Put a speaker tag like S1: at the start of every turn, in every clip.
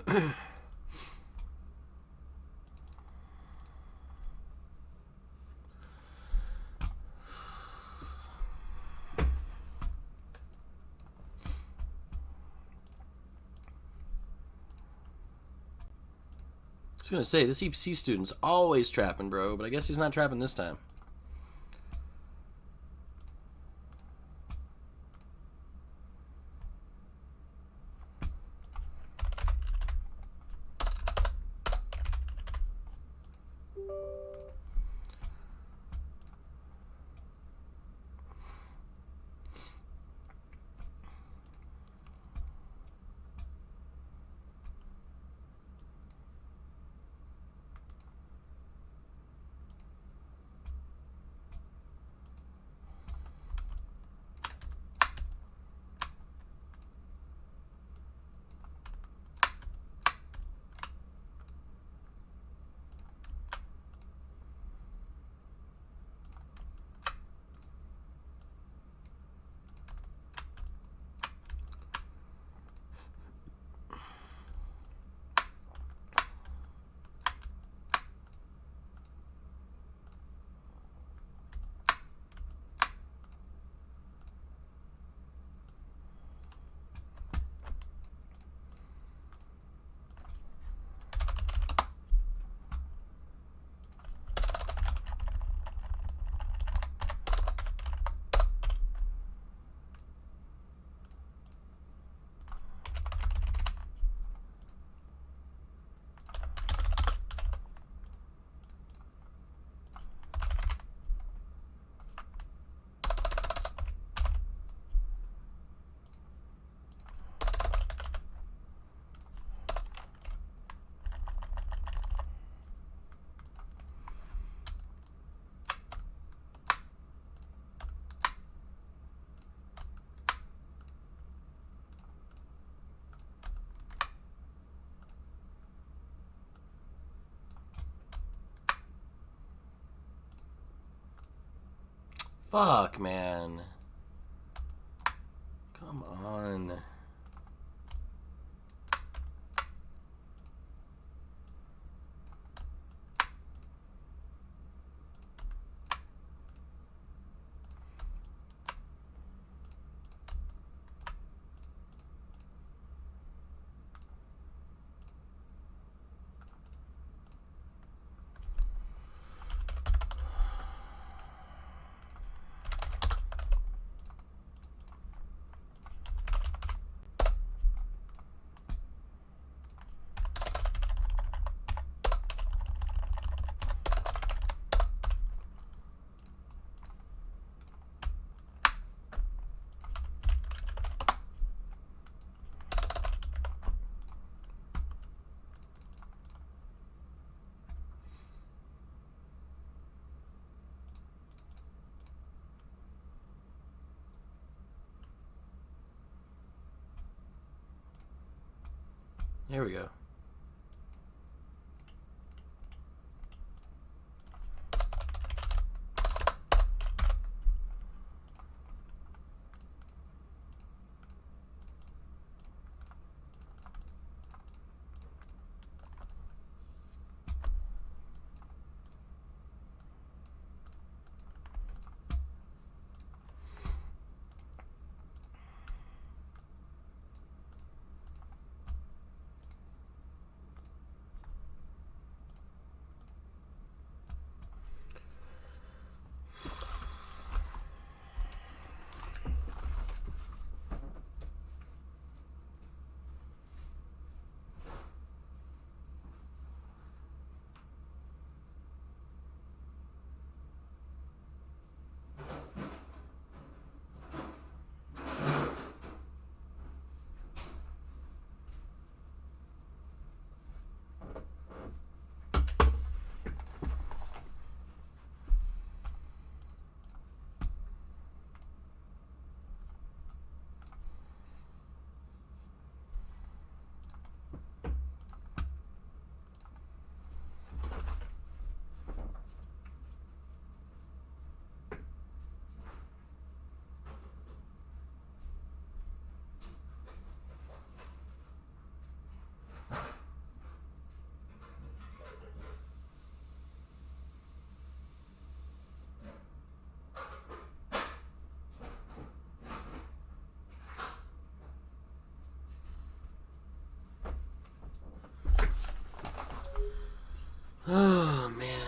S1: I was gonna say, this EPC student's always trapping, bro, but I guess he's not trapping this time. Fuck, man. Come on. Here we go. Oh, man.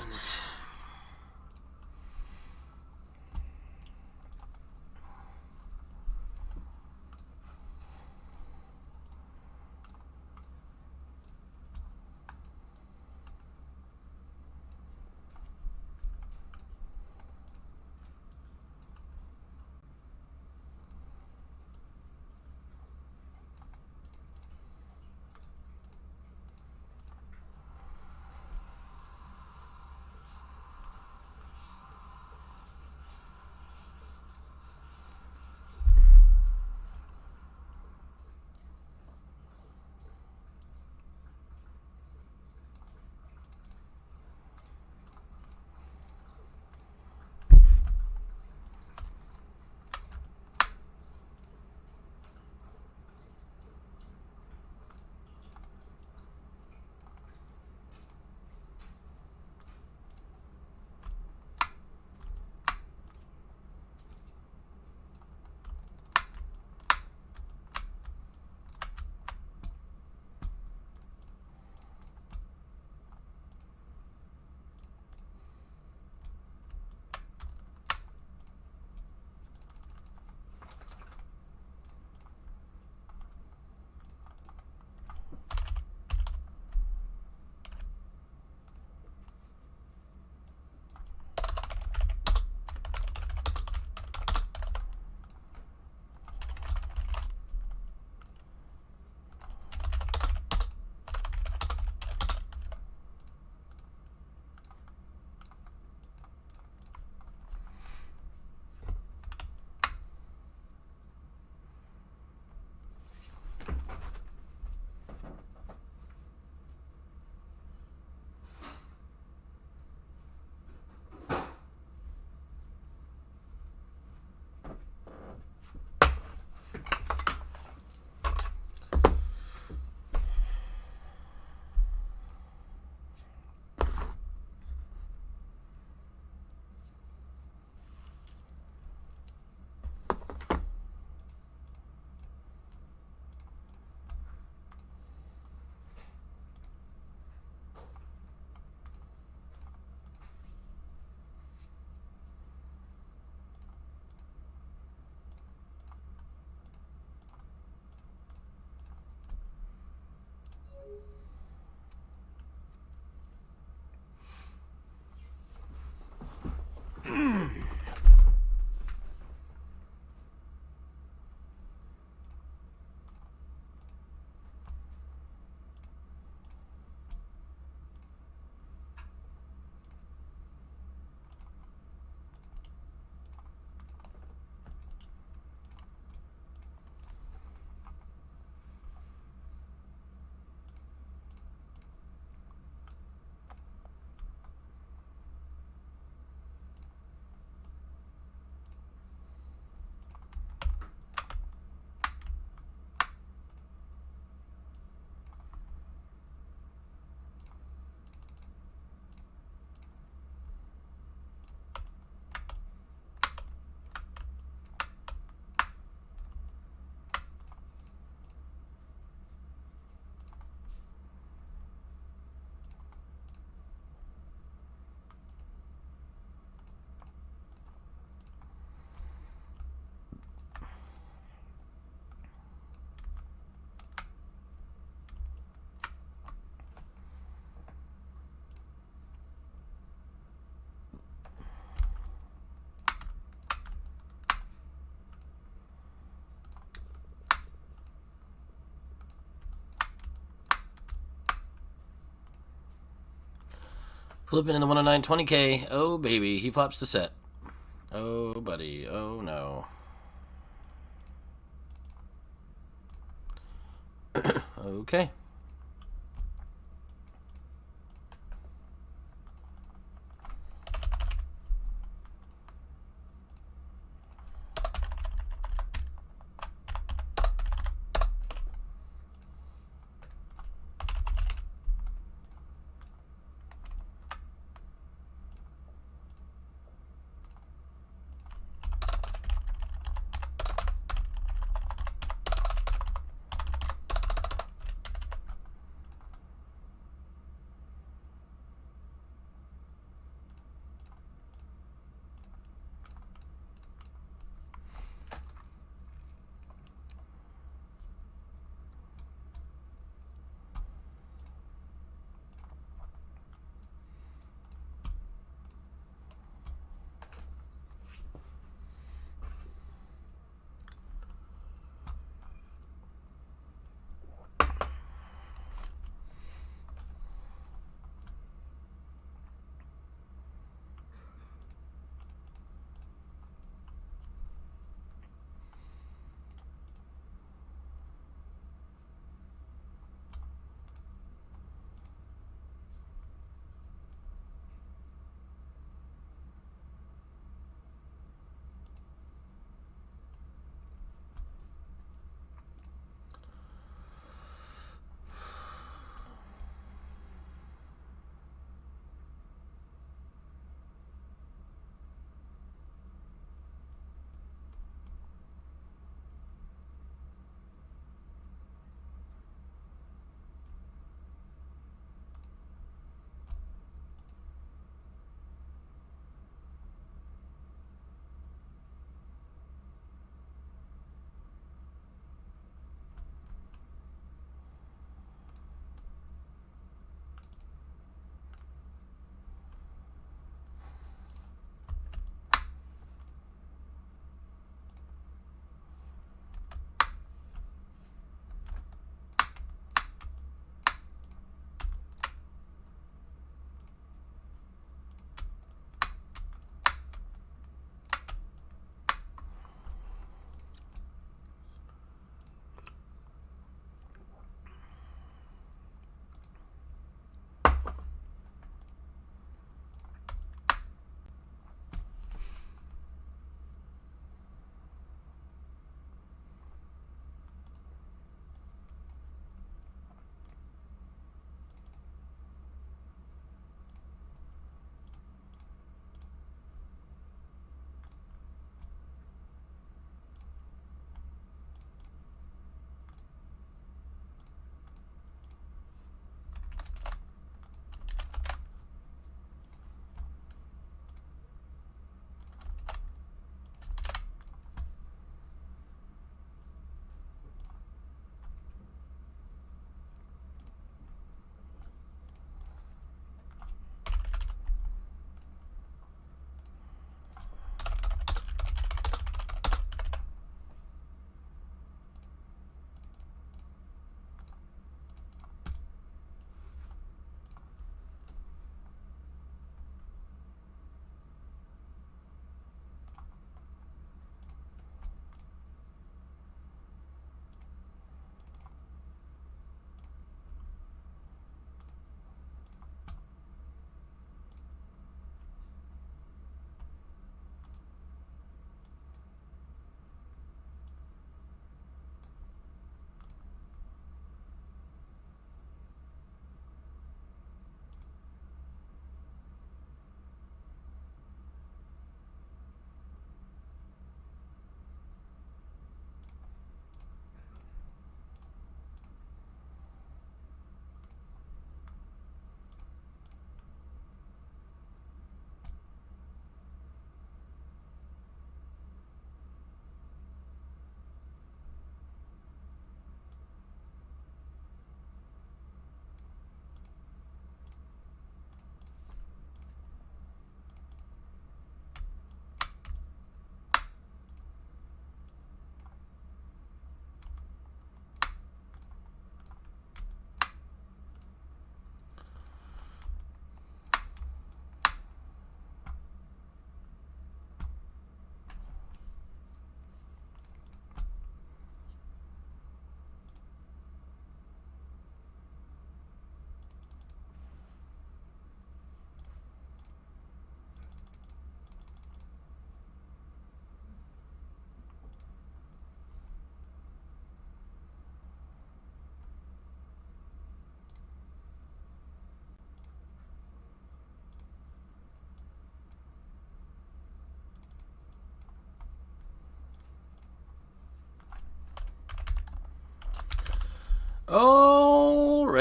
S1: Flipping in the 109 20K. Oh, baby. He flops the set. Oh, buddy. Oh, no. Okay.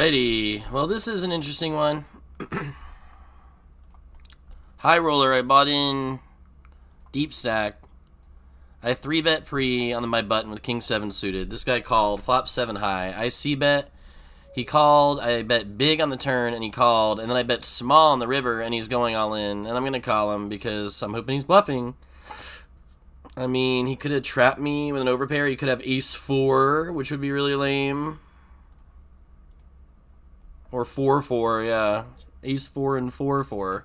S1: Alrighty. Well, this is an interesting one. High roller, I bought in deep stack. I 3-bet pre on my button with king 7 suited. This guy called, flop 7 high. I c-bet. He called, I bet big on the turn, and he called, and then I bet small on the river, and he's going all in, and I'm going to call him because I'm hoping he's bluffing. I mean, he could have trapped me with an overpair. He could have ace 4, which would be really lame. Or 4-4, yeah. Ace 4 and 4-4.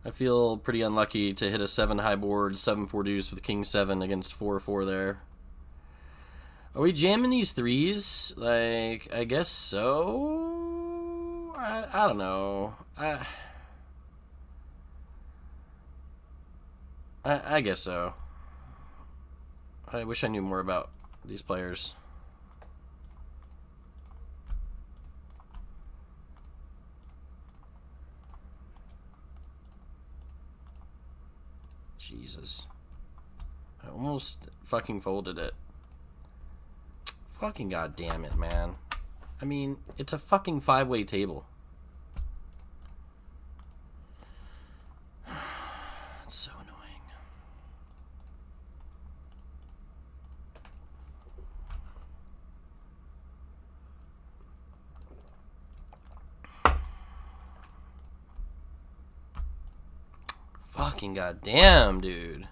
S1: I feel pretty unlucky to hit a 7 high board, 7-4 deuce with king 7 against 4-4 there. Are we jamming these threes? Like, I guess so? I don't know. I guess so. I wish I knew more about these players. Jesus. I almost fucking folded it. Fucking goddamn it, man. I mean, it's a fucking 5-way table. It's so annoying. Fucking goddamn, dude.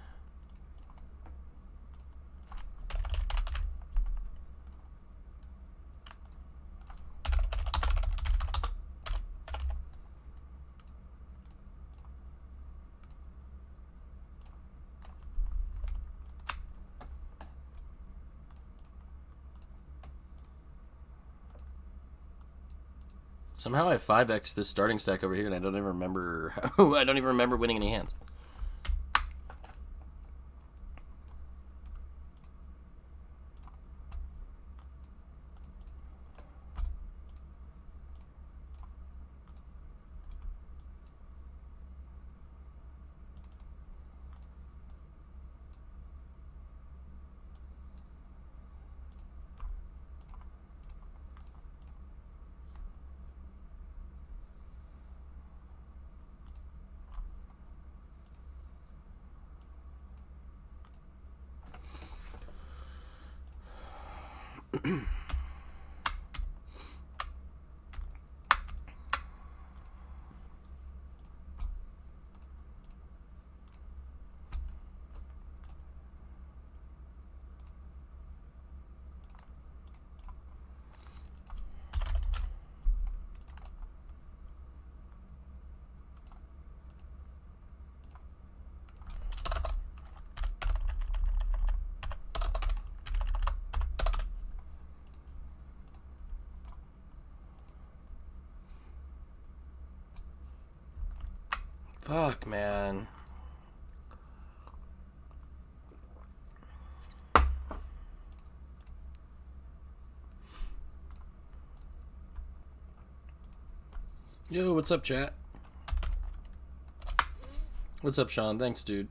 S1: Somehow I 5x this starting stack over here, and I don't even remember how, I don't even remember winning any hands. Fuck, man. Yo, what's up, chat? What's up, Sean? Thanks, dude.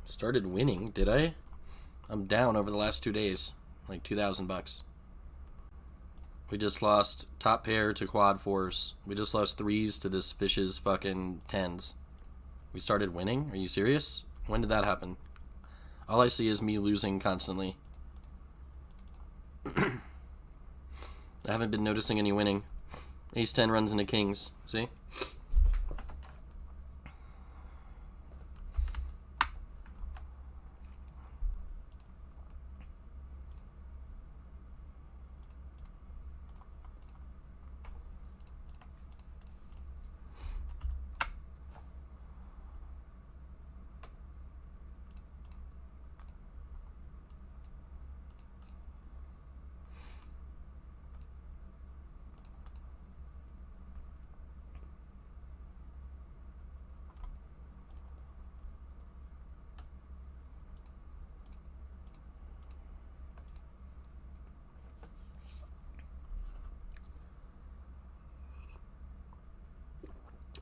S1: Started winning, did I? I'm down over the last 2 days. Like $2,000. We just lost top pair to quad 4s. We just lost 3s to this fish's fucking 10s. We started winning? Are you serious? When did that happen? All I see is me losing constantly. I haven't been noticing any winning. Ace 10 runs into kings. See?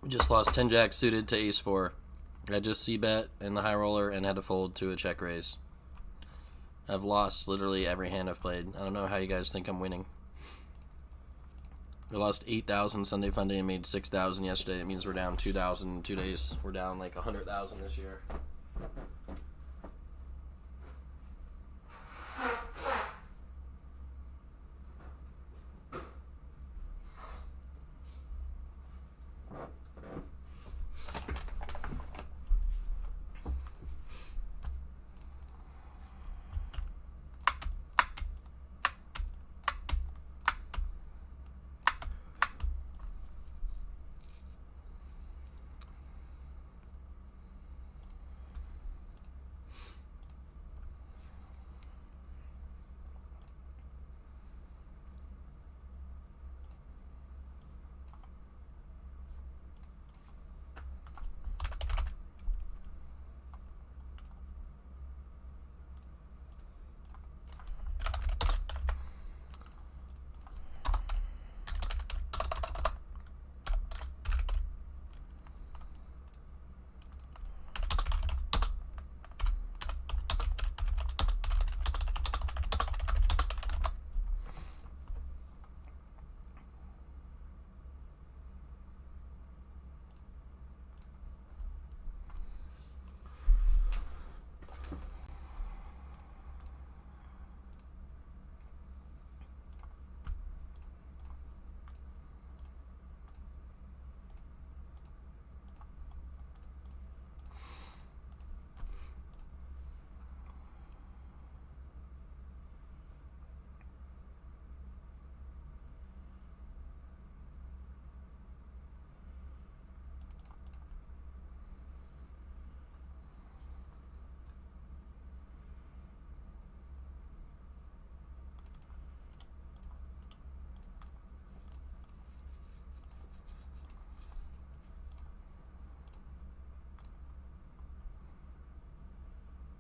S1: We just lost 10 jack suited to ace 4. I just c-bet in the high roller and had to fold to a check raise. I've lost literally every hand I've played. I don't know how you guys think I'm winning. We lost 8,000 Sunday Funday and made 6,000 yesterday. It means we're down 2,000 in 2 days. We're down like 100,000 this year.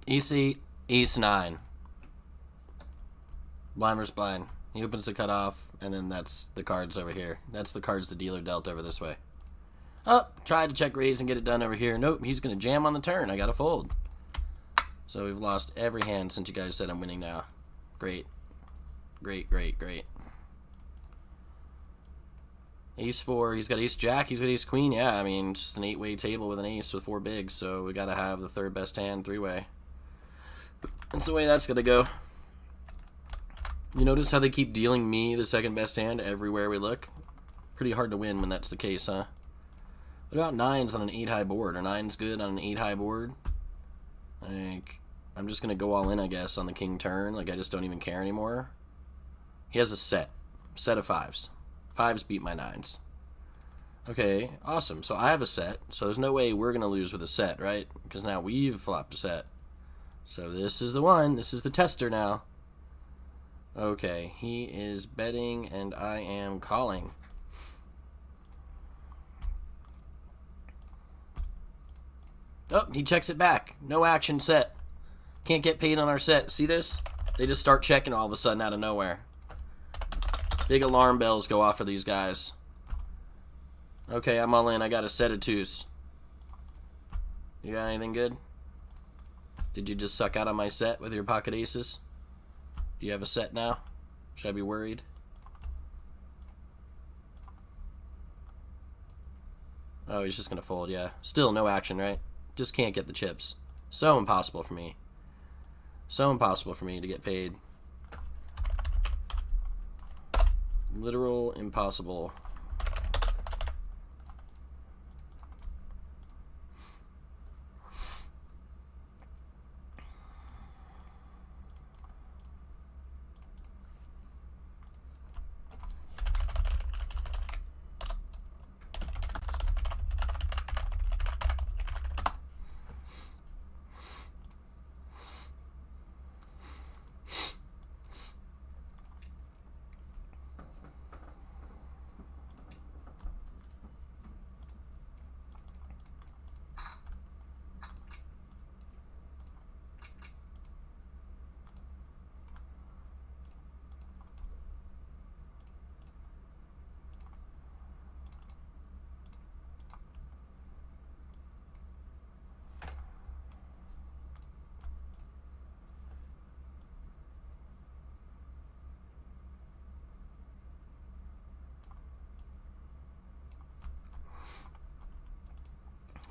S1: Ace-8, Ace-9. Blind versus blind. He opens the cutoff, and then that's the cards over here. That's the cards the dealer dealt over this way. Oh, tried to check raise and get it done over here. Nope, he's going to jam on the turn. I got to fold. So we've lost every hand since you guys said I'm winning now. Great. Great, great, great. Ace-4, he's got Ace-Jack, he's got Ace-Queen. Yeah, I mean, just an 8-way table with an ace with 4 bigs, so we got to have the third best hand 3-way. That's the way that's going to go. You notice how they keep dealing me the second best hand everywhere we look? Pretty hard to win when that's the case, huh? What about 9s on an 8-high board? Are 9s good on an 8-high board? Like, I'm just going to go all in, I guess, on the king turn. Like, I just don't even care anymore. He has a set of 5s. 5s beat my 9s. Okay, awesome. So I have a set. So there's no way we're going to lose with a set, right? Because now we've flopped a set. So this is the one. This is the tester now. Okay, he is betting and I am calling. Oh, he checks it back. No action set. Can't get paid on our set. See this? They just start checking all of a sudden out of nowhere. Big alarm bells go off for these guys. Okay, I'm all in. I got a set of 2s. You got anything good? Did you just suck out on my set with your pocket aces? Do you have a set now? Should I be worried? Oh, he's just going to fold, yeah. Still no action, right? Just can't get the chips. So impossible for me. So impossible for me to get paid. Literal impossible.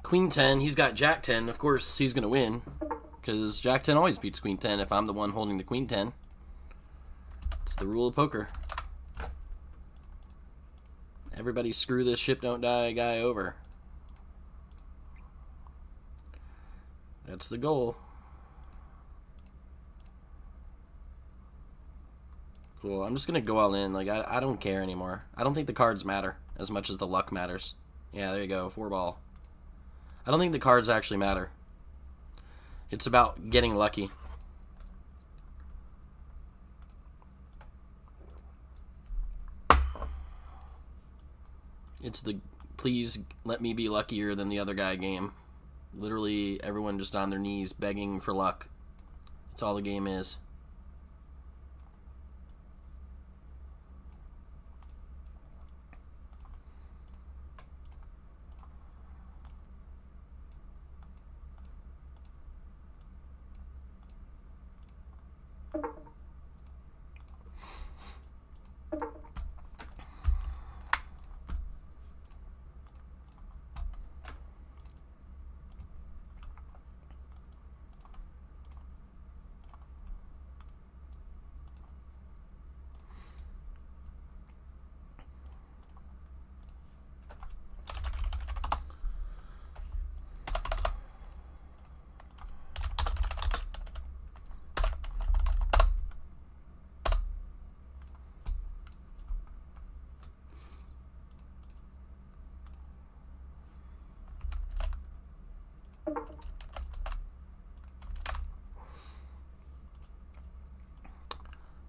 S1: Queen 10. He's got Jack 10. Of course, he's going to win. Because Jack 10 always beats Queen 10 if I'm the one holding the Queen 10. It's the rule of poker. Everybody screw this ship don't die guy over. That's the goal. Cool. I'm just going to go all in. Like, I don't care anymore. I don't think the cards matter as much as the luck matters. Yeah, there you go. 4 ball. I don't think the cards actually matter. It's about getting lucky. It's the please let me be luckier than the other guy game. Literally everyone just on their knees begging for luck. That's all the game is.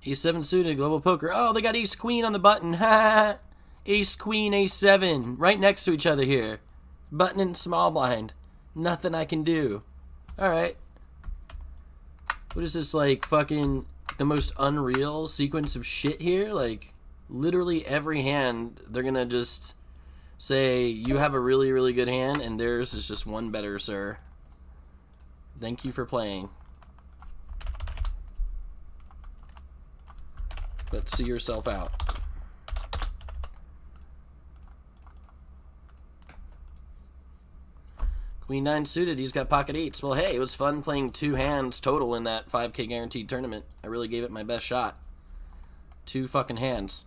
S1: A7 suited, global poker. Oh, they got ace queen on the button. Ha! Ace queen, a7, right next to each other here. Button and small blind. Nothing I can do. Alright. What is this, like, fucking the most unreal sequence of shit here? Like, literally every hand, they're gonna just say, you have a really, really good hand, and theirs is just one better, sir. Thank you for playing. But see yourself out. Queen 9 suited, he's got pocket 8s. Well, hey, it was fun playing 2 hands total in that 5K guaranteed tournament. I really gave it my best shot. 2 fucking hands.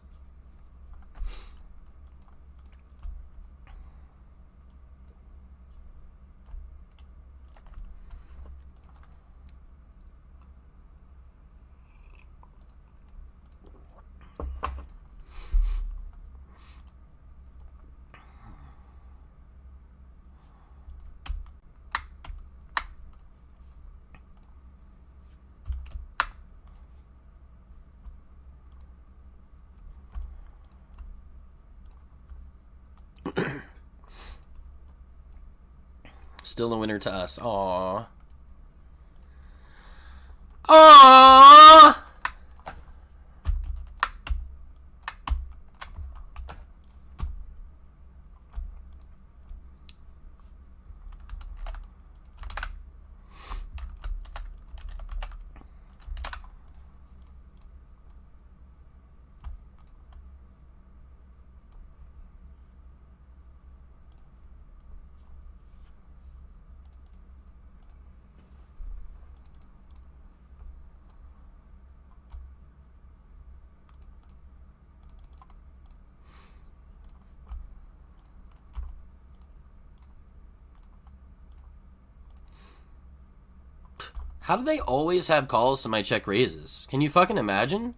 S1: Still the winner to us. Aww. Aww! How do they always have calls to my check raises? Can you fucking imagine?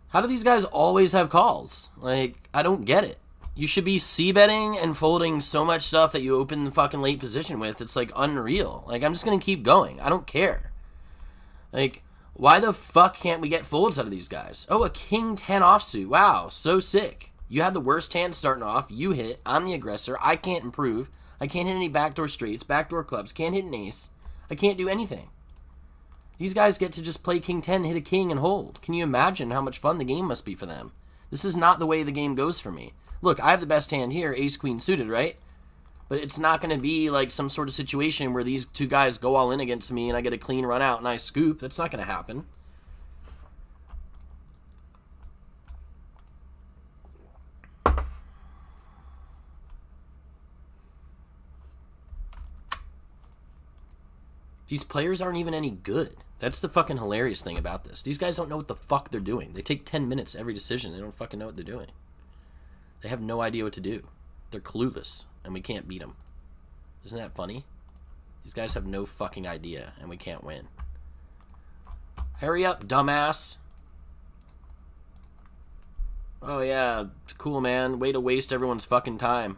S1: How do these guys always have calls? Like, I don't get it. You should be c-betting and folding so much stuff that you open the fucking late position with. It's, like, unreal. Like, I'm just gonna keep going. I don't care. Like, why the fuck can't we get folds out of these guys? Oh, a king 10 offsuit. Wow, so sick. You had the worst hand starting off. You hit. I'm the aggressor. I can't improve. I can't hit any backdoor straights, backdoor clubs, can't hit an ace. I can't do anything. These guys get to just play king 10, hit a king, and hold. Can you imagine how much fun the game must be for them? This is not the way the game goes for me. Look, I have the best hand here, ace-queen suited, right? But it's not going to be like some sort of situation where these two guys go all in against me and I get a clean run out and I scoop. That's not going to happen. These players aren't even any good. That's the fucking hilarious thing about this. These guys don't know what the fuck they're doing. They take 10 minutes every decision. They don't fucking know what they're doing. They have no idea what to do. They're clueless, and we can't beat them. Isn't that funny? These guys have no fucking idea, and we can't win. Hurry up, dumbass. Oh, yeah. Cool, man. Way to waste everyone's fucking time.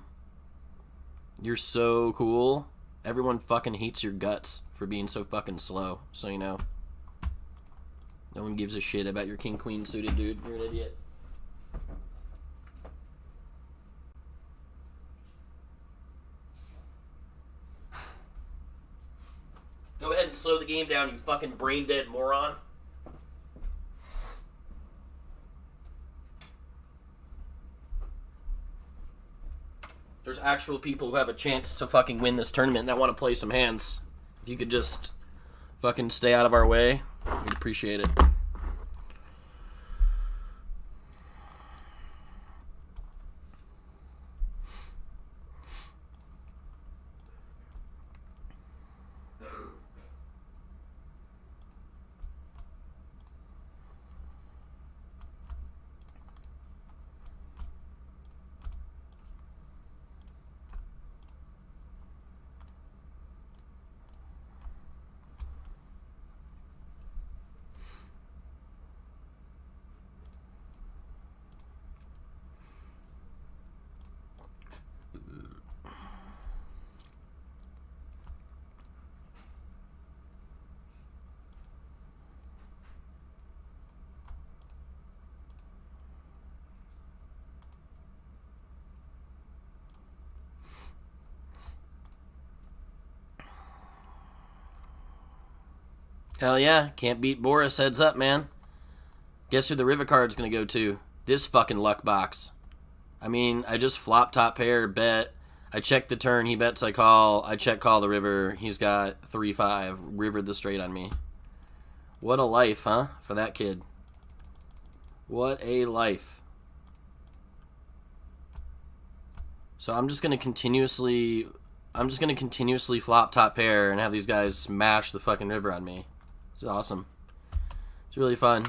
S1: You're so cool. Everyone fucking hates your guts for being so fucking slow, so you know. No one gives a shit about your king-queen suited, dude. You're an idiot. Go ahead and slow the game down, you fucking brain-dead moron. There's actual people who have a chance to fucking win this tournament that want to play some hands. If you could just fucking stay out of our way, we'd appreciate it. Hell yeah, can't beat Boris, heads up, man. Guess who the river card's gonna go to? This fucking luck box. I mean, I just flop top pair, bet. I check the turn, he bets I call. I check call the river. He's got 3-5, rivered the straight on me. What a life, huh, for that kid. What a life. So I'm just gonna continuously flop top pair and have these guys smash the fucking river on me. It's awesome. It's really fun.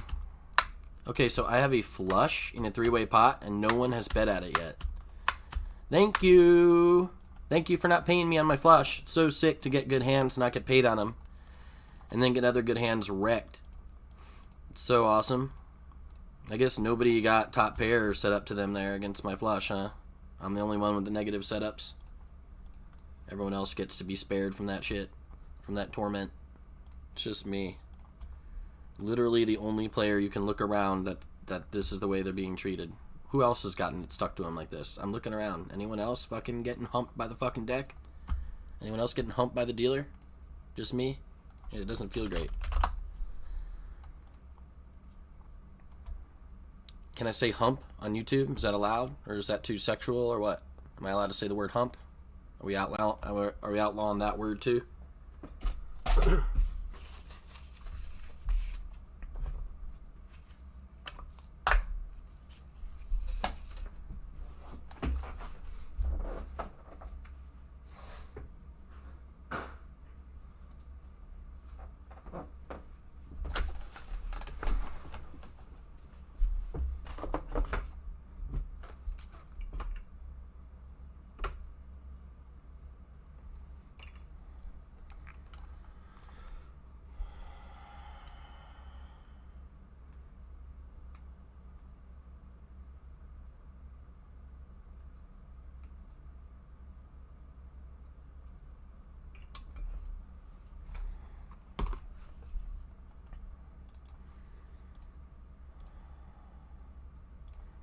S1: Okay, so I have a flush in a three-way pot, and no one has bet at it yet. Thank you. Thank you for not paying me on my flush. It's so sick to get good hands and not get paid on them. And then get other good hands wrecked. It's so awesome. I guess nobody got top pair set up to them there against my flush, huh? I'm the only one with the negative setups. Everyone else gets to be spared from that shit. From that torment. It's just me. Literally the only player you can look around that this is the way they're being treated. Who else has gotten it stuck to them like this? I'm looking around. Anyone else fucking getting humped by the fucking deck? Anyone else getting humped by the dealer? Just me? Yeah, it doesn't feel great. Can I say hump on YouTube? Is that allowed? Or is that too sexual or what? Am I allowed to say the word hump? Are we outlawing that word too?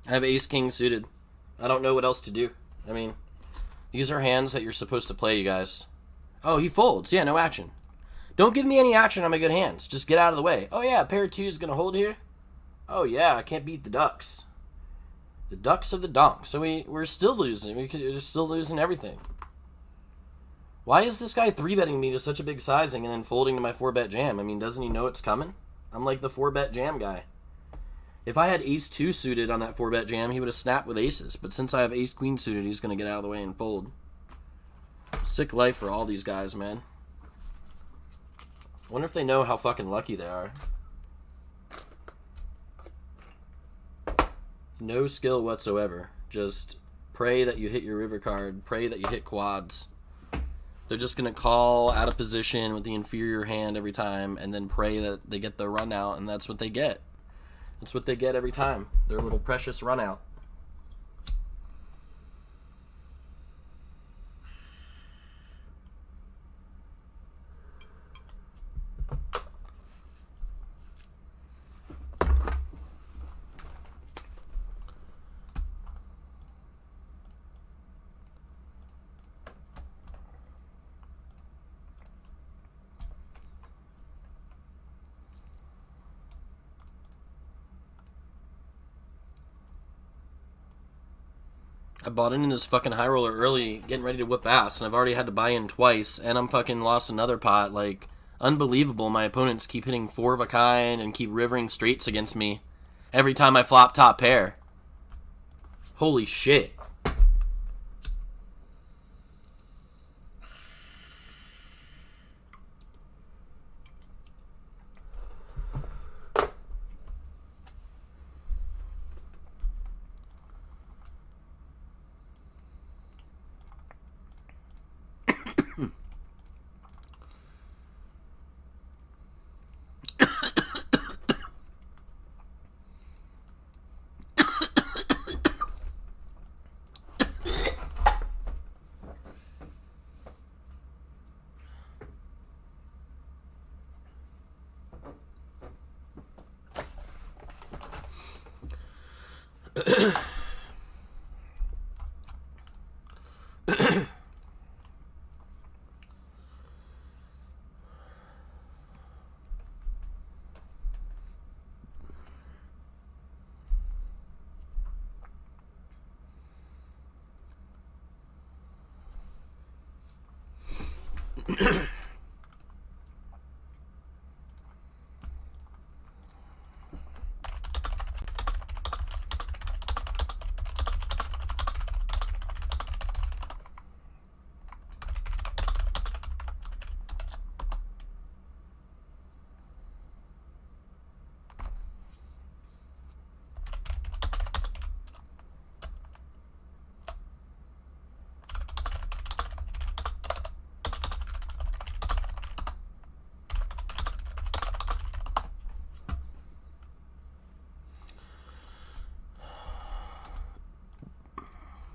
S1: I have ace-king suited. I don't know what else to do. I mean, these are hands that you're supposed to play, you guys. Oh, he folds. Yeah, no action. Don't give me any action on my good hands. Just get out of the way. Oh, yeah, pair of twos is going to hold here. Oh, yeah, I can't beat the ducks. The ducks of the donk. So we're still losing. We're still losing everything. Why is this guy 3-betting me to such a big sizing and then folding to my 4-bet jam? I mean, doesn't he know it's coming? I'm like the 4-bet jam guy. If I had ace-2 suited on that 4-bet jam, he would have snapped with aces. But since I have ace-queen suited, he's going to get out of the way and fold. Sick life for all these guys, man. wonder if they know how fucking lucky they are. No skill whatsoever. Just pray that you hit your river card. Pray that you hit quads. They're just going to call out of position with the inferior hand every time and then pray that they get the run out, and that's what they get. That's what they get every time. Their little precious run out. I bought in this fucking high roller early, getting ready to whip ass, and I've already had to buy in twice, and I'm fucking lost another pot. Like, unbelievable. My opponents keep hitting 4 of a kind and keep rivering straights against me every time I flop top pair. Holy shit.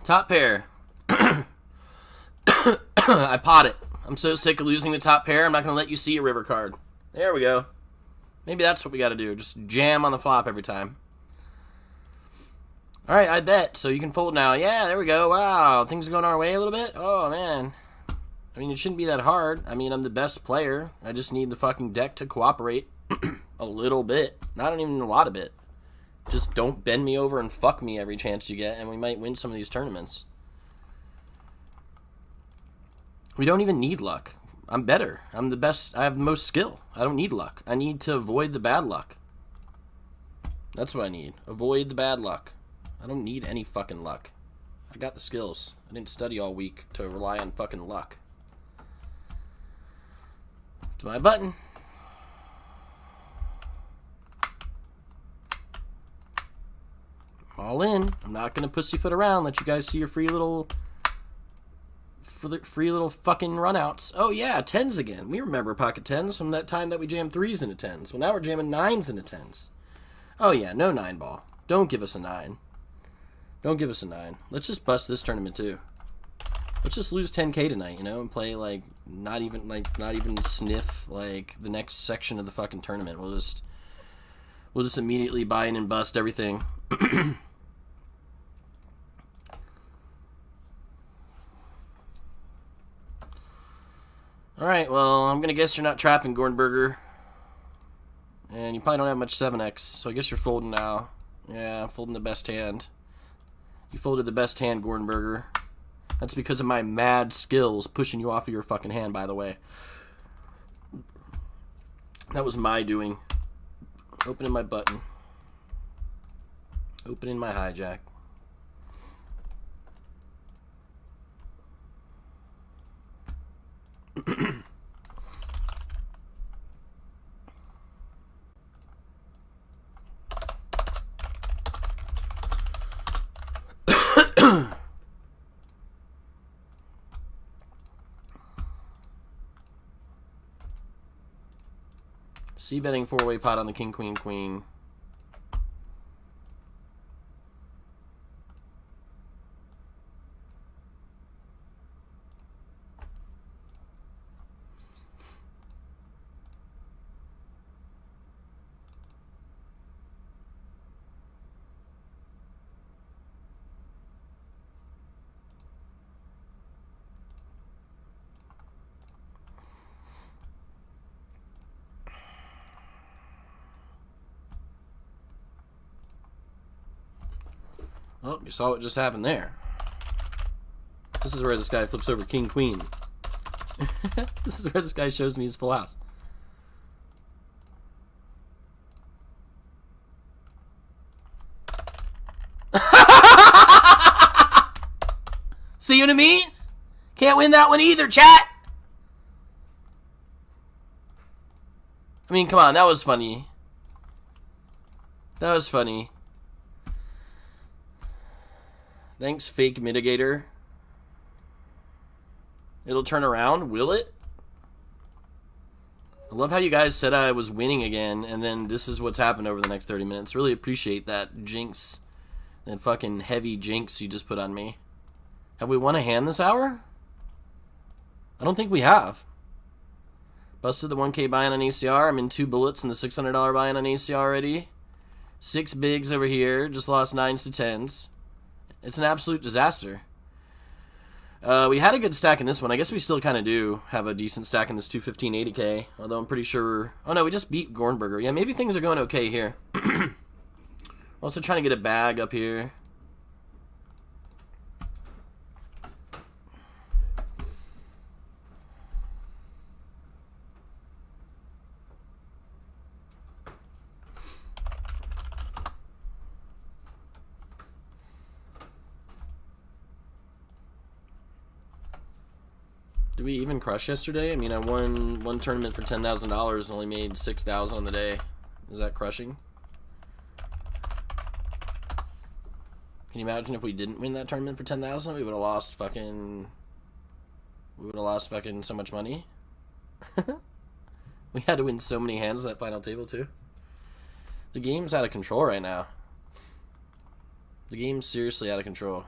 S1: Top pair. I pot it. I'm so sick of losing the top pair, I'm not going to let you see a river card. There we go. Maybe that's what we got to do. Just jam on the flop every time. Alright, I bet. So you can fold now. Yeah, there we go. Wow. Things are going our way a little bit. Oh, man. I mean, it shouldn't be that hard. I mean, I'm the best player. I just need the fucking deck to cooperate a little bit. Not even a lot of it. Just don't bend me over and fuck me every chance you get, and we might win some of these tournaments. We don't even need luck. I'm better. I'm the best. I have the most skill. I don't need luck. I need to avoid the bad luck. That's what I need. Avoid the bad luck. I don't need any fucking luck. I got the skills. I didn't study all week to rely on fucking luck. It's my button. All in. I'm not gonna pussyfoot around. Let you guys see your free little fucking runouts. Oh yeah, 10s again. We remember pocket 10s from that time that we jammed 3s into 10s. Well, now we're jamming 9s into 10s. Oh yeah, no 9 ball. Don't give us a 9. Don't give us a 9. Let's just bust this tournament too. Let's just lose 10k tonight, you know, and play like not even sniff like the next section of the fucking tournament. We'll just immediately buy in and bust everything. Alright, well, I'm gonna guess you're not trapping, Gornberger. And you probably don't have much 7x, so I guess you're folding now. Yeah, I'm folding the best hand. You folded the best hand, Gornberger. That's because of my mad skills pushing you off of your fucking hand, by the way. That was my doing. Opening my button. Opening my hijack. C-betting 4-way pot on the king, queen, queen. Oh, you saw what just happened there. This is where this guy flips over king, queen. This is where this guy shows me his full house. See what I mean? Can't win that one either, chat. I mean, come on, that was funny. That was funny. Thanks, fake mitigator. It'll turn around, will it? I love how you guys said I was winning again, and then this is what's happened over the next 30 minutes. Really appreciate that jinx, that fucking heavy jinx you just put on me. Have we won a hand this hour? I don't think we have. Busted the 1K buy-in on ACR. I'm in 2 bullets in the $600 buy-in on ACR already. 6 bigs over here. Just lost 9s to 10s. It's an absolute disaster. We had a good stack in this one. I guess we still kind of do have a decent stack in this 215-80K. Although I'm pretty sure... Oh no, we just beat Gornberger. Yeah, maybe things are going okay here. Also trying to get a bag up here. Did we even crush yesterday? I mean, I won one tournament for $10,000 and only made $6,000 on the day. Is that crushing? Can you imagine if we didn't win that tournament for $10,000? We would have lost fucking... We would have lost fucking so much money. We had to win so many hands that final table too. The game's out of control right now. The game's seriously out of control.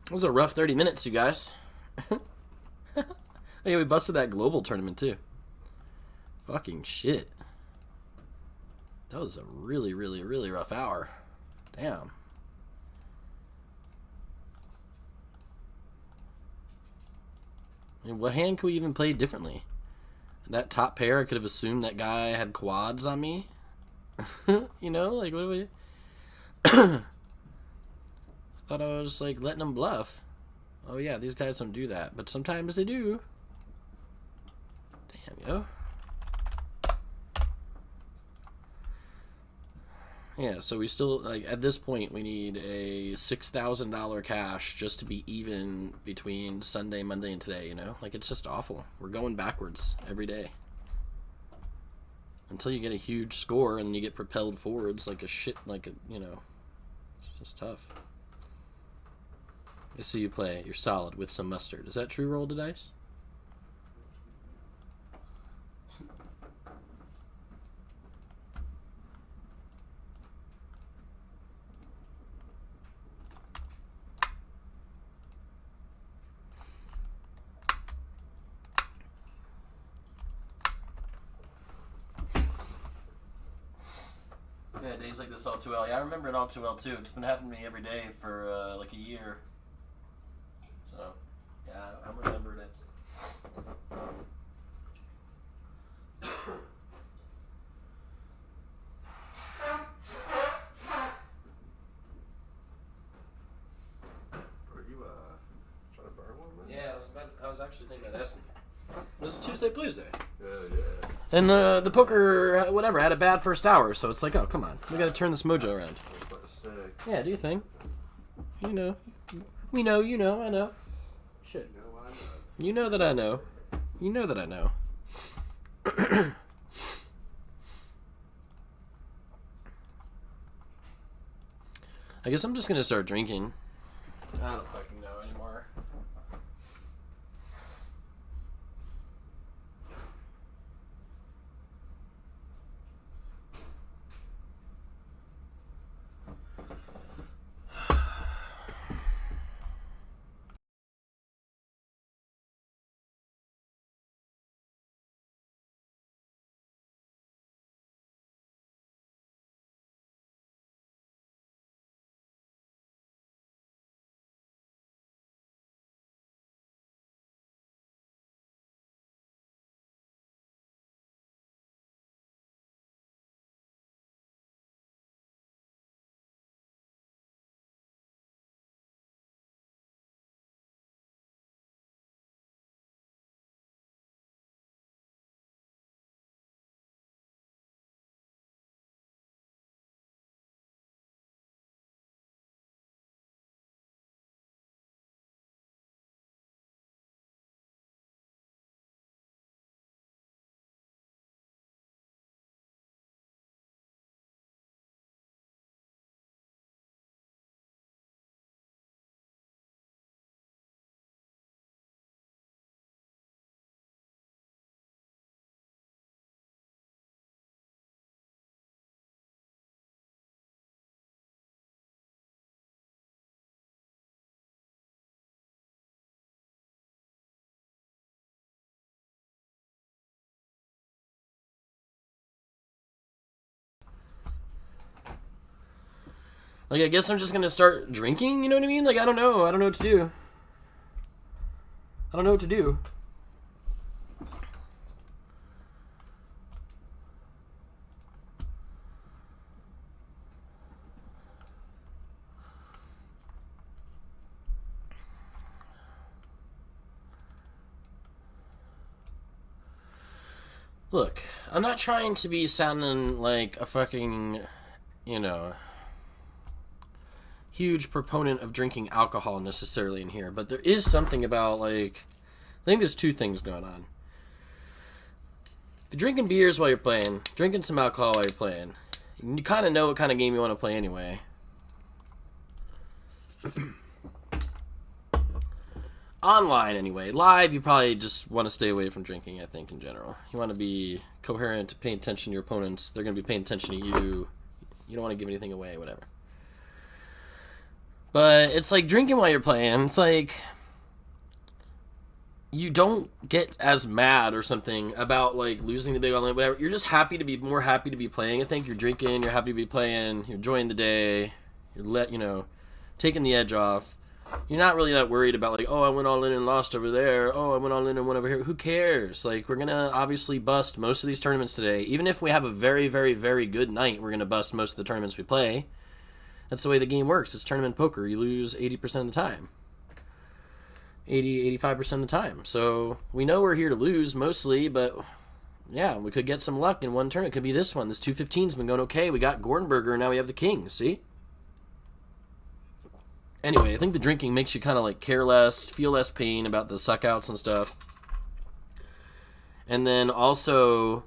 S1: It was a rough 30 minutes, you guys. Hey, we busted that global tournament, too. Fucking shit. That was a really, really, really rough hour. Damn. I mean, what hand could we even play differently? That top pair, I could have assumed that guy had quads on me. You know, like, what do we... I thought I was just, like, letting them bluff. Oh, yeah, these guys don't do that. But sometimes they do. Damn, yo. Yeah, so we still, like, at this point, we need a $6,000 cash just to be even between Sunday, Monday, and today, you know? Like, it's just awful. We're going backwards every day. Until you get a huge score and then you get propelled forwards like a shit, like a, you know, it's just tough. I see you play. You're solid with some mustard. Is that true, roll the dice? days like this all too well. Yeah, I remember it all too well too. It's been happening to me every day for like a year. So, yeah, I remembered it.
S2: Are you trying to burn one, man?
S1: Yeah, I was actually thinking about asking. This is Tuesday Blues Day.
S2: Yeah.
S1: And the poker, whatever, had a bad first hour, so it's like, oh, come on. We gotta turn this mojo around.
S2: I was about to say.
S1: Yeah, do you think? You know. We know, you know, I know. Shit.
S2: You know, I know.
S1: You know that I know. You know that I know. I guess I'm just gonna start drinking. I don't fucking know anymore. Like, I guess I'm just gonna start drinking, you know what I mean? Like, I don't know. I don't know what to do. I don't know what to do. Look, I'm not trying to be sounding like a fucking, you know, huge proponent of drinking alcohol necessarily in here, but there is something about, like, I think there's two things going on. You're drinking beers while you're playing, drinking some alcohol while you're playing. You kind of know what kind of game you want to play anyway. Online, anyway. Live, you probably just want to stay away from drinking, I think, in general. You want to be coherent, paying attention to your opponents. They're going to be paying attention to you. You don't want to give anything away, whatever. But it's like drinking while you're playing. It's like you don't get as mad or something about, like, losing the big online, whatever. You're just more happy to be playing. I think you're drinking, you're happy to be playing, you're enjoying the day, you're taking the edge off. You're not really that worried about, like, oh, I went all in and lost over there. Oh, I went all in and went over here. Who cares? Like, we're going to obviously bust most of these tournaments today. Even if we have a very, very, very good night, we're going to bust most of the tournaments we play. That's the way the game works. It's tournament poker. You lose 80% of the time. 85% of the time. So we know we're here to lose mostly, but yeah, we could get some luck in one turn. It could be this one. This 215's been going okay. We got Gornberger, and now we have the king. See? Anyway, I think the drinking makes you kind of, like, care less, feel less pain about the suckouts and stuff. And then also,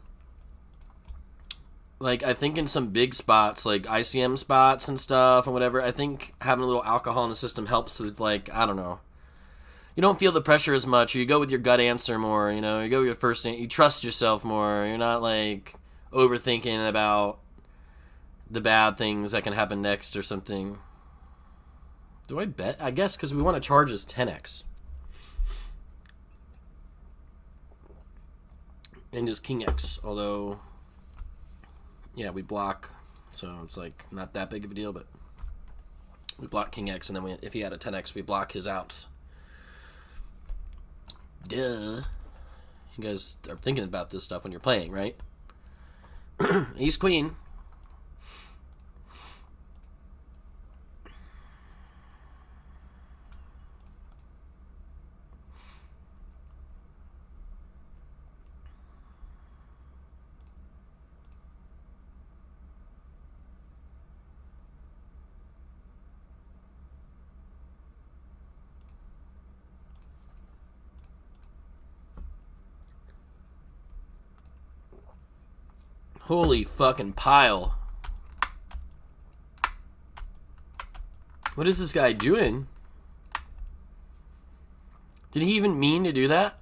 S1: like, I think in some big spots, like ICM spots and stuff and whatever, I think having a little alcohol in the system helps with, like, I don't know. You don't feel the pressure as much, or you go with your gut answer more, you know, you go with your first, you trust yourself more, you're not, like, overthinking about the bad things that can happen next or something. Do I bet? I guess because we want to charge us 10x. And just king x, although, yeah, we block So it's like not that big of a deal, but we block King X, and then if he had a 10X, we block his outs. Duh. You guys are thinking about this stuff when you're playing, right? Ace Queen. Holy fucking pile. What is this guy doing? Did he even mean to do that?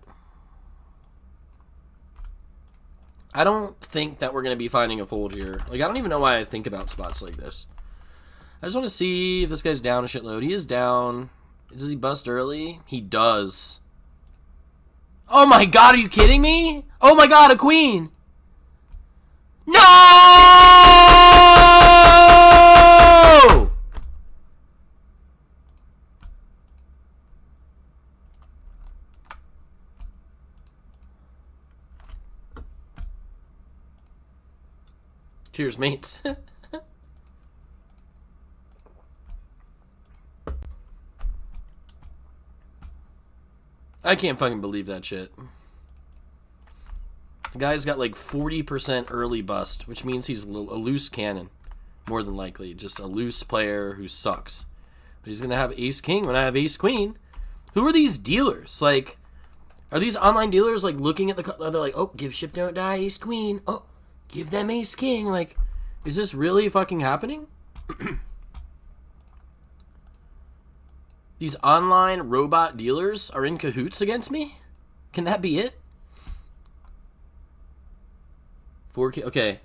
S1: I don't think that we're going to be finding a fold here. Like, I don't even know why I think about spots like this. I just want to see if this guy's down a shitload. He is down. Does he bust early? He does. Oh my god, are you kidding me? Oh my god, a queen! No! Cheers, mates. I can't fucking believe that shit. The guy's got like 40% early bust, which means he's a loose cannon. More than likely. Just a loose player who sucks. But he's going to have ace-king when I have ace-queen. Who are these dealers? Like, are these online dealers like looking at the... They're like, oh, give ship don't die, ace-queen. Oh, give them ace-king. Like, is this really fucking happening? These online robot dealers are in cahoots against me? Can that be it? 4K. Okay,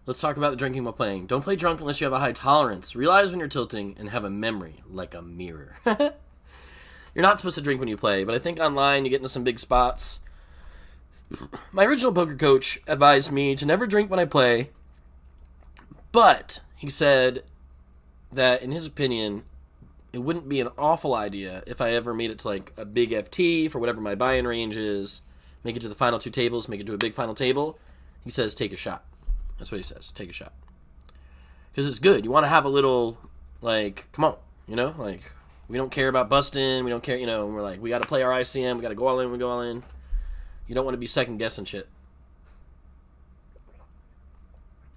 S1: let's talk about the drinking while playing. Don't play drunk unless you have a high tolerance. Realize when you're tilting and have a memory like a mirror. You're not supposed to drink when you play, but I think online you get into some big spots. My original poker coach advised me to never drink when I play, but he said that in his opinion, it wouldn't be an awful idea if I ever made it to like a big FT for whatever my buy-in range is, make it to the final 2 tables, make it to a big final table. He says, take a shot. That's what he says. Take a shot. Because it's good. You want to have a little, like, come on. You know? Like, we don't care about busting. We don't care, you know. We're like, we got to play our ICM. We got to go all in. We go all in. You don't want to be second-guessing shit.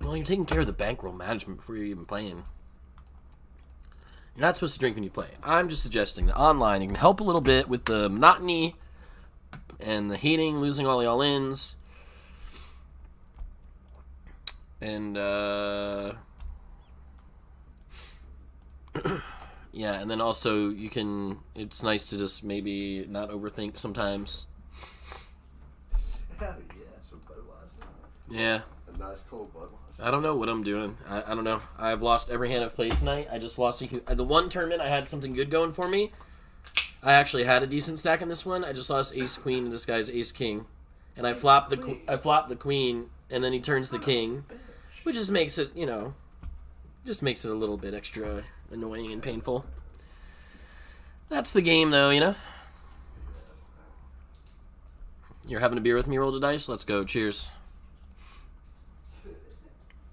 S1: Well, you're taking care of the bankroll management before you're even playing. You're not supposed to drink when you play. I'm just suggesting that online you can help a little bit with the monotony and the hating, losing all the all-ins. And, yeah, and then also you can, it's nice to just maybe not overthink sometimes.
S2: Hell yeah, some Budweiser.
S1: Yeah.
S2: A nice cold Budweiser.
S1: I don't know what I'm doing. I don't know. I've lost every hand I've played tonight. I just lost the one tournament I had something good going for me. I actually had a decent stack in this one. I just lost ace-queen and this guy's ace-king. And I flopped the queen, and then he turns the king. Which just makes it, you know, just makes it a little bit extra annoying and painful. That's the game, though, you know? You're having a beer with me, roll the dice? Let's go. Cheers.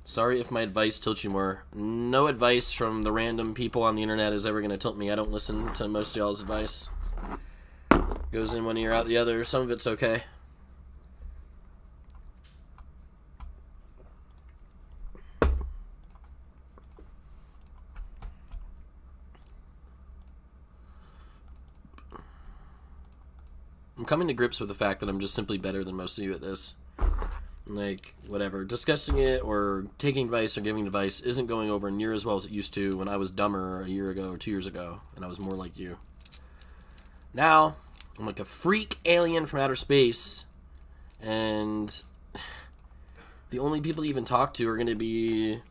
S1: Sorry if my advice tilts you more. No advice from the random people on the internet is ever going to tilt me. I don't listen to most of y'all's advice. Goes in one ear, out the other. Some of it's okay. I'm coming to grips with the fact that I'm just simply better than most of you at this. Like, whatever. Discussing it or taking advice or giving advice isn't going over near as well as it used to when I was dumber a year ago or 2 years ago, and I was more like you. Now, I'm like a freak alien from outer space, and the only people to even talk to are going to be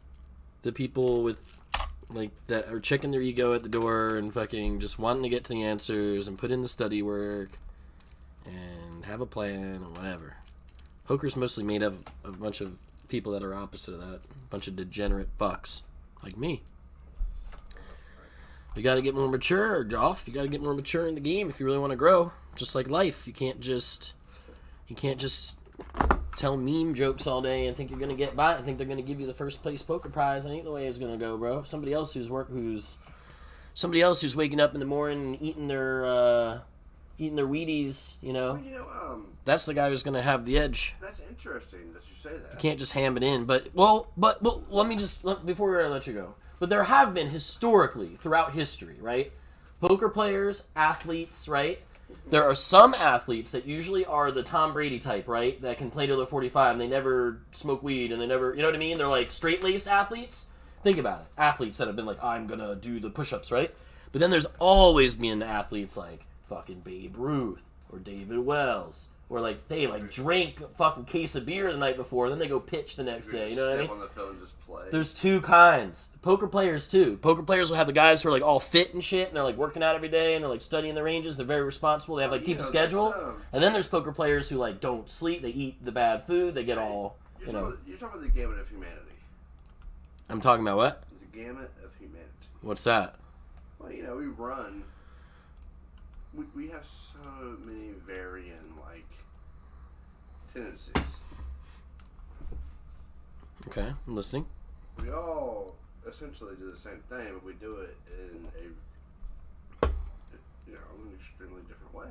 S1: the people with, like, that are checking their ego at the door and fucking just wanting to get to the answers and put in the study work and have a plan or whatever. Poker's mostly made up of a bunch of people that are opposite of that. A bunch of degenerate fucks like me. You got to get more mature, Joff. You got to get more mature in the game if you really want to grow. Just like life, you can't just tell meme jokes all day and think you're gonna get by. I think they're gonna give you the first place poker prize. That ain't the way it's gonna go, bro. Somebody else who's waking up in the morning and eating their Wheaties, you know.
S2: Well,
S1: that's the guy who's gonna have the edge.
S2: That's interesting that you say that.
S1: You can't just ham it in. But let me just before we let you go. But there have been historically throughout history, right? Poker players, athletes, right? There are some athletes that usually are the Tom Brady type, right? That can play till they're 45 and they never smoke weed and they never, you know what I mean? They're like straight-laced athletes. Think about it. Athletes that have been like, I'm gonna do the push-ups, right? But then there's always been athletes like fucking Babe Ruth or David Wells. Or like they like drink a fucking case of beer the night before, and then they go pitch the next day. You know what I mean?
S2: On the field and just play.
S1: There's two kinds. Poker players too. Poker players will have the guys who are like all fit and shit, and they're like working out every day, and they're like studying the ranges. They're very responsible. They have like keep a schedule. And then there's poker players who like don't sleep. They eat the bad food. They get all
S2: You're talking about the gamut of humanity.
S1: I'm talking about what?
S2: The gamut of humanity.
S1: What's that?
S2: Well, we run. We have so many varying tendencies.
S1: Okay, I'm listening.
S2: We all essentially do the same thing, but we do it in an extremely different way.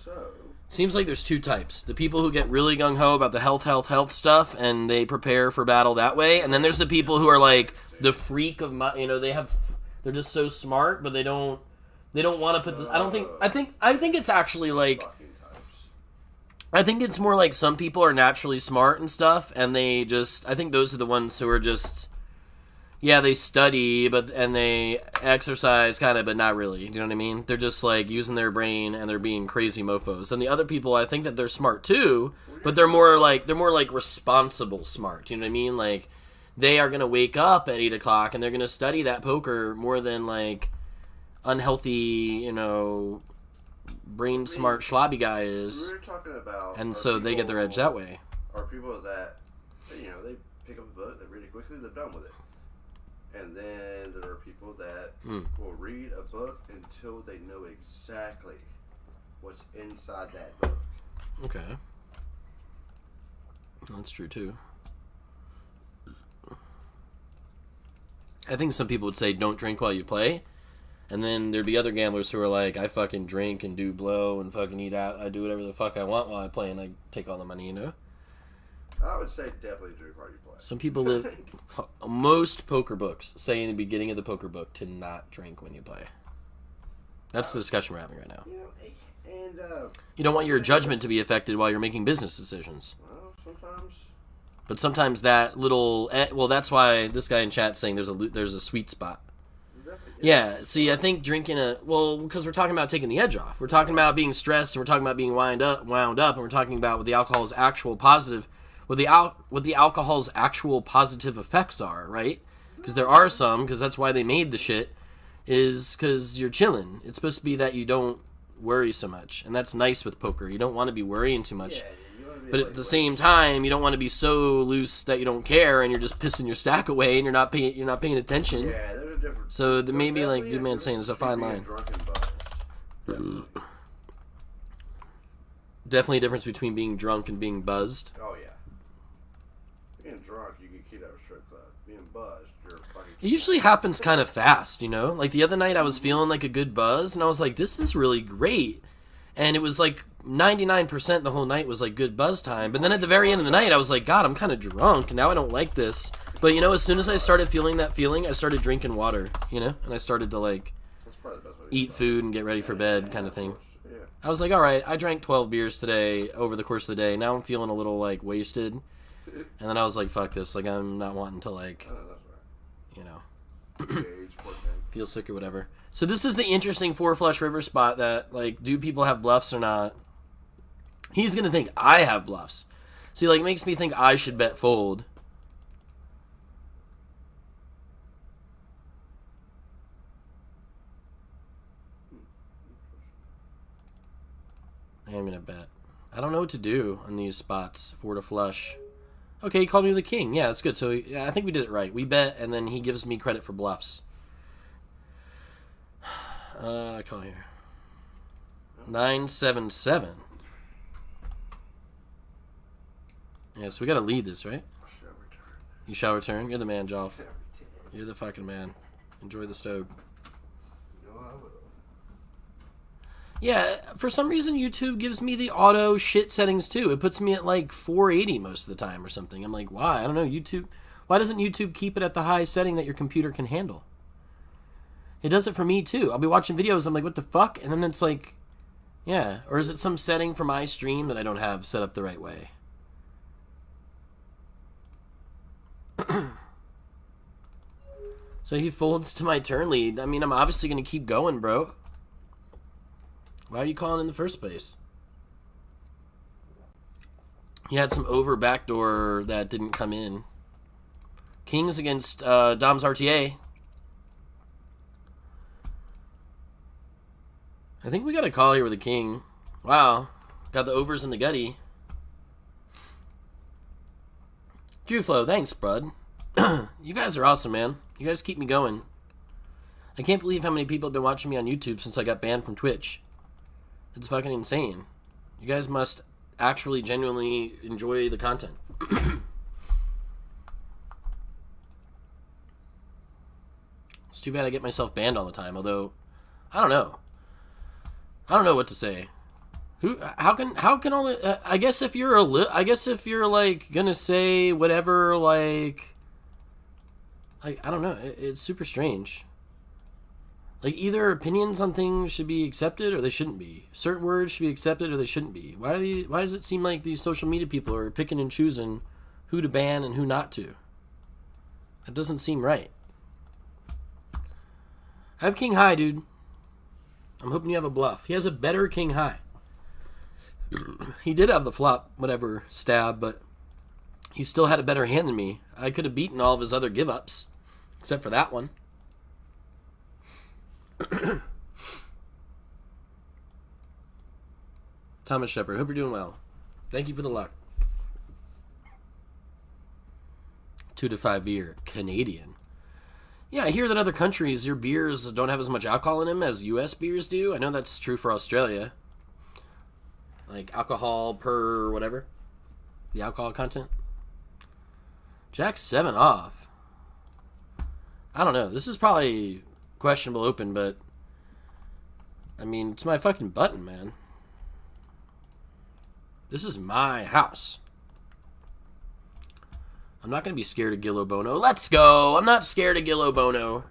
S2: So
S1: seems like there's two types. The people who get really gung-ho about the health stuff, and they prepare for battle that way. And then there's the people who are like the freak of they're just so smart, but they don't want to put I think it's actually like, I think it's more like some people are naturally smart and stuff, and I think those are the ones who are just, they study, and they exercise kind of, but not really, you know what I mean? They're just like using their brain, and they're being crazy mofos. And the other people, I think that they're smart too, but they're more like responsible smart, you know what I mean? Like, they are going to wake up at 8 o'clock, and they're going to study that poker more than like unhealthy, brain smart schlobby guy is.
S2: We're talking about,
S1: and so they get their edge that way.
S2: Are people that they pick up a book, they read it quickly, they're done with it. And then there are people that will read a book until they know exactly what's inside that book.
S1: Okay, that's true too. I think some people would say don't drink while you play. And then there'd be other gamblers who are like, I fucking drink and do blow and fucking eat out. I do whatever the fuck I want while I play, and I take all the money,
S2: I would say definitely drink while you play.
S1: Some people live... most poker books say in the beginning of the poker book to not drink when you play. That's the discussion we're having right now. You don't want your judgment to be affected while you're making business decisions.
S2: Well, sometimes...
S1: But sometimes that little... well, that's why this guy in chat's saying there's a sweet spot. Yeah, see, I think drinking because we're talking about taking the edge off. We're talking about being stressed, and we're talking about being wound up, and we're talking about what the alcohol's actual positive, what the alcohol's actual positive effects are, right? Because there are some, because that's why they made the shit, is because you're chilling. It's supposed to be that you don't worry so much, and that's nice with poker. You don't want to be worrying too much. But at the same time, you don't want to be so loose that you don't care, and you're just pissing your stack away, and you're not paying attention.
S2: Yeah, there's a difference.
S1: So maybe like Dude Man's saying, there's a fine line. Definitely a difference between being drunk and being buzzed.
S2: Oh yeah. Being drunk, you get kicked out of a strip club. Being buzzed, you're fucking.
S1: It usually happens kind of fast, Like the other night, I was feeling like a good buzz, and I was like, "This is really great," and it was like 99% the whole night was like good buzz time. But then at the very end of the night, I was like, God, I'm kind of drunk, and now I don't like this. But as soon as I started feeling that feeling, I started drinking water, and I started to like eat food and get ready for bed, kind of thing.
S2: Yeah.
S1: I was like, all right, I drank 12 beers today over the course of the day. Now I'm feeling a little like wasted, and then I was like, fuck this, like I'm not wanting to like, feel sick or whatever. So this is the interesting Four Flush River spot that like, do people have bluffs or not? He's gonna think I have bluffs. See, like, it makes me think I should bet fold. I am gonna bet. I don't know what to do on these spots. 4 to flush. Okay, he called me the king. Yeah, that's good. So yeah, I think we did it right. We bet, and then he gives me credit for bluffs. I call here. 9-7-7. Yeah, so we gotta lead this, right?
S2: Shall return.
S1: You shall return. You're the man, Joff.
S2: Every time.
S1: You're the fucking man. Enjoy the stove.
S2: You know I will.
S1: Yeah, for some reason YouTube gives me the auto shit settings too. It puts me at like 480 most of the time or something. I'm like, why? I don't know. YouTube. Why doesn't YouTube keep it at the high setting that your computer can handle? It does it for me too. I'll be watching videos. I'm like, what the fuck? And then it's like, yeah. Or is it some setting for my stream that I don't have set up the right way? So he folds to my turn lead. I mean, I'm obviously going to keep going, bro. Why are you calling in the first place? He had some over backdoor that didn't come in. Kings against Dom's RTA. I think we got a call here with a king. Wow. Got the overs in the gutty. Drewflow, thanks, bud. You guys are awesome, man. You guys keep me going. I can't believe how many people have been watching me on YouTube since I got banned from Twitch. It's fucking insane. You guys must actually genuinely enjoy the content. It's too bad I get myself banned all the time, although I don't know. I don't know what to say. How can all I guess if you're like gonna say whatever, like I don't know, it's super strange. Like, either opinions on things should be accepted or they shouldn't be. Certain words should be accepted or they shouldn't be. Why does it seem like these social media people are picking and choosing who to ban and who not to? That doesn't seem right. I have king high, dude. I'm hoping you have a bluff. He has a better king high. He did have the flop, whatever, stab, but he still had a better hand than me. I could have beaten all of his other give-ups, except for that one. Thomas Shepard, hope you're doing well. Thank you for the luck. 2 to 5 beer, Canadian. Yeah, I hear that other countries, your beers don't have as much alcohol in them as U.S. beers do. I know that's true for Australia. Like alcohol per whatever. The alcohol content. Jack 7 off. I don't know. This is probably questionable open, but I mean, it's my fucking button, man. This is my house. I'm not going to be scared of Gillo Bono. Let's go! I'm not scared of Gillo Bono.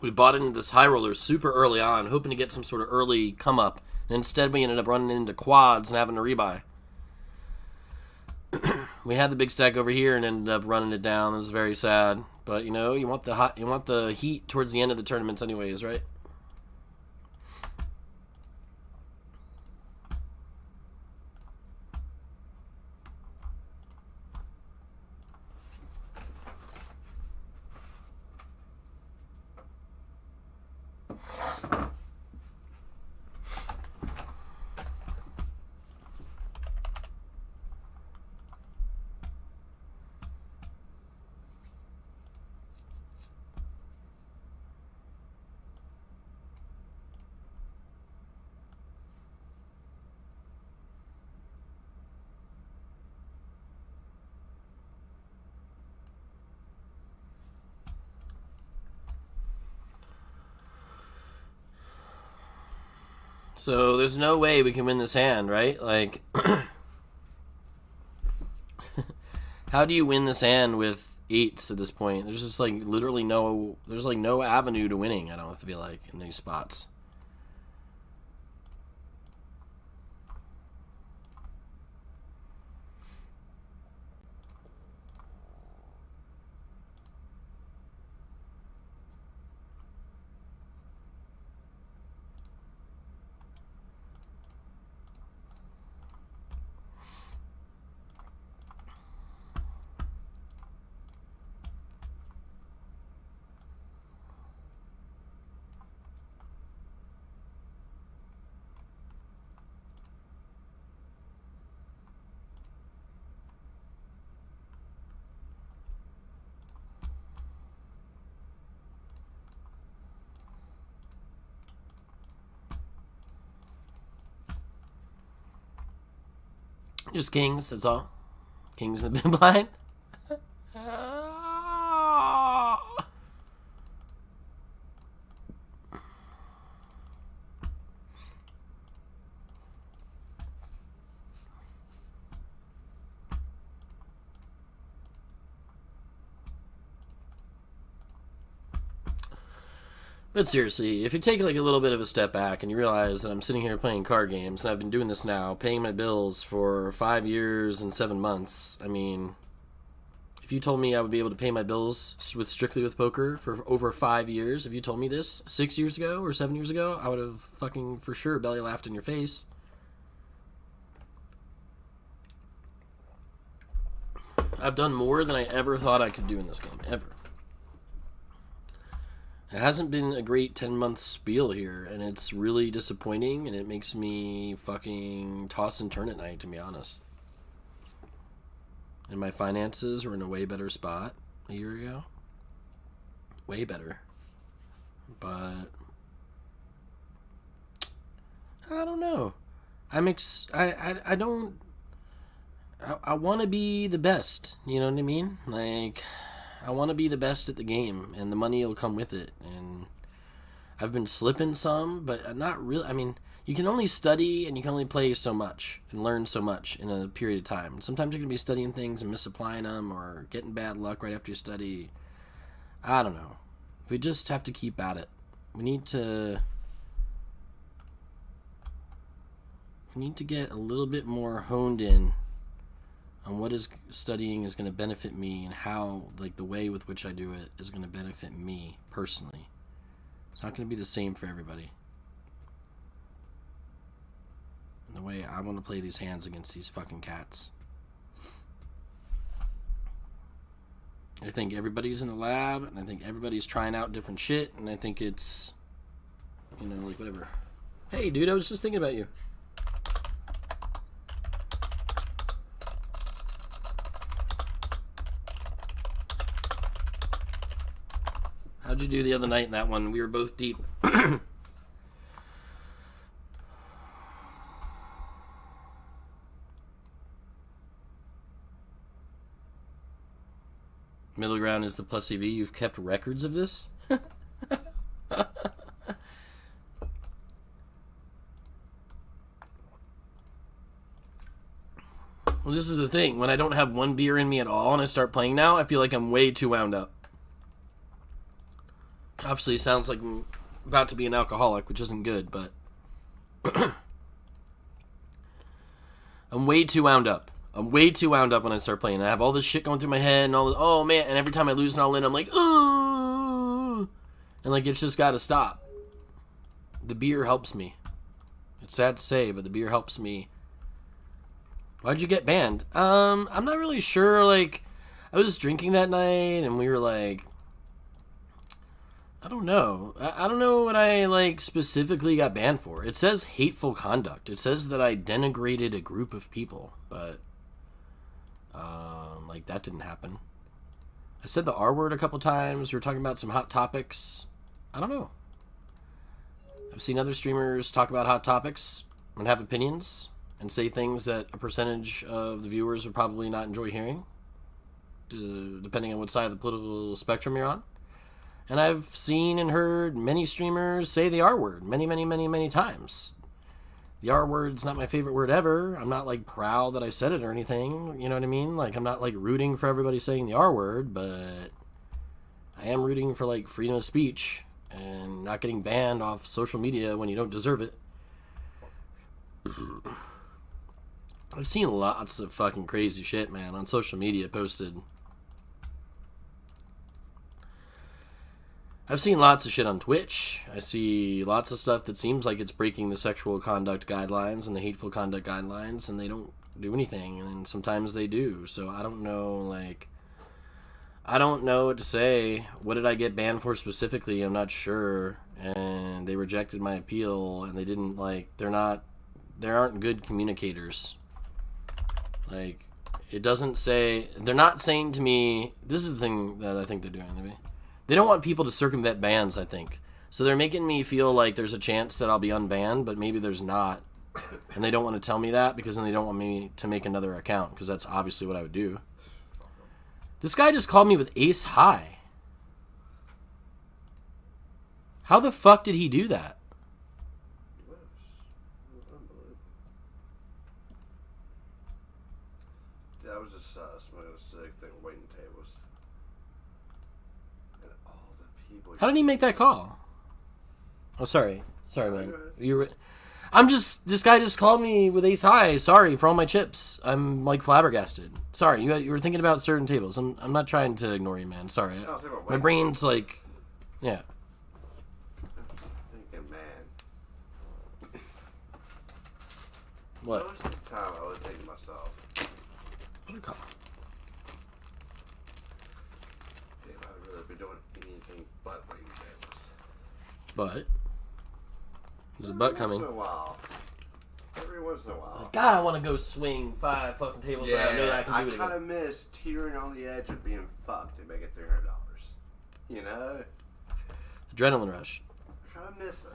S1: We bought into this high roller super early on, hoping to get some sort of early come up, and instead we ended up running into quads and having to rebuy. We had the big stack over here and ended up running it down. It was very sad, but you know, you want the heat towards the end of the tournaments, anyways, right? So there's no way we can win this hand, right? Like, how do you win this hand with 8s at this point? There's just like literally no avenue to winning, I don't feel like, in these spots. Just kings, that's all. Kings in the big blind. But seriously, if you take like a little bit of a step back and you realize that I'm sitting here playing card games and I've been doing this now, paying my bills for 5 years and 7 months, I mean, if you told me I would be able to pay my bills strictly with poker for over 5 years, if you told me this 6 years ago or 7 years ago, I would have fucking for sure belly laughed in your face. I've done more than I ever thought I could do in this game, ever. It hasn't been a great 10-month spiel here, and it's really disappointing, and it makes me fucking toss and turn at night, to be honest. And my finances were in a way better spot a year ago. Way better. But I don't know. I want to be the best, you know what I mean? Like, I want to be the best at the game, and the money will come with it. And I've been slipping some, but not really. I mean, you can only study and you can only play so much and learn so much in a period of time. Sometimes you're going to be studying things and misapplying them or getting bad luck right after you study. I don't know. We just have to keep at it. We need to get a little bit more honed in on what is studying is going to benefit me and how, like, the way with which I do it is going to benefit me personally. It's not going to be the same for everybody. And the way I want to play these hands against these fucking cats. I think everybody's in the lab, and I think everybody's trying out different shit, and I think it's, you know, like, whatever. Hey, dude, I was just thinking about you. How'd you do the other night in that one? We were both deep. Middle ground is the plus EV. You've kept records of this? Well, this is the thing. When I don't have one beer in me at all and I start playing now, I feel like I'm way too wound up. Obviously, it sounds like I'm about to be an alcoholic, which isn't good, but I'm way too wound up. I'm way too wound up when I start playing. I have all this shit going through my head and all this, oh man, and every time I lose an all in, I'm like, ooh, and like it's just got to stop. The beer helps me. It's sad to say, but the beer helps me. Why'd you get banned? I'm not really sure. Like, I was drinking that night, and we were like, I don't know. I don't know what I, like, specifically got banned for. It says hateful conduct. It says that I denigrated a group of people, but, like, that didn't happen. I said the R word a couple times. We were talking about some hot topics. I don't know. I've seen other streamers talk about hot topics and have opinions and say things that a percentage of the viewers would probably not enjoy hearing, depending on what side of the political spectrum you're on. And I've seen and heard many streamers say the R word many, many, many, many times. The R word's not my favorite word ever. I'm not, like, proud that I said it or anything. You know what I mean? Like, I'm not, like, rooting for everybody saying the R word, but I am rooting for, like, freedom of speech and not getting banned off social media when you don't deserve it. I've seen lots of fucking crazy shit, man, on social media posted. I've seen lots of shit on Twitch. I see lots of stuff that seems like it's breaking the sexual conduct guidelines and the hateful conduct guidelines, and they don't do anything, and sometimes they do. So I don't know, like, I don't know what to say. What did I get banned for specifically? I'm not sure. And they rejected my appeal, and they didn't, like, they aren't good communicators. Like, it doesn't say, they're not saying to me, this is the thing that I think they're doing. They don't want people to circumvent bans, I think. So they're making me feel like there's a chance that I'll be unbanned, but maybe there's not. And they don't want to tell me that because then they don't want me to make another account because that's obviously what I would do. This guy just called me with ace high. How the fuck did he do that?
S2: Yeah, I was just smoking a sick thing, waiting tables. And all the people.
S1: How did he make that call? Oh, sorry, man. This guy just called me with ace high. Sorry for all my chips. I'm like flabbergasted. Sorry, you were thinking about certain tables. I'm not trying to ignore you, man. Sorry, my brain's like, yeah.
S2: Thinking, man.
S1: What?
S2: Most of the time, I would think to myself,
S1: What a call.
S2: damn, I'd really be doing anything but waiting tables.
S1: But there's a butt coming.
S2: Every once in a while.
S1: God, I want to go swing 5 fucking tables around. I know that I can do it
S2: kind
S1: again.
S2: of miss teetering on the edge of being fucked and making $300. You know?
S1: Adrenaline rush.
S2: I kind of miss it.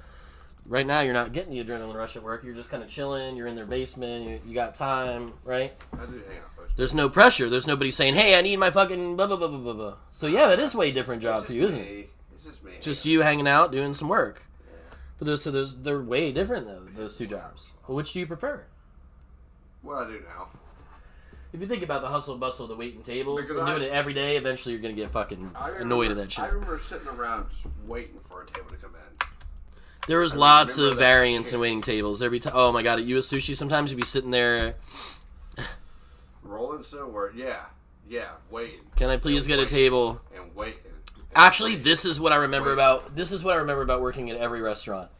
S1: Right now, you're not getting the adrenaline rush at work. You're just kind of chilling. You're in their basement. You got time, right?
S2: I do hang out first.
S1: There's no pressure. There's nobody saying, hey, I need my fucking blah, blah, blah, blah, blah, blah. So, yeah, that is a way different job for you, isn't it?
S2: It's just me.
S1: Just you hanging out, doing some work.
S2: Yeah.
S1: But they're way different, though, those two jobs. Well, which do you prefer?
S2: What I do now.
S1: If you think about the hustle and bustle of the waiting tables
S2: Because
S1: and doing it every day, eventually you're going to get fucking annoyed at that shit.
S2: I remember sitting around just waiting for a table to come in.
S1: There was lots of variance in waiting tables. Every time, oh my god, at US Sushi, sometimes you'd be sitting there.
S2: Rolling silver, yeah, waiting.
S1: Can I please get a table?
S2: And waiting.
S1: Actually, this is what I remember about. This is what I remember about working at every restaurant.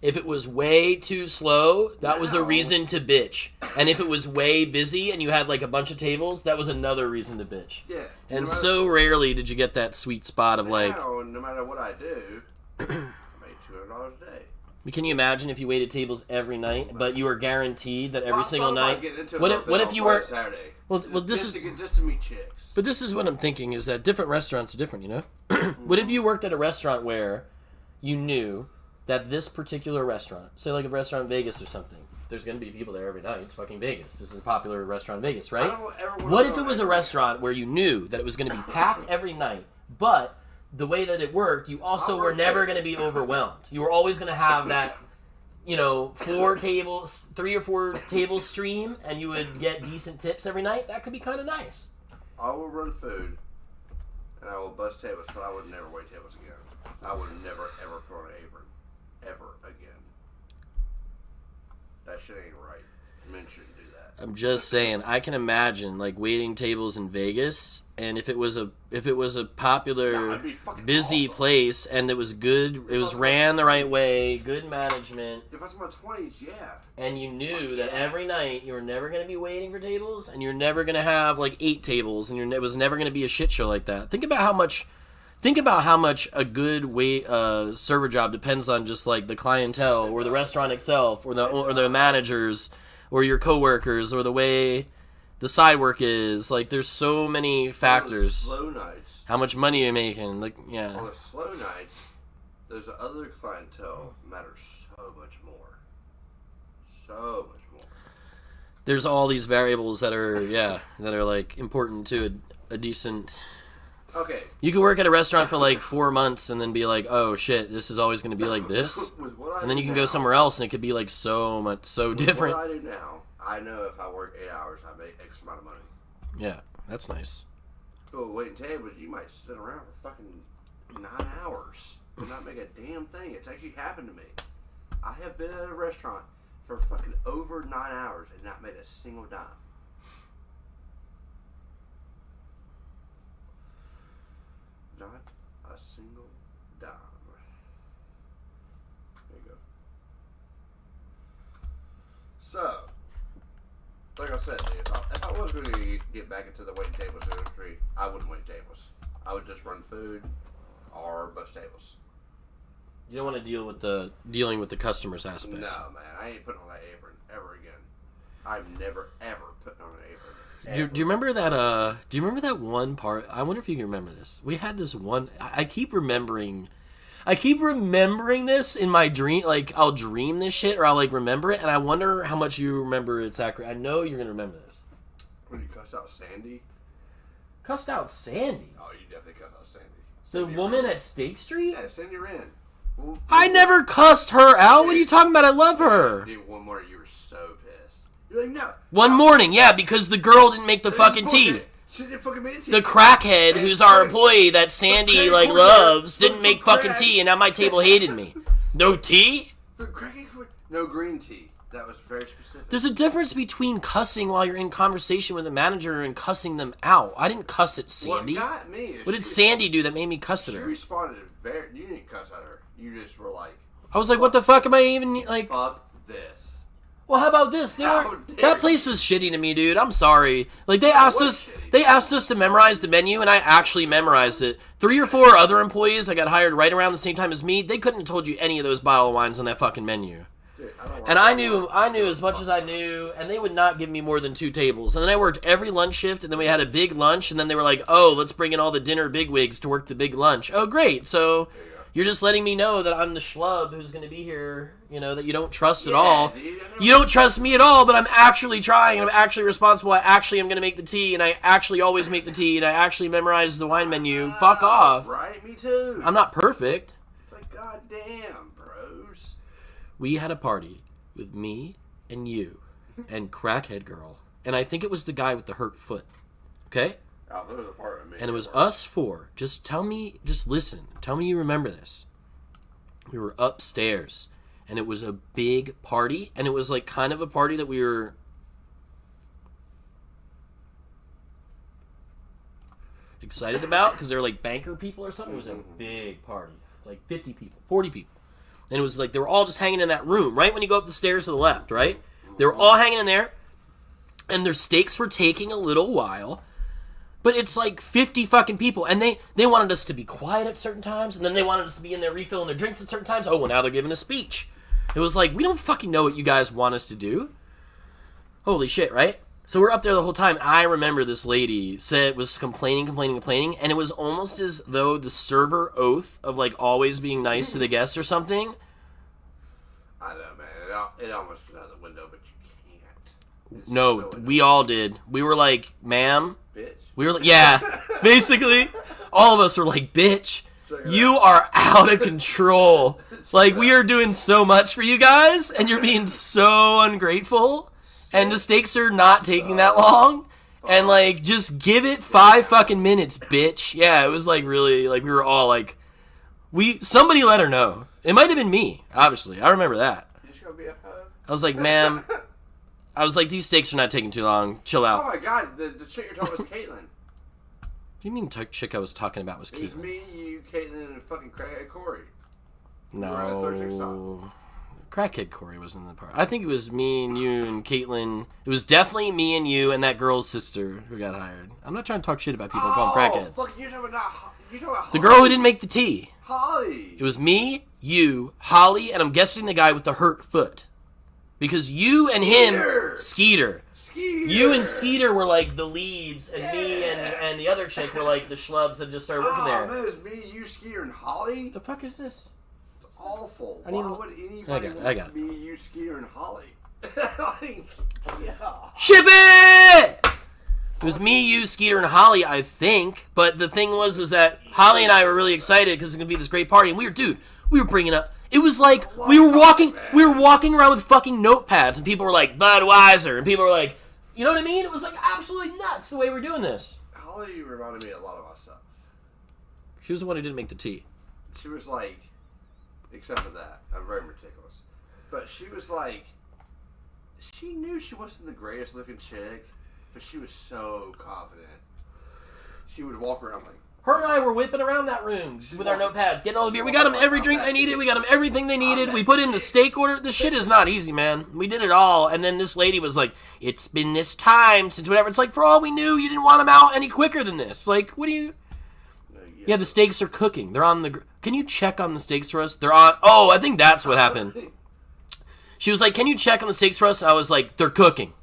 S1: If it was way too slow, that was a reason to bitch. And if it was way busy and you had like a bunch of tables, that was another reason to bitch.
S2: Yeah.
S1: And so rarely did you get that sweet spot of like.
S2: No matter what I do, I made $200 a day.
S1: Can you imagine if you waited tables every night, but you were guaranteed that every single night?
S2: What
S1: if you were
S2: Saturday?
S1: Well, this is
S2: just to meet chicks.
S1: But this is what I'm thinking: is that different restaurants are different. You know, what if you worked at a restaurant where you knew that this particular restaurant, say like a restaurant in Vegas or something, there's going to be people there every night. It's fucking Vegas. This is a popular restaurant in Vegas, right? What if it was a restaurant where you knew that it was going to be packed every night, but the way that it worked, you also were never going to be overwhelmed. You were always going to have that, 3 or 4 tables stream, and you would get decent tips every night. That could be kind of nice.
S2: I will run food, and I will bust tables, but I would never wait tables again. I would never, ever put on an apron. Ever again. That shit ain't right. Men shouldn't do that.
S1: I'm just saying, I can imagine like waiting tables in Vegas, and if it was a popular, busy
S2: awesome
S1: place, and it was good, it was ran the right way, good management.
S2: If I was in my 20s, yeah.
S1: And you knew that every night you were never going to be waiting for tables, and you're never going to have like 8 tables, and it was never going to be a shit show like that. Think about how much a good server job depends on just like the clientele or the restaurant itself or the managers or your coworkers or the way the side work is. Like there's so many factors.
S2: Slow nights.
S1: How much money you're making? Like yeah.
S2: On the slow nights, those other clientele matters so much more. So much more.
S1: There's all these variables that are like important to a decent.
S2: Okay.
S1: You could work at a restaurant for like 4 months and then be like, oh shit, this is always going to be like this. And then you can go somewhere else and it could be like so different.
S2: What I do now, I know if I work 8 hours, I make X amount of money.
S1: Yeah, that's nice.
S2: But waiting tables, you might sit around for fucking 9 hours and not make a damn thing. It's actually happened to me. I have been at a restaurant for fucking over 9 hours and not made a single dime. Not a single dime. There you go. So, like I said, dude, if I was going to get back into the waiting tables industry, I wouldn't wait tables. I would just run food or bus tables.
S1: You don't want to dealing with the customers aspect.
S2: No, man, I ain't putting on that apron ever again. I've never ever put on an apron.
S1: Do you remember that? Do you remember that one part? I wonder if you can remember this. We had this one. I keep remembering. I keep remembering this in my dream. Like, I'll dream this shit or I'll, like, remember it. And I wonder how much you remember it's accurate. I know you're going to remember this.
S2: When you cussed out Sandy?
S1: Cussed out Sandy?
S2: Oh, you definitely cussed out Sandy.
S1: The woman at Steak Street?
S2: Yeah, Sandy Wren.
S1: I never cussed her out. What are you talking about? I love her.
S2: Dude, one morning you were so pissed. You're like, no.
S1: One morning, yeah, because the girl didn't make the fucking tea.
S2: She didn't fucking make the tea.
S1: The crackhead, who's our employee that Sandy, like, loves, didn't make fucking tea, and now my table hated me. No tea?
S2: No green tea. That was very specific.
S1: There's a difference between cussing while you're in conversation with a manager and cussing them out. I didn't cuss at Sandy.
S2: What got me?
S1: What did Sandy do that made me cuss at her?
S2: She responded very... You didn't cuss at her. You just were like...
S1: I was like, what the fuck am I even, like...
S2: Fuck this.
S1: Well, how about this? That place was shitty to me, dude. I'm sorry. Like, they asked us to memorize the menu, and I actually memorized it. 3 or 4 other employees that got hired right around the same time as me, they couldn't have told you any of those bottle of wines on that fucking menu.
S2: Dude,
S1: and I knew as much as I knew, and they would not give me more than 2 tables. And then I worked every lunch shift, and then we had a big lunch, and then they were like, oh, let's bring in all the dinner bigwigs to work the big lunch. Oh, great. So... You're just letting me know that I'm the schlub who's going to be here, you know, that you don't trust at all.
S2: Dude,
S1: you don't trust me at all, but I'm actually trying, and I'm actually responsible. I actually am going to make the tea, and I actually always make the tea, and I actually memorize the wine menu. Fuck off.
S2: Right, me too.
S1: I'm not perfect.
S2: It's like, goddamn, bros.
S1: We had a party with me and you and Crackhead Girl, and I think it was the guy with the hurt foot. Okay?
S2: Oh, there was a part of me.
S1: And it was us 4. Just listen. Tell me you remember this. We were upstairs, and it was a big party, and it was like kind of a party that we were excited about because they were like banker people or something. It was a big party, like 50 people, 40 people. And it was like they were all just hanging in that room, right when you go up the stairs to the left, right? They were all hanging in there, and their steaks were taking a little while. But it's like 50 fucking people, and they wanted us to be quiet at certain times, and then they wanted us to be in there refilling their drinks at certain times. Oh, well, now they're giving a speech. It was like, we don't fucking know what you guys want us to do. Holy shit, right? So we're up there the whole time. I remember this lady was complaining, and it was almost as though the server oath of, like, always being nice to the guests or something.
S2: I know, man. It almost goes out the window, but you can't.
S1: No, we all did. We were like, ma'am...
S2: Bitch.
S1: We were like, yeah, basically, all of us were like, bitch, you are out of control. Like, we are doing so much for you guys, and you're being so ungrateful, and the steaks are not taking that long, and, like, just give it 5 fucking minutes, bitch. Yeah, it was, like, really, like, we were all, like, somebody let her know. It might have been me, obviously. I remember that. I was like, ma'am... I was like, these steaks are not taking too long. Chill out.
S2: Oh my god, the chick you're talking about was Caitlin.
S1: What do you mean chick I was talking about was Caitlin?
S2: It was me, you, Caitlin, and fucking Crackhead Corey.
S1: No. Crackhead Corey was in the part. I think it was me and you and Caitlin. It was definitely me and you and that girl's sister who got hired. I'm not trying to talk shit about people and call them crackheads.
S2: Fuck, you're talking about Holly.
S1: The girl who didn't make the tea.
S2: Holly.
S1: It was me, you, Holly, and I'm guessing the guy with the hurt foot. Because you and him, Skeeter. You and Skeeter were like the leads, and me and the other chick were like the schlubs that just started working there.
S2: Oh, man, it was me, you, Skeeter, and Holly?
S1: The fuck is this?
S2: It's awful.
S1: Why
S2: would anybody
S1: I got
S2: want me, you, Skeeter, and Holly? Like, yeah.
S1: Ship it! It was me, you, Skeeter, and Holly, I think. But the thing is that Holly and I were really excited because it's going to be this great party. And we were bringing up... It was like we were walking around with fucking notepads, and people were like Budweiser, and people were like, you know what I mean? It was like absolutely nuts the way we're doing this.
S2: Holly reminded me a lot of myself.
S1: She was the one who didn't make the tea.
S2: She was like, except for that, I'm very meticulous. But she was like, she knew she wasn't the greatest looking chick, but she was so confident. She would walk around like.
S1: Her and I were whipping around that room with our notepads, getting all the beer. We got them every drink they needed. We got them everything they needed. We put in the steak order. This shit is not easy, man. We did it all. And then this lady was like, it's been this time since whatever. It's like, for all we knew, you didn't want them out any quicker than this. Like, what do you... Yeah, the steaks are cooking. They're on the... Can you check on the steaks for us? They're on... Oh, I think that's what happened. She was like, can you check on the steaks for us? And I was like, they're cooking.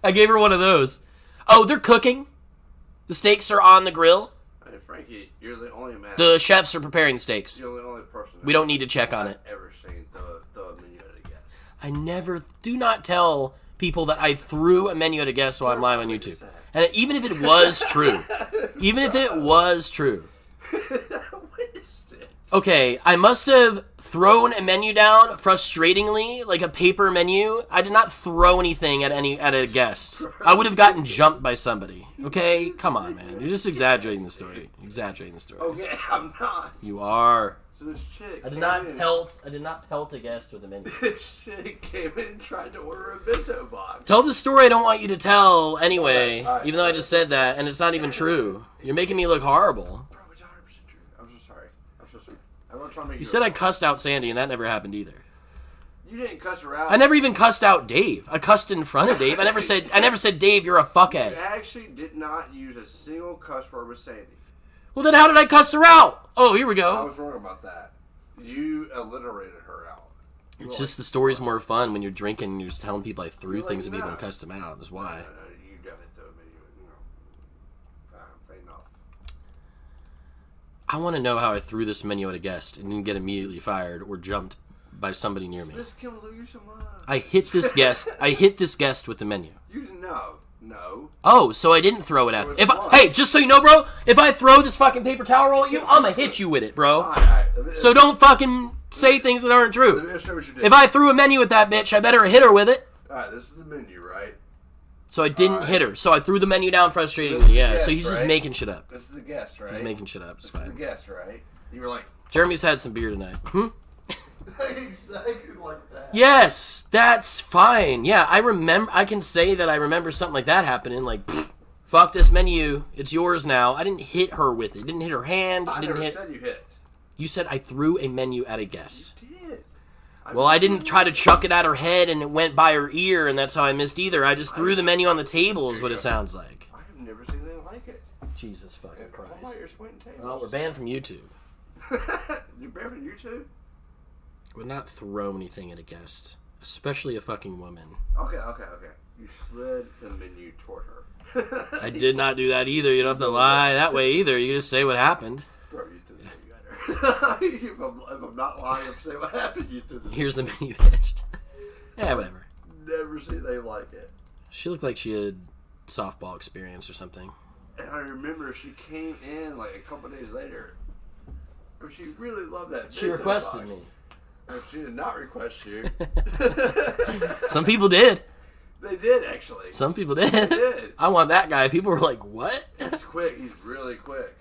S1: I gave her one of those. Oh, they're cooking? The steaks are on the grill?
S2: Frankie, you're the only man.
S1: The chefs are preparing steaks.
S2: You're the only person.
S1: We don't need to check on it.
S2: I've ever seen throw a menu at a guest.
S1: I never. Do not tell people that I threw a menu at a guest while I'm live on YouTube. And even if it was true, okay, I must have thrown a menu down frustratingly, like a paper menu. I did not throw anything at a guest. I would have gotten jumped by somebody. Okay, come on, man. You're just exaggerating the story.
S2: Okay, I'm not.
S1: You are.
S2: So this chick.
S1: I did not pelt a guest with a menu.
S2: This chick came in and tried to order a bento box.
S1: Tell the story I don't want you to tell anyway,
S2: All right,
S1: even though I just said that, and it's not even true. You're making me look horrible.
S2: Bro, it's 100% true. I'm so sorry. I'm not trying to make
S1: You said I cussed out Sandy, and that never happened either.
S2: You didn't cuss her out.
S1: I never even cussed out Dave. I cussed in front of Dave. I never said Dave, you're a fuckhead.
S2: You actually did not use a single cuss word with Sandy.
S1: Well, then how did I cuss her out? Oh, here we
S2: I
S1: go.
S2: was wrong about that. You alliterated her out.
S1: It's just the story's more fun when you're drinking and you're just telling people I threw
S2: You're
S1: things
S2: like,
S1: at people
S2: no.
S1: and cussed them out. That's why.
S2: No, you definitely threw me. I'm fading off.
S1: I want to know how I threw this menu at a guest and didn't get immediately fired or jumped by somebody near me.
S2: This can lose so much.
S1: I hit this guest with the menu.
S2: You didn't know. No.
S1: Oh, so I didn't throw it at
S2: It
S1: them.
S2: was
S1: Hey, just so you know, bro, if I throw this fucking paper towel roll at you, I'm gonna hit you with it, bro.
S2: All right.
S1: So don't fucking say things that aren't
S2: Let
S1: true.
S2: me show what you did.
S1: If I threw a menu at that bitch, I better hit her with it.
S2: Alright, this is the menu, right?
S1: So I didn't hit her. So I threw the menu down frustratingly.
S2: This is
S1: Yeah,
S2: the
S1: so
S2: guess,
S1: he's just
S2: right?
S1: making shit up.
S2: This is the guess, right?
S1: He's making shit up. It's
S2: This is the
S1: fine.
S2: guess, right? You were like...
S1: Jeremy's had some beer tonight.
S2: exactly like that.
S1: Yes, that's fine. Yeah, I can say that I remember something like that happening. Like, fuck this menu. It's yours now. I didn't hit her with it. Didn't hit her hand.
S2: I
S1: Didn't
S2: never
S1: hit.
S2: said you hit.
S1: You said I threw a menu at a guest.
S2: You did.
S1: Well, I didn't try to chuck it at her head and it went by her ear, and that's how I missed either. I just threw the menu on the table, is what it sounds like.
S2: I have never seen anything like it.
S1: Jesus fucking Christ.
S2: How about your sweating tables?
S1: Well, we're banned from YouTube.
S2: You're banned from YouTube?
S1: Would not throw anything at a guest, especially a fucking woman.
S2: Okay. You slid the menu toward her.
S1: I did not do that either. You don't have to lie that way either. You just say what happened.
S2: Bro, you threw the menu at her. if I'm not lying, I'm saying what happened, you threw the menu.
S1: Here's the menu, bitch. Yeah, whatever.
S2: Never seen anything like it.
S1: She looked like she had softball experience or something.
S2: And I remember she came in like a couple days later. She really loved that.
S1: She requested me.
S2: She did not request you.
S1: Some people did.
S2: They did, actually.
S1: Some people did.
S2: They did.
S1: I want that guy. People were like, what?
S2: He's quick. He's really quick.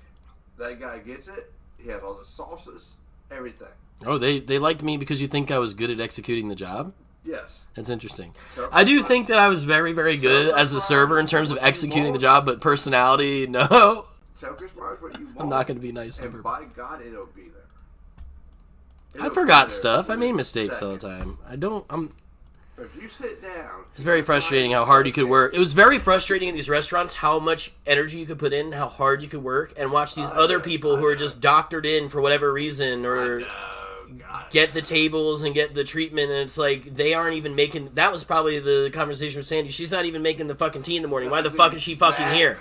S2: That guy gets it. He has all the sauces, everything.
S1: Oh, they liked me because you think I was good at executing the job?
S2: Yes.
S1: That's interesting.
S2: So,
S1: I do think that I was very, very good as a server in terms of executing the job, but personality, no.
S2: Tell Chris Mars what you want.
S1: I'm not going to be nice.
S2: And by God, it'll be there.
S1: I forgot stuff. I made mistakes all the time.
S2: If you sit down...
S1: It's very frustrating how hard you could work. It was very frustrating in these restaurants how much energy you could put in, how hard you could work, and watch these other people who are just doctored in for whatever reason, or get the tables and get the treatment, and it's like they aren't even making... That was probably the conversation with Sandy. She's not even making the fucking tea in the morning. Why the fuck is she fucking here?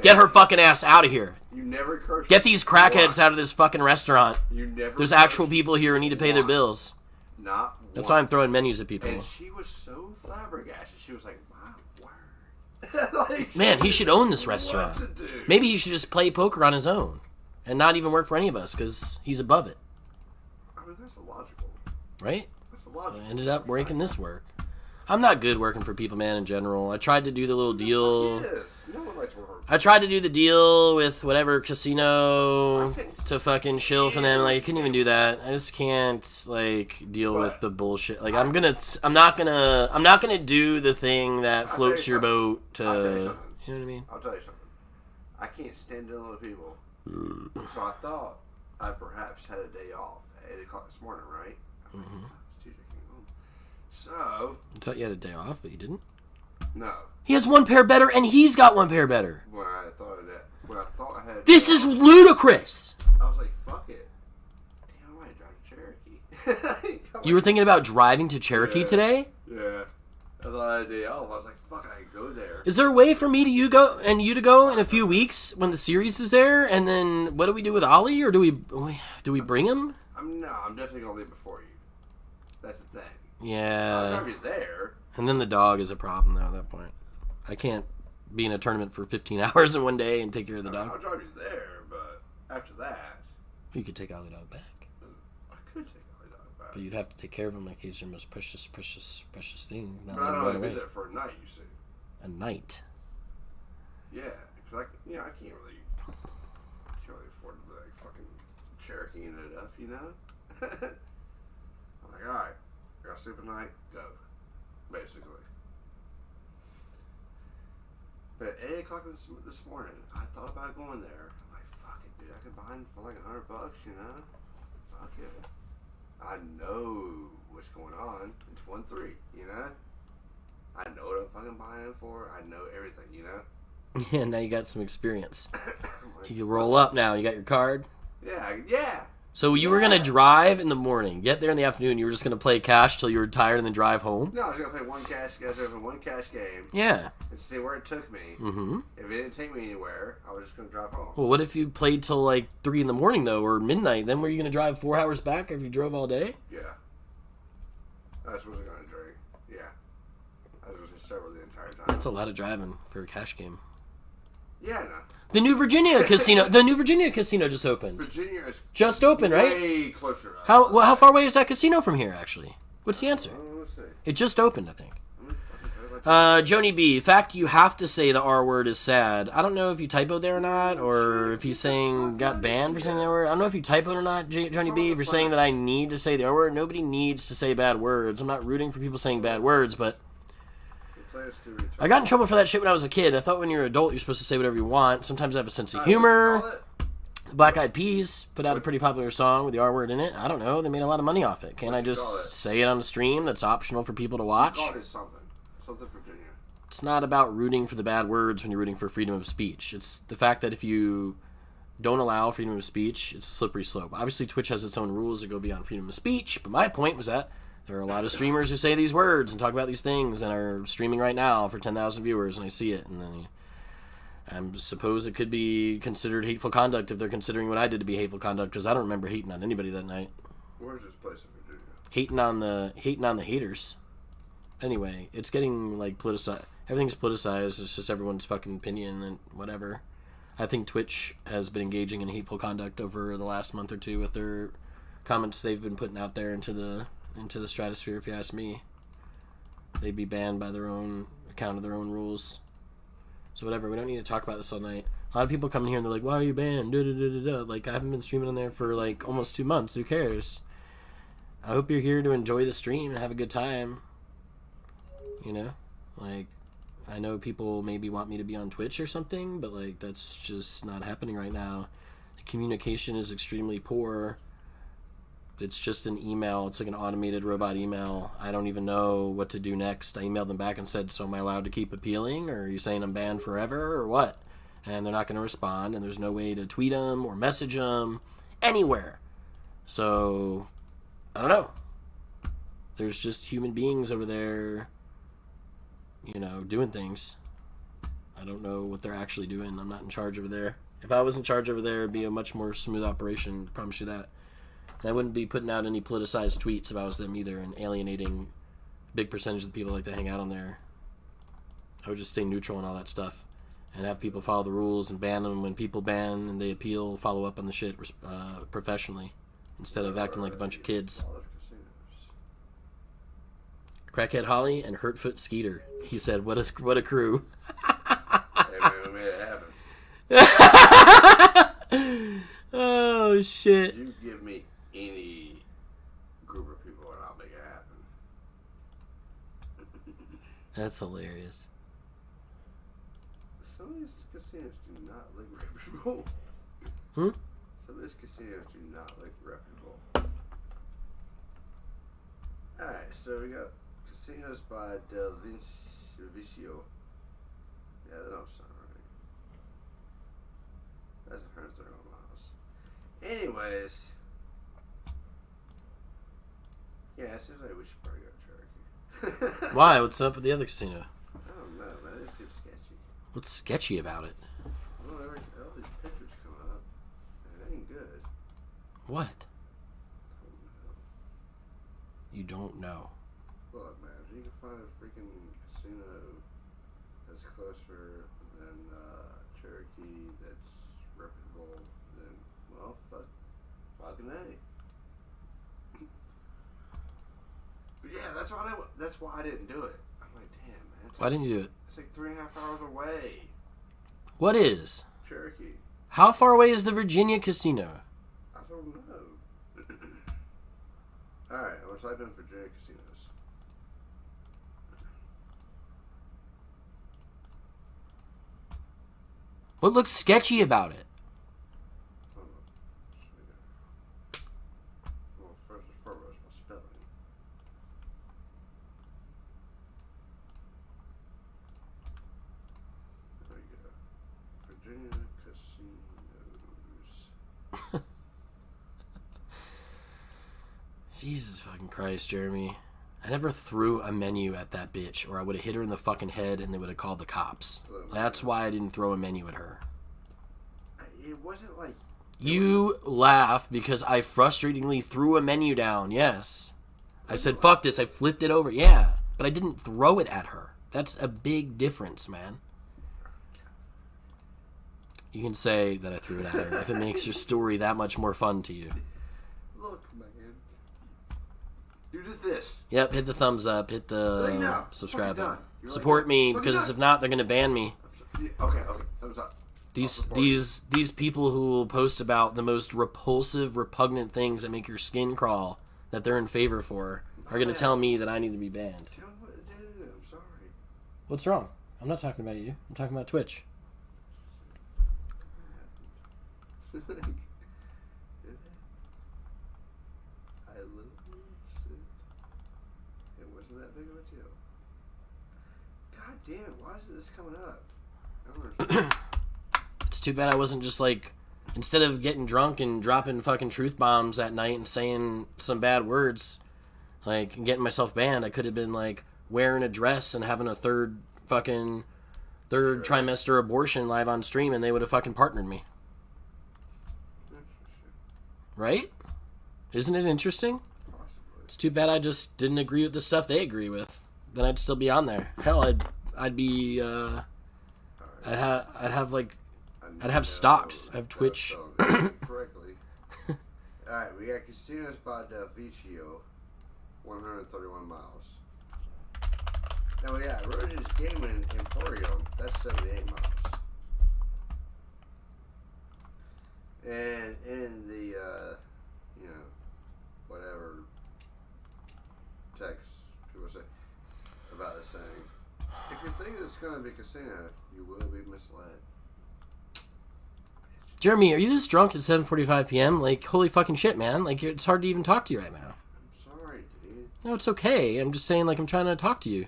S1: Get her fucking ass out of here.
S2: You never curse.
S1: Get these crackheads out of this fucking restaurant.
S2: You never.
S1: There's actual people here who need to pay their bills.
S2: Not.
S1: That's why I'm throwing menus at people.
S2: And she was so flabbergasted. She was like, "My word." Like,
S1: Man, he should own this restaurant.
S2: what to do.
S1: Maybe he should just play poker on his own and not even work for any of us because he's above it,
S2: I mean, that's illogical.
S1: right?
S2: That's illogical.
S1: I ended up making this work. I'm not good working for people, man, in general. I tried to do the little deal.
S2: Yes. No one likes work.
S1: I tried to do the deal with whatever casino to fucking shill for them. Like, I couldn't even do that. I just can't, like, deal with the bullshit. Like, I'm not gonna do the thing that floats your boat to,
S2: I'll tell you
S1: you know
S2: something.
S1: what I mean?
S2: I'll tell you something. I can't stand dealing with people. So I thought I perhaps had a day off at 8 o'clock this morning, right?
S1: Mm-hmm.
S2: It's Tuesday, came home. So,
S1: I thought you had a day off, but you didn't.
S2: no.
S1: He has one pair better, and he's got one pair better.
S2: When I thought I had...
S1: This is ludicrous.
S2: I was like, fuck it. Damn, I might drive to Cherokee.
S1: You were thinking about driving to Cherokee today?
S2: Yeah. I thought I had a day off. I was like, fuck, I could go there.
S1: Is there a way for me to you to go in a few weeks when the series is there? And then what do we do with Ollie, or do we bring him?
S2: I'm definitely gonna leave before you. That's the thing.
S1: Yeah.
S2: I'll drive you there.
S1: And then the dog is a problem though at that point. I can't be in a tournament for 15 hours in one day and take care of the dog.
S2: I'll drive you there, but after that,
S1: you could take Ollie dog back.
S2: I could take Ollie dog back,
S1: but you'd have to take care of him like he's your most precious thing.
S2: But I don't want to be there for a night. You see.
S1: A night.
S2: Yeah, because I can't really afford to be like fucking Cherokeeing it up, you know. I'm like, all right, I got to sleep at night, go, basically. But at 8 o'clock this morning, I thought about going there. I'm like, fuck it, dude, I can buy him for like $100, you know. Fuck it. I know what's going on. It's 1-3, you know. I know what I'm fucking buying it for. I know everything, you know?
S1: Yeah, now you got some experience. Like, you can roll up now. You got your card?
S2: Yeah.
S1: So you were going to drive in the morning, get there in the afternoon, you were just going to play cash till you were tired and then drive home?
S2: No, I was going to play one cash game.
S1: Yeah.
S2: And see where it took me.
S1: Mm-hmm.
S2: If it didn't take me anywhere, I was just going to drive home.
S1: Well, what if you played till like 3 in the morning, though, or midnight? Then were you going to drive 4 hours back after you drove all day?
S2: Yeah. I just wasn't going to drink. Yeah. I was just going to sober the entire time.
S1: That's a lot of driving for a cash game.
S2: Yeah, no.
S1: The New Virginia casino. The New Virginia casino just opened.
S2: Virginia is
S1: just opened, right?
S2: Way closer.
S1: How far away is that casino from here? Actually, what's the answer?
S2: Let's see.
S1: It just opened, I think. Joni B. Fact, you have to say the R word is sad. I don't know if you typoed there or not, or if he's saying got banned for saying the R word. I don't know if you typoed or not, Joni B. If you're saying that I need to say the R word, nobody needs to say bad words. I'm not rooting for people saying bad words, but I got in trouble for that shit when I was a kid. I thought when you're an adult, you're supposed to say whatever you want. Sometimes I have a sense of humor. Black Eyed Peas put out a pretty popular song with the R word in it. I don't know. They made a lot of money off it. Can't I just say it on the stream that's optional for people to watch?
S2: Something Virginia.
S1: It's not about rooting for the bad words when you're rooting for freedom of speech. It's the fact that if you don't allow freedom of speech, it's a slippery slope. Obviously, Twitch has its own rules that go beyond freedom of speech, but my point was that there are a lot of streamers who say these words and talk about these things and are streaming right now for 10,000 viewers, and I see it, and then I suppose it could be considered hateful conduct if they're considering what I did to be hateful conduct, because I don't remember hating on anybody that night.
S2: Where's this place in Virginia?
S1: Hating on the haters. Anyway, it's getting like politicized. Everything's politicized. It's just everyone's fucking opinion and whatever. I think Twitch has been engaging in hateful conduct over the last month or two with their comments they've been putting out there into the stratosphere. If you ask me, they'd be banned by their own account of their own rules. So whatever. We don't need to talk about this all night. A lot of people come in here and they're like, "Why are you banned?" Like, I haven't been streaming on there for like almost 2 months. Who cares? I hope you're here to enjoy the stream and have a good time. You know, like, I know people maybe want me to be on Twitch or something, but like, that's just not happening right now. The communication is extremely poor. It's just an email. It's like an automated robot email. I don't even know what to do next. I emailed them back and said, so am I allowed to keep appealing, or are you saying I'm banned forever, or what? And they're not going to respond, and there's no way to tweet them or message them anywhere. So, I don't know. There's just human beings over there, you know, doing things. I don't know what they're actually doing. I'm not in charge over there. If I was in charge over there, it'd be a much more smooth operation, I promise you that. And I wouldn't be putting out any politicized tweets if I was them either and alienating a big percentage of the people like to hang out on there. I would just stay neutral and all that stuff and have people follow the rules and ban them when people ban and they appeal, follow up on the shit professionally instead of acting like a bunch of kids. Crackhead Holly and Hurtfoot Skeeter. He said, what a crew.
S2: Hey, man, we made it happen.
S1: Oh, shit.
S2: You give me any group of people and I'll make it happen.
S1: That's hilarious.
S2: Some of these casinos do not look reputable.
S1: Some
S2: of these casinos do not look reputable. Alright, so we got casinos by Del Vicio. Yeah, that don't sound right. That's 131 miles. Anyways. Yeah, it seems like we should probably go to Cherokee.
S1: Why? What's up with the other casino?
S2: I don't know, man. It seems sketchy.
S1: What's sketchy about it?
S2: Well, all these pictures come up, and it ain't good.
S1: What?
S2: I don't know.
S1: You don't know.
S2: Look, man, if you can find a freaking casino that's closer than Cherokee, that's reputable, then, well, fucking A. But yeah, that's why I didn't do it. I'm like, damn, man.
S1: Why didn't you do it?
S2: It's like 3.5 hours away.
S1: What is?
S2: Cherokee.
S1: How far away is the Virginia casino?
S2: I don't know. Alright, I'm gonna type in Virginia casinos.
S1: What looks sketchy about it?
S2: Hold on. Well, first and foremost, my spelling. There we go. Virginia casinos.
S1: Jesus fucking Christ, Jeremy. I never threw a menu at that bitch, or I would have hit her in the fucking head and they would have called the cops. That's why I didn't throw a menu at her.
S2: It wasn't like...
S1: You laugh because I frustratingly threw a menu down, yes. I said, fuck this, I flipped it over, yeah. But I didn't throw it at her. That's a big difference, man. You can say that I threw it at her if it makes your story that much more fun to you.
S2: Look, man. You did this.
S1: Yep, hit the thumbs up, hit the
S2: no,
S1: subscribe
S2: fucking
S1: button.
S2: done.
S1: Support
S2: like,
S1: me,
S2: fucking
S1: because
S2: done.
S1: if not, they're going to ban me.
S2: Okay, thumbs up.
S1: These people who will post about the most repulsive, repugnant things that make your skin crawl that they're in favor for are going to tell me that I need to be banned.
S2: Tell me what to do. I'm sorry.
S1: What's wrong? I'm not talking about you. I'm talking about Twitch.
S2: I literally said it wasn't that big of a deal. God damn it, why is this coming up? I don't understand.
S1: It's too bad I wasn't just like, instead of getting drunk and dropping fucking truth bombs at night and saying some bad words, like, and getting myself banned, I could have been like wearing a dress and having a third trimester abortion live on stream and they would have fucking partnered me. Right? Isn't it interesting?
S2: Possibly.
S1: It's too bad I just didn't agree with the stuff they agree with. Then I'd still be on there. Hell, I'd be I'd have stocks. I have Twitch.
S2: Correctly. Alright, we got Casinos by Del Vicio, 131 miles. Now we got Rose's Gaming Emporium, that's 78 miles. And in the, whatever text people say about this thing, if you think it's going to be a casino, you will be misled.
S1: Jeremy, are you this drunk at 7:45 p.m.? Like, holy fucking shit, man. Like, it's hard to even talk to you right now.
S2: I'm sorry, dude.
S1: No, it's okay. I'm just saying, like, I'm trying to talk to you.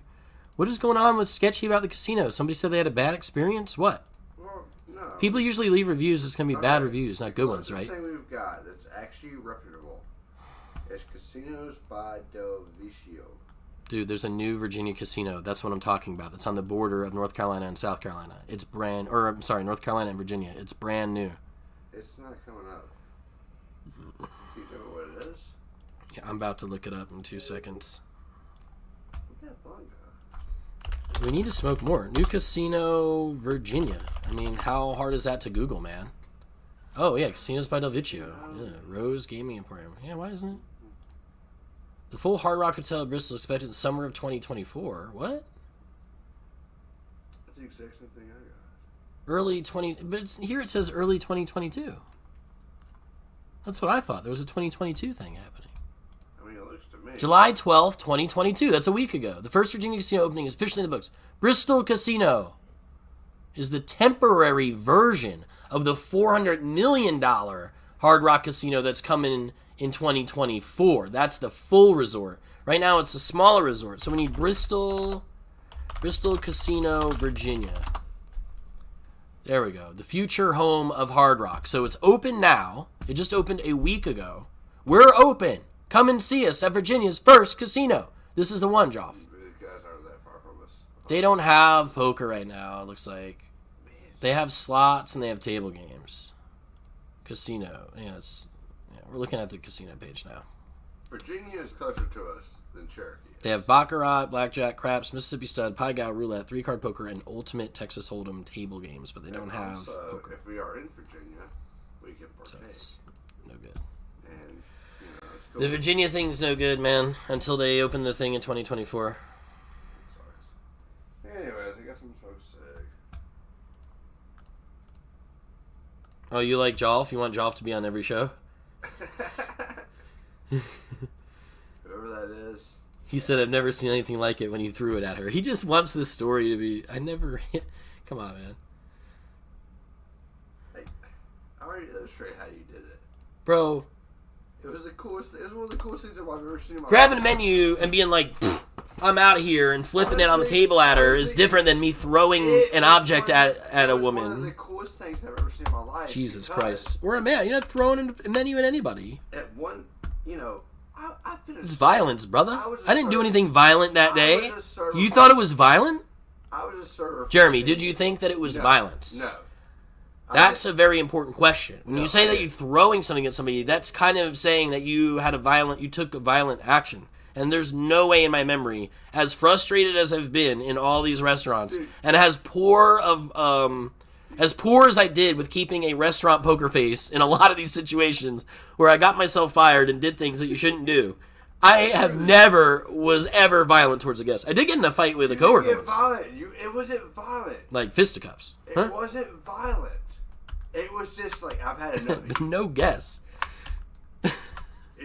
S1: What is going on with sketchy about the casino? Somebody said they had a bad experience? What?
S2: Well, no.
S1: People usually leave reviews. It's going to be bad reviews, not good ones, right?
S2: The thing we've got that's actually reputable is Casinos by Del Vicio.
S1: Dude, there's a new Virginia casino. That's what I'm talking about. That's on the border of North Carolina and South Carolina. It's North Carolina and Virginia. It's brand new.
S2: It's not coming up. Can you tell me what it is?
S1: Yeah, I'm about to look it up in 2 seconds.
S2: Where'd that blunt go?
S1: We need to smoke more. New casino, Virginia. I mean, how hard is that to Google, man? Oh, yeah, Casinos by Del Vicio. Yeah, Rose Gaming Emporium. Yeah, why isn't it? The full Hard Rock Hotel at Bristol expected in the summer of 2024. What?
S2: That's the exact same thing I got.
S1: But here it says early 2022. That's what I thought. There was a 2022 thing happening.
S2: I mean, it looks to me.
S1: July 12th, 2022. That's a week ago. The first Virginia casino opening is officially in the books. Bristol Casino is the temporary version of the $400 million Hard Rock Casino that's coming in 2024. That's the full resort. Right now it's a smaller resort. So we need Bristol Casino, Virginia. There we go. The future home of Hard Rock. So it's open now. It just opened a week ago. We're open. Come and see us at Virginia's first casino. This is the one, Joff.
S2: These guys aren't that far from us.
S1: They don't have poker right now, it looks like. They have slots and they have table games. Casino. Yeah, we're looking at the casino page now.
S2: Virginia is closer to us than Cherokee.
S1: They have Baccarat, Blackjack, Craps, Mississippi Stud, Pai Gow, Roulette, 3-card poker, and Ultimate Texas Hold'em table games, but they don't have poker.
S2: If we are in Virginia, we can partake.
S1: So it's no good.
S2: And, it's cool.
S1: The Virginia thing's no good, man, until they open the thing in 2024.
S2: Anyways, I guess I'm so sick.
S1: Oh, you like Jolf? You want Jolf to be on every show?
S2: Whoever that is.
S1: He said, I've never seen anything like it when you threw it at her. He just wants this story to be... Come on, man.
S2: I already illustrated how you did it.
S1: Bro.
S2: It was the coolest... It was one of the coolest things I've ever seen in my life.
S1: Grabbing a menu and being like, I'm out of here, and flipping it on the table at her is different than me throwing an object at a woman.
S2: It was one of the coolest things I've ever seen in my life.
S1: Jesus Christ. Or a man. You're not throwing a menu at anybody.
S2: At one... I finished.
S1: It's violence, brother. I didn't do anything violent that day. You
S2: thought
S1: thought it was violent?
S2: I was a server.
S1: Jeremy, did you think that it was violence?
S2: No.
S1: That's a very important question. When you say that you're throwing something at somebody, that's kind of saying that you took a violent action. And there's no way in my memory, as frustrated as I've been in all these restaurants, and as poor as I did with keeping a restaurant poker face in a lot of these situations where I got myself fired and did things that you shouldn't do, I was ever violent towards a guest. I did get in a fight with a coworker once.
S2: It wasn't violent.
S1: Like fisticuffs.
S2: It wasn't violent. It was just like, I've had enough of you.
S1: No guess.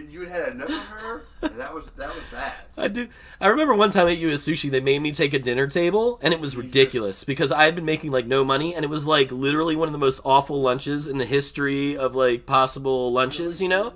S2: You had enough of her, and that was bad.
S1: I remember one time at US Sushi, they made me take a dinner table, and it was ridiculous because I had been making like no money, and it was like literally one of the most awful lunches in the history of like possible lunches, No,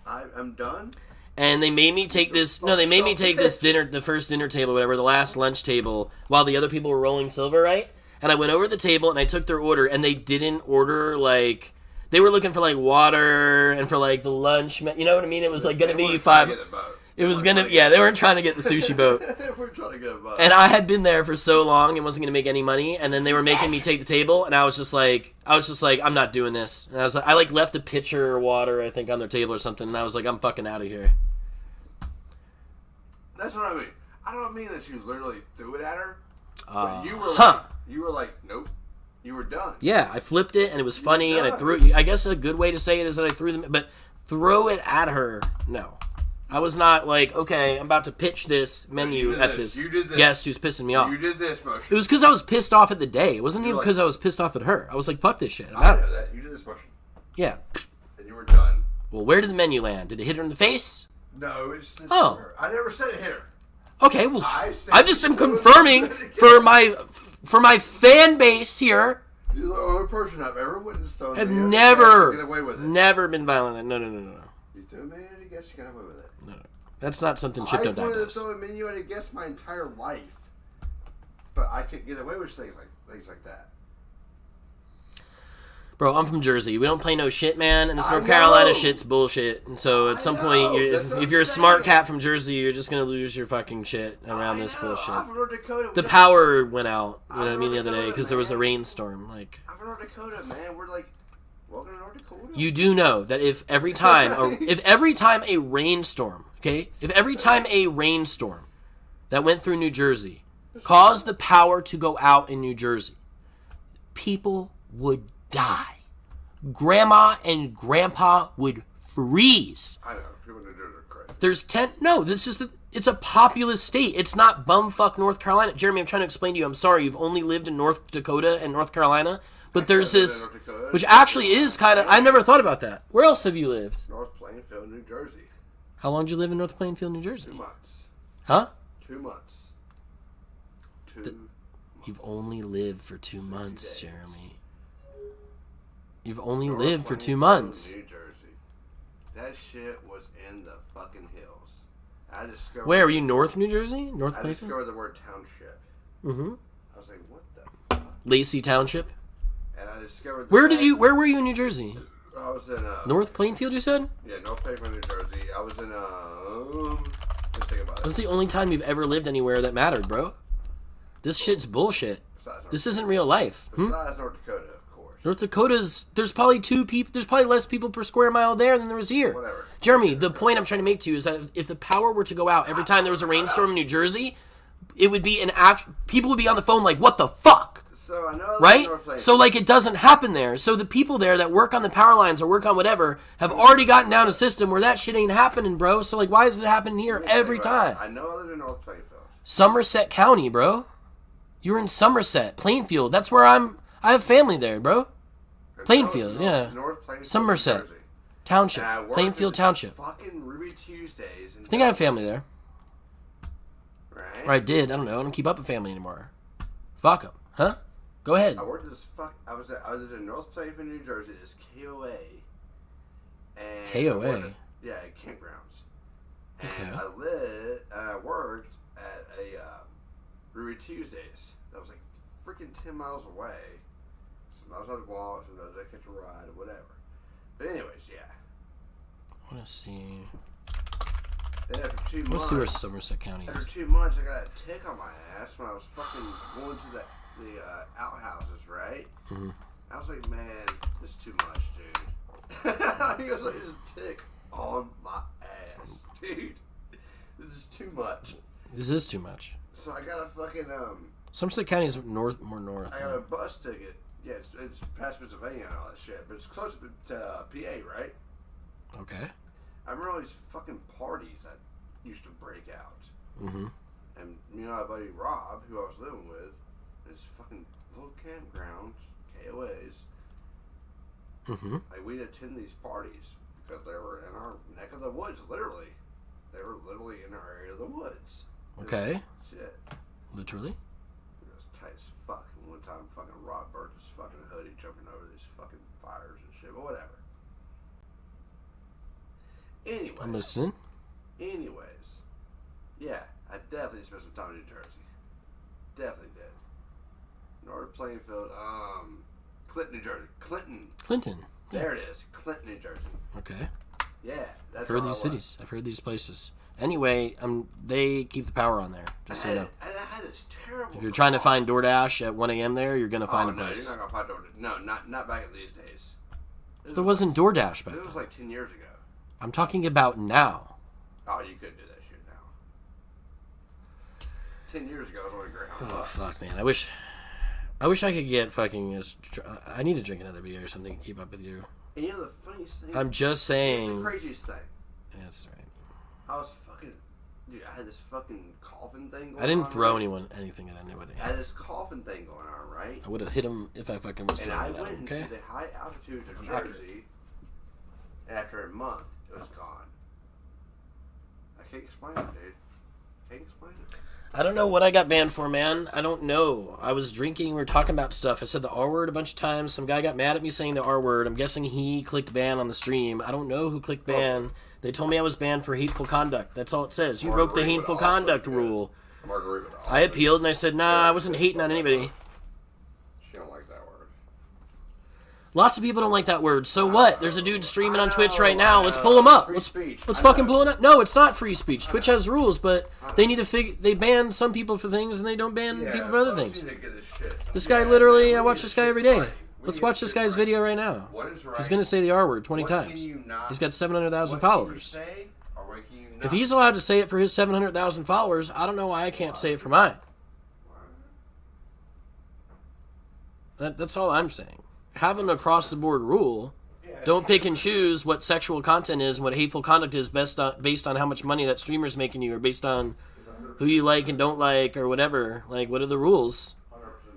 S2: I'm done.
S1: And they made me take this. No, they made me take this dinner, the first dinner table, whatever, the last lunch table, while the other people were rolling silver, right? And I went over to the table and I took their order, and they didn't order like. They were looking for like water and for like the lunch. You know what I mean? It was like gonna be $5. It was gonna, they weren't trying to get the sushi boat.
S2: They were trying to get a boat.
S1: And I had been there for so long and wasn't gonna make any money. And then they were making me take the table, and I was just like, I'm not doing this. And I left a pitcher of water, I think, on their table or something. And I was like, I'm fucking out of here.
S2: That's what I mean. I don't mean that you literally threw it at her. But you were like, nope. You were done.
S1: Yeah, I flipped it, and it was funny, and I threw it. I guess a good way to say it is that I threw them, but throw it at her, no. I was not like, okay, I'm about to pitch this menu at this guest who's pissing me off.
S2: You did this motion.
S1: It was because I was pissed off at the day. It wasn't even because I was pissed off at her. I was like, fuck this shit.
S2: I know that. You did this motion.
S1: Yeah.
S2: And you were done.
S1: Well, where did the menu land? Did it hit her in the face?
S2: No, it just hit her. I never said it hit her.
S1: Okay, well, I just am confirming for my fan base here.
S2: You're the only person I've ever witnessed throwing
S1: I've
S2: me
S1: never,
S2: get away with it.
S1: Never been violent. No.
S2: You threw me at a guest, you got away with it.
S1: No. That's not something Chip Don't Die does.
S2: I've wanted to throw a menu at a guest my entire life, but I couldn't get away with things like that.
S1: Bro, I'm from Jersey. We don't play no shit, man. And this North Carolina shit's bullshit. And so at some point, if you're a smart cat from Jersey, you're just going to lose your fucking shit around this bullshit.
S2: I'm from North Dakota.
S1: The power went out, you know what I mean, the other day because there was a rainstorm. Like,
S2: I'm from North Dakota, man. We're like, welcome to North Dakota.
S1: You do know that if every time a rainstorm that went through New Jersey caused the power to go out in New Jersey, people would die. Grandma and grandpa would freeze.
S2: I know. People in New Jersey are crazy.
S1: There's 10... No, it's a populous state. It's not bumfuck North Carolina. Jeremy, I'm trying to explain to you. I'm sorry. You've only lived in North Dakota and North Carolina. But there's this... Which actually is kind of... I never thought about that. Where else have you lived?
S2: North Plainfield, New Jersey.
S1: How long did you live in North Plainfield, New Jersey?
S2: 2 months.
S1: Huh?
S2: 2 months.
S1: You've only lived for 2 months, Jeremy. You've only lived for 2 months.
S2: New Jersey. That shit was in the fucking hills. I discovered.
S1: Where were you? North New Jersey? North Plainfield?
S2: I discovered the word township.
S1: Mm-hmm.
S2: I was like, what the fuck?
S1: Lacey Township.
S2: And I discovered.
S1: Where were you in New Jersey?
S2: I was in
S1: North Plainfield. You said?
S2: Yeah, North Plainfield, New Jersey. I was in let's think about it.
S1: That's the only time you've ever lived anywhere that mattered, bro. This shit's bullshit. This isn't real life.
S2: Besides North Dakota, of course.
S1: North Dakota's, there's probably less people per square mile there than there was here.
S2: Whatever.
S1: Jeremy, the point I'm trying to make to you is that if the power were to go out every time there was a rainstorm in New Jersey, it would be people would be on the phone like, what the fuck?
S2: So I know
S1: right? So like it doesn't happen there. So the people there that work on the power lines or work on whatever have already gotten down a system where that shit ain't happening, bro. So like why is it happening here every time?
S2: I know other than North Plainfield.
S1: Somerset County, bro. You're in Somerset, Plainfield. That's where I have family there, bro. Plainfield, yeah.
S2: North Plainfield,
S1: Somerset Township, Plainfield Township.
S2: Fucking Ruby Tuesdays.
S1: I think I have family there.
S2: Right?
S1: Or I did. I don't know. I don't keep up with family anymore. Fuck them. Huh? Go ahead.
S2: I worked this I was in North Plainfield, New Jersey. This KOA. And
S1: KOA?
S2: Yeah, campgrounds. And
S1: Okay.
S2: I worked at a Ruby Tuesdays. That was like freaking 10 miles away. Sometimes I'd walk, sometimes I'd catch a ride, or whatever. But anyways, yeah.
S1: I want to see.
S2: Then after 2 months.
S1: Let's see where Somerset County
S2: After
S1: is.
S2: 2 months, I got a tick on my ass when I was fucking going to the outhouses, right?
S1: Mm-hmm.
S2: I was like, man, this is too much, dude. He was like, there's a tick on my ass, dude. This is too much.
S1: This is too much.
S2: So I got a fucking
S1: Somerset County is more north.
S2: I got a bus ticket. Yeah, it's past Pennsylvania and all that shit, but it's close to PA, right?
S1: Okay.
S2: I remember all these fucking parties that used to break out.
S1: Mm-hmm.
S2: And me and my buddy Rob, who I was living with, this fucking little campgrounds, KOAs.
S1: Mm-hmm.
S2: Like, we'd attend these parties because they were in our neck of the woods, literally. They were literally in our area of the woods.
S1: Okay.
S2: Shit.
S1: Literally?
S2: It was tight as fuck. And one time, fucking Rob burnt his fucking hoodie jumping over these fucking fires and shit, but whatever. Anyway.
S1: I'm listening.
S2: Anyways. Yeah, I definitely spent some time in New Jersey. Definitely did. North Plainfield, Clinton, New Jersey.
S1: Clinton. Yeah.
S2: There it is. Clinton, New Jersey.
S1: Okay.
S2: Yeah, that's
S1: I've heard
S2: all
S1: these
S2: I was.
S1: cities. I've heard these places. Anyway, they keep the power on there. Just so you know.
S2: And I had this terrible.
S1: If you're trying to find DoorDash at 1 a.m. there, you're gonna find a
S2: no,
S1: place.
S2: you're not gonna find DoorDash. No, not back in these days.
S1: There wasn't DoorDash back
S2: It
S1: then.
S2: was like 10 years ago.
S1: I'm talking about now.
S2: Oh, you couldn't do that shit now. 10 years ago, it was only Greyhound
S1: Oh
S2: Bus.
S1: fuck, man! I wish I could get fucking. I need to drink another beer or something to keep up with you.
S2: And you know the funniest thing?
S1: I'm just
S2: Here's
S1: saying.
S2: the craziest thing.
S1: Yeah, that's right.
S2: I was fucking. Dude, I had this fucking coffin thing going on.
S1: I didn't throw
S2: right?
S1: anything at anybody.
S2: I had this coffin thing going on, right?
S1: I would have hit him if I fucking was
S2: And
S1: throwing
S2: I
S1: it at
S2: went
S1: him. Okay.
S2: into the high altitudes of
S1: not
S2: Jersey, and after a month, it was gone. I can't explain it, dude. Can't explain it.
S1: I don't know what I got banned for, man. I don't know. I was drinking. We were talking about stuff. I said the R word a bunch of times. Some guy got mad at me saying the R word. I'm guessing he clicked ban on the stream. I don't know who clicked ban. They told me I was banned for hateful conduct. That's all it says. You broke the
S2: Margarita
S1: hateful
S2: also
S1: conduct
S2: good.
S1: rule.
S2: Margarita.
S1: I appealed and I said, nah, I wasn't hating on anybody.
S2: She don't like that word.
S1: Lots of people don't like that word. So what? There's a dude streaming on Twitch right now. Let's pull him up.
S2: Free
S1: Let's
S2: speech.
S1: let's
S2: I
S1: fucking
S2: know.
S1: pull it up. No, it's not free speech. Twitch has rules, but they need to they ban some people for things and they don't ban people for other things. This guy literally, I watch this guy every day. Let's watch this guy's video right now.
S2: What is right?
S1: He's gonna say the R word 20
S2: What can
S1: times.
S2: you not-
S1: He's got 700,000
S2: what can you
S1: followers.
S2: say, or what can you not?
S1: If he's allowed to say it for his 700,000 followers, I don't know why I can't say it for mine. That's all I'm saying. Have an across-the-board rule. Don't pick and choose what sexual content is and what hateful conduct is based on how much money that streamer's making you or based on who you like and don't like or whatever. Like, what are the rules?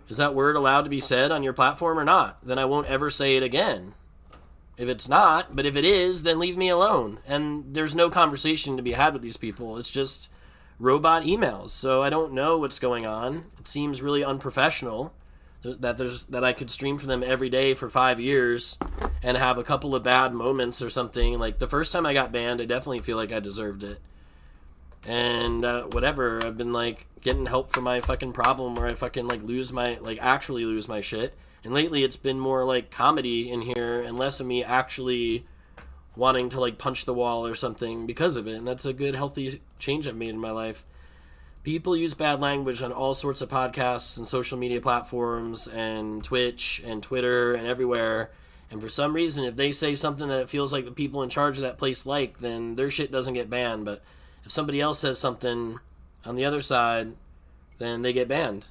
S1: Is that word allowed to be said on your platform or not? Then I won't ever say it again. If it's not, but if it is, then leave me alone. And there's no conversation to be had with these people. It's just robot emails. So I don't know what's going on. It seems really unprofessional that I could stream for them every day for 5 years and have a couple of bad moments or something. Like the first time I got banned, I definitely feel like I deserved it. And whatever, I've been like getting help for my fucking problem where I fucking like actually lose my shit. And lately it's been more like comedy in here and less of me actually wanting to like punch the wall or something because of it. And that's a good healthy change I've made in my life. People use bad language on all sorts of podcasts and social media platforms and Twitch and Twitter and everywhere. And for some reason, if they say something that it feels like the people in charge of that place like, then their shit doesn't get banned. But if somebody else says something on the other side, then they get banned.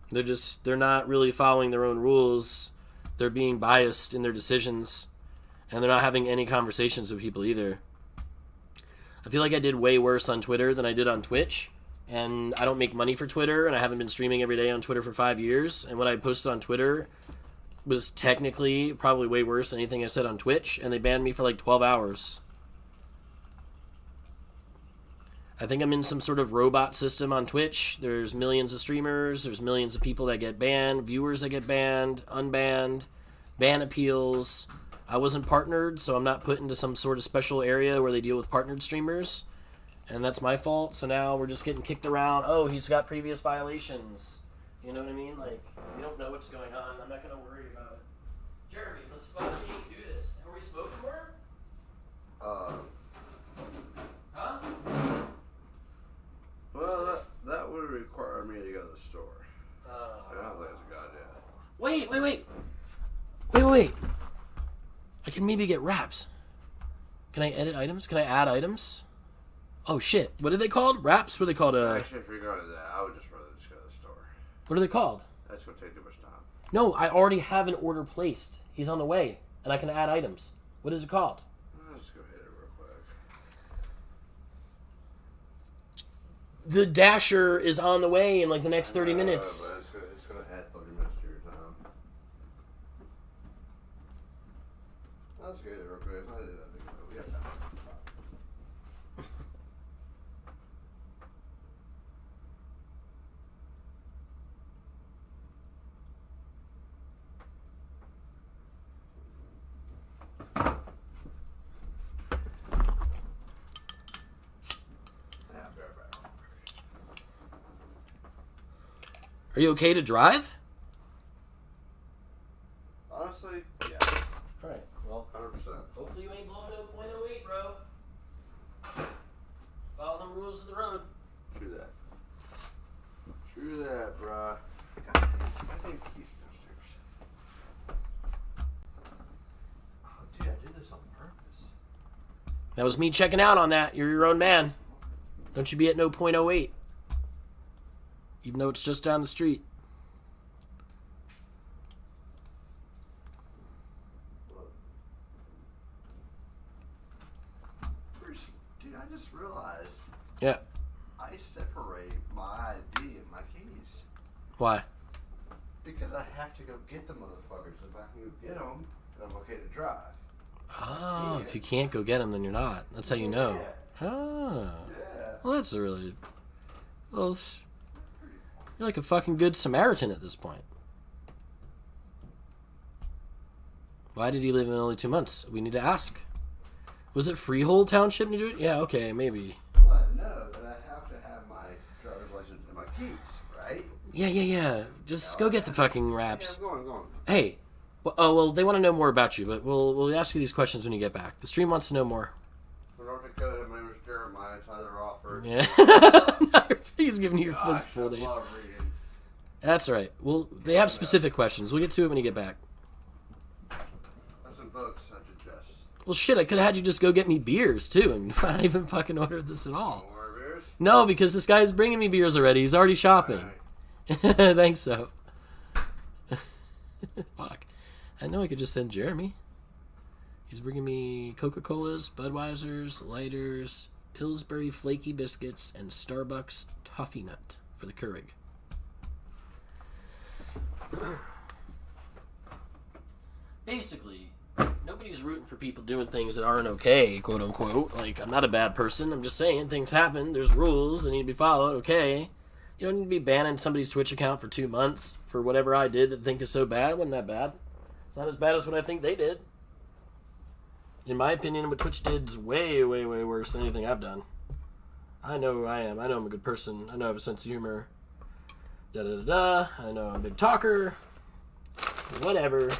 S1: They're not really following their own rules. They're being biased in their decisions. And they're not having any conversations with people either. I feel like I did way worse on Twitter than I did on Twitch. And I don't make money for Twitter, and I haven't been streaming every day on Twitter for 5 years. And what I posted on Twitter was technically probably way worse than anything I said on Twitch, and they banned me for like 12 hours. I think I'm in some sort of robot system on Twitch. There's millions of streamers, there's millions of people that get banned, viewers that get banned, unbanned, ban appeals. I wasn't partnered, so I'm not put into some sort of special area where they deal with partnered streamers. And that's my fault, so now we're just getting kicked around. Oh, he's got previous violations. You know what I mean? Like, we don't know what's going on. I'm not going to worry about it. Jeremy, let's fucking do this. Are we smoking more? Huh?
S2: Well, that would require me to go to the store. I don't think it's a goddamn.
S1: Wait. I can maybe get wraps. Can I edit items? Can I add items? Oh shit! What are they called? Wraps? What are they called?
S2: Actually, if you're going to that, I would just rather just go to the store.
S1: What are they called?
S2: That's going to take too much time.
S1: No, I already have an order placed. He's on the way, and I can add items. What is it called?
S2: Let's go hit it real quick.
S1: The Dasher is on the way in like the next 30 minutes.
S2: But it's going to add 30 minutes to your time. Let's get it real quick. It's not that big of a deal. We got time.
S1: Are you okay to drive?
S2: Honestly, yeah.
S1: Alright, well,
S2: 100%.
S1: hopefully you ain't blowing no .08, bro. Follow the rules of the road.
S2: True that. True that, bruh. God, I think he's downstairs. Oh, dude, I did this on purpose.
S1: That was me checking out on that. You're your own man. Don't you be at no .08. Even though it's just down the street.
S2: Dude, I just realized
S1: Yeah.
S2: I separate my ID and my keys.
S1: Why?
S2: Because I have to go get the motherfuckers. If I can go get them, then I'm okay to drive.
S1: Oh,
S2: Yeah.
S1: if you can't go get them, then you're not. That's how you know.
S2: Yeah.
S1: Oh.
S2: Yeah.
S1: Well, that's a really... Well, you're like a fucking good Samaritan at this point. Why did he live in only 2 months? We need to ask. Was it Freehold Township, New Jersey? Yeah, okay, maybe.
S2: Well, I know that I have to have my driver's license and my keys, right?
S1: Yeah. Just go get the fucking wraps.
S2: Yeah, I'm going.
S1: Hey. Well, they want to know more about you, but we'll ask you these questions when you get back. The stream wants to know more.
S2: From North Dakota, my name is Jeremiah. It's either offered.
S1: Yeah. He's giving you a fistful, dude.
S2: I love reading.
S1: That's all right. Well, they have specific questions. We'll get to it when you get back.
S2: That's some books I suggest.
S1: Well, shit, I could have had you just go get me beers, too, and not even fucking order this at all.
S2: More beers?
S1: No, because this guy's bringing me beers already. He's already shopping.
S2: Right.
S1: Thanks, so. Fuck. I know I could just send Jeremy. He's bringing me Coca-Colas, Budweisers, lighters, Pillsbury flaky biscuits, and Starbucks toffee nut for the Keurig. Basically, nobody's rooting for people doing things that aren't okay, quote unquote. Like, I'm not a bad person. I'm just saying things happen. There's rules that need to be followed, okay? You don't need to be banning somebody's Twitch account for 2 months for whatever I did that they think is so bad. It wasn't that bad. It's not as bad as what I think they did. In my opinion, what Twitch did is way, way, way worse than anything I've done. I know who I am. I know I'm a good person. I know I have a sense of humor. Da-da-da-da. I know I'm a big talker. Whatever.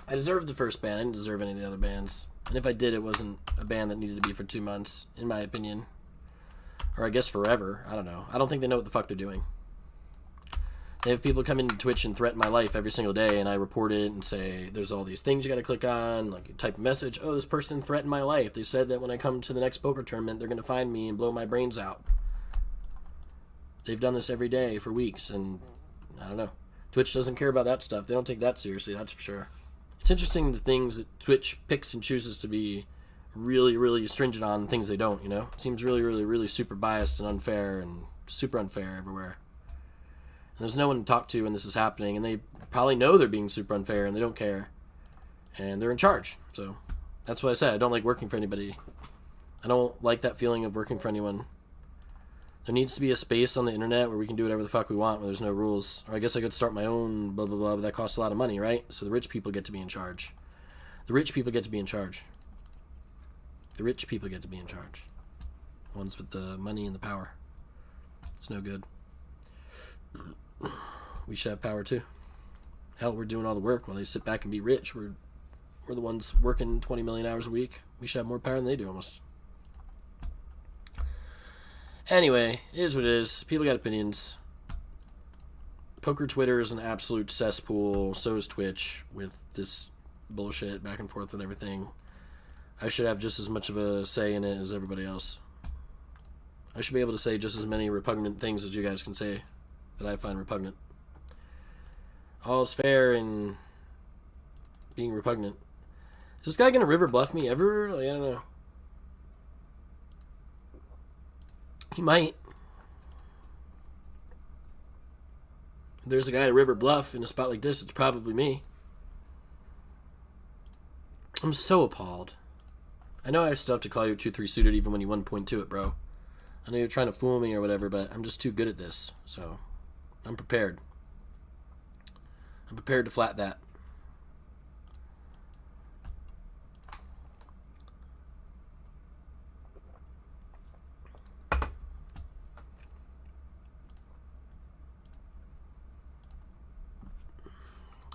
S1: I deserved the first ban. I didn't deserve any of the other bans. And if I did, it wasn't a ban that needed to be for 2 months, in my opinion. Or I guess forever. I don't know. I don't think they know what the fuck they're doing. They have people come into Twitch and threaten my life every single day, and I report it and say, there's all these things you gotta click on, like you type a message, oh, this person threatened my life. They said that when I come to the next poker tournament, they're gonna find me and blow my brains out. They've done this every day for weeks, and I don't know. Twitch doesn't care about that stuff. They don't take that seriously, that's for sure. It's interesting the things that Twitch picks and chooses to be really, really stringent on and things they don't, you know? It seems really, really, really super biased and unfair and super unfair everywhere. And there's no one to talk to when this is happening, and they probably know they're being super unfair, and they don't care. And they're in charge. So that's what I said. I don't like working for anybody. I don't like that feeling of working for anyone. There needs to be a space on the internet where we can do whatever the fuck we want, where there's no rules. Or I guess I could start my own blah, blah, blah, but that costs a lot of money, right? So the rich people get to be in charge. The rich people get to be in charge. The rich people get to be in charge. The ones with the money and the power. It's no good. We should have power too. Hell, we're doing all the work while they sit back and be rich. We're the ones working 20 million hours a week. We should have more power than they do almost. Anyway, it is what it is. People got opinions. Poker Twitter is an absolute cesspool. So is Twitch with this bullshit back and forth with everything. I should have just as much of a say in it as everybody else. I should be able to say just as many repugnant things as you guys can say that I find repugnant. All's fair in being repugnant. Is this guy gonna river bluff me ever? Like, I don't know. He might. If there's a guy at River Bluff in a spot like this, it's probably me. I'm so appalled. I know I still have to call you 2-3 suited even when you 1.2 it, bro. I know you're trying to fool me or whatever, but I'm just too good at this, so I'm prepared. I'm prepared to flat that.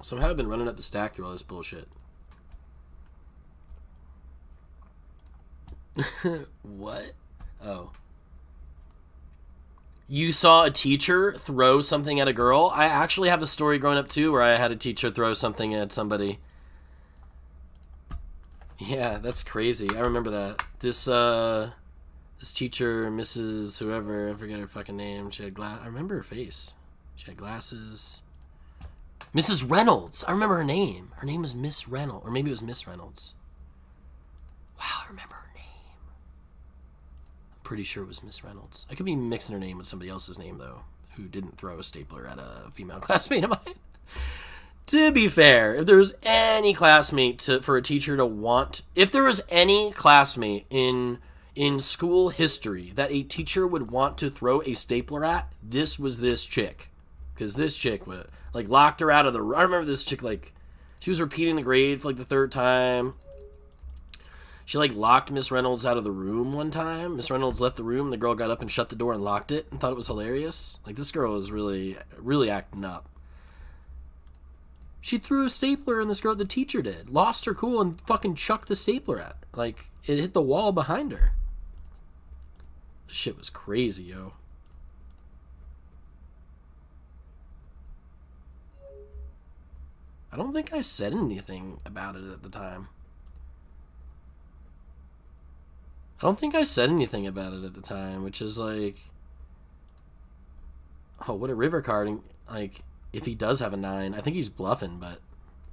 S1: Somehow I've been running up the stack through all this bullshit. What? Oh. You saw a teacher throw something at a girl? I actually have a story growing up too where I had a teacher throw something at somebody. Yeah, that's crazy. I remember that. This teacher, Mrs. whoever, I forget her fucking name. She had I remember her face. She had glasses. Mrs. Reynolds. I remember her name. Her name was Miss Reynolds. Or maybe it was Miss Reynolds. Wow, I remember her name. I'm pretty sure it was Miss Reynolds. I could be mixing her name with somebody else's name, though, who didn't throw a stapler at a female classmate of mine. To be fair, if there was any classmate for a teacher to want... If there was any classmate in school history that a teacher would want to throw a stapler at, this was this chick. Because this chick was... Like, locked her out of the... I remember this chick, like... She was repeating the grade for, like, the third time. She, like, locked Miss Reynolds out of the room one time. Miss Reynolds left the room, and the girl got up and shut the door and locked it and thought it was hilarious. Like, this girl was really, really acting up. She threw a stapler, and this girl, the teacher did. Lost her cool and fucking chucked the stapler at. Like, it hit the wall behind her. This shit was crazy, yo. I don't think I said anything about it at the time. Which is like... Oh, what a river card. And, like, if he does have a 9, I think he's bluffing, but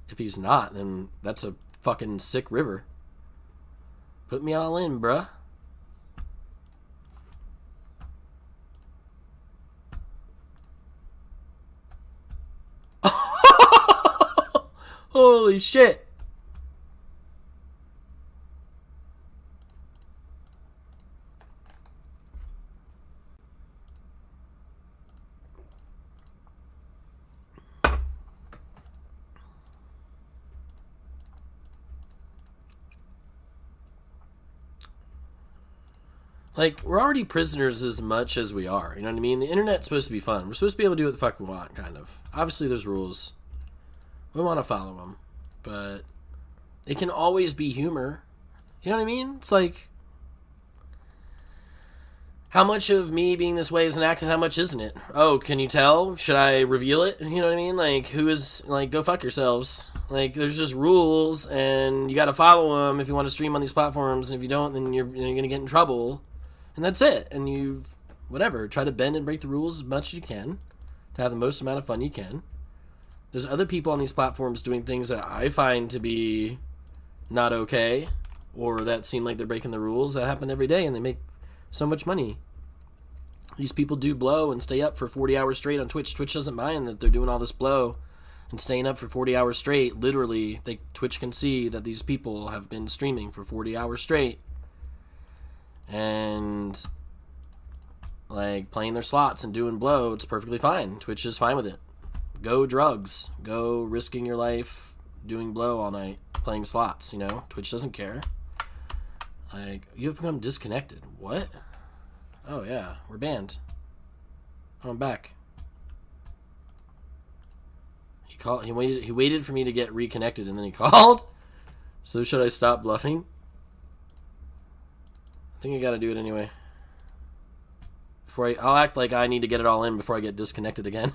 S1: if he's not, then that's a fucking sick river. Put me all in, bruh. Holy shit. Like, we're already prisoners as much as we are. You know what I mean? The internet's supposed to be fun. We're supposed to be able to do what the fuck we want, kind of. Obviously, there's rules. We want to follow them, but it can always be humor. You know what I mean? It's like, How much of me being this way is an act and how much isn't it? Oh, can you tell? Should I reveal it? You know what I mean? Like, who is, like, go fuck yourselves. Like, there's just rules, and you gotta follow them if you want to stream on these platforms, and if you don't, then you're gonna get in trouble. And that's it. And you've, whatever, try to bend and break the rules as much as you can to have the most amount of fun you can. There's other people on these platforms doing things that I find to be not okay, or that seem like they're breaking the rules. That happen every day, and they make so much money. These people do blow and stay up for 40 hours straight on Twitch. Twitch doesn't mind that they're doing all this blow and staying up for 40 hours straight. Literally, Twitch can see that these people have been streaming for 40 hours straight and like playing their slots and doing blow. It's perfectly fine. Twitch is fine with it. Go drugs. Go risking your life doing blow all night, playing slots, you know? Twitch doesn't care. Like, you have become disconnected. What? Oh, yeah. We're banned. Oh, I'm back. He waited for me to get reconnected, and then he called? So should I stop bluffing? I think I gotta do it anyway. I'll act like I need to get it all in before I get disconnected again.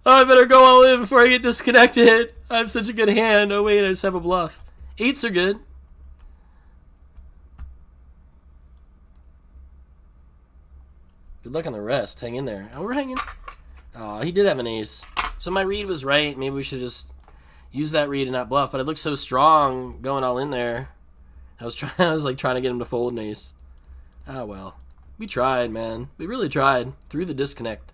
S1: Oh, I better go all in before I get disconnected. I have such a good hand. Oh, wait, I just have a bluff. 8s are good. Good luck on the rest. Hang in there. Oh, we're hanging. Oh, he did have an ace. So my read was right. Maybe we should just use that read and not bluff. But it looked so strong going all in there. I was like trying to get him to fold an ace. Oh, well. We tried, man. We really tried. Through the disconnect.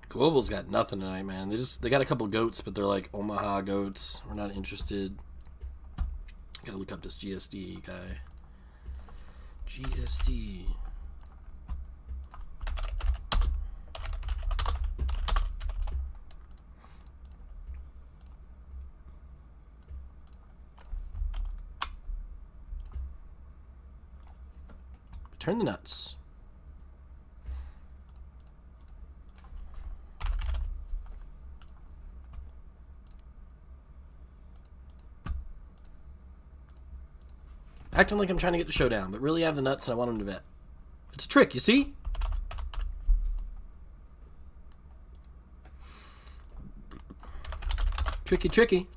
S1: Global's got nothing tonight, man. They got a couple goats, but they're like Omaha goats. We're not interested. Gotta look up this GSD guy. GSD. Turn the nuts. Acting like I'm trying to get the showdown, but really I have the nuts and I want him to bet. It's a trick, you see? Tricky, tricky.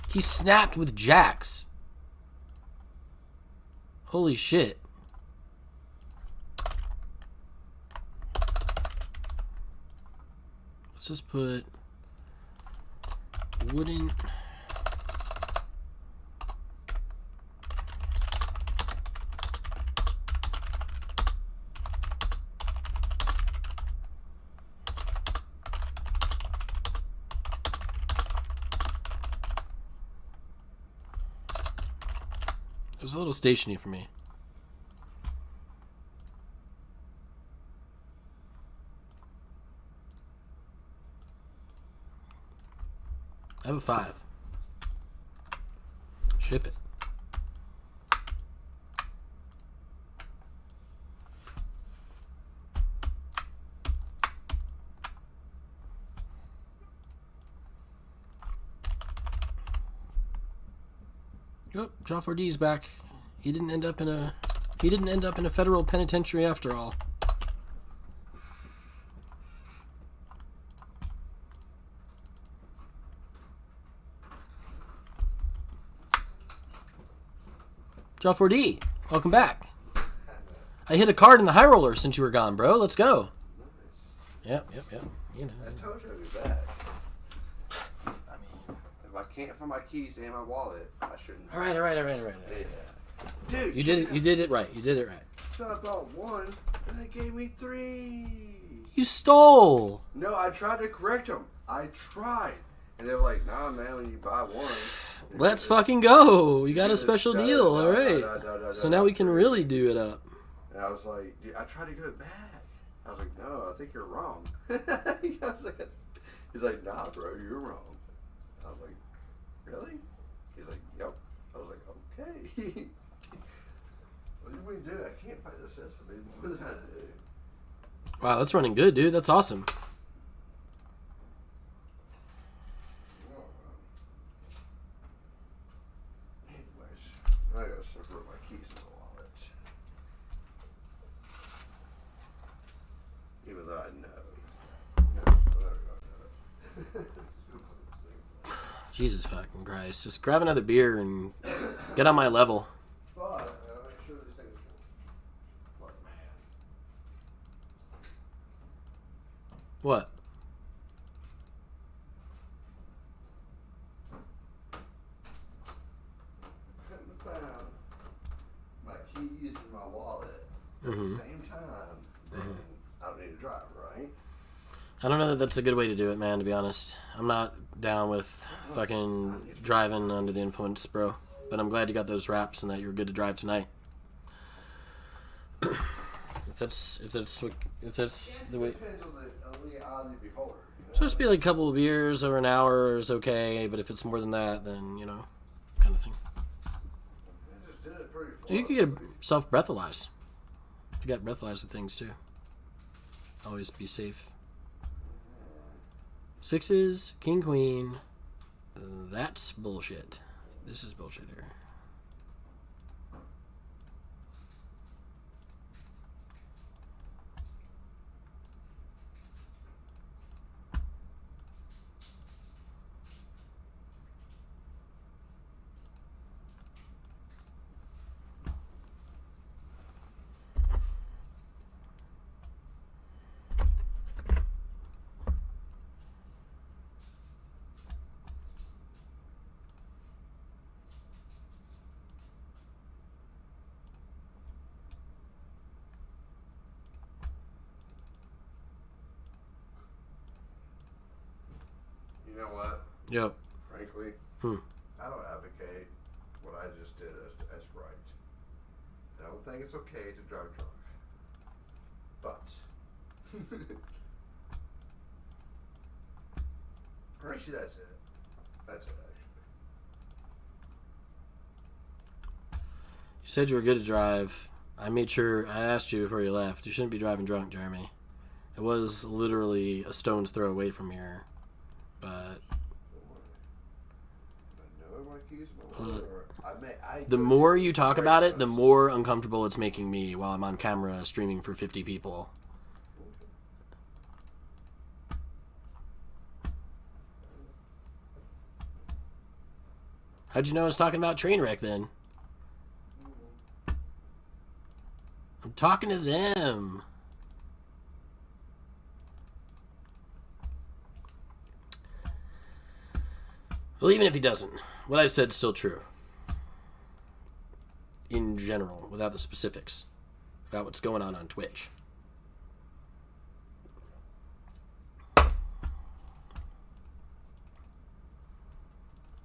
S1: He snapped with jacks. Holy shit. Let's just put wooden. It was a little stationy for me. I have a 5. Ship it. Oh, Draw 4D's back. He didn't end up in a federal penitentiary after all. Draw 4D. Welcome back. I hit a card in the high roller since you were gone, bro. Let's go.
S2: Nice.
S1: Yep. You know.
S2: I told you I'd be back. can't find my keys and my wallet, I shouldn't.
S1: All right.
S2: Yeah. Dude,
S1: You did it. You did it right. You did it right.
S2: So I bought 1, and they gave me 3.
S1: You stole.
S2: No, I tried to correct them. I tried. And they were like, nah, man, when you buy 1.
S1: Let's fucking go. You got a special deal. All right. So now we can really do it up.
S2: And I was like, dude, I tried to go back. I was like, no, I think you're wrong. He's like, nah, bro, you're wrong. I was like, really? He's like, yep. I was like, okay. What did we do? I can't find the system. What did I do?
S1: Wow, that's running good, dude. That's awesome.
S2: Anyways, I gotta separate my keys in the wallet. Even though I know.
S1: Jesus fucking Christ. Just grab another beer and get on my level.
S2: But I make sure these things like man.
S1: What?
S2: Couldn't have found my keys and my wallet at the same time, then I don't need to drive, right?
S1: I don't know that that's a good way to do it, man, to be honest. I'm not down with fucking driving under the influence, bro. But I'm glad you got those wraps and that you're good to drive tonight. if that's the way.
S2: Depends on the eye of the beholder.
S1: So just be like a couple of beers over an hour is okay, but if it's more than that, then, kind of thing.
S2: I just did it pretty fast.
S1: You could get self-breathalyze. You got breathalyzer things too. Always be safe. 6s, king, queen. That's bullshit. This is bullshit here.
S2: You know what?
S1: Yep.
S2: Frankly, I don't advocate what I just did as right. I don't think it's okay to drive drunk. But actually, that's it. That's it. Actually,
S1: You said you were good to drive. I asked you before you left. You shouldn't be driving drunk, Jeremy. It was literally a stone's throw away from here. But the more you talk about it, the more uncomfortable it's making me while I'm on camera streaming for 50 people. How'd you know I was talking about Trainwreck then? I'm talking to them. Well, even if he doesn't, what I said's still true. In general, without the specifics about what's going on Twitch.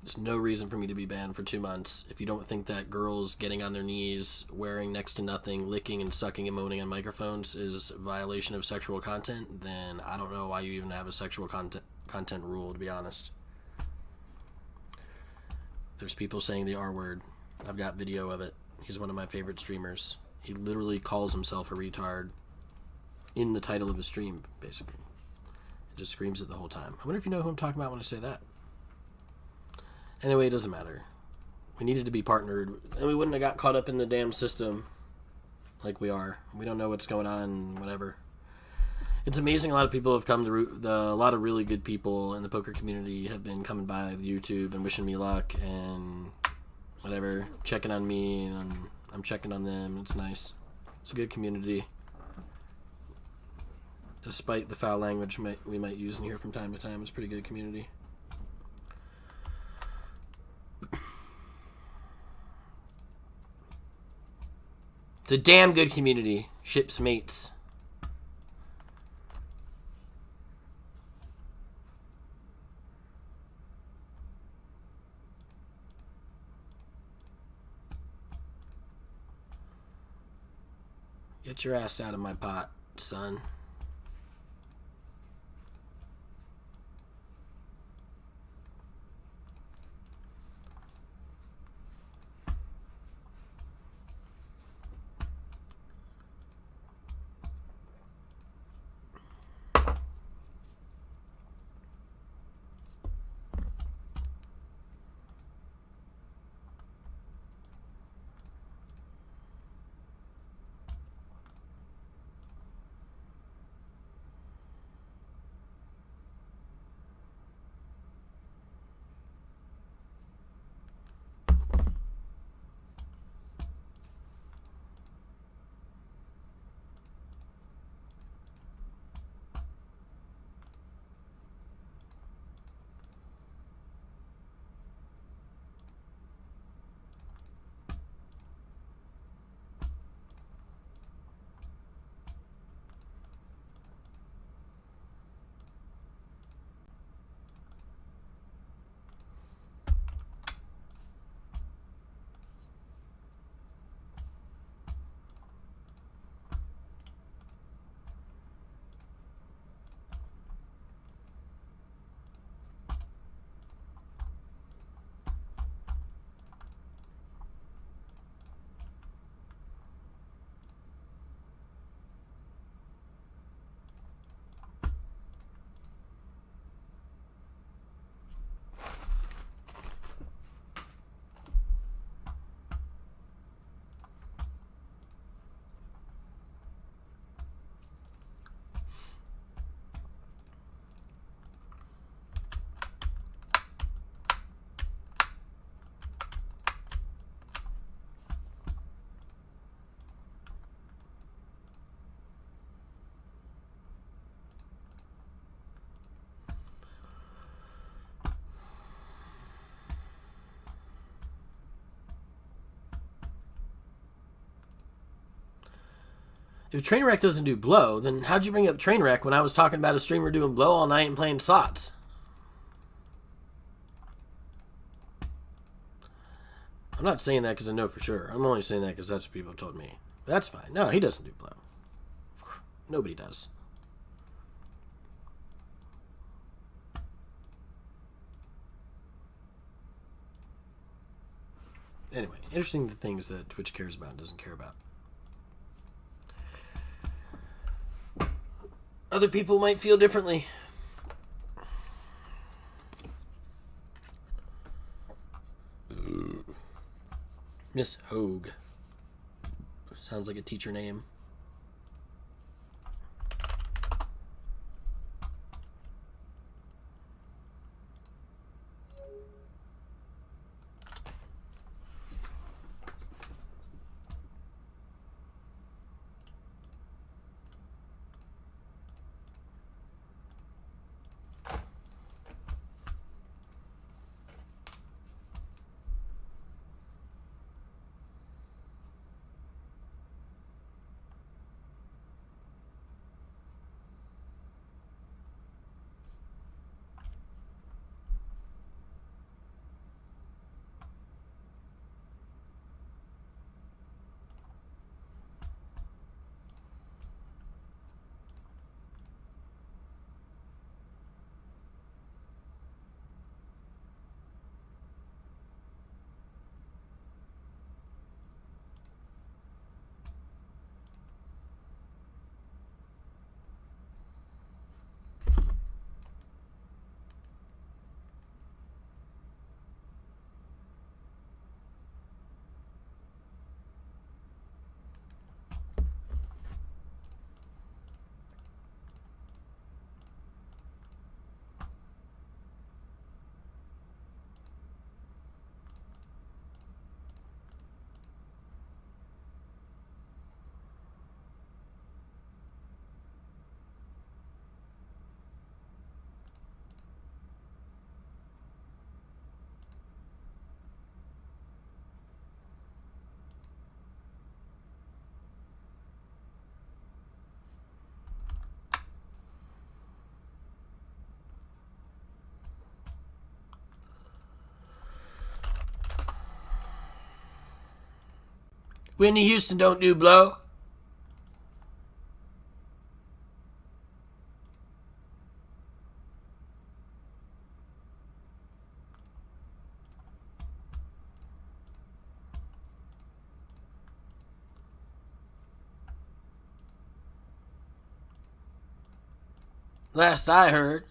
S1: There's no reason for me to be banned for 2 months. If you don't think that girls getting on their knees, wearing next to nothing, licking and sucking and moaning on microphones is a violation of sexual content, then I don't know why you even have a sexual content rule, to be honest. There's people saying the R word. I've got video of it. He's one of my favorite streamers. He literally calls himself a retard in the title of his stream, basically. It just screams it the whole time. I wonder if you know who I'm talking about when I say that. Anyway, it doesn't matter. We needed to be partnered, and we wouldn't have got caught up in the damn system like we are. We don't know what's going on, whatever. It's amazing a lot of people have come to... a lot of really good people in the poker community have been coming by the YouTube and wishing me luck and whatever, checking on me, and I'm checking on them. It's nice. It's a good community. Despite the foul language we might use in here from time to time, it's a pretty good community. It's a damn good community. Ships mates. Get your ass out of my pot, son. If Trainwreck doesn't do blow, then how'd you bring up Trainwreck when I was talking about a streamer doing blow all night and playing SOTs? I'm not saying that because I know for sure. I'm only saying that because that's what people told me. But that's fine. No, he doesn't do blow. Nobody does. Anyway, interesting the things that Twitch cares about and doesn't care about. Other people might feel differently. Miss Hogue. Sounds like a teacher name. Whitney Houston don't do blow. Last I heard.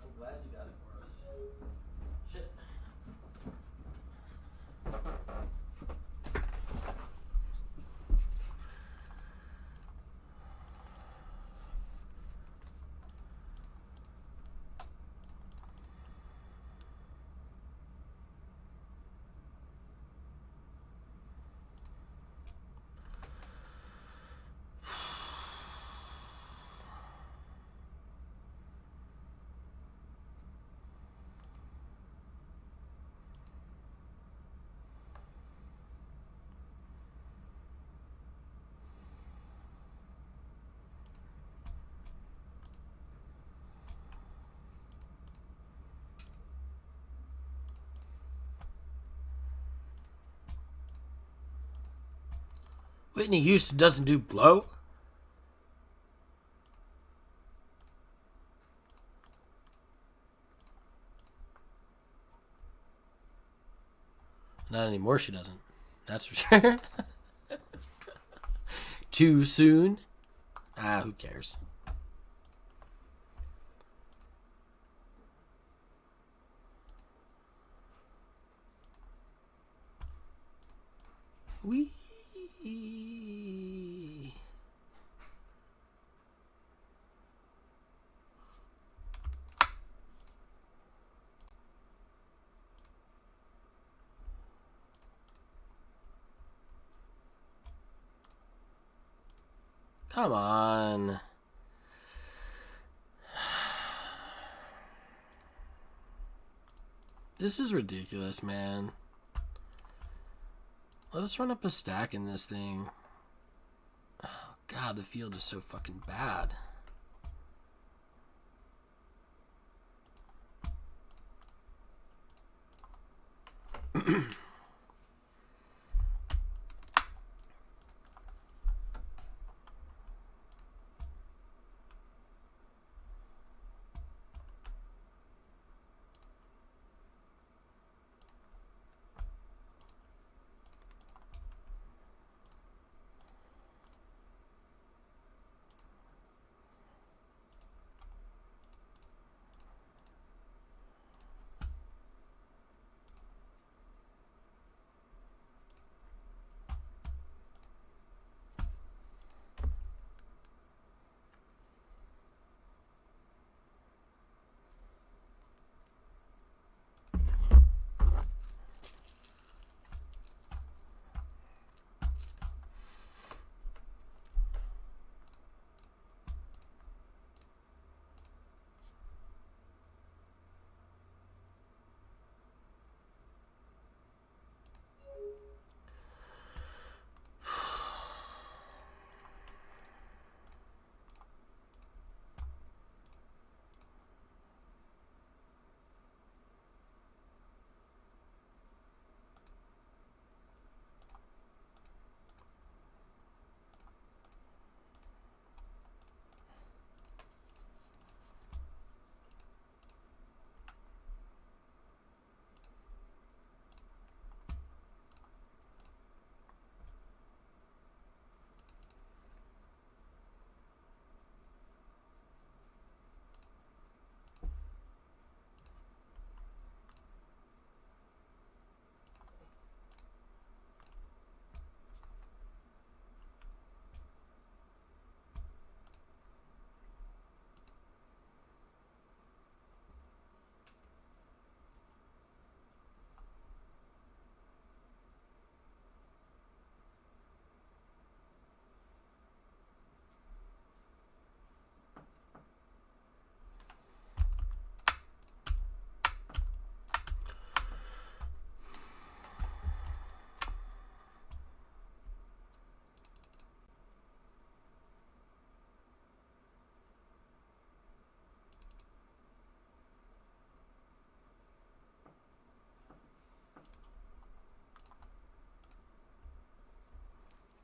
S1: I'm glad you got it for us. Shit. Whitney Houston doesn't do blow? Not anymore, she doesn't. That's for sure. Too soon? Ah, who cares? Wee. Come on. This is ridiculous, man. Let us run up a stack in this thing. Oh, God, the field is so fucking bad.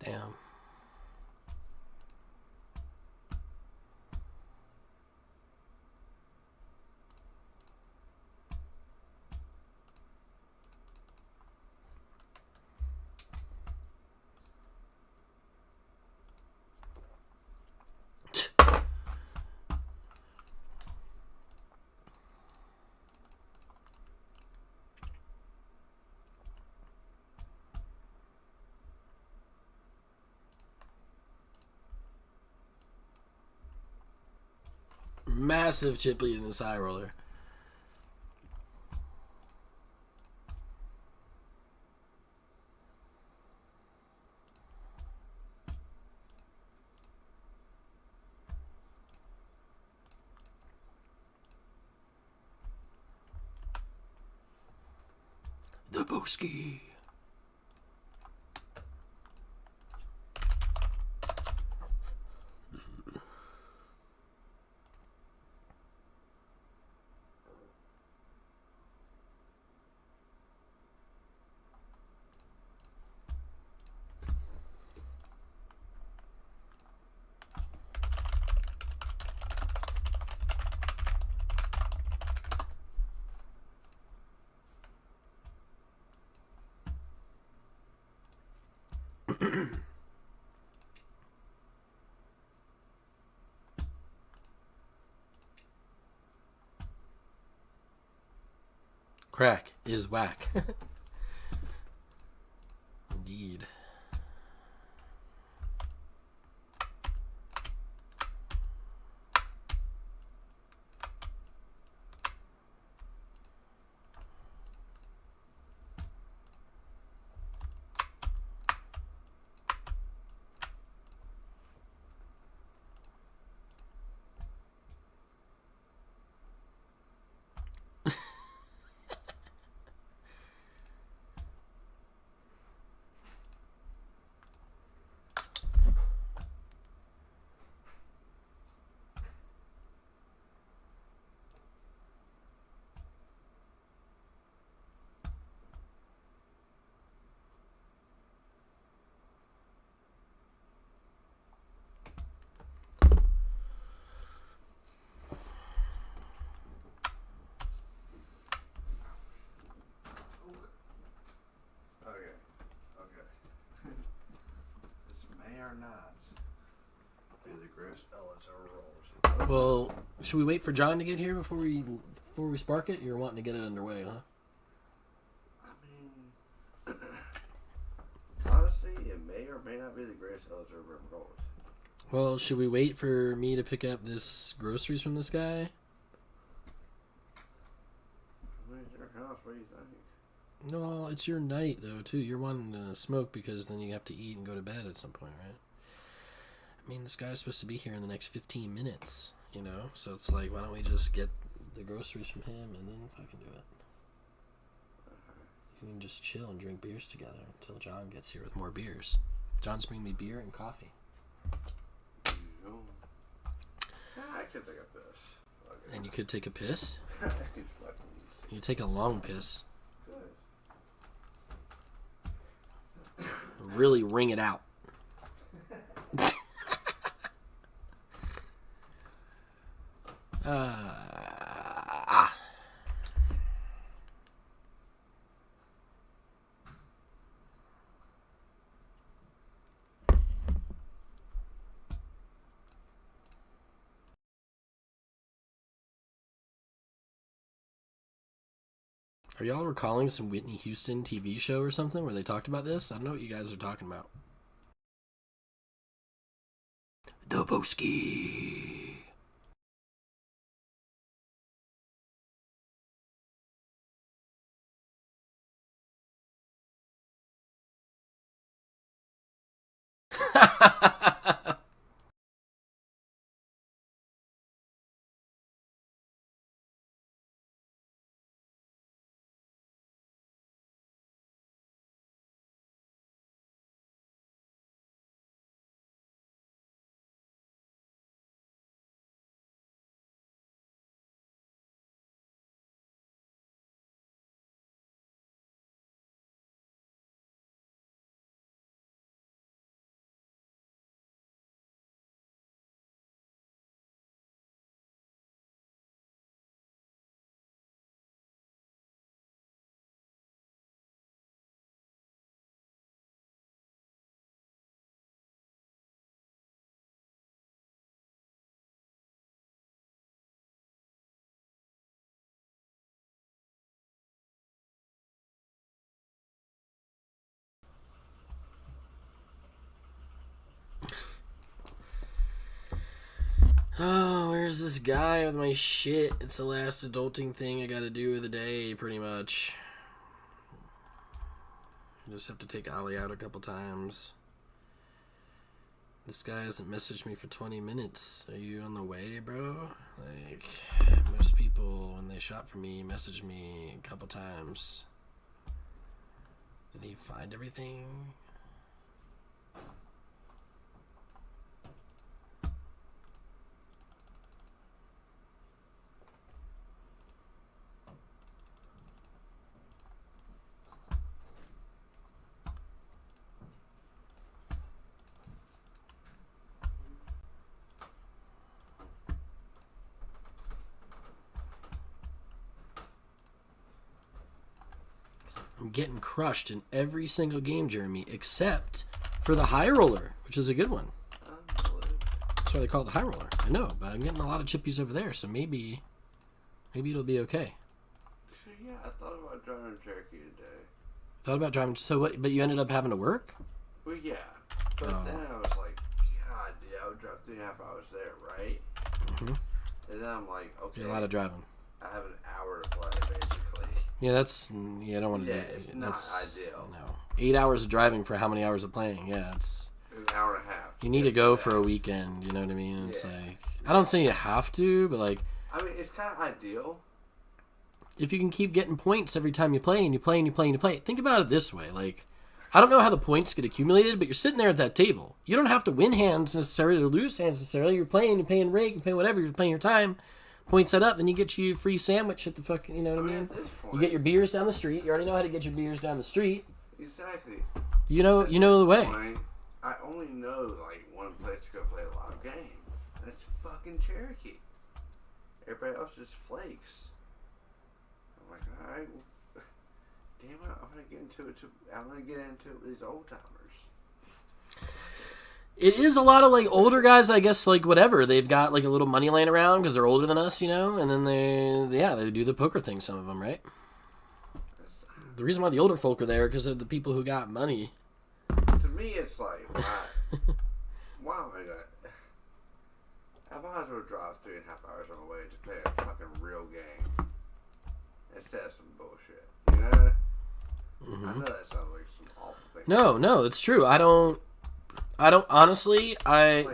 S1: Damn. Massive chip lead in this high roller. The Boski. Crack is whack. Indeed.
S2: Not be the greatest Ellis ever rolls.
S1: Well, should we wait for John to get here before we spark it? You're wanting to get it underway, huh?
S2: I mean, honestly, it may or may not be the greatest Ellis ever rolls.
S1: Well, should we wait for me to pick up this groceries from this guy?
S2: I mean, it's your house. What do you think?
S1: No, it's your night though too. You're wanting to smoke because then you have to eat and go to bed at some point, right? I mean, this guy's supposed to be here in the next 15 minutes, you know? So it's like, why don't we just get the groceries from him and then fucking do it? You can just chill and drink beers together until John gets here with more beers. John's bringing me beer and coffee.
S2: No. I could take a piss. Okay.
S1: And you could take a piss?
S2: I could fucking...
S1: You take a long piss. Really wring it out. Are y'all recalling some Whitney Houston TV show or something where they talked about this? I don't know what you guys are talking about. The Boski. Oh, where's this guy with my shit? It's the last adulting thing I gotta do of the day, pretty much. I just have to take Ollie out a couple times. This guy hasn't messaged me for 20 minutes. Are you on the way, bro? Like, most people, when they shop for me, message me a couple times. Did he find everything? I'm getting crushed in every single game, Jeremy, except for the high roller, which is a good one. That's why they call it the high roller. I know, but I'm getting a lot of chippies over there, so maybe it'll be okay.
S2: Yeah, I thought about driving Cherokee today.
S1: Thought about driving. So what? But you ended up having to work?
S2: Well, yeah. But then I was like, God, yeah, I would drive 3.5 hours there, right?
S1: Mm-hmm.
S2: And then I'm like, okay.
S1: Yeah, a lot of driving.
S2: I have an hour to play, basically.
S1: Yeah, I don't want to do it.
S2: It's not ideal.
S1: No. 8 hours of driving for how many hours of playing? Yeah, it's...
S2: An hour and a half.
S1: You need to go for a weekend, you know what I mean? It's like... I don't say you have to, but like...
S2: I mean, it's kind of ideal.
S1: If you can keep getting points every time you play, and you play, and you play, and you play. Think about it this way, like... I don't know how the points get accumulated, but you're sitting there at that table. You don't have to win hands necessarily or lose hands necessarily. You're playing rake, you're playing whatever, you're playing your time. Points that up, then you get you a free sandwich at the fucking, you know what I mean? You get your beers down the street. You already know how to get your beers down the street.
S2: Exactly.
S1: You know the way.
S2: Point, I only know like one place to go play a live game. That's fucking Cherokee. Everybody else just flakes. I'm like, all right, well, damn it, I'm gonna get into it with these old timers.
S1: It is a lot of like older guys, I guess, like whatever. They've got like a little money laying around because they're older than us, you know, and then they do the poker thing, some of them, right? The reason why the older folk are there because they're the people who got money.
S2: To me, it's like, why am I gonna... I might as well drive 3.5 hours on the way to play a fucking real game. Instead of some bullshit, you know?
S1: Mm-hmm.
S2: I know that sounds like some awful thing.
S1: No, it's true. I don't honestly.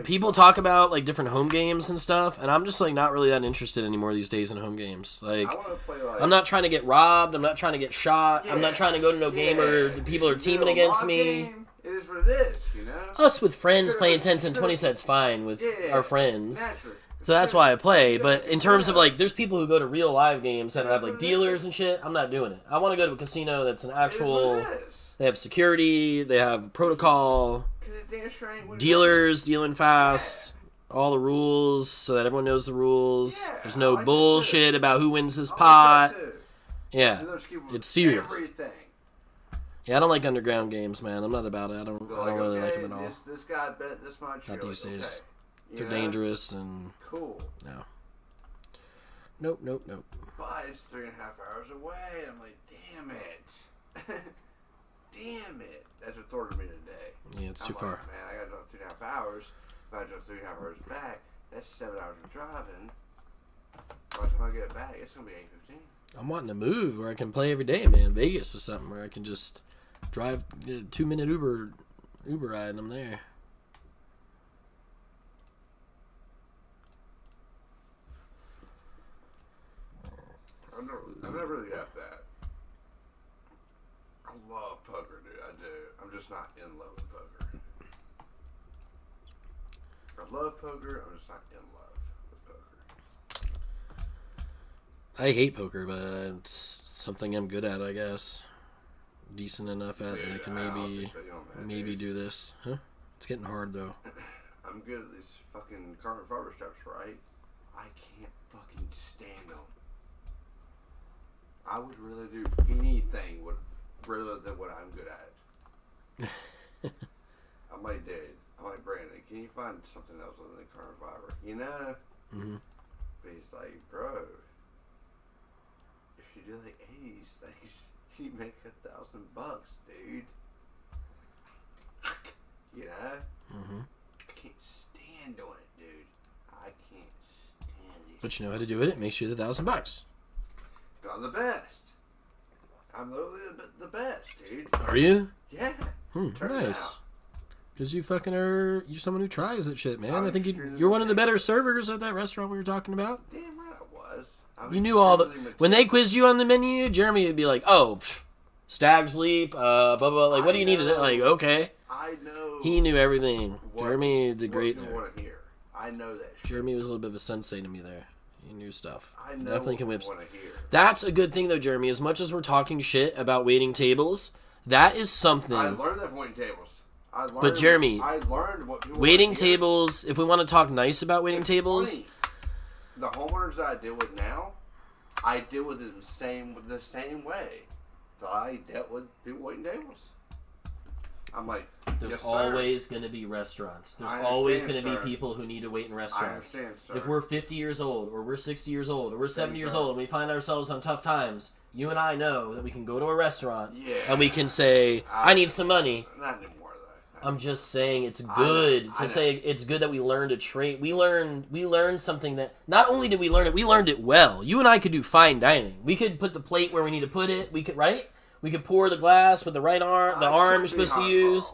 S1: People talk about like different home games and stuff, and I'm just like not really that interested anymore these days in home games. Like,
S2: I want to play like...
S1: I'm not trying to get robbed. I'm not trying to get shot. I'm not trying to go to no game where the people are teaming against me.
S2: Game, it is what it is, you know.
S1: Us with friends playing 10 cents and 20 cents fine with our friends.
S2: Naturally.
S1: So that's why I play. But in terms of like, there's people who go to real live games that have like dealers and shit. I'm not doing it. I want to go to a casino that's an actual. They have security. They have protocol. Dealers dealing fast. All the rules so that everyone knows the rules.
S2: Yeah,
S1: There's no
S2: like
S1: bullshit about who wins this pot. Yeah, it's serious.
S2: Everything.
S1: Yeah, I don't like underground games, man. I'm not about it. I don't really like them at all.
S2: This guy bet this much.
S1: Not these days.
S2: Okay.
S1: They're dangerous and
S2: cool.
S1: No. Nope.
S2: But it's 3.5 hours away. I'm like, damn it. Damn it. That's what thwarted me today.
S1: Yeah, it's too far.
S2: Man, I gotta drive 3.5 hours. If I drive 3.5 hours back, that's 7 hours of driving. By the time I get it back, it's gonna be 8:15.
S1: I'm wanting to move where I can play every day, man. Vegas or something where I can just drive, get a 2-minute Uber ride, and I'm there.
S2: I've never really got that. I love poker, dude. I do. I'm just not in love with poker. I love poker. I'm just not in love with poker.
S1: I hate poker, but it's something I'm good at, I guess. Decent enough at that I can maybe do this. Huh? It's getting hard, though.
S2: I'm good at these fucking carbon fiber straps, right? I can't fucking stand them. I would really do anything rather than what I'm good at. I'm like, dude, Brandon, can you find something else other than carbon fiber? You know?
S1: Mm-hmm.
S2: But he's like, bro, if you do like 80s things, you make $1,000, dude. You know?
S1: Mm-hmm.
S2: I can't stand doing it, dude. I I can't stand these.
S1: But you know how to do it. It makes you the $1,000.
S2: But I'm the best. I'm literally the best, dude.
S1: Are you?
S2: Yeah.
S1: Nice. Because you fucking are, you're someone who tries that shit, man. I think
S2: extremely
S1: you're one of the better servers at that restaurant we were talking about.
S2: Damn right I was.
S1: You knew all the, when they quizzed you on the menu, Jeremy would be like, oh, stag's leap, blah, blah, like, what do you need to know? Like, okay.
S2: I know.
S1: He knew everything. Jeremy did great there.
S2: Want to hear. I know that shit.
S1: Jeremy was a little bit of a sensei to me there. He knew stuff.
S2: I know.
S1: Definitely can whip.
S2: Want to hear.
S1: That's a good thing, though, Jeremy. As much as we're talking shit about waiting tables, that is something.
S2: I learned that from waiting tables.
S1: But Jeremy,
S2: I learned what people
S1: waiting tables, if we want to talk nice about waiting tables.
S2: Funny. The homeowners that I deal with now, I deal with them the same way that I dealt with people waiting tables. I'm like,
S1: there's
S2: yes,
S1: always going to be restaurants. There's always going to be people who need to wait in restaurants.
S2: I understand, sir.
S1: If we're 50 years old, or we're 60 years old, or we're 70 years old, and we find ourselves on tough times, you and I know that we can go to a restaurant, and we can say, I need some money.
S2: Not anymore.
S1: I'm just saying it's good to say it's good that we learn to trade. We learned something that not only did we learn it, we learned it well. You and I could do fine dining. We could put the plate where we need to put it. We could We could pour the glass with the right arm, the arm you're supposed to use.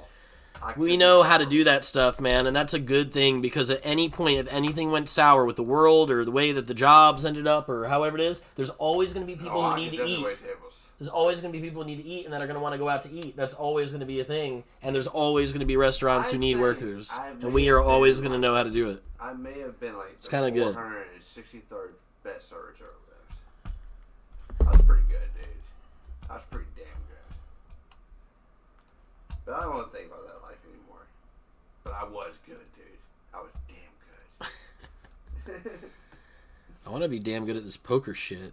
S1: We know how to do that stuff, man, and that's a good thing because at any point, if anything went sour with the world or the way that the jobs ended up or however it is, there's always going to be people who need to eat. There's always going to be people who need to eat and that are going to want to go out to eat. That's always going to be a thing. And there's always going to be restaurants who need workers. And we are always going to know how to do it.
S2: I may have been like
S1: it's kind of good.
S2: 463rd best server ever lived. I was pretty good, dude. I was pretty damn good. But I don't want to think about that life anymore. But I was good, dude. I was damn good.
S1: I want to be damn good at this poker shit.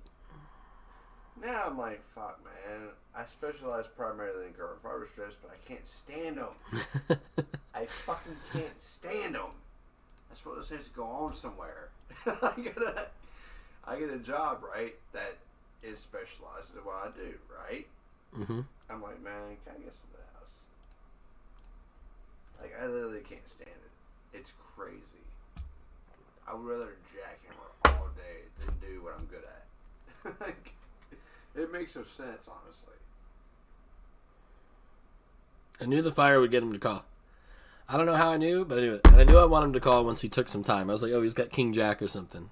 S2: Now I'm like, fuck, man. I specialize primarily in carbon fiber strips, but I can't stand them. I fucking can't stand them. That's what it says to go on somewhere. I get a job, right, that is specialized in what I do, right?
S1: Mm-hmm.
S2: I'm like, man, can I get some of the house? Like, I literally can't stand it. It's crazy. I would rather jackhammer all day than do what I'm good at. Like, it makes no sense, honestly.
S1: I knew the fire would get him to call. I don't know how I knew, but I knew it. And I knew I wanted him to call once he took some time. I was like, oh, he's got King Jack or something.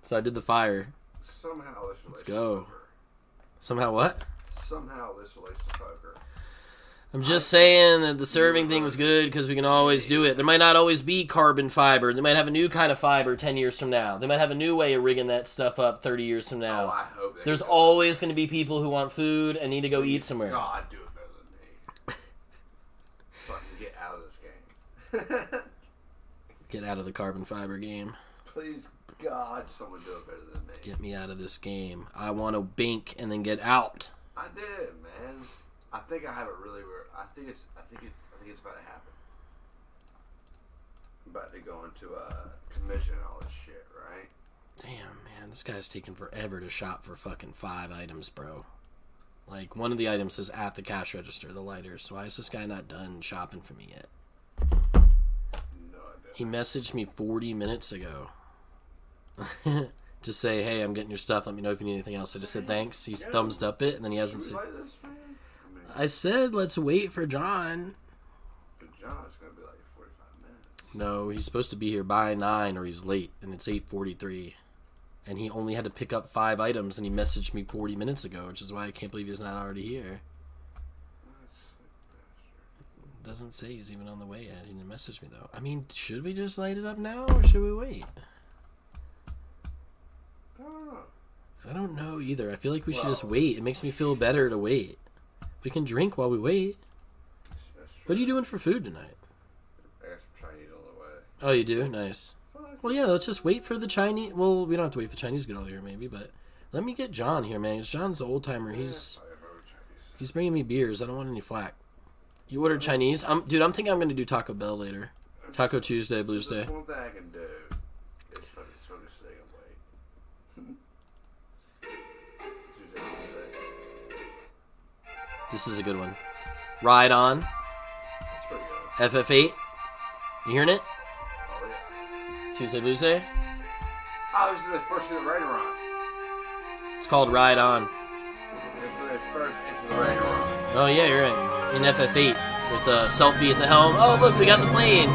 S1: So I did the fire.
S2: Somehow this relates
S1: Let's go.
S2: to poker.
S1: Somehow what?
S2: Somehow this relates to poker.
S1: I'm just saying that the serving thing's good because we can always do it. There might not always be carbon fiber. They might have a new kind of fiber 10 years from now. They might have a new way of rigging that stuff up 30 years from now.
S2: Oh, I hope they
S1: There's
S2: do.
S1: always going to be people who want food and need to go eat somewhere.
S2: God, do it better than me. So I can get out of this game.
S1: Get out of the carbon fiber game.
S2: Please, God, someone do it better than me.
S1: Get me out of this game. I want to bink and then get out.
S2: I did, man. I think I have it really. I think it's about to happen. I'm about to go into a commission and all this shit, right?
S1: Damn, man, this guy's taking forever to shop for fucking 5 items, bro. Like, one of the items says at the cash register, the lighters. So why is this guy not done shopping for me yet?
S2: No, I didn't.
S1: He messaged me 40 minutes ago to say, hey, I'm getting your stuff. Let me know if you need anything else. I just said thanks. He's thumbs up it, and then he hasn't said...
S2: This, man?
S1: I said, let's wait for John.
S2: For John, it's going to be like 45 minutes.
S1: No, he's supposed to be here by 9 or he's late, and it's 8:43. And he only had to pick up 5 items, and he messaged me 40 minutes ago, which is why I can't believe he's not already here. It doesn't say he's even on the way yet. He didn't message me, though. I mean, should we just light it up now, or should we wait?
S2: I don't know.
S1: I don't know either. I feel like we should just wait. It makes me feel better to wait. We can drink while we wait. What are you doing for food tonight?
S2: I got some Chinese on the way.
S1: Oh, you do? Nice. Well, yeah, let's just wait for the Chinese. Well, we don't have to wait for Chinese to get all here, maybe, but let me get John here, man. 'Cause John's the old timer. He's bringing me beers. I don't want any flack. You ordered Chinese? Dude, I'm thinking I'm going to do Taco Bell later. Taco Tuesday, Blues Day.
S2: One thing I can do is fucking smoke a cig and wait. Tuesday, Wednesday.
S1: This is a good one. Ride On.
S2: That's pretty good.
S1: FF8. You hearing it?
S2: Oh, yeah.
S1: Tuesday, Tuesday?
S2: Oh, this is the first in the Raider.
S1: It's called Ride On.
S2: This is the first into the Raider.
S1: Oh yeah, you're right. In FF8 with a selfie at the helm. Oh look, we got the plane.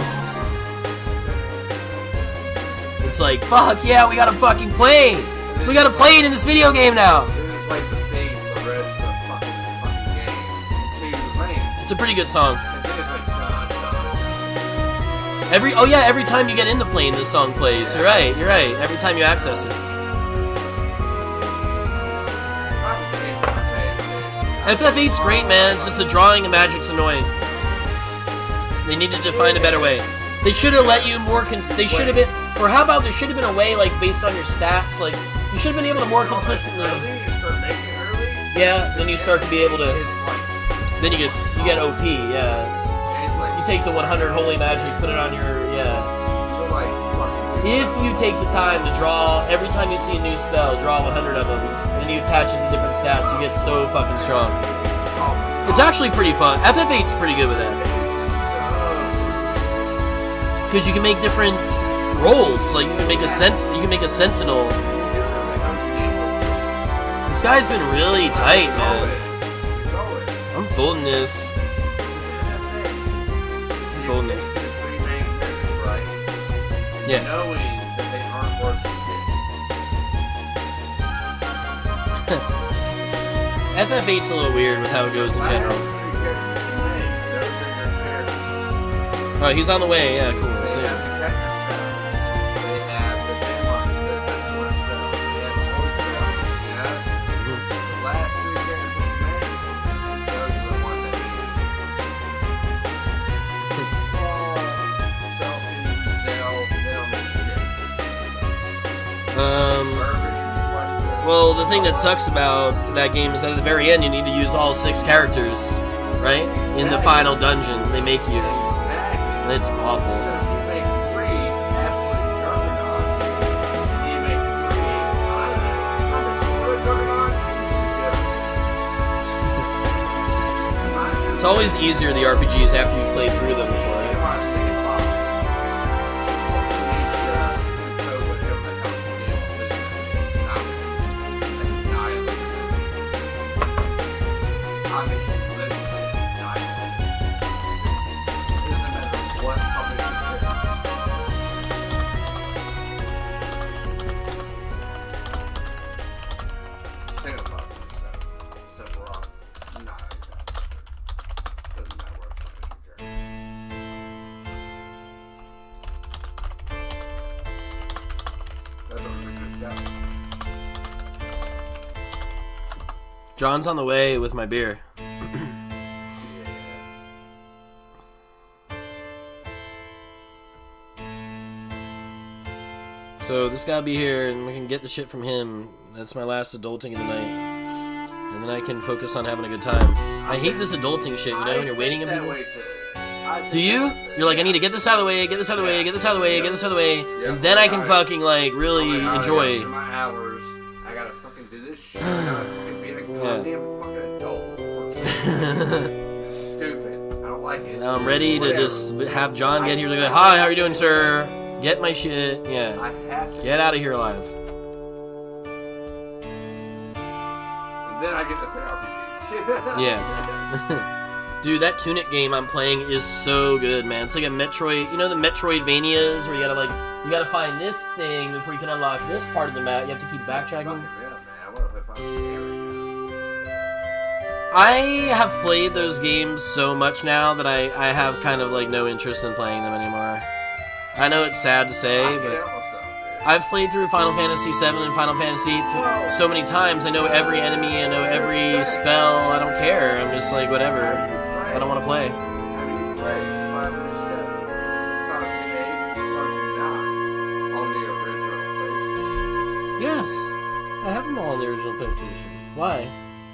S1: It's like, fuck yeah, we got a fucking plane. We got a plane in this video game now.
S2: This is like the theme for the rest of the fucking game. To the plane.
S1: It's a pretty good song.
S2: And then it's like dun, dun.
S1: Every time you get in the plane, this song plays. You're right. Every time you access it. FF8's great, man. It's just the drawing and magic's annoying. They needed to find a better way. They should have let you more. They should have been. Or how about there should have been a way, like based on your stats, like you should have been able to more consistently. Yeah, then you start to be able to. Then you get OP. Yeah. You take the 100 holy magic, put it on your If you take the time to draw every time you see a new spell, draw 100 of them, and then you attach it to different stats, you get so fucking strong. It's actually pretty fun. FF8's pretty good with that. Because you can make different roles. Like you can make a sentinel. This guy's been really tight, man. I'm folding this. Yeah.
S2: Knowing that they aren't worth shit.
S1: FF8's a little weird with how it goes in general. Oh, he's on the way. Yeah, cool. Let's see him. Well, the thing that sucks about that game is that at the very end you need to use all 6 characters, right? In the final dungeon, they make you. And it's awful. It's always easier, the RPGs, after you play through them before, right? John's on the way with my beer. So this gotta be here, and we can get the shit from him. That's my last adulting of the night. And then I can focus on having a good time. I hate this adulting shit, you know, when you're waiting on people. Do you? You're like, I need to get this out of the way, get this out of the way, get this out of the way, get this out of the way, and then I can fucking, like, really enjoy.
S2: My hours, I gotta fucking do this shit. I gotta fucking be a goddamn fucking adult. Stupid. I don't like it.
S1: Now I'm ready to just have John get here. Like, hi, how are you doing, sir? Get my shit. Yeah.
S2: I have to
S1: get out of here alive.
S2: And then I get to play RPG.
S1: Yeah. Dude, that Tunic game I'm playing is so good, man. It's like a Metroid, you know the Metroidvanias where you gotta find this thing before you can unlock this part of the map. You have to keep backtracking. I have played those games so much now that I have kind of like no interest in playing them anymore. I know it's sad to say, but I've played through Final Fantasy VII and Final Fantasy so many times. I know every enemy, I know every spell. I don't care. I'm just like, whatever. I don't want to play. Yes, I have them all on the original PlayStation. Why?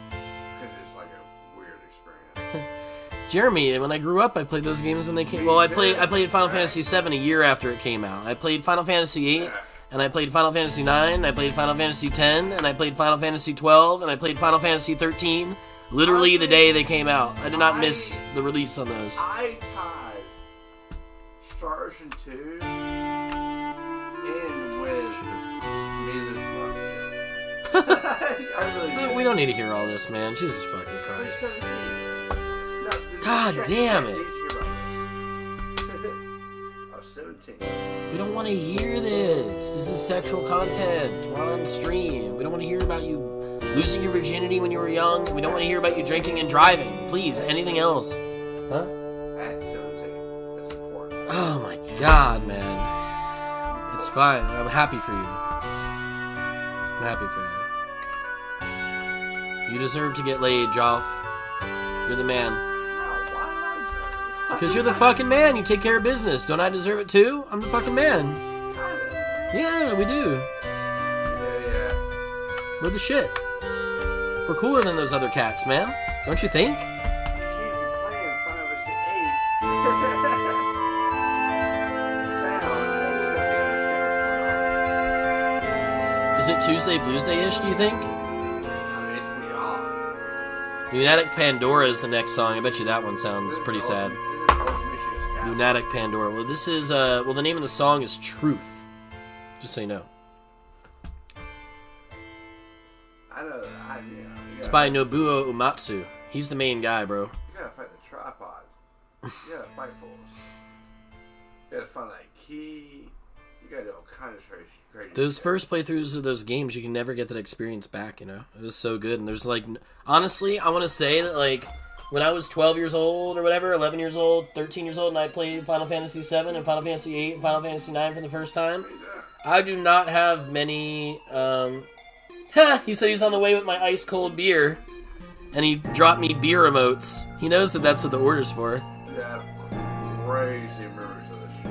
S2: Because it's like a weird experience.
S1: Jeremy, when I grew up, I played those games when they came. Well, I played Final Fantasy VII a year after it came out. I played Final Fantasy VIII, and I played Final Fantasy IX, and I played Final Fantasy X, and I played Final Fantasy XII, and I played Final Fantasy XIII. Literally the day they came out. I did not miss the release on those.
S2: I tied Stars and Tues
S1: we don't need to hear all this, man. Jesus fucking Christ.
S2: 17. No,
S1: God damn it.
S2: I was 17.
S1: We don't want to hear this. This is sexual content. We're on stream. We don't want to hear about you losing your virginity when you were young. We don't want to hear about you drinking and driving. Please, anything else. Huh?
S2: At 17. That's important.
S1: Oh my god, man. It's fine. I'm happy for you. I'm happy for you. You deserve to get laid, Joff. You're the man.
S2: No, why do I deserve it?
S1: Because you're the fucking man. You take care of business. Don't I deserve it too? I'm the fucking man. Yeah, we do.
S2: Yeah.
S1: We're the shit. We're cooler than those other cats, man. Don't you think?
S2: She be playing 5 or 8.
S1: Is it Tuesday Blues Day-ish, do you think?
S2: I mean, it's pretty odd.
S1: Lunatic Pandora is the next song. I bet you that one sounds pretty sad. Lunatic Pandora. Well, this is, well, the name of the song is Truth. Just so you know.
S2: I know,
S1: It's by Nobuo Uematsu. He's the main guy, bro.
S2: You gotta fight the tripod. You gotta fight for us. You gotta find that key. You gotta do all kinds of crazy.
S1: Those first playthroughs of those games, you can never get that experience back, you know? It was so good. And there's like, honestly, I want to say that like, when I was 12 years old or whatever, 11 years old, 13 years old, and I played Final Fantasy 7 and Final Fantasy 8 and Final Fantasy 9 for the first time, I do not have many, he said he's on the way with my ice cold beer, and he dropped me beer emotes. He knows that that's what the order's for.
S2: Yeah, crazy memories of this shit.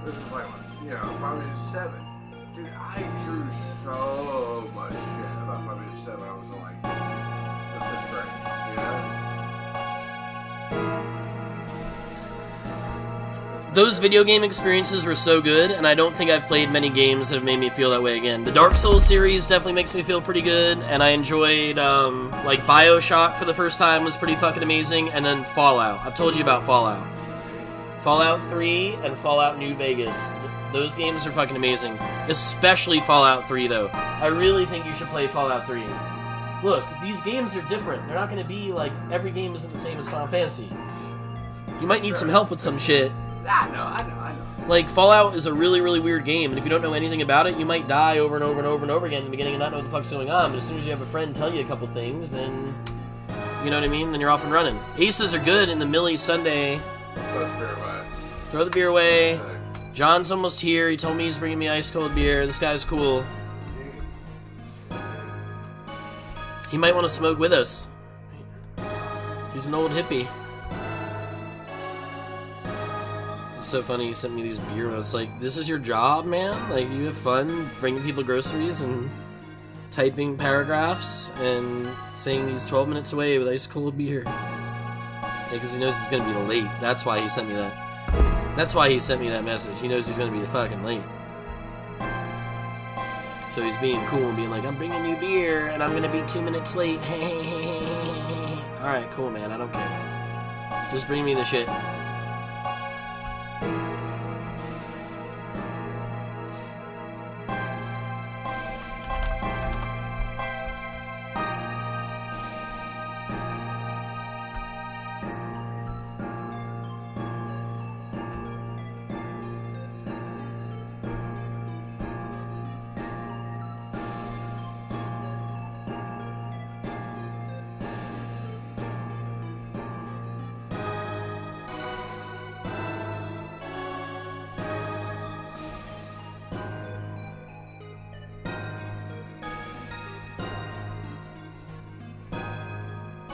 S2: This is like, you know, Final Fantasy 7. Dude, I drew so much shit about Final Fantasy 7. I was like, this is great, you know?
S1: Those video game experiences were so good, and I don't think I've played many games that have made me feel that way again. The Dark Souls series definitely makes me feel pretty good, and I enjoyed, like, BioShock for the first time was pretty fucking amazing, and then Fallout. I've told you about Fallout. Fallout 3 and Fallout New Vegas. Those games are fucking amazing. Especially Fallout 3, though. I really think you should play Fallout 3. Look, these games are different. They're not going to be, like, every game isn't the same as Final Fantasy. You might need some help with some shit.
S2: I know.
S1: Like, Fallout is a really, really weird game, and if you don't know anything about it, you might die over and over and over and over again in the beginning and not know what the fuck's going on, but as soon as you have a friend tell you a couple things, then, you know what I mean? Then you're off and running. Aces are good in the Millie Sunday.
S2: Throw the beer away.
S1: Throw the beer away. John's almost here. He told me he's bringing me ice cold beer. This guy's cool. He might want to smoke with us. He's an old hippie. It's so funny, he sent me these beer notes. Like, this is your job, man? Like, you have fun bringing people groceries and typing paragraphs and saying he's 12 minutes away with ice cold beer. Yeah, because he knows he's going to be late. That's why he sent me that. That's why he sent me that message. He knows he's going to be fucking late. So he's being cool and being like, I'm bringing you beer and I'm going to be 2 minutes late. Alright, cool, man. I don't care. Just bring me the shit.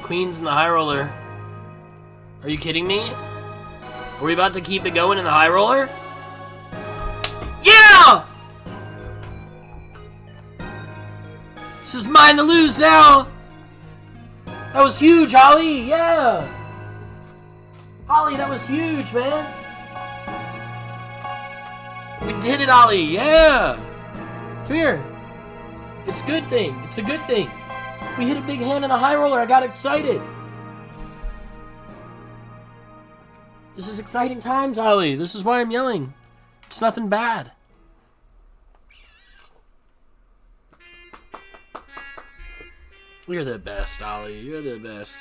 S1: Queens in the high roller. Are you kidding me? Are we about to keep it going in the high roller? Yeah! This is mine to lose now. That was huge, Holly. Yeah. Holly, that was huge, man. We did it, Holly. Yeah. Come here. It's a good thing. It's a good thing. We hit a big hand in the high roller. I got excited. This is exciting times, Ollie. This is why I'm yelling. It's nothing bad. You're the best, Ollie. You're the best.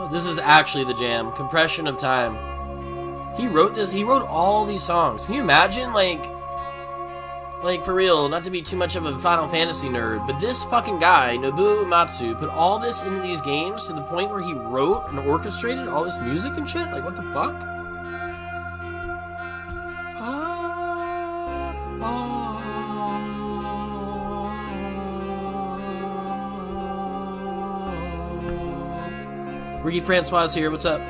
S1: This is actually the jam. Compression of Time. He wrote this. He wrote all these songs. Can you imagine, like for real, not to be too much of a Final Fantasy nerd, but this fucking guy, Nobuo Uematsu, put all this into these games to the point where he wrote and orchestrated all this music and shit? Like, what the fuck? Ricky Francois here, what's up?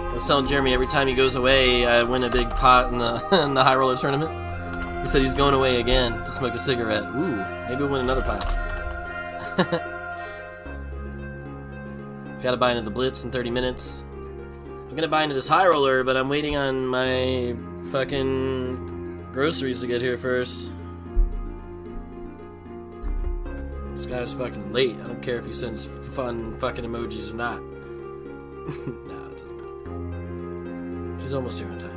S1: I was telling Jeremy every time he goes away, I win a big pot in the in the high roller tournament. He said he's going away again to smoke a cigarette. Ooh, maybe we'll win another pot. Gotta buy into the Blitz in 30 minutes. I'm gonna buy into this high roller, but I'm waiting on my fucking groceries to get here first. This guy's fucking late. I don't care if he sends fun fucking emojis or not. Nah, it doesn't matter. He's almost here on time.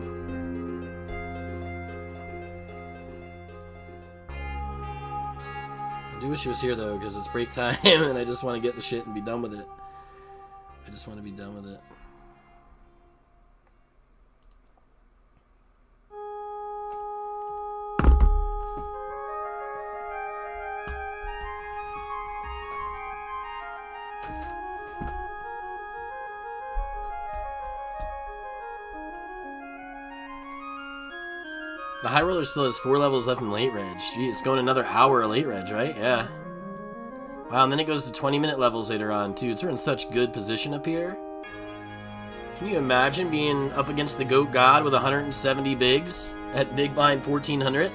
S1: I do wish he was here though, because it's break time and I just want to get the shit and be done with it. I just want to be done with it. The high roller still has 4 levels left in late reg. Gee, it's going another hour of late reg, right? Yeah. Wow, and then it goes to 20-minute levels later on, too. We're in such good position up here. Can you imagine being up against the GOAT God with 170 bigs at big blind 1400?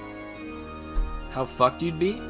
S1: How fucked you'd be?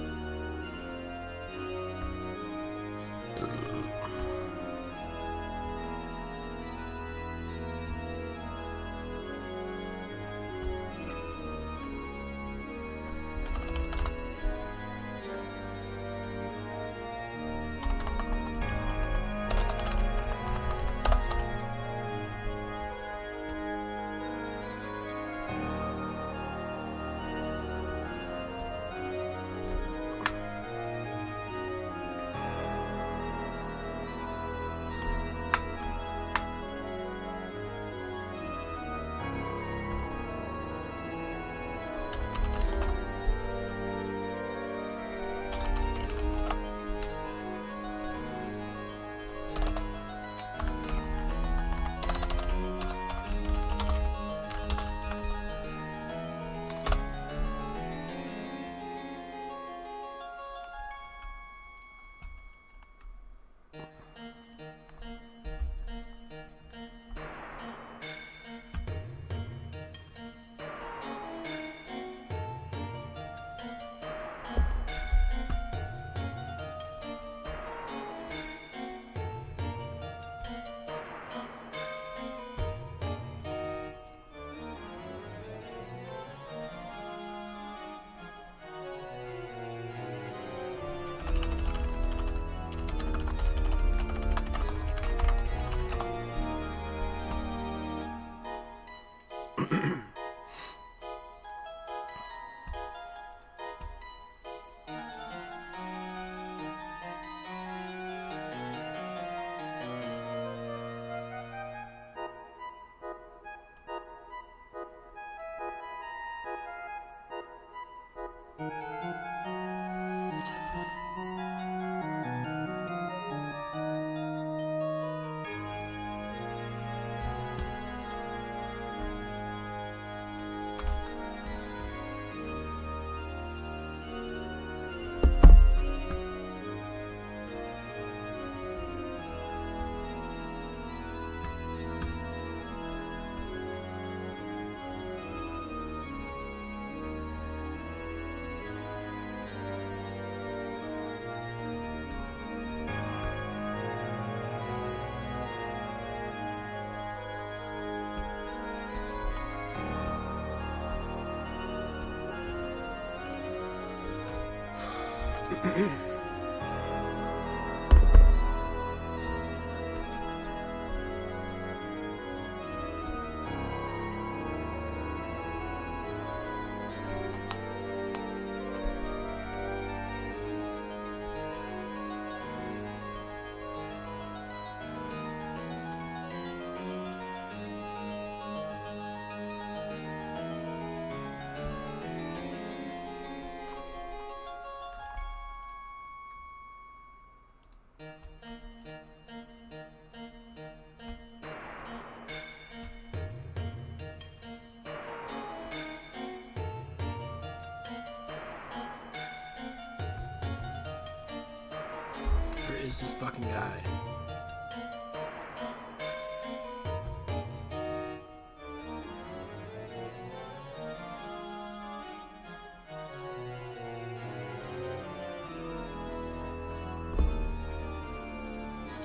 S1: Where is this fucking guy?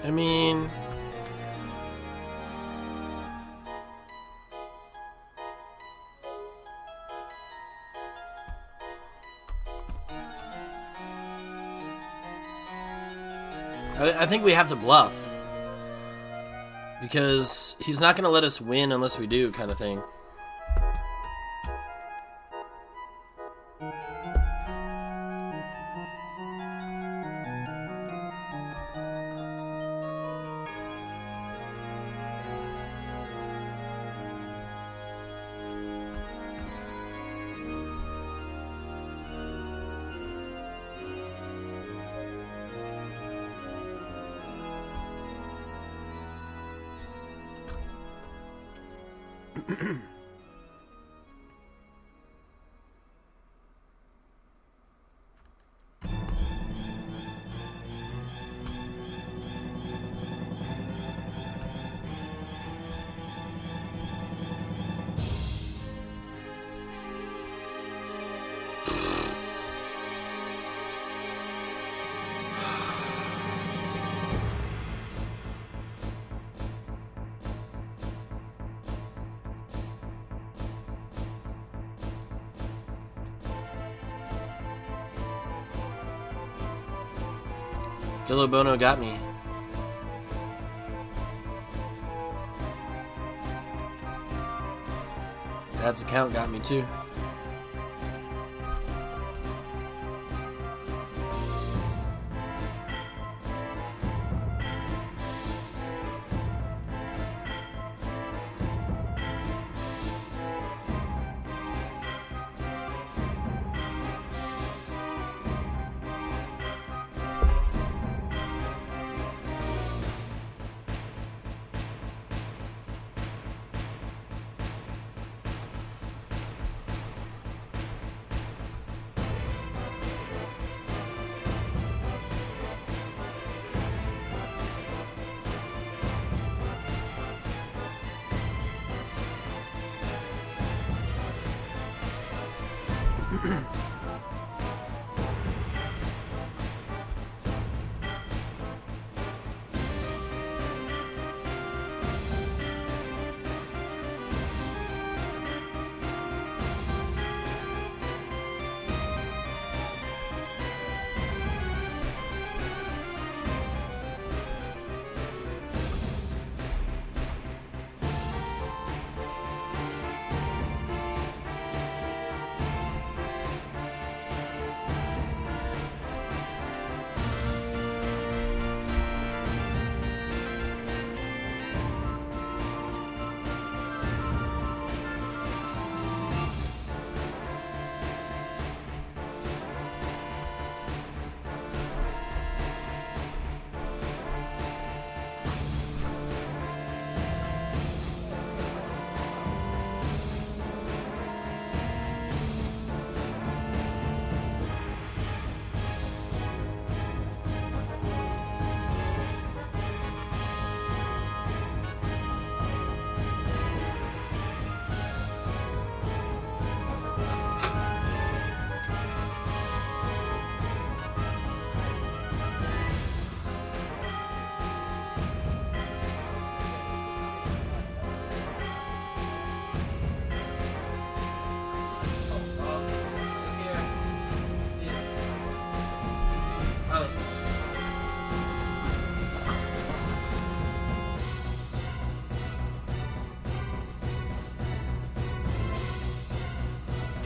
S1: I mean... I think we have to bluff. Because he's not going to let us win unless we do, kind of thing. Gillo Bono got me. Dad's account got me too.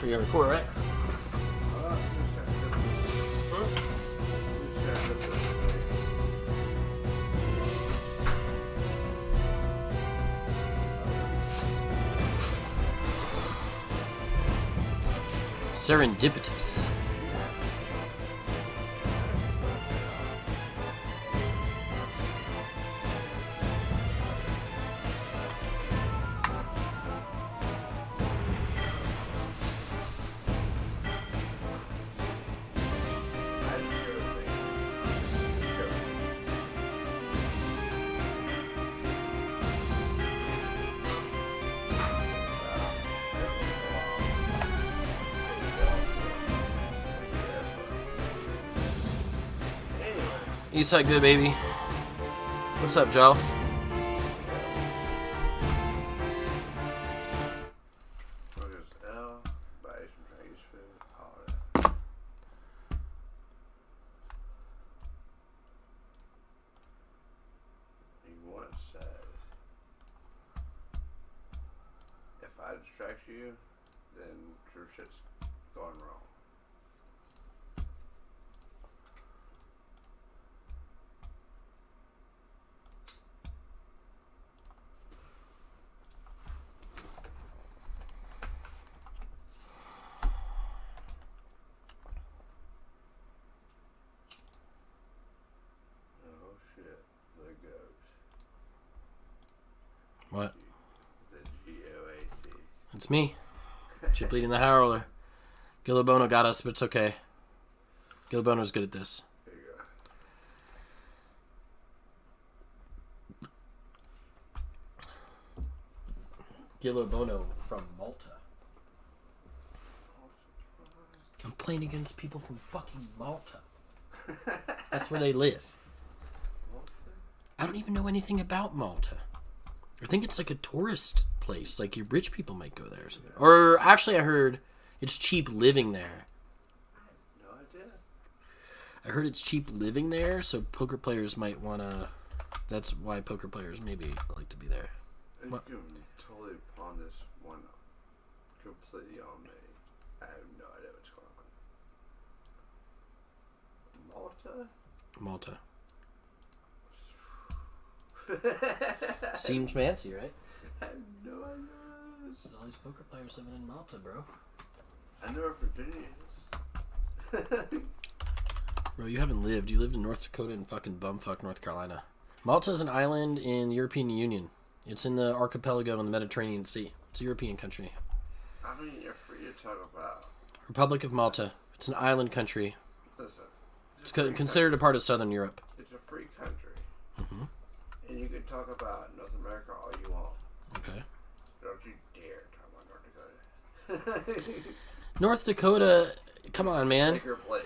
S1: You record, right? Serendipitous. Eastside good, baby. What's up, Joe?
S2: If I distract you, then your shit's gone wrong.
S1: What?
S2: The GOAT.
S1: It's me. Chip leading the high roller. Gillo Bono got us, but it's okay. Gillo Bono's good at this.
S2: There you go.
S1: Gillo Bono from Malta. I'm playing against people from fucking Malta. That's where they live. I don't even know anything about Malta. I think it's like a tourist place. Like, your rich people might go there or something. Or, actually, I heard it's cheap living there.
S2: I have no idea.
S1: I heard it's cheap living there, so poker players might want to... That's why poker players maybe like to be there.
S2: You can totally pawn this one completely on me. I have no idea what's going on.
S1: Malta. Seems fancy, right?
S2: I have no idea.
S1: There's all these poker players living in Malta, bro.
S2: I know where Virginia is.
S1: Bro, you haven't lived. You lived in North Dakota and fucking bumfuck North Carolina. Malta is an island in the European Union. It's in the archipelago in the Mediterranean Sea. It's a European country.
S2: I mean, you're free to talk about.
S1: Republic of Malta. It's an island country.
S2: Listen.
S1: It's considered a part of Southern Europe.
S2: It's a free country.
S1: Mm-hmm.
S2: And you can talk about North America all you want.
S1: Okay.
S2: Don't you dare talk about North Dakota.
S1: North Dakota, come on, man.
S2: Sacred place.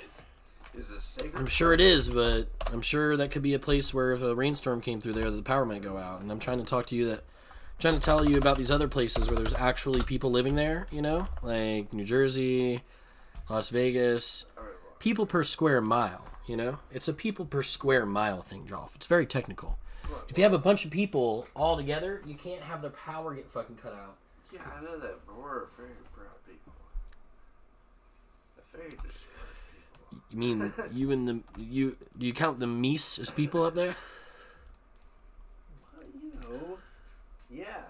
S2: Is a sacred
S1: I'm sure it is, but I'm sure that could be a place where if a rainstorm came through there, the power might go out. And I'm trying to talk to you trying to tell you about these other places where there's actually people living there, you know? Like New Jersey, Las Vegas. People per square mile, you know? It's a people per square mile thing, Jolf. It's very technical. If you have a bunch of people all together, you can't have their power get fucking cut out.
S2: Yeah, I know that, but we're very proud people. A very dispersed people.
S1: You mean do you count the Meese as people up there?
S2: Well, you know, yeah.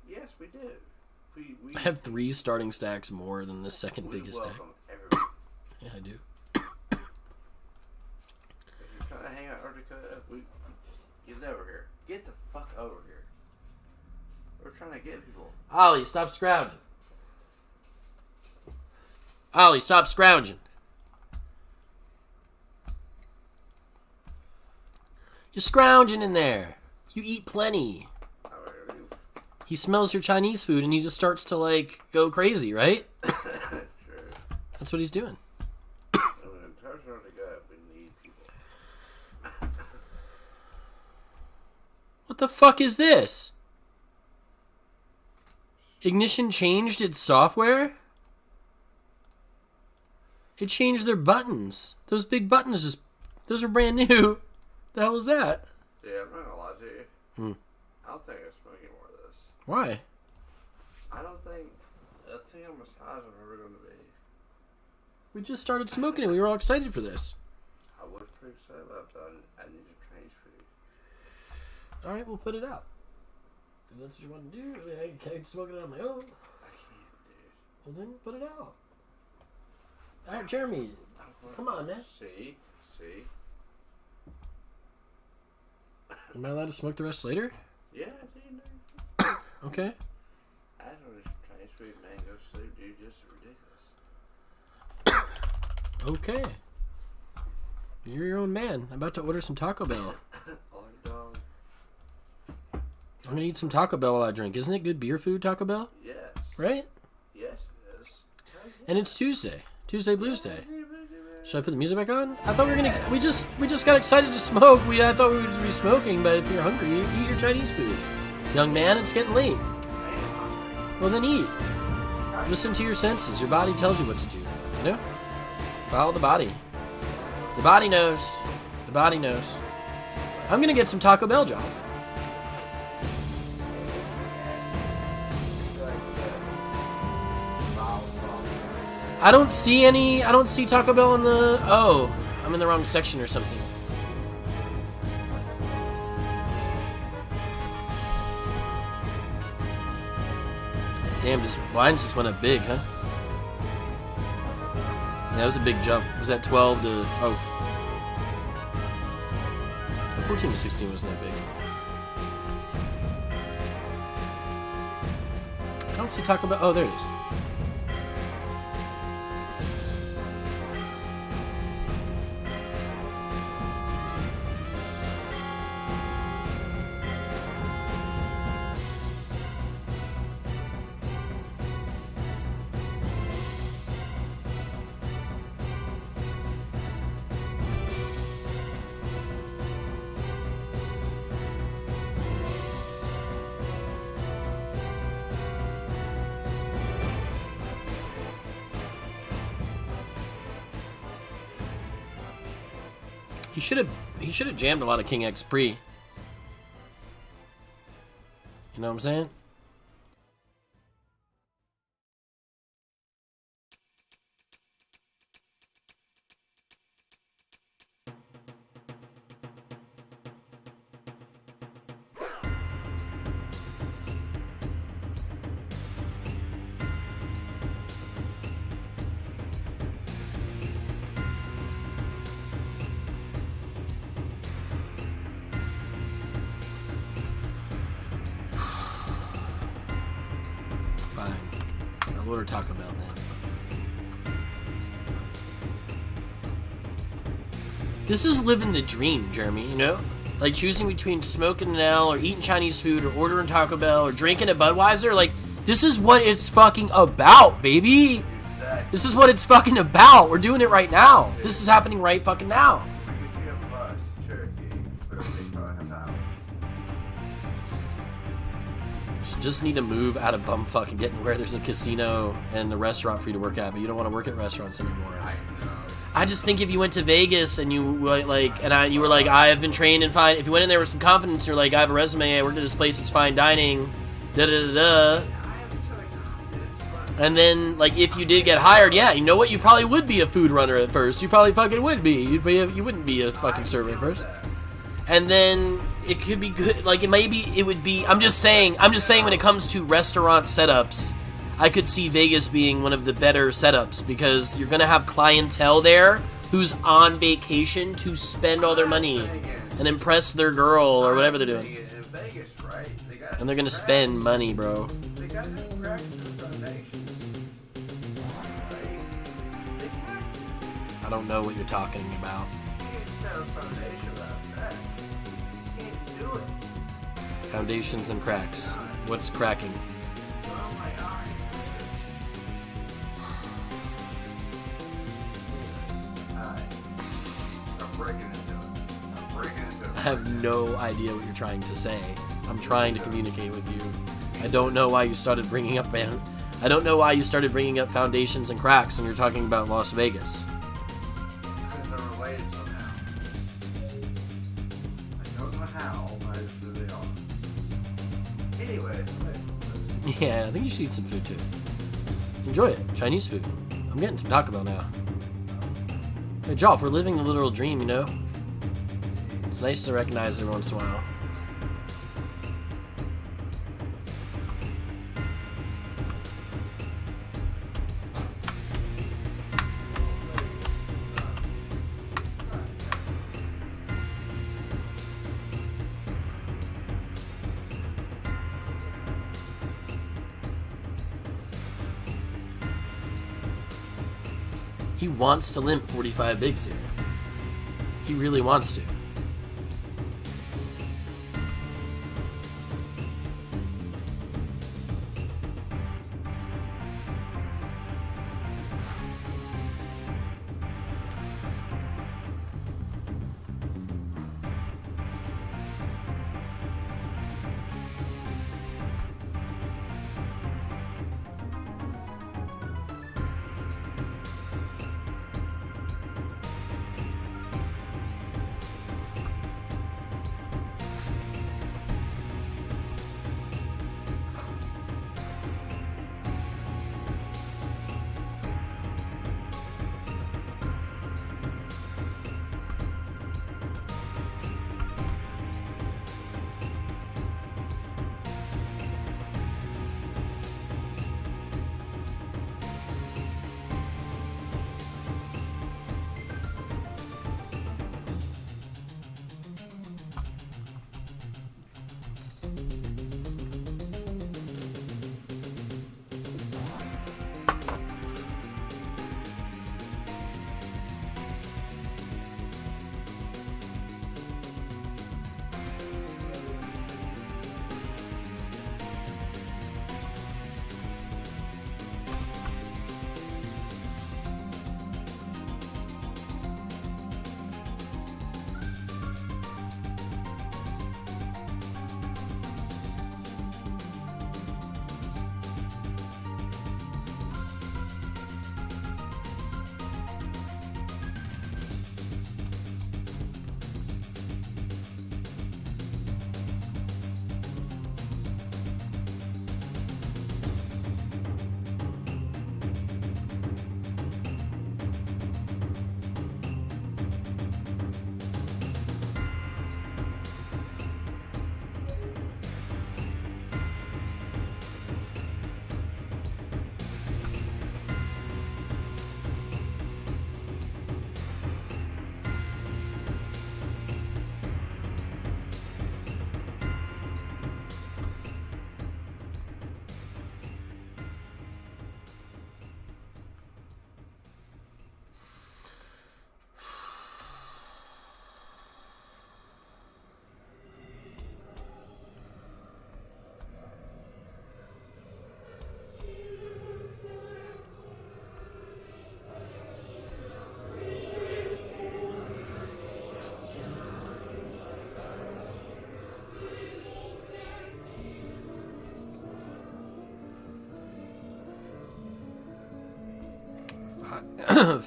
S2: yes, we do. We
S1: I have 3 starting stacks more than the second biggest stack.
S2: Everyone.
S1: Yeah, I do.
S2: If you're trying to hang out in Antarctica, get over here. Get the fuck over here. We're trying to get people.
S1: Ollie, stop scrounging. Ollie, stop scrounging. You're scrounging in there. You eat plenty. He smells your Chinese food and he just starts to, like, go crazy, right?
S2: Sure.
S1: That's what he's doing.
S2: In Antarctica, we need people.
S1: What the fuck is this? Ignition changed its software? It changed their buttons. Those big buttons those are brand new. The hell is that?
S2: Yeah, I'm not gonna lie to you. I don't think I'm smoking more of this.
S1: Why?
S2: I think I'm as high as I'm ever going to be.
S1: We just started smoking and we were all excited for this.
S2: I was pretty excited about it, but I need to change food.
S1: Alright, we'll put it out. If that's what you want to do, I mean, I can smoke it on my own.
S2: I can't, dude.
S1: Well, then put it out. Alright, Jeremy. Come on, man.
S2: See?
S1: Am I allowed to smoke the rest later?
S2: Yeah, dude.
S1: Okay.
S2: I don't know if Chinese food, mango soup, dude, just ridiculous.
S1: Okay. You're your own man. I'm about to order some Taco Bell.
S2: Oh, dog.
S1: I'm gonna eat some Taco Bell while I drink. Isn't it good beer food, Taco Bell?
S2: Yes.
S1: Right?
S2: Yes, it is.
S1: And it's Tuesday. Tuesday Blues Day. Should I put the music back on? I thought we were gonna. We just got excited to smoke. I thought we would just be smoking. But if you're hungry, you eat your Chinese food. Young man, it's getting late. Well, then eat. Listen to your senses. Your body tells you what to do. You know? Follow the body. The body knows. The body knows. I'm gonna get some Taco Bell, John. I don't see Taco Bell in the... Oh, I'm in the wrong section or something. Damn, mine just went up big, huh? Yeah, that was a big jump. Was that 12 to... Oh. 14 to 16 wasn't that big. I don't see Taco Bell... Oh, there it is. He should have jammed a lot of King X pre. You know what I'm saying? I'll order Taco Bell then. This is living the dream, Jeremy, you know? Like choosing between smoking an L or eating Chinese food or ordering Taco Bell or drinking a Budweiser. Like, this is what it's fucking about, baby.
S2: Exactly.
S1: This is what it's fucking about. We're doing it right now. This is happening right fucking now.
S2: If you have a bus to Cherokee, it'll take probably a half hour.
S1: Just need to move out of bumfuck and get where there's a casino and a restaurant for you to work at, but you don't want to work at restaurants anymore.
S2: I know.
S1: I just think if you went to Vegas and you were like, you were like, I have been trained in fine. If you went in there with some confidence, you're like, I have a resume. I worked at this place. It's fine dining. Da da da da. And then, like, if you did get hired, yeah, you know what? You probably would be a food runner at first. You probably fucking would be. You wouldn't be a fucking server at first. And then it could be good. Like, it would be. I'm just saying when it comes to restaurant setups, I could see Vegas being one of the better setups because you're gonna have clientele there who's on vacation to spend all their money and impress their girl or whatever they're doing.
S2: In Vegas, right?
S1: And they're gonna spend money, bro.
S2: They got to crack the foundations.
S1: I don't know what you're talking about.
S2: You can't set a foundation without cracks. You can't do it.
S1: Foundations and cracks. What's cracking?
S2: Oh my God. I'm breaking into it.
S1: I have no idea what you're trying to say. I'm trying to communicate with you. I don't know why you started bringing up I don't know why you started bringing up foundations and cracks when you're talking about Las Vegas.
S2: Because they're related somehow. I don't know how, but I just know they are. Anyway,
S1: Yeah, I think you should eat some food too. Enjoy it. Chinese food. I'm getting some Taco Bell now. Hey, Joff, we're living the literal dream, you know? It's nice to recognize every once in a while. He wants to limp 45 bigs here. He really wants to.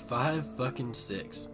S1: Five fucking six.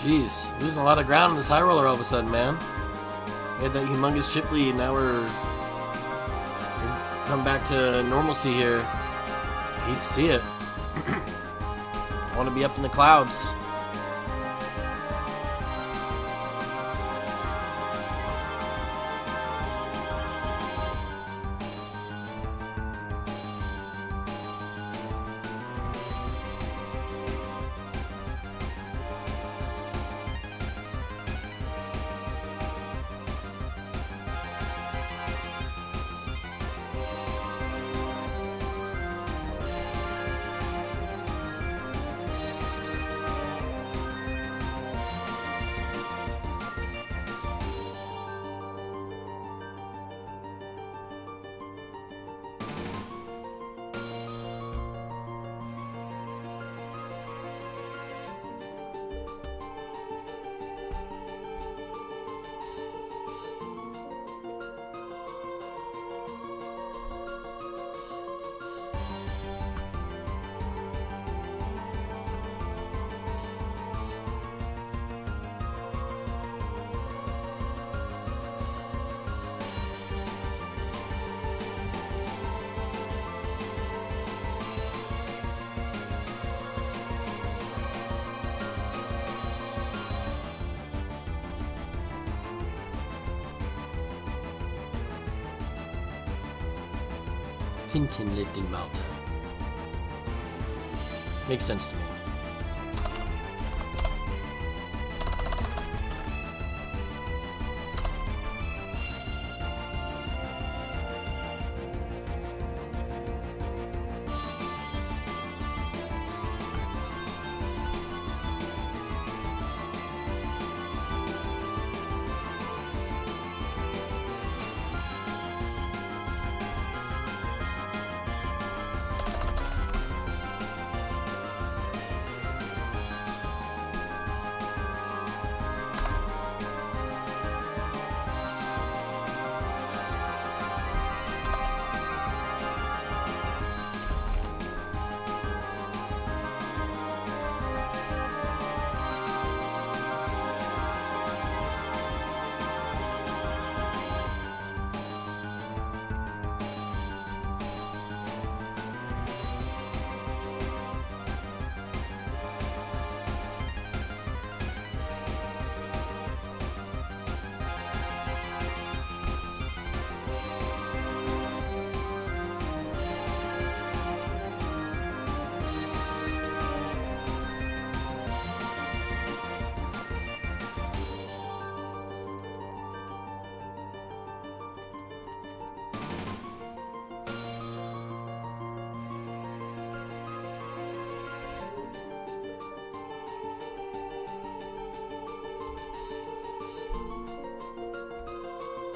S1: Jeez, losing a lot of ground in this high roller all of a sudden, man. We had that humongous chip lead, now we're come back to normalcy here. Hate to see it. I want to be up in the clouds. Hinton lived in Malta. Makes sense to me.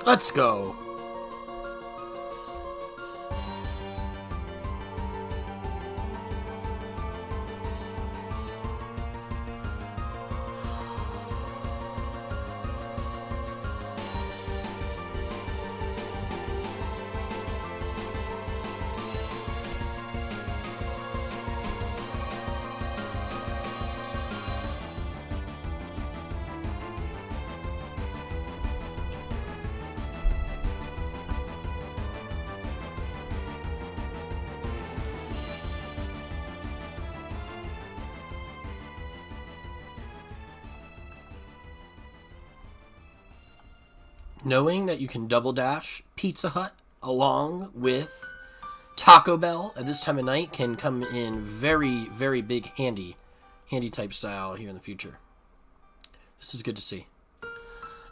S1: Let's go. Knowing that you can double dash Pizza Hut along with Taco Bell at this time of night can come in very, very big handy type style here in the future. This is good to see.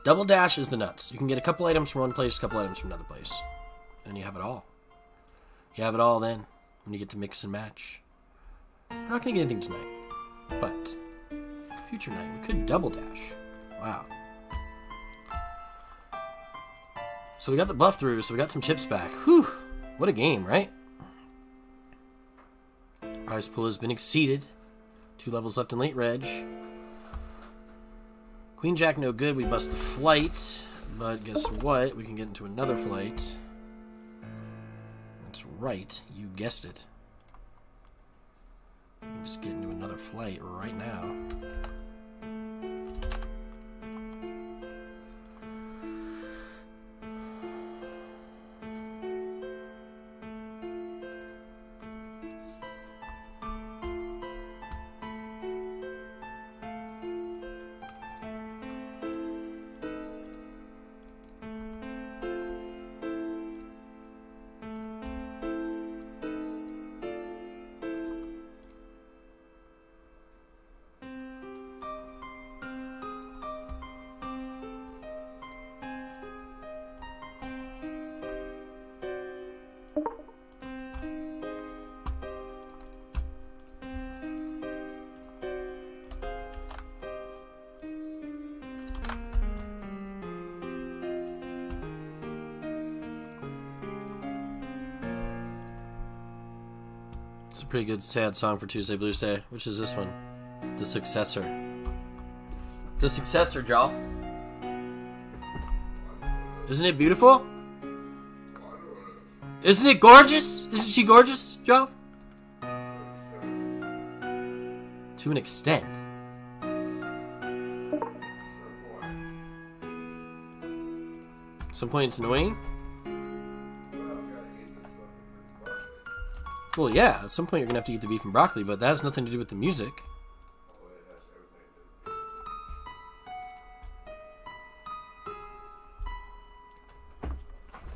S1: Double dash is the nuts. You can get a couple items from one place, a couple items from another place. And you have it all. You have it all then when you get to mix and match. We're not going to get anything tonight. But future night, we could double dash. Wow. So we got the buff through, so we got some chips back. Whew! What a game, right? Prize pool has been exceeded. 2 levels left in late reg. Queen Jack no good, we bust the flight. But guess what? We can get into another flight. That's right, you guessed it. We can just get into another flight right now. It's a pretty good sad song for Tuesday Blues Day. Which is this one? The Successor. The Successor, Joff. Isn't it beautiful? Isn't it gorgeous? Isn't she gorgeous, Joff? To an extent. At some point it's annoying. Well, yeah, at some point you're going to have to eat the beef and broccoli, but that has nothing to do with the music.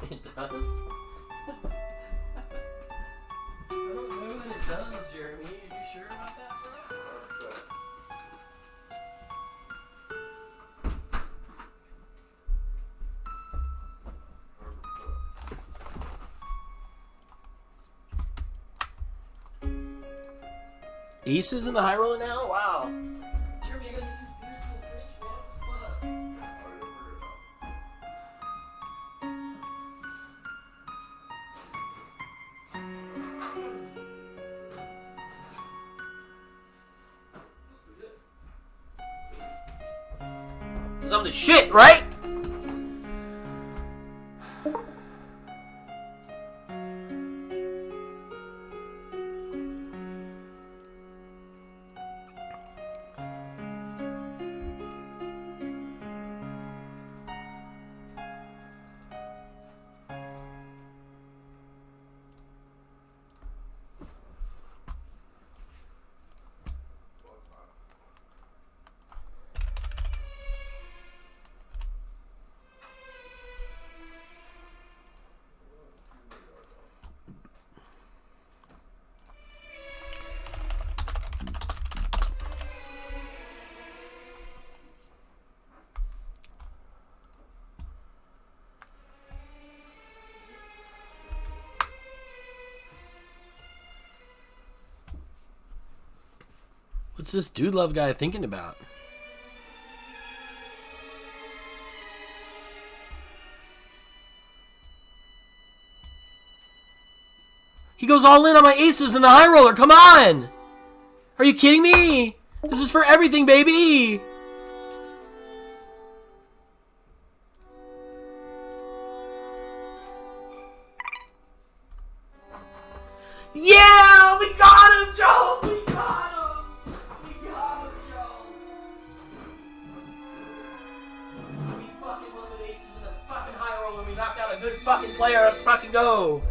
S1: It does? I don't know that it does, Jeremy. Are you sure about that, bro? Aces in the high roller now? Wow. Jeremy, I gotta get these beers in the fridge, man. What the fuck? Cause I'm the shit, right? What's this dude love guy thinking about? He goes all in on my aces and the high roller. Come on! Are you kidding me? This is for everything, baby! Yeah! We got him, Joe! We got him! We got him, Joe! We fucking won with aces and a fucking high roller. We knocked out a good fucking player. Let's fucking go!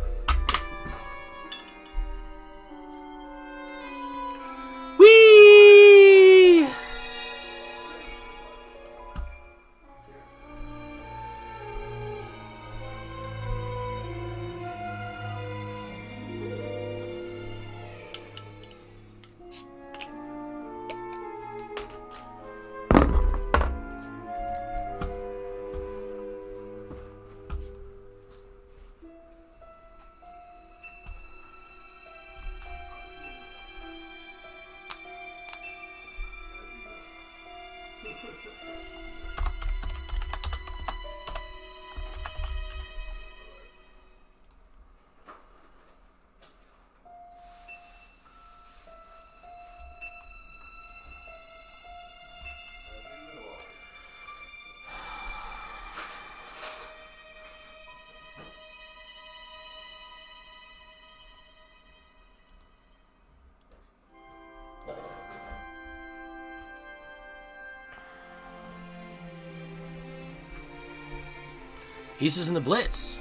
S1: Whee! Aces in the blitz.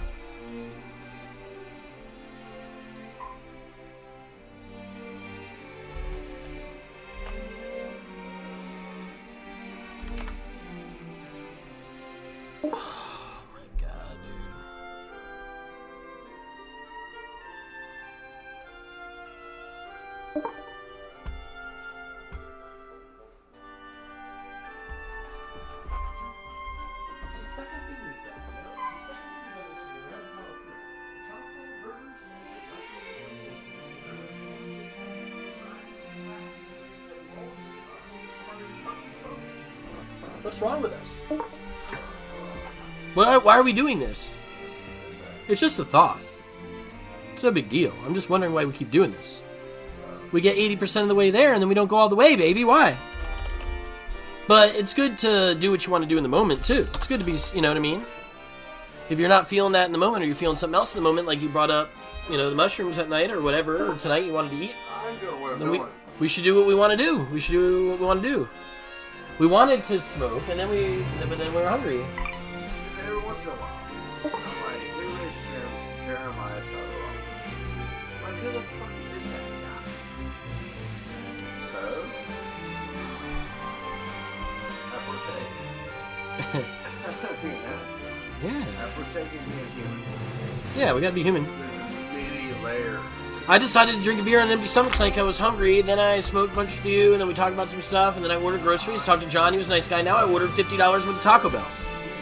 S1: Oh my god, dude. It's the second thing we've done, you know? It's the second thing we've done this year. We haven't followed through. Charcoal burgers and what's wrong with us? Why are we doing this? It's just a thought. It's no big deal. I'm just wondering why we keep doing this. We get 80% of the way there and then we don't go all the way, baby. Why? But it's good to do what you want to do in the moment, too. It's good to be, you know what I mean? If you're not feeling that in the moment, or you're feeling something else in the moment, like you brought up, you know, the mushrooms at night or whatever, or tonight you wanted to eat, then we should do what we want to do. We should do what we want to do. We wanted to smoke, and then we were hungry.
S2: Every once in a while, I'm like, we raised Jeremiah Tyler off. Like, who the fuck is that guy? So,
S1: Yeah.
S2: we're taking being human.
S1: Yeah, we gotta be human.
S2: There's many layers.
S1: I decided to drink a beer on an empty stomach like I was hungry. Then I smoked a bunch with you, and then we talked about some stuff, and then I ordered groceries, talked to John, he was a nice guy. Now I ordered $50 with Taco Bell.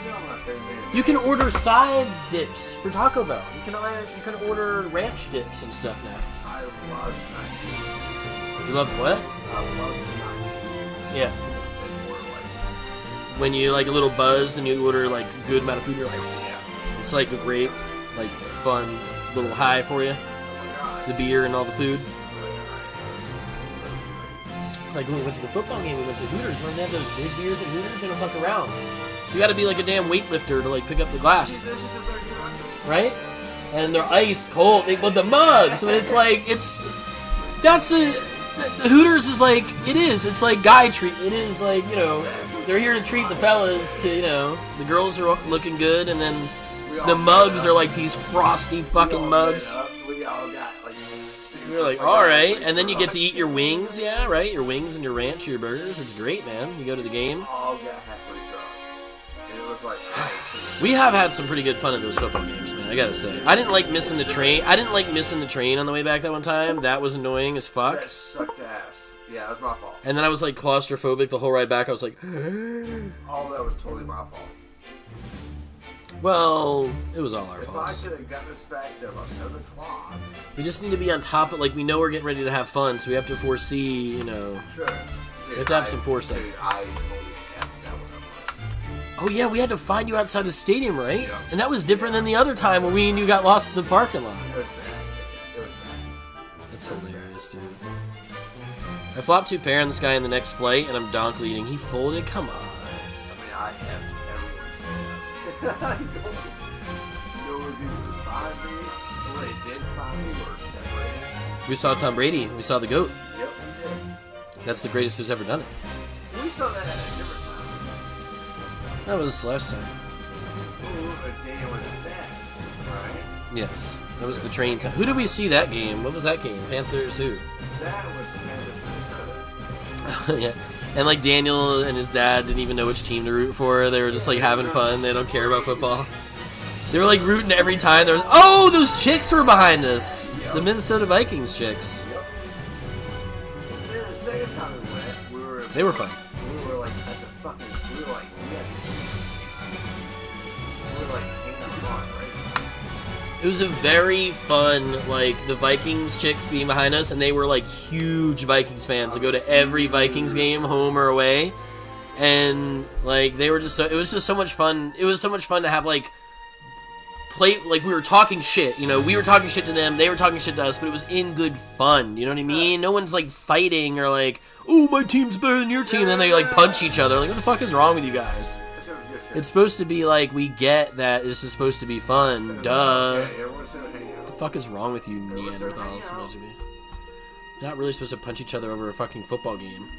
S2: You know my favorite man.
S1: You can order side dips for Taco Bell. You can order ranch dips and stuff now.
S2: I love night.
S1: You love what?
S2: I love night.
S1: Yeah.
S2: And order like
S1: When you like a little buzz, then you order like a good amount of food. You're like,
S2: yeah.
S1: it's like a great, like fun little high for you. The beer and all the food. Like when we went to the football game, we went to Hooters. When they have those big beers at Hooters, they don't fuck around. You got to be like a damn weightlifter to like pick up the glass, right? And they're ice cold. But the mugs, so it's like the Hooters is like it is. It's like guy treat. It is like, you know, they're here to treat the fellas to, you know, the girls are looking good, and then the mugs are like these frosty fucking mugs.
S2: We all got like.
S1: You're like, alright, and then you get to eat your wings, yeah, right? Your wings and your ranch, your burgers. It's great, man. You go to the game.
S2: All got halfway drunk. And it was like,
S1: We have had some pretty good fun at those football games, man, I gotta say. I didn't like missing the train. On the way back that one time. That was annoying as fuck.
S2: that sucked ass. Yeah, it was my fault.
S1: And then I was like claustrophobic the whole ride back. I was like,
S2: All that was totally my fault.
S1: well, it was all our
S2: If I
S1: faults.
S2: could have gotten us back there about 7 o'clock,
S1: We just need to be on top of, like, we know we're getting ready to have fun, so we have to foresee, you know.
S2: sure.
S1: We have to have some foresight.
S2: Dude, I totally effed that one up.
S1: Oh yeah, we had to find you outside the stadium, right?
S2: Yeah.
S1: And that was different than the other time when we and you got lost in the parking lot.
S2: It was bad. It was bad.
S1: I flopped 2 pair on this guy in the next flight, and I'm donk leading. He folded? Come on.
S2: I mean, I have everyone's no review was 5 me. Well, they did 5 me or separated.
S1: We saw Tom Brady. We saw the GOAT.
S2: Yep, we did.
S1: That's the greatest who's ever done it.
S2: We saw that at a different time.
S1: That was last time.
S2: Ooh, a game with his dad, right?
S1: Yes. That was the train time. Who did we see that game? What was that game? Panthers who?
S2: That was Minnesota.
S1: Yeah. And like Daniel and his dad didn't even know which team to root for. They were just like having fun. They don't care about football. They were like rooting every time. There was, oh, those chicks were behind us. The Minnesota Vikings chicks.
S2: Yep. Then the second time we went,
S1: They were fun.
S2: We were like at the fucking. We were like, hanging out on, right?
S1: It was a very fun, like, the Vikings chicks being behind us, and they were, like, huge Vikings fans. They go to every Vikings game, home or away, and, like, they were just so, it was just so much fun. It was so much fun to have, like, we were talking shit, you know, we were talking shit to them, they were talking shit to us, but it was in good fun, you know what I mean? No one's, like, fighting or, like, oh, my team's better than your team, and then they, like, punch each other. Like, what the fuck is wrong with you guys? It's supposed to be like, we get that this is supposed to be fun. Duh. What the fuck is wrong with you, Neanderthals? Supposed to be. Not really supposed to punch each other over a fucking football game.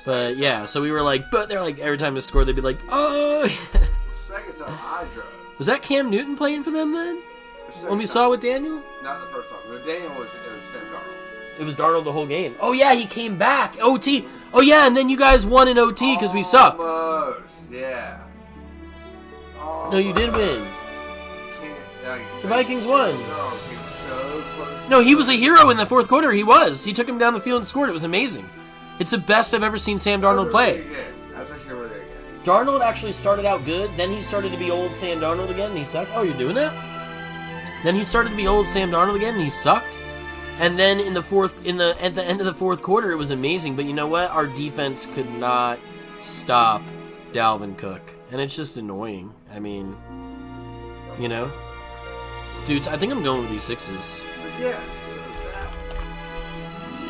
S1: But yeah, so we were like, but they're like, every time they score, they'd be like, oh.
S2: Second time I drove.
S1: Was that Cam Newton playing for them then? When we saw with Daniel?
S2: Not the first time. But Daniel was Sam Darnold.
S1: It was Darnold the whole game. Oh yeah, he came back. OT. Oh yeah, and then you guys won in OT because we suck.
S2: Almost. Yeah.
S1: No, you did win. The Vikings won. No, he was a hero in the fourth quarter. He was. He took him down the field and scored. It was amazing. It's the best I've ever seen Sam Darnold play. Darnold actually started out good. Then he started to be old Sam Darnold again, and he sucked. Oh, you're doing that? Then he started to be old Sam Darnold again, and he sucked. And then at the end of the fourth quarter, it was amazing. But you know what? Our defense could not stop Dalvin Cook, and it's just annoying. I mean, you know, dudes. I think I'm going with these sixes.
S2: Yeah.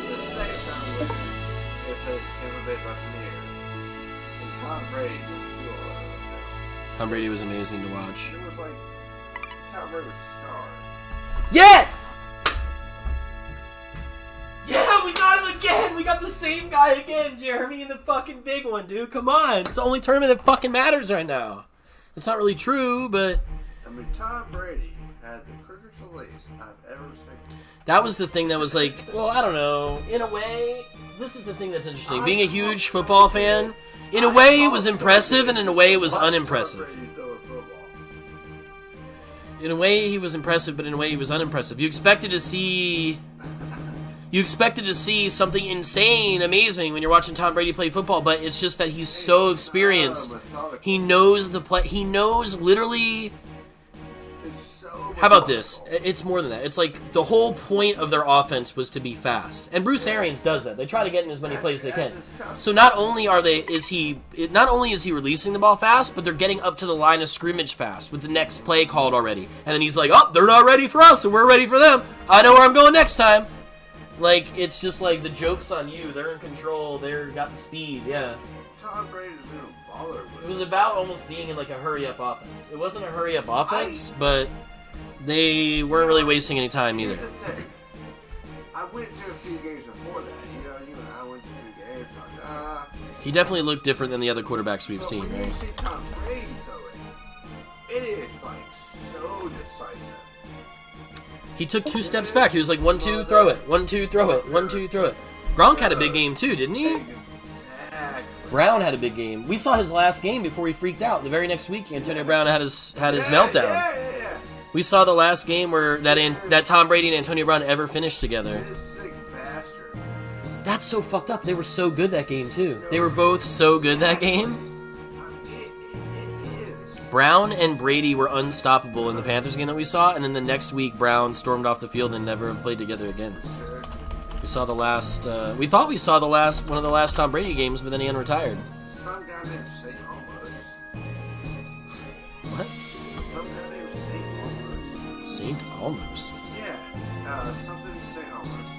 S2: The second time we played Tampa Bay Buccaneers, and Tom Brady just threw all over the field.
S1: Tom Brady was amazing to watch.
S2: It was like Tom Brady was a star.
S1: Yes. Yeah, we got him again! We got the same guy again, Jeremy, in the fucking big one, dude. Come on. It's the only tournament that fucking matters right now. It's not really true, but...
S2: I mean, Tom Brady had the quickest release I've ever seen.
S1: That was the thing that was like, well, I don't know. In a way, this is the thing that's interesting. Being a huge football fan, in a way it was impressive, and in a way it was unimpressive. In a way he was impressive, but in a way he was unimpressive. You expected to see something insane, amazing when you're watching Tom Brady play football, but it's just that he's so experienced. He knows the play. He knows literally. How about this? It's more than that. It's like the whole point of their offense was to be fast, and Bruce Arians does that. They try to get in as many plays as they can. So not only is he releasing the ball fast, but they're getting up to the line of scrimmage fast with the next play called already, and then he's like, "Oh, they're not ready for us, and we're ready for them. I know where I'm going next time." Like, it's just like, the joke's on you. They're in control. They've got the speed, yeah.
S2: Tom Brady's gonna bother with
S1: it. Was about almost being in, like, a hurry-up offense. It wasn't a hurry-up offense, but they weren't really wasting any time either.
S2: Here's the thing. I went to a few games before that. You know, you and I went to a few games. Like,
S1: he definitely looked different than the other quarterbacks we've seen,
S2: when
S1: right?
S2: you see Tom Brady throw it is, like, so decisive.
S1: He took 2 steps back. He was like, 1, 2, throw it. 1, 2, throw it. 1, 2, throw it. Gronk had a big game too, didn't he?
S2: Exactly.
S1: Brown had a big game. We saw his last game before he freaked out. The very next week, Antonio Brown had his meltdown.
S2: Yeah.
S1: We saw the last game where that Tom Brady and Antonio Brown ever finished together.
S2: This sick bastard.
S1: That's so fucked up. They were so good that game too. They were both so good that game. Brown and Brady were unstoppable in the Panthers game that we saw, and then the next week Brown stormed off the field and never played together again. We saw the last. We thought we saw one of the last Tom Brady games, but then he unretired.
S2: Some guy named St. Almost.
S1: What?
S2: Some guy named St. Almost.
S1: Saint Almost.
S2: Yeah, something St. Almost.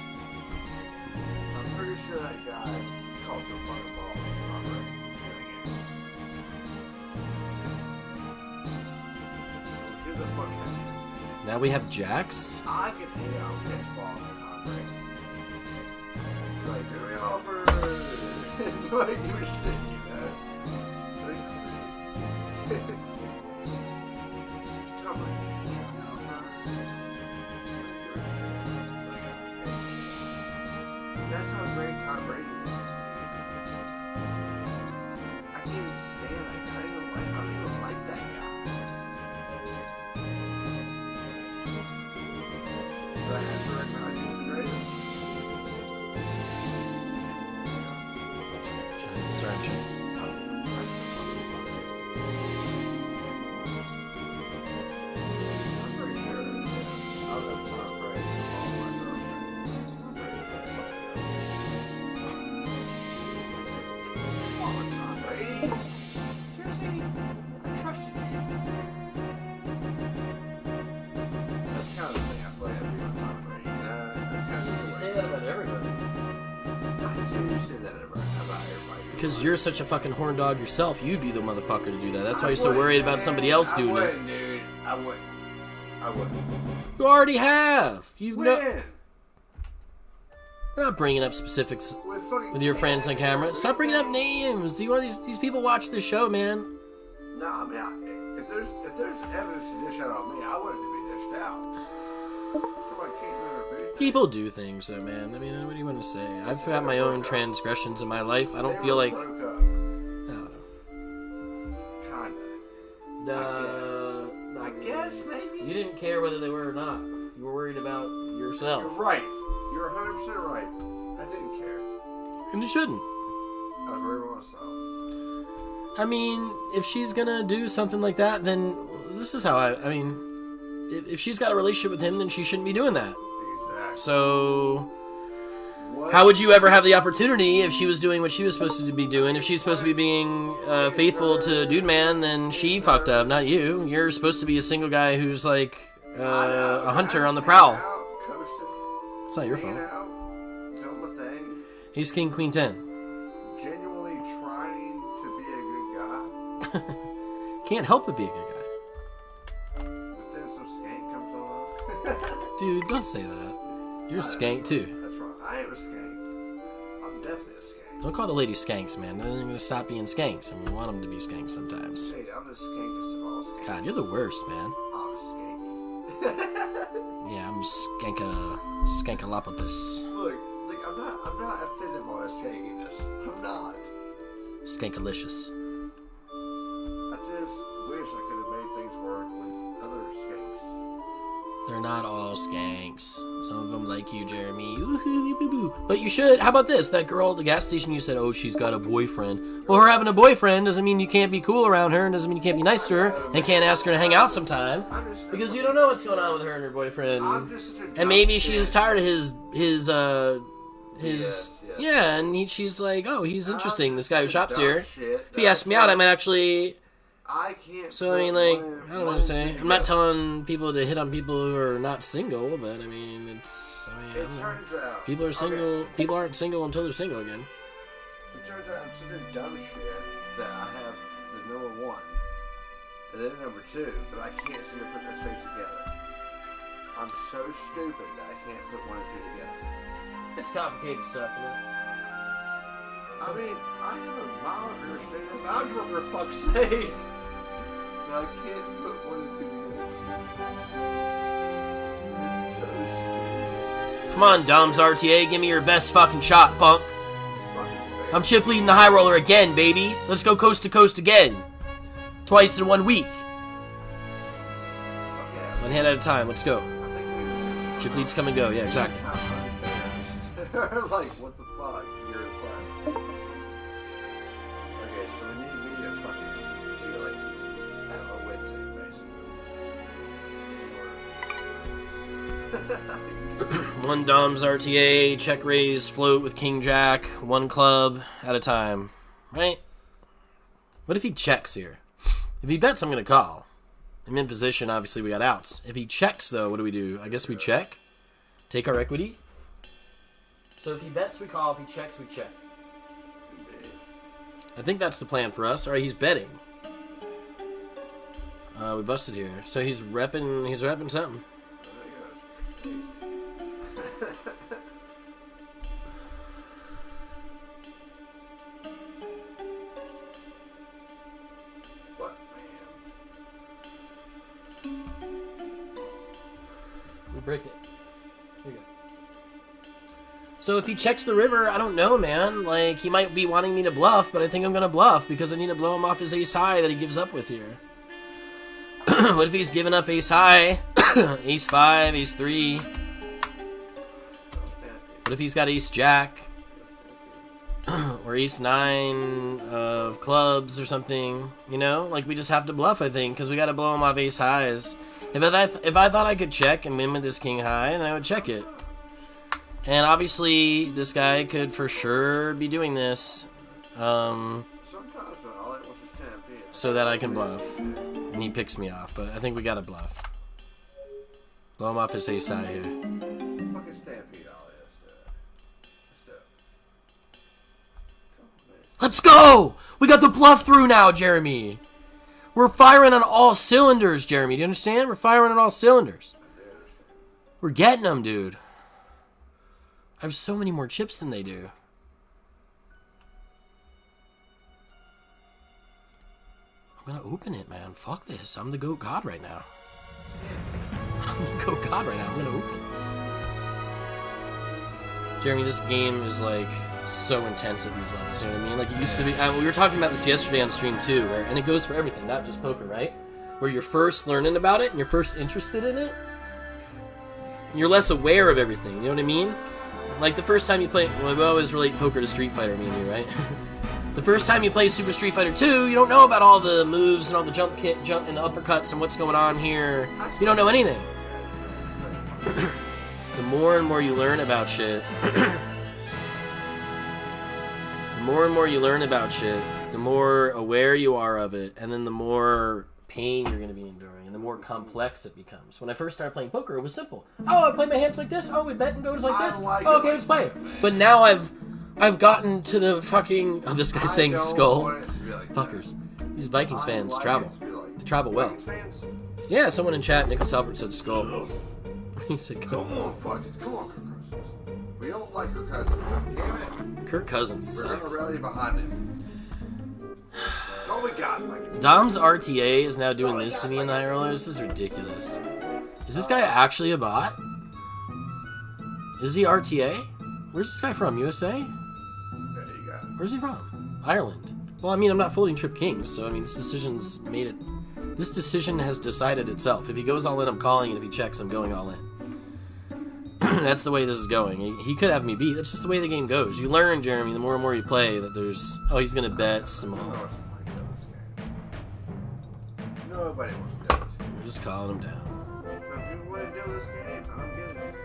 S2: I'm pretty sure that guy calls no fucking ball. Who the fuck?
S1: Now we have jacks.
S2: I can hang out and catch balls in Congress. Like, do we offer? Nobody give a shit, you know. Tom Brady. That's how great Tom Brady is. I can't even stand that guy. I don't even like that guy. But I have to recognize he's the greatest.
S1: Sorry, I'm checking.
S2: I'm pretty sure that I love Tom Brady and all my girlfriends. Oh, Tom Brady? Seriously? I trusted you. That's kind of the thing I feel like I do with Tom Brady. That's kind of
S1: You say that about everybody.
S2: You say that about everybody.
S1: Because you're such a fucking horn dog yourself, you'd be the motherfucker to do that. That's why you're so worried about somebody else doing
S2: I
S1: it.
S2: wouldn't, dude. I wouldn't.
S1: You already have. You've
S2: When?
S1: We're not bringing up specifics
S2: With
S1: with your friends on camera. Stop bringing up names. You want these people watch this show, man.
S2: No, I mean, if there's evidence to dish out on me, I want it to be dished out. Come on, Caitlyn or Booth.
S1: People do things, though, man. I mean, what do you want to say? I've had my own transgressions in my life. I don't feel like... I
S2: Broke up.
S1: don't
S2: Kinda.
S1: know.
S2: I guess, maybe.
S1: You didn't care whether they were or not. You were worried about yourself.
S2: You're right. You're 100% right. I didn't care.
S1: And you shouldn't.
S2: I was worried about myself.
S1: I mean, if she's gonna do something like that, then this is how I mean, if she's got a relationship with him, then she shouldn't be doing that.
S2: Exactly.
S1: So,
S2: What?
S1: how would you ever have the opportunity if she was doing what she was supposed to be doing? If she's supposed to be being faithful to Dude Man, then she fucked up, not you. You're supposed to be a single guy who's like a hunter on the prowl. It's not your fault.
S2: Doing my thing.
S1: He's King Queen 10.
S2: Genuinely trying to be a good guy.
S1: Can't help but be a good guy.
S2: But then some skank comes along.
S1: Dude, don't say that. You're a skank too.
S2: That's right. I am a skank. I'm definitely a skank.
S1: Don't call the ladies skanks, man. They're going to stop being skanks, and we want them to be skanks sometimes.
S2: Dude, I'm the skankest of all skanks.
S1: God, you're the worst, man.
S2: I'm skanky.
S1: Yeah, I'm skankalopopus.
S2: Look, I'm not offended by my skankiness. I'm not.
S1: Skankalicious.
S2: I just wish I could have made things work with other skanks.
S1: They're not all skanks. Some of them like you, Jeremy. Ooh-hoo-boo-boo. But you should. How about this? That girl at the gas station, you said, oh, she's got a boyfriend. Well, her having a boyfriend doesn't mean you can't be cool around her, and doesn't mean you can't be nice to her, and can't ask her to hang out sometime. Because you don't know what's going on with her and her boyfriend.
S2: I'm just such a dumb
S1: And maybe
S2: shit.
S1: she's tired of his
S2: Yes.
S1: yeah, and she's like, oh, he's interesting, this guy who shops
S2: Dumb
S1: here.
S2: shit
S1: If he asks me out, I might actually...
S2: I can't.
S1: So, I mean, like, I don't know what to say. I'm not telling people to hit on people who are not single, but, I mean, it's... I
S2: It
S1: don't know.
S2: turns out
S1: People are single.
S2: Okay.
S1: People aren't single until they're single again.
S2: It turns out I'm such a dumb shit that I have the number one and then number two, but I can't seem to put those things together. I'm so stupid that I can't put one and two together.
S1: It's complicated stuff, isn't it?
S2: I mean, I have a mild understanding of algebra for fuck's sake. But I can't put one and two together. It's so stupid.
S1: Come on, Dom's RTA, give me your best fucking shot, punk.
S2: It's fucking bad.
S1: I'm chip leading the high roller again, baby. Let's go coast to coast again. Twice in 1 week.
S2: Okay,
S1: One hand at a time. Let's go.
S2: I think we just
S1: Chip leads come and go. Yeah, exactly.
S2: I'm embarrassed. Like, what the fuck? You're in fun. Okay, so we need me to fucking be like, I don't know, Wednesday, basically.
S1: One Dom's RTA, check raise, float with King Jack, one club at a time. Right? What if he checks here? If he bets, I'm going to call. I'm in position, obviously we got outs. If he checks, though, what do we do? I guess we check. Take our equity. So if he bets, we call. If he checks, we check. I think that's the plan for us. All right, he's betting. We busted here. So he's repping. He's repping something.
S2: What, man?
S1: We break it. Here you go. So if he checks the river, I don't know, man. Like, he might be wanting me to bluff, but I think I'm going to bluff because I need to blow him off his ace high that he gives up with here. What if he's giving up ace high, ace 5, ace 3? What if he's got ace jack? Or ace 9 of clubs or something, you know? Like, we just have to bluff, I think, because we got to blow him off ace highs. If I thought I could check and win with this king high, then I would check it. And obviously, this guy could for sure be doing this so that I can bluff. And he picks me off, but I think we gotta bluff. Blow him off his ace high here.
S2: Fucking stampede,
S1: Let's go! We got the bluff through now, Jeremy! We're firing on all cylinders, Jeremy. Do you understand? We're firing on all cylinders. We're getting them, dude. I have so many more chips than they do. I'm gonna open it, man. Fuck this. I'm the GOAT God right now. I'm the GOAT God right now. I'm gonna open. Jeremy, this game is like so intense at these levels. You know what I mean? Like it used to be. We were talking about this yesterday on stream too, and it goes for everything, not just poker, right? Where you're first learning about it and you're first interested in it, and you're less aware of everything. You know what I mean? Like the first time you play, well, we always relate poker to Street Fighter, me and you, right? The first time you play Super Street Fighter 2, you don't know about all the moves and all the jump and the uppercuts and what's going on here. You don't know anything. The more and more you learn about shit, the more and more you learn about shit, the more aware you are of it, and then the more pain you're going to be enduring, and the more complex it becomes. When I first started playing poker, it was simple. Oh, I play my hands like this. Oh, we bet and goes like this. Oh, okay, let's play it. But now I've gotten to the fucking... Oh, this guy's saying skull. Fuckers. These Vikings fans travel. They travel well. Yeah, someone in chat, Nicholas Albert, said skull. He said,
S2: come on, Vikings. Come on, Kirk Cousins. We don't like Kirk Cousins. Damn it.
S1: Kirk Cousins
S2: We're
S1: sucks.
S2: going to rally behind him. That's all we got, Vikings.
S1: Dom's RTA is now doing this to me in the high roller. This is ridiculous. Is this guy actually a bot? Is he RTA? Where's this guy from? USA?
S2: There you go.
S1: Where's he from? Ireland. Well, I mean, I'm not folding Trip Kings, so I mean, this decision's made it. This decision has decided itself. If he goes all in, I'm calling, and if he checks, I'm going all in. That's the way this is going. He could have me beat. That's just the way the game goes. You learn, Jeremy, the more and more you play, that there's... Oh, he's going to bet small.
S2: Nobody wants to deal this game.
S1: We're just calling him down.
S2: If you want to deal this game, I don't get it.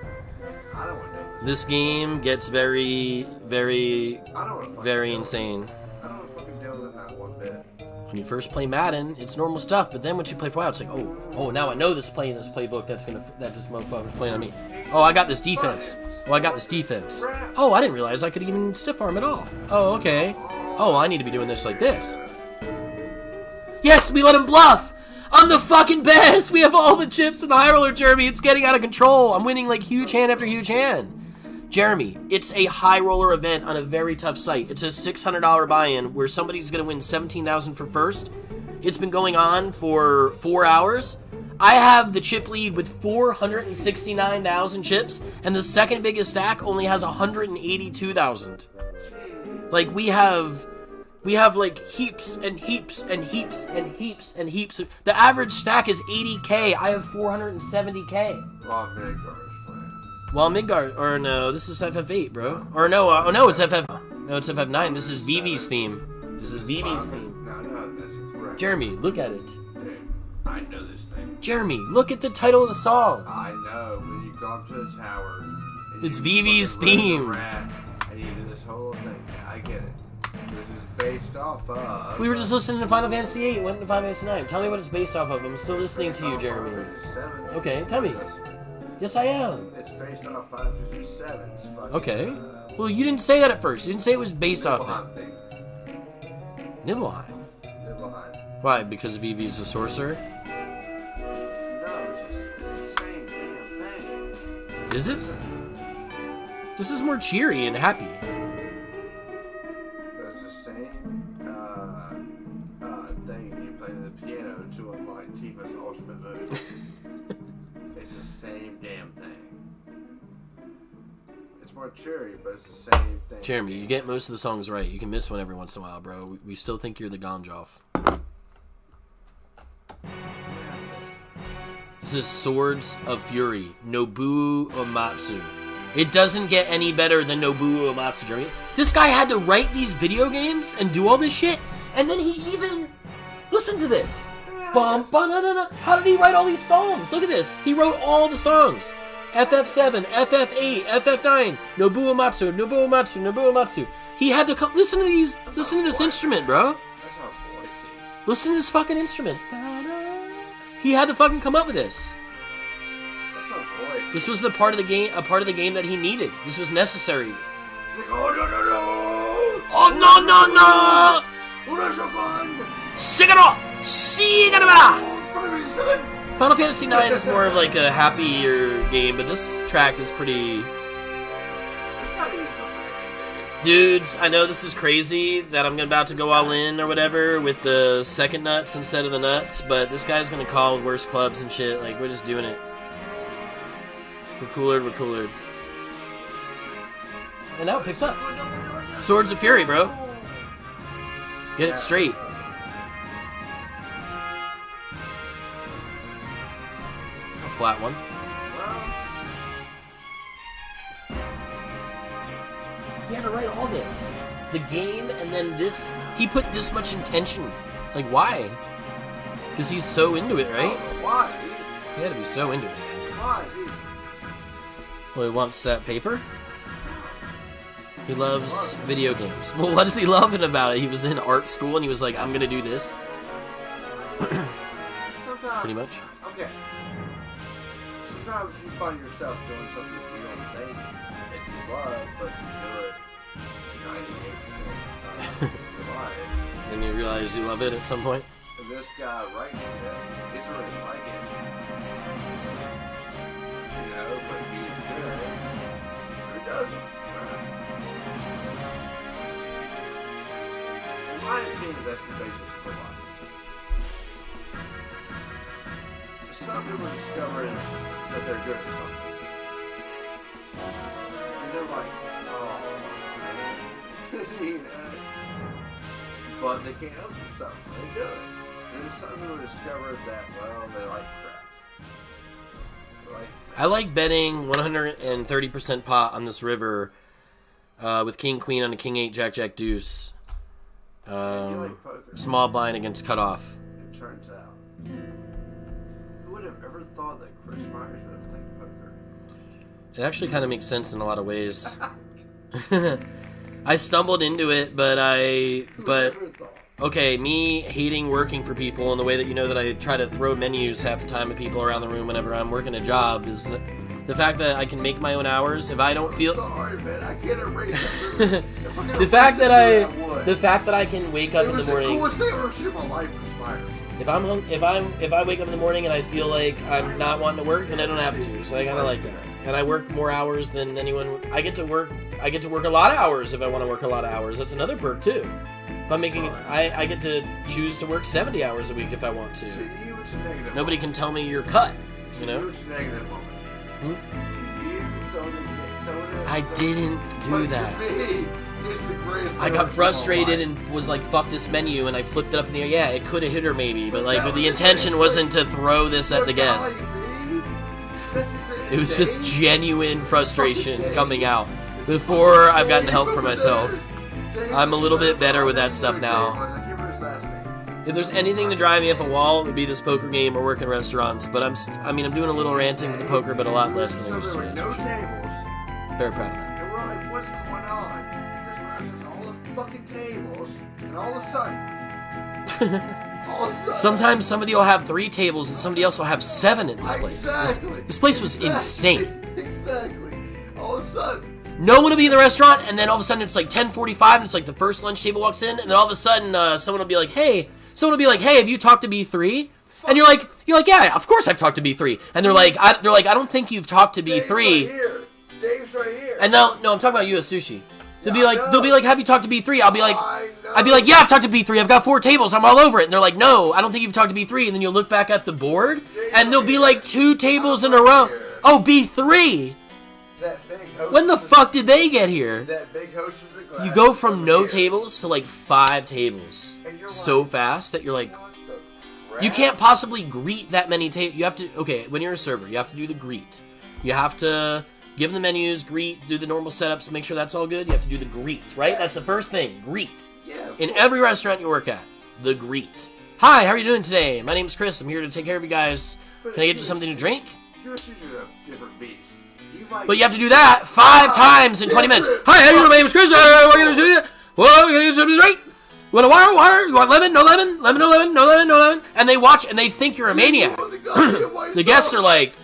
S2: I don't want to deal
S1: This game gets very, very, very insane.
S2: I don't want to fucking deal with it not one bit.
S1: When you first play Madden, it's normal stuff, but then once you play for a while, it's like, oh, now I know this play in this playbook that this motherfucker's playing on me. Oh, I got this defense. Oh, I got this defense. Oh, I didn't realize I could even stiff arm at all. Oh, okay. Oh, I need to be doing this like this. Yes, we let him bluff! I'm the fucking best! We have all the chips in the high roller, Jeremy. It's getting out of control. I'm winning like huge hand after huge hand. Jeremy, it's a high roller event on a very tough site. It's a $600 buy-in where somebody's going to win $17,000 for first. It's been going on for 4 hours. I have the chip lead with 469,000 chips, and the second biggest stack only has 182,000. Like, we have like heaps and heaps and heaps and heaps and heaps. The average stack is 80K. I have 470K.
S2: Rob Midgard.
S1: Well, Midgard, or no, this is FF8, bro. Or no, no, it's it's FF9. This is Vivi's theme. This is Vivi's theme.
S2: No, that's incorrect.
S1: Jeremy, look at it.
S2: Dude, I know this thing.
S1: Jeremy, look at the title of the song.
S2: I know, when you go up to the tower...
S1: It's Vivi's theme.
S2: And you do this whole thing. Yeah, I get it. This is based off of...
S1: We were just listening to Final Fantasy 8, went into Final Fantasy 9. Tell me what it's based off of. I'm still listening to you, Jeremy. Okay, tell me. Yes, I am.
S2: It's based off Final Fantasy 7's fucking,
S1: Okay. Well, you didn't say that at first. You didn't say it was based off
S2: Nibelheim
S1: it.
S2: thing.
S1: Nibelheim.
S2: Nibelheim.
S1: Why? Because Vivi's a sorcerer?
S2: No, it's the same damn thing.
S1: Is it? This is more cheery and happy.
S2: It's the same thing you play the piano to unlock Tifa's ultimate move. It's the same damn thing. It's more cheery, but it's the same thing.
S1: Jeremy, you get most of the songs right. You can miss one every once in a while, bro. We still think you're the Gomjoff. This is Swords of Fury. Nobuo Uematsu. It doesn't get any better than Nobuo Uematsu, Jeremy. This guy had to write these video games and do all this shit, and then he even... Listen to this. How did he write all these songs? Look at this. He wrote all the songs. FF7, FF8, FF9, Nobuo Uematsu, Nobuo Uematsu, Nobuo Uematsu. He had to come... Listen to these... Listen to this instrument, bro.
S2: That's not boy key.
S1: Listen to this fucking instrument. He had to fucking come up with this.
S2: That's not boy key.
S1: This was the part of the game, a part of the game that he needed. This was necessary.
S2: He's like, oh no!
S1: Oh no no no!
S2: Urashogun!
S1: Sigaro! Sigaro!
S2: Oh,
S1: Final Fantasy IX is more of like a happier game, but this track is pretty... Dudes, I know this is crazy that I'm about to go all in or whatever with the second nuts instead of the nuts, but this guy's gonna call with worse clubs and shit. Like, we're just doing it. We're cooler, we're cooler. And now it picks up. Swords of Fury, bro. Get it straight. A flat one. He had to write all this. The game and then this. He put this much intention. Like, why? Because he's so into it, right?
S2: Why?
S1: He had to be so into it.
S2: Why?
S1: Well, he wants that paper? He loves video games. Well, what does he love it about it? He was in art school and he was like, I'm gonna do this. Pretty much.
S2: Okay. Sometimes you find yourself doing something you don't think that you love, but you do it 98% of your life.
S1: And you realize you love it at some point.
S2: And this guy writes it, he's already like it. You know, but he's good. So he does it. In my opinion, that's the basis for life. Some people discover that they're good at something. And they're like, oh, man. You know? But they can't help themselves. They do it. And some people discover that, well, they like crack.
S1: I like betting 130% pot on this river with King Queen on a King 8 Jack Jack Deuce.
S2: Like poker.
S1: Small blind against cutoff.
S2: It turns out. Who would have ever thought that Chris Myers would have played poker?
S1: It actually kind of makes sense in a lot of ways. I stumbled into it, but okay, me hating working for people in the way that you know that I try to throw menus half the time at people around the room whenever I'm working a job is the fact that I can make my own hours. If I don't feel
S2: sorry, man, I can't erase that.
S1: the fact that I can wake up in the morning.
S2: It was the coolest thing I've ever seen in my life, Chris Myers.
S1: If I wake up in the morning and I feel like I'm not wanting to work, then I don't have to. So I kind of like that. And I work more hours than anyone. I get to work a lot of hours if I want to work a lot of hours. That's another perk too. If I'm making, I get to choose to work 70 hours a week if I want to.
S2: To you, it's a negative.
S1: Nobody can tell me you're cut. You know.
S2: It's a negative moment.
S1: Hmm?
S2: You don't
S1: I didn't do that.
S2: To me, it's the greatest
S1: I got frustrated and was like, fuck this menu, and I flipped it up in the air. Yeah, it could have hit her maybe, but like, the intention wasn't to throw this at the guest. It was just genuine frustration coming out. Before I've gotten help for myself. I'm a little bit better with that stuff now. If there's anything to drive me up a wall, it would be this poker game or working restaurants. But I'm doing a little ranting with the poker, but a lot less than I used to.
S2: No tables.
S1: Very proud of that.
S2: And we're like, what's going on? Chris Myers has all the fucking tables, and all of a sudden,
S1: sometimes somebody will have 3 tables and somebody else will have 7 in this place.
S2: Exactly.
S1: This place was insane.
S2: Exactly. All of a sudden,
S1: no one will be in the restaurant, and then all of a sudden it's like 10:45, and it's like the first lunch table walks in, and then all of a sudden someone will be like, hey, have you talked to B3? And you're like, yeah, of course I've talked to B3. And they're like, I don't think you've talked to B3.
S2: Dave's right here.
S1: And no, I'm talking about US Sushi. They'll be like, have you talked to B3? I'd be like, yeah, I've talked to B3. I've got 4 tables. I'm all over it. And they're like, no, I don't think you've talked to B3. And then you'll look back at the board, and there'll be like 2 tables in a row. Oh, B3. When the fuck did they get here?
S2: That big host with the glass.
S1: You go from no tables to like 5 tables so fast that you're like, you can't possibly greet that many tables. You have to, okay, when you're a server, you have to do the greet. You have to give them the menus, greet, do the normal setups, make sure that's all good. You have to do the greet, right? That's the first thing, greet.
S2: Yeah,
S1: in every restaurant you work at, the greet. Hi, how are you doing today? My name's Chris. I'm here to take care of you guys. Can I get you something to drink? But you have to do that 5 times in 20 minutes. Hi, how are you doing? My name's Chris. What are you going to do? Well, we're going to get something to drink. You want a water? You want lemon? No lemon? Lemon, no lemon? No lemon? No lemon? And they watch and they think you're a maniac. The guests are like,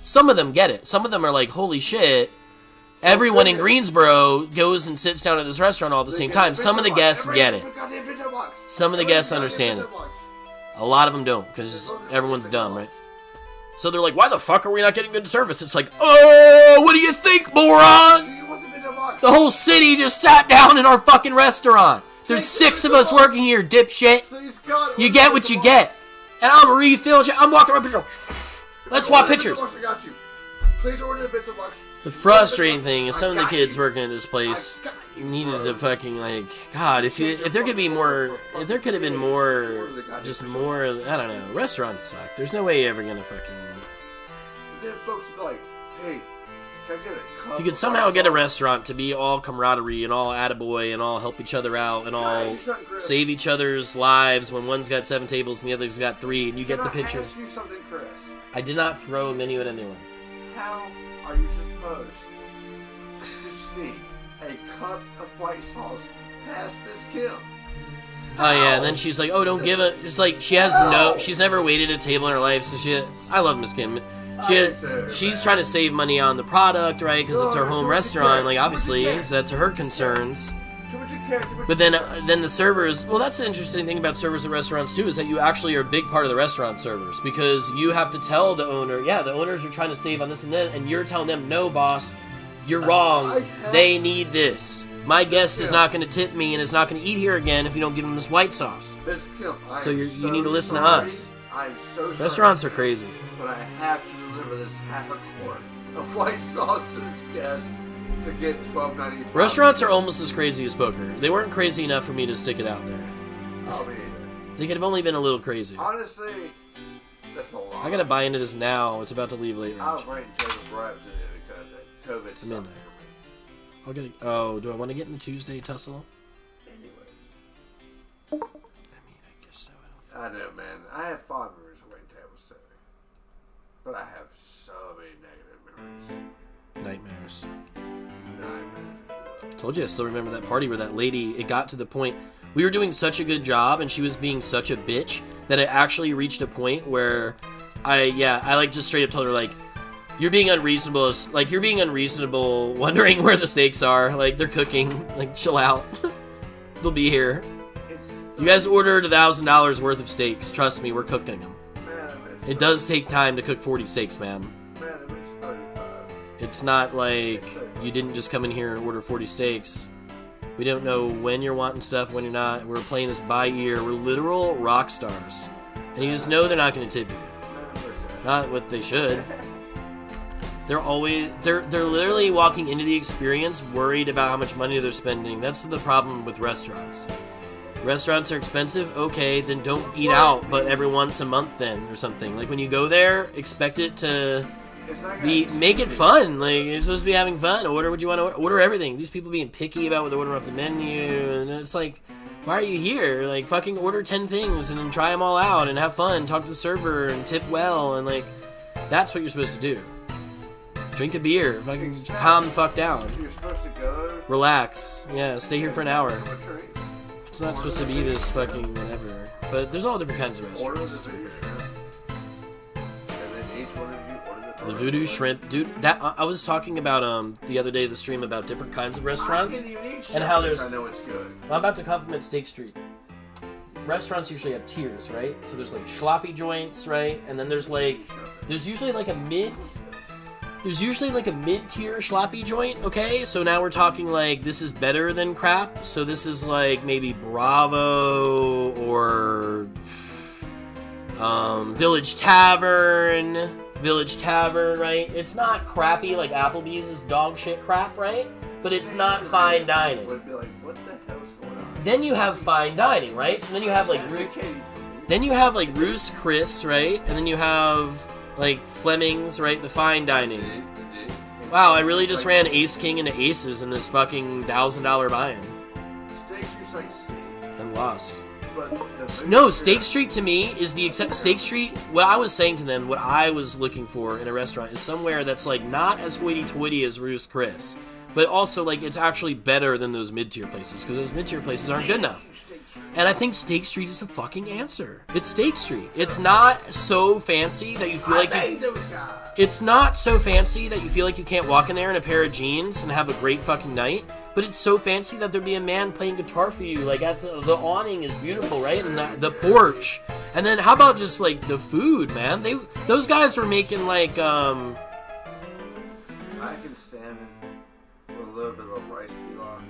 S1: some of them get it. Some of them are like, holy shit. Everyone in Greensboro goes and sits down at this restaurant all at the same time. Some of the guests get it. Some of the guests understand it. A lot of them don't, because everyone's dumb, right? So they're like, why the fuck are we not getting good service? It's like, oh, what do you think, moron? The whole city just sat down in our fucking restaurant. There's 6 of us working here, dipshit. You get what you get. And I'm refill. I'm walking around picture. Let's swap pictures.
S2: Please order the pizza box.
S1: The frustrating thing is some of the kids working at this place needed to fucking, like, God, if there could be more, if there could have been more, just more, I don't know, restaurants suck. There's no way you're ever gonna fucking...
S2: Then folks would be like, hey, can I get a cup?
S1: You could somehow get a restaurant to be all camaraderie and all attaboy and all help each other out and all save each other's lives when one's got 7 tables and the other's got 3, and you get the picture.
S2: Can I ask you something, Chris?
S1: I did not throw a menu at anyone.
S2: How are you supposed to sneak a cup of white sauce past Miss Kim?
S1: Oh yeah, and then she's like, "Oh, don't give it." It's like she has she's never waited at a table in her life, so I love Miss Kim. She's trying to save money on the product, right? Because it's her home restaurant, like obviously, so that's her concerns. But then the servers, well, that's the interesting thing about servers at restaurants too, is that you actually are a big part of the restaurant servers, because you have to tell the owner, yeah, the owners are trying to save on this and that, and you're telling them, no, boss, you're wrong. They need this. My guest is not going to tip me and is not going to eat here again if you don't give him this white sauce. So you need to listen to us.
S2: I'm so sorry.
S1: Restaurants are crazy.
S2: But I have to deliver this half a quart of white sauce to this guest to get $12.95.
S1: Restaurants are almost as crazy as poker. They weren't crazy enough for me to stick it out there.
S2: Oh, me either.
S1: They could have only been a little crazy.
S2: Honestly, that's a lot.
S1: I gotta buy into this now. It's about to leave late.
S2: I was writing table bribes in it because that COVID stuff.
S1: I'm in there. I'll get. Oh, do I want to get in the Tuesday tussle?
S2: Anyways.
S1: I mean, I guess so.
S2: I know, man. I have fond memories of waiting tables too. But I have so many negative memories.
S1: Nightmares.
S2: Nightmares.
S1: Told you I still remember that party where that lady, it got to the point, we were doing such a good job and she was being such a bitch that it actually reached a point where I like just straight up told her, like, you're being unreasonable, wondering where the steaks are, like, they're cooking, like, chill out. They'll be here. You guys ordered $1,000 worth of steaks, trust me, we're cooking them. It does take time to cook 40 steaks, ma'am. It's not like you didn't just come in here and order 40 steaks. We don't know when you're wanting stuff, when you're not. We're playing this by ear. We're literal rock stars. And you just know they're not going to tip you. Not what they should. They're literally walking into the experience worried about how much money they're spending. That's the problem with restaurants. Restaurants are expensive? Okay, then don't eat out, but every once a month then, or something. Like, when you go there, expect it to... make it fun. Like, you're supposed to be having fun. Order what you want to order. Order everything. These people being picky about what they order off the menu, and it's like, why are you here? Like, fucking order 10 things and then try them all out and have fun. Talk to the server and tip well, and like, that's what you're supposed to do. Drink a beer. Fucking calm the fuck down.
S2: You're supposed to go.
S1: Relax. Yeah, stay here for an hour. It's not supposed to be this fucking whatever. But there's all different kinds of restaurants. The voodoo shrimp, dude. That I was talking about the other day of the stream about different kinds of restaurants and how there's.
S2: I know it's good.
S1: I'm about to compliment Steak Street. Restaurants usually have tiers, right? So there's like sloppy joints, right? And then there's usually like a mid. There's usually like a mid-tier sloppy joint, okay? So now we're talking like this is better than crap. So this is like maybe Bravo or Village Tavern, right? It's not crappy like Applebee's is dog shit crap, right? But it's not fine dining.
S2: Would be like, what the hell's going on?
S1: Then you have fine dining, right? So then you have like Ruth's Chris, right? And then you have like Fleming's, right? The fine dining. Wow, I really just ran Ace King into aces in this fucking $1,000 buy-in.
S2: Steak Street's like C.
S1: And lost.
S2: But
S1: No, Steak Street to me is the except Steak Street. What I was saying to them, what I was looking for in a restaurant is somewhere that's like not as hoity-toity as Ruth's Chris, but also like it's actually better than those mid-tier places because those mid-tier places aren't good enough. And I think Steak Street is the fucking answer. It's Steak Street. It's not so fancy that you feel like It's not so fancy that you feel like you can't walk in there in a pair of jeans and have a great fucking night. But it's so fancy that there'd be a man playing guitar for you. Like at the awning is beautiful, right? And the porch. And then how about just like the food, man? Those guys were making like
S2: mac and salmon with a little bit of rice pilaf.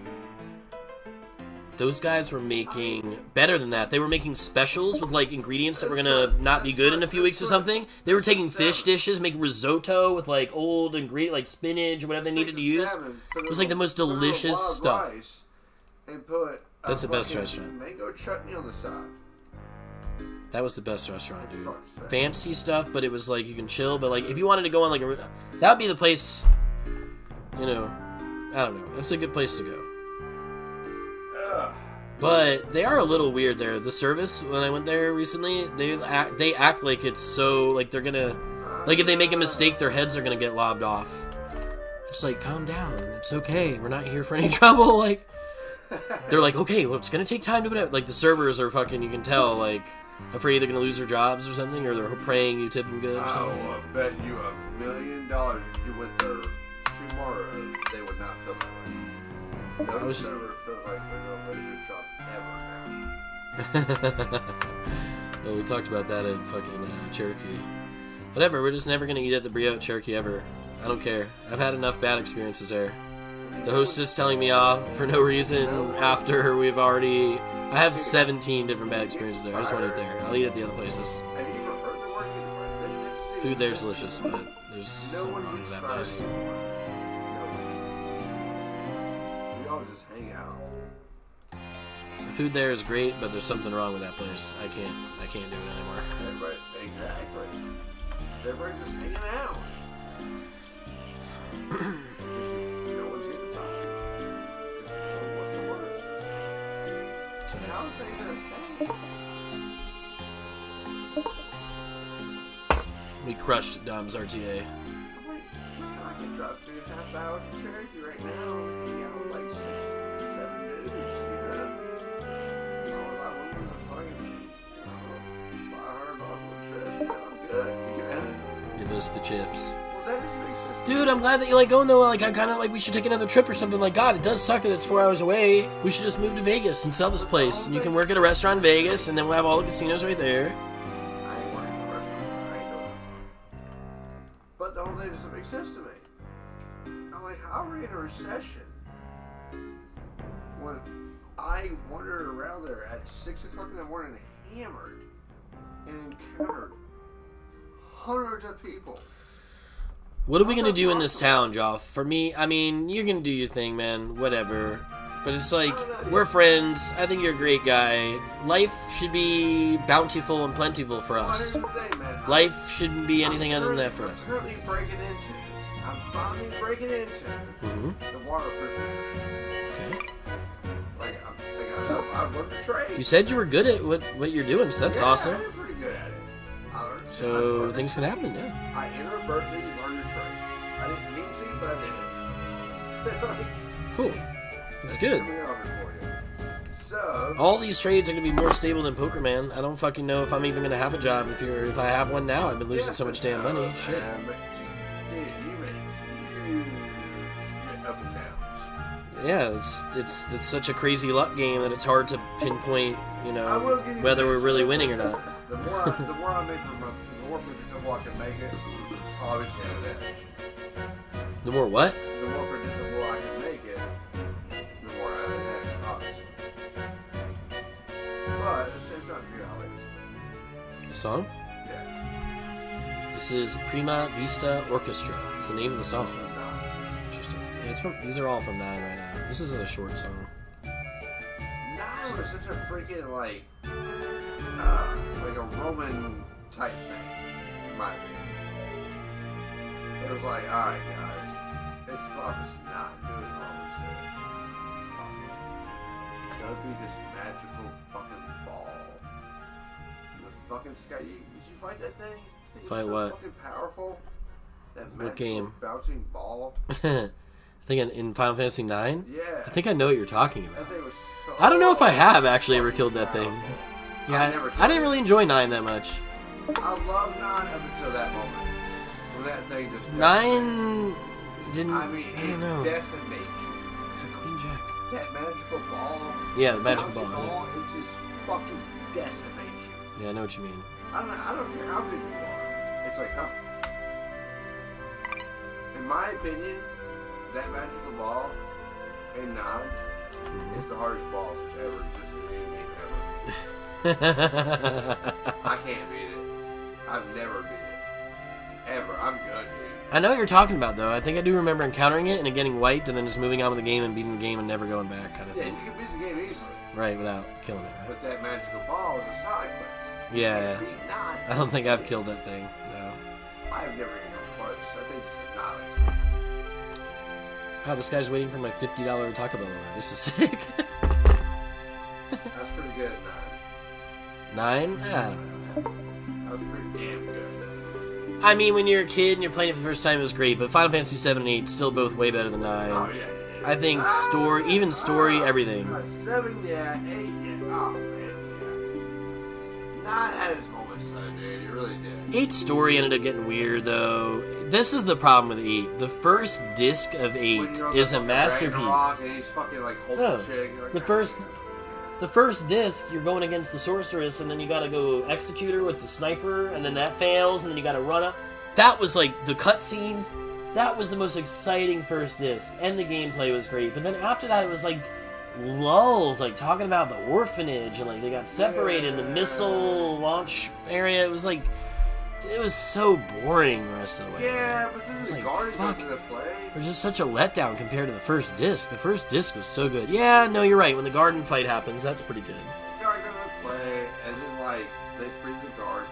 S1: Those guys were making better than that. They were making specials with like ingredients that were gonna not be good in a few weeks or something. They were taking fish dishes, making risotto with like old ingredient like spinach or whatever they needed to use. It was like the most delicious stuff. That's the best restaurant.
S2: Mango chutney on the side.
S1: That was the best restaurant, dude. Fancy stuff, but it was like you can chill. But like if you wanted to go on like that would be the place. You know, I don't know. It's a good place to go. But they are a little weird there. The service, when I went there recently, they act like it's so, like they're gonna, like if they make a mistake, their heads are gonna get lobbed off. Just like, calm down, it's okay, we're not here for any trouble, like, they're like, okay, well, it's gonna take time to, like, the servers are fucking, you can tell, like, afraid they're gonna lose their jobs or something, or they're praying you tip them good or something.
S2: I bet you $1 million if you went there tomorrow, they would not feel that way. No server feels like they're gonna lose their job ever now.
S1: Well, we talked about that at fucking Cherokee. Whatever, we're just never gonna eat at the Brio at Cherokee ever. I don't care. I've had enough bad experiences there. The hostess telling me off for no reason after we've already... I have 17 different bad experiences there. I just want to eat there. I'll eat at the other places.
S2: Have you ever heard the word business?
S1: Food there's delicious, but there's something wrong with that place.
S2: We all just hang out.
S1: The food there is great, but there's something wrong with that place. I can't do it anymore.
S2: Everybody, exactly. Everybody's just hanging out. No one's getting tired. Because no one wants to work. So how is that even a thing?
S1: We crushed Dom's RTA.
S2: I'm like, I can drive 3.5 hours to Cherokee right now and hang out with like 6 or 7 dudes, you know? I went on the fucking, $500 trip, and I'm good, you know?
S1: Give us the chips.
S2: Well, that just makes sense.
S1: Dude, I'm glad that you like going though. Like, I kind of like we should take another trip or something. Like, God, it does suck that it's 4 hours away. We should just move to Vegas and sell this place. And you can work at a restaurant in Vegas, and then we'll have all the casinos right there.
S2: I ain't working at a restaurant. I ain't doing it. But the whole thing doesn't make sense to me. I'm like, how are we in a recession when I wandered around there at 6 o'clock in the morning hammered and encountered hundreds of people?
S1: What are we gonna do in this town, Joff? For me, I mean, you're gonna do your thing, man. Whatever. But it's like, we're friends. I think you're a great guy. Life should be bountiful and plentiful for us. Life shouldn't be anything other than that for us.
S2: I'm finally breaking into the waterproofing.
S1: Okay.
S2: Like, I've learned to trade.
S1: You said you were good at what you're doing, so that's awesome.
S2: I'm pretty good at it.
S1: So things can happen, yeah.
S2: I inadvertently learned to trade. I didn't mean to, but I did.
S1: Cool. That's good.
S2: So
S1: all these trades are gonna be more stable than poker, man. I don't fucking know if I'm even gonna have a job. If I have one now, I've been losing so much damn money. Shit. Yeah, it's such a crazy luck game that it's hard to pinpoint, you
S2: I
S1: know,
S2: will give you
S1: whether
S2: this.
S1: we're really winning or not.
S2: The more I make per month, the more predictable I can make it. Obviously, I have an edge.
S1: The more what?
S2: The more predictable I can make it, the more I have an edge, obviously. But at the same time, you got like
S1: The song?
S2: yeah.
S1: This is Prima Vista Orchestra. It's the name of the song.
S2: So, no.
S1: Interesting. Yeah, it's from. These are all from 9 right now. This isn't a short song.
S2: Nine was such a freaking like a Roman type thing, in my opinion. It was like, all right, guys, this stuff is not doing all this. Fuck it. It's gotta be this magical fucking ball in the fucking sky. Did you fight that thing? It was
S1: Fight
S2: so
S1: what?
S2: fucking powerful. That
S1: What
S2: magical
S1: game?
S2: bouncing ball.
S1: I think in Final Fantasy 9?
S2: Yeah.
S1: I think I know what you're talking
S2: That
S1: about.
S2: thing was so.
S1: I don't know if I have actually ever killed that thing.
S2: powerful.
S1: Yeah,
S2: never
S1: I didn't really enjoy 9 that much.
S2: I love 9 up until that moment. When that thing just
S1: 9 didn't.
S2: I mean,
S1: I don't
S2: it
S1: know.
S2: decimates you.
S1: Queen Jack.
S2: That magical ball.
S1: Yeah, the magical
S2: bouncing
S1: ball.
S2: It just fucking decimates you.
S1: Yeah, I know what you mean.
S2: I don't care how good you are. It's like, huh? In my opinion, that magical ball in 9 is the hardest balls that's ever existed in any game ever. I can't beat it. I've never beat it. Ever. I'm good, dude.
S1: I know what you're talking about, though. I think I do remember encountering it and it getting wiped and then just moving on with the game and beating the game and never going back, kind of
S2: Yeah,
S1: thing.
S2: you can beat the game easily.
S1: Right, without killing it, right?
S2: But that magical ball is a side quest.
S1: Yeah.
S2: You can't beat 9.
S1: I don't think I've killed that thing, no.
S2: I've never even come close. I think it's not.
S1: Oh, this guy's waiting for my $50 Taco Bell order. This is sick.
S2: That's pretty good at
S1: 9? I don't know.
S2: 9. That was pretty damn good.
S1: I mean, when you're a kid and you're playing it for the first time, it was great, but Final Fantasy 7 and 8 still both way better than 9.
S2: Oh, yeah.
S1: I think story, everything.
S2: 7, yeah. 8, yeah. Oh, man, yeah. 9 had its moments, though, dude. It really did.
S1: 8's story ended up getting weird, though. This is the problem with 8. The first disc of 8
S2: When you're on
S1: is
S2: the
S1: a
S2: fucking
S1: masterpiece.
S2: Ragnarok And he's fucking, like, holding
S1: No.
S2: the chick. You're like,
S1: The first disc, you're going against the sorceress, and then you gotta go execute her with the sniper, and then that fails, and then you gotta run up. That was like the cutscenes. That was the most exciting first disc, and the gameplay was great. But then after that, it was like lulls, like talking about the orphanage, and like they got separated in the missile launch area. It was like, it was so boring the rest of the way.
S2: Yeah, but then
S1: It's
S2: the
S1: like,
S2: guard
S1: fuck.
S2: goes into play.
S1: It was just such a letdown compared to the first disc. The first disc was so good. Yeah, no, you're right. When the garden fight happens, that's pretty good.
S2: Guard goes into play, and then, like, they free the garden.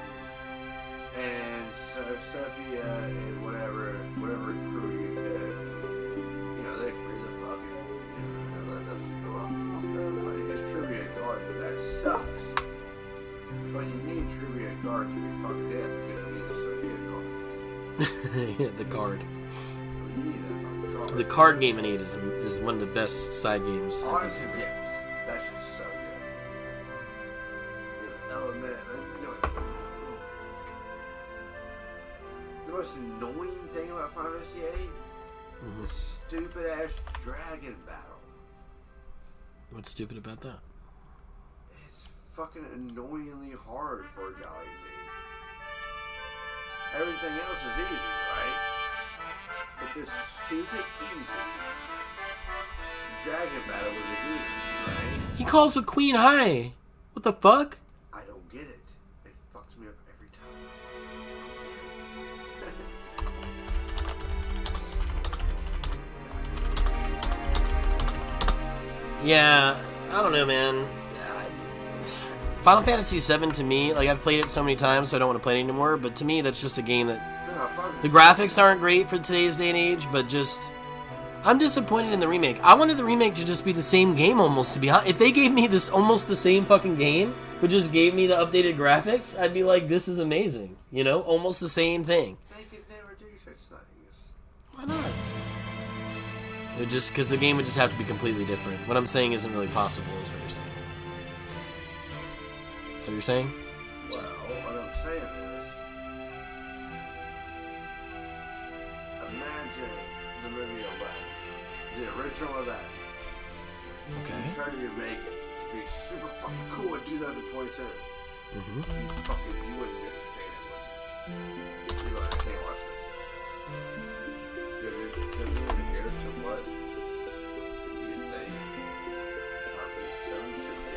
S2: And Sophia and whatever crew you pick, you know, they free the fucking, and let us go off there. Like, it's trivia guard, but that sucks. But you need trivia guard to be fucking dead because you need the Sophia card.
S1: The card.
S2: You need that fucking card.
S1: The card game in 8 is one of the best side games. I think.
S2: Honestly, yes. That's just so good. There's an element, and you know, the most annoying thing about Final Fantasy VIII, the stupid ass dragon battle.
S1: What's stupid about that?
S2: It's fucking annoyingly hard for a guy like me. Everything else is easy, right? But this stupid easy dragon battle was a doozy, right?
S1: He calls with Queen High. What the fuck?
S2: I don't get it. It fucks me up every time.
S1: Yeah, I don't know, man. Final Fantasy VII to me, like I've played it so many times, so I don't want to play it anymore. But to me, that's just a game that the graphics aren't great for today's day and age. But just, I'm disappointed in the remake. I wanted the remake to just be the same game almost. To be honest, if they gave me this almost the same fucking game, but just gave me the updated graphics, I'd be like, this is amazing. You know, almost the same thing.
S2: They could never do such things.
S1: Why not? It just because the game would just have to be completely different. What I'm saying isn't really possible, is what you're saying. Is that what you're saying?
S2: Well, what I'm saying is, imagine the movie 11, the original 11,
S1: Okay.
S2: He tried to remake it to be super fucking cool in 2022.
S1: Mm-hmm.
S2: You wouldn't understand it. You'd be like, I can't watch this. Because it would adhere to what you think Final should be.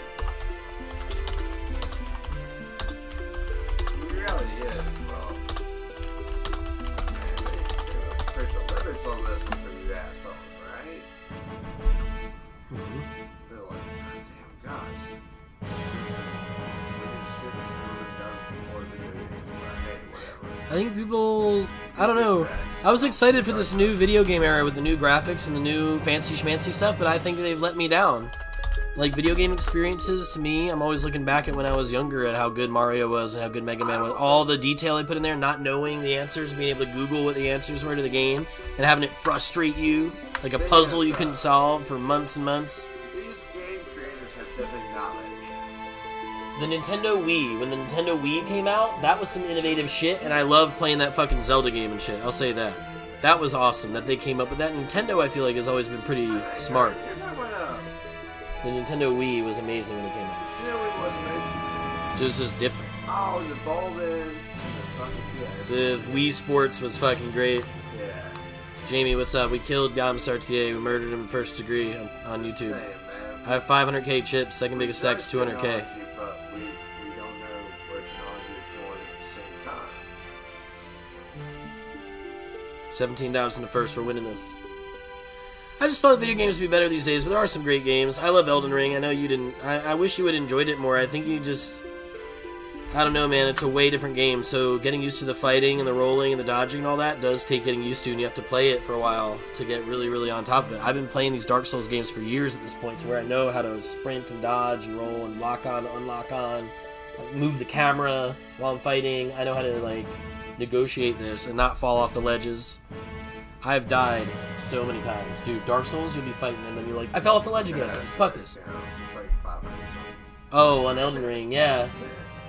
S2: The reality is, well, man, they push the limits on this one for you assholes, right?
S1: Mm-hmm.
S2: They're like, goddamn guys. This shit has never been done before video games, but hey, whatever.
S1: I think people, I don't know. I was excited for this new video game era with the new graphics and the new fancy schmancy stuff, but I think they've let me down. Like, video game experiences, to me, I'm always looking back at when I was younger at how good Mario was and how good Mega Man was. All the detail they put in there, not knowing the answers, being able to Google what the answers were to the game, and having it frustrate you, like a puzzle you couldn't solve for months and months.
S2: These game creators have definitely not let me down.
S1: The Nintendo Wii, when the Nintendo Wii came out, that was some innovative shit, and I love playing that fucking Zelda game and shit, I'll say that. That was awesome that they came up with that. Nintendo, I feel like, has always been pretty smart.
S2: You're talking about,
S1: The Nintendo Wii was amazing when it came out.
S2: you know what was amazing?
S1: It was just different.
S2: Oh, the ball
S1: The Wii Sports was fucking great.
S2: Yeah.
S1: Jamie, what's up? We killed Gamstar TA. We murdered him first degree on YouTube.
S2: Saying, man.
S1: I have 500k chips. Second biggest stack's 200k.
S2: But we don't know where technology is going at the same time.
S1: 17,000 to first. We're winning this. I just thought video games would be better these days, but there are some great games. I love Elden Ring. I know you didn't. I wish you would have enjoyed it more. I think you just... I don't know, man. It's a way different game, so getting used to the fighting and the rolling and the dodging and all that does take getting used to, and you have to play it for a while to get really, really on top of it. I've been playing these Dark Souls games for years at this point, to where I know how to sprint and dodge and roll and lock on, unlock on, move the camera while I'm fighting. I know how to, like, negotiate this and not fall off the ledges. I've died so many times. Dude, Dark Souls, you'll be fighting and then you're like, I fell off the ledge again. Fuck this.
S2: It's like 500 or something.
S1: Oh, on Elden Ring, yeah.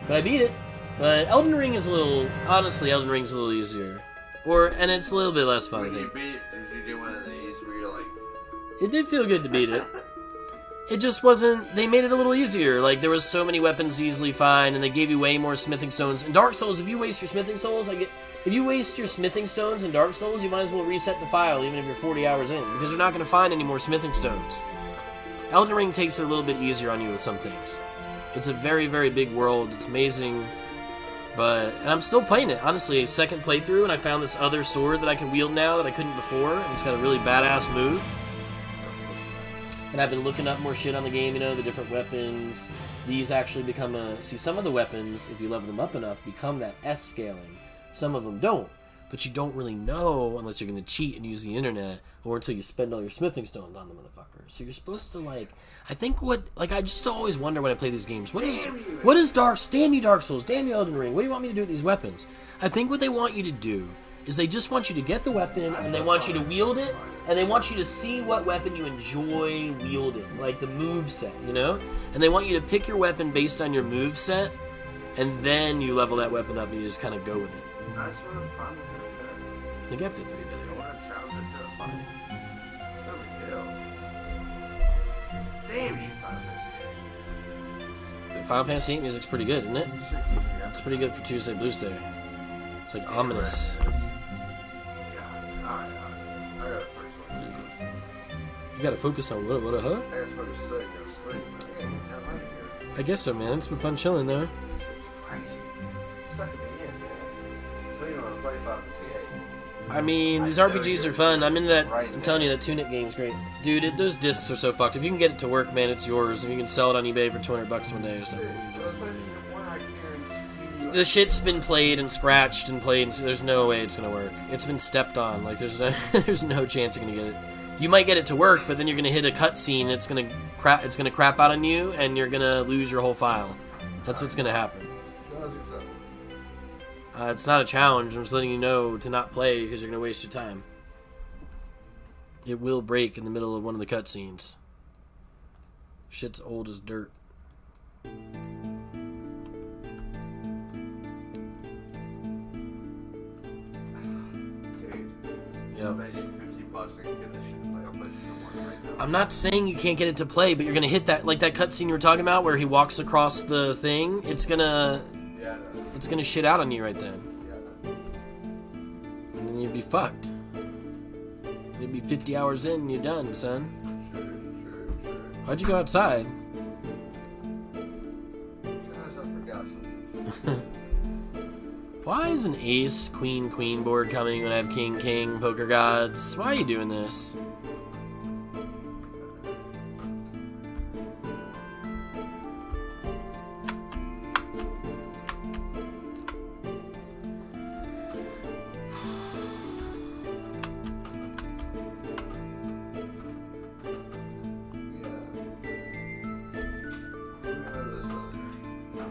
S1: But I beat it. But Elden Ring is a little... Honestly, Elden Ring's a little easier. And it's a little bit less fun, I
S2: When you
S1: think.
S2: beat it, did you do one of these where you're like...
S1: It did feel good to beat it. It just wasn't... They made it a little easier. Like, there was so many weapons to easily find, and they gave you way more smithing stones. In Dark Souls, if you waste your smithing stones, if you waste your smithing stones in Dark Souls, you might as well reset the file, even if you're 40 hours in, because you're not going to find any more smithing stones. Elden Ring takes it a little bit easier on you with some things. It's a very, very big world. It's amazing. And I'm still playing it. Honestly, a second playthrough, and I found this other sword that I can wield now that I couldn't before, and it's got a really badass move. And I've been looking up more shit on the game, the different weapons. These actually become See, some of the weapons, if you level them up enough, become that S scaling. Some of them don't. But you don't really know unless you're going to cheat and use the internet, or until you spend all your smithing stones on the motherfucker. So you're supposed to, I think I just always wonder when I play these games, what is damn you Dark Souls, damn you Elden Ring, what do you want me to do with these weapons? I think what they want you to do is they just want you to get the weapon, and they want you to wield it, and they want you to see what weapon you enjoy wielding, like the move set, And they want you to pick your weapon based on your move set, and then you level that weapon up and you just kind of go with it.
S2: That's what I'm fun.
S1: I think I have to 3-bit
S2: You
S1: it.
S2: don't want to challenge it to a fight. No big deal. Damn you, Final Fantasy VIII.
S1: Final Fantasy VIII music's pretty good, isn't it?
S2: This shit keeps me up.
S1: It's pretty good for Tuesday Blues Day. It's like ominous.
S2: God. Alright. I gotta focus on sleep.
S1: You gotta focus on what, huh?
S2: I gotta focus on sleep. I gotta get the hell out of here.
S1: I guess so, man. It's been fun chilling, though.
S2: This shit's crazy. Sucking me in, man. So you want to play Final Fantasy VIII?
S1: I mean, these RPGs are fun. I'm into that. I'm telling you, that Tunic game's great. Dude, those discs are so fucked. If you can get it to work, man, it's yours. And you can sell it on eBay for $200 one day or something. The shit's been played and scratched and played, and so there's no way it's gonna work. It's been stepped on. Like, there's no chance you're gonna get it. You might get it to work, but then you're gonna hit a cutscene. It's gonna crap out on you, and you're gonna lose your whole file. That's what's gonna happen. It's not a challenge. I'm just letting you know to not play because you're gonna waste your time. It will break in the middle of one of the cutscenes. Shit's old as dirt.
S2: Dude,
S1: Yep.
S2: I bet you $50 and get this shit to play on
S1: I'm not saying you can't get it to play, but you're gonna hit that, like that cutscene you were talking about, where he walks across the thing. It's gonna shit out on you right then, and then you'd be fucked. You'd be 50 hours in and you're done, son.
S2: Sure.
S1: Why'd you go outside?
S2: Because I forgot something.
S1: Why is an ace, queen, queen board coming when I have king, king, poker gods? Why are you doing this?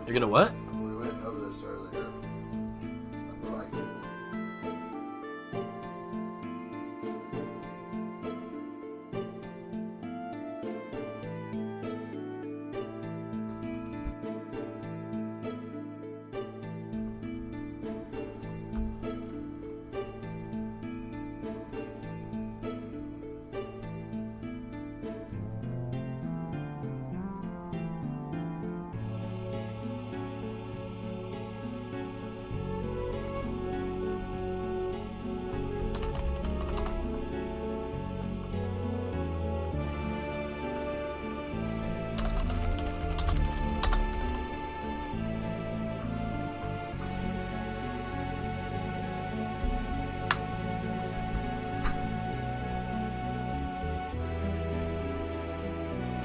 S1: You're gonna what?
S2: We went over this earlier. Like,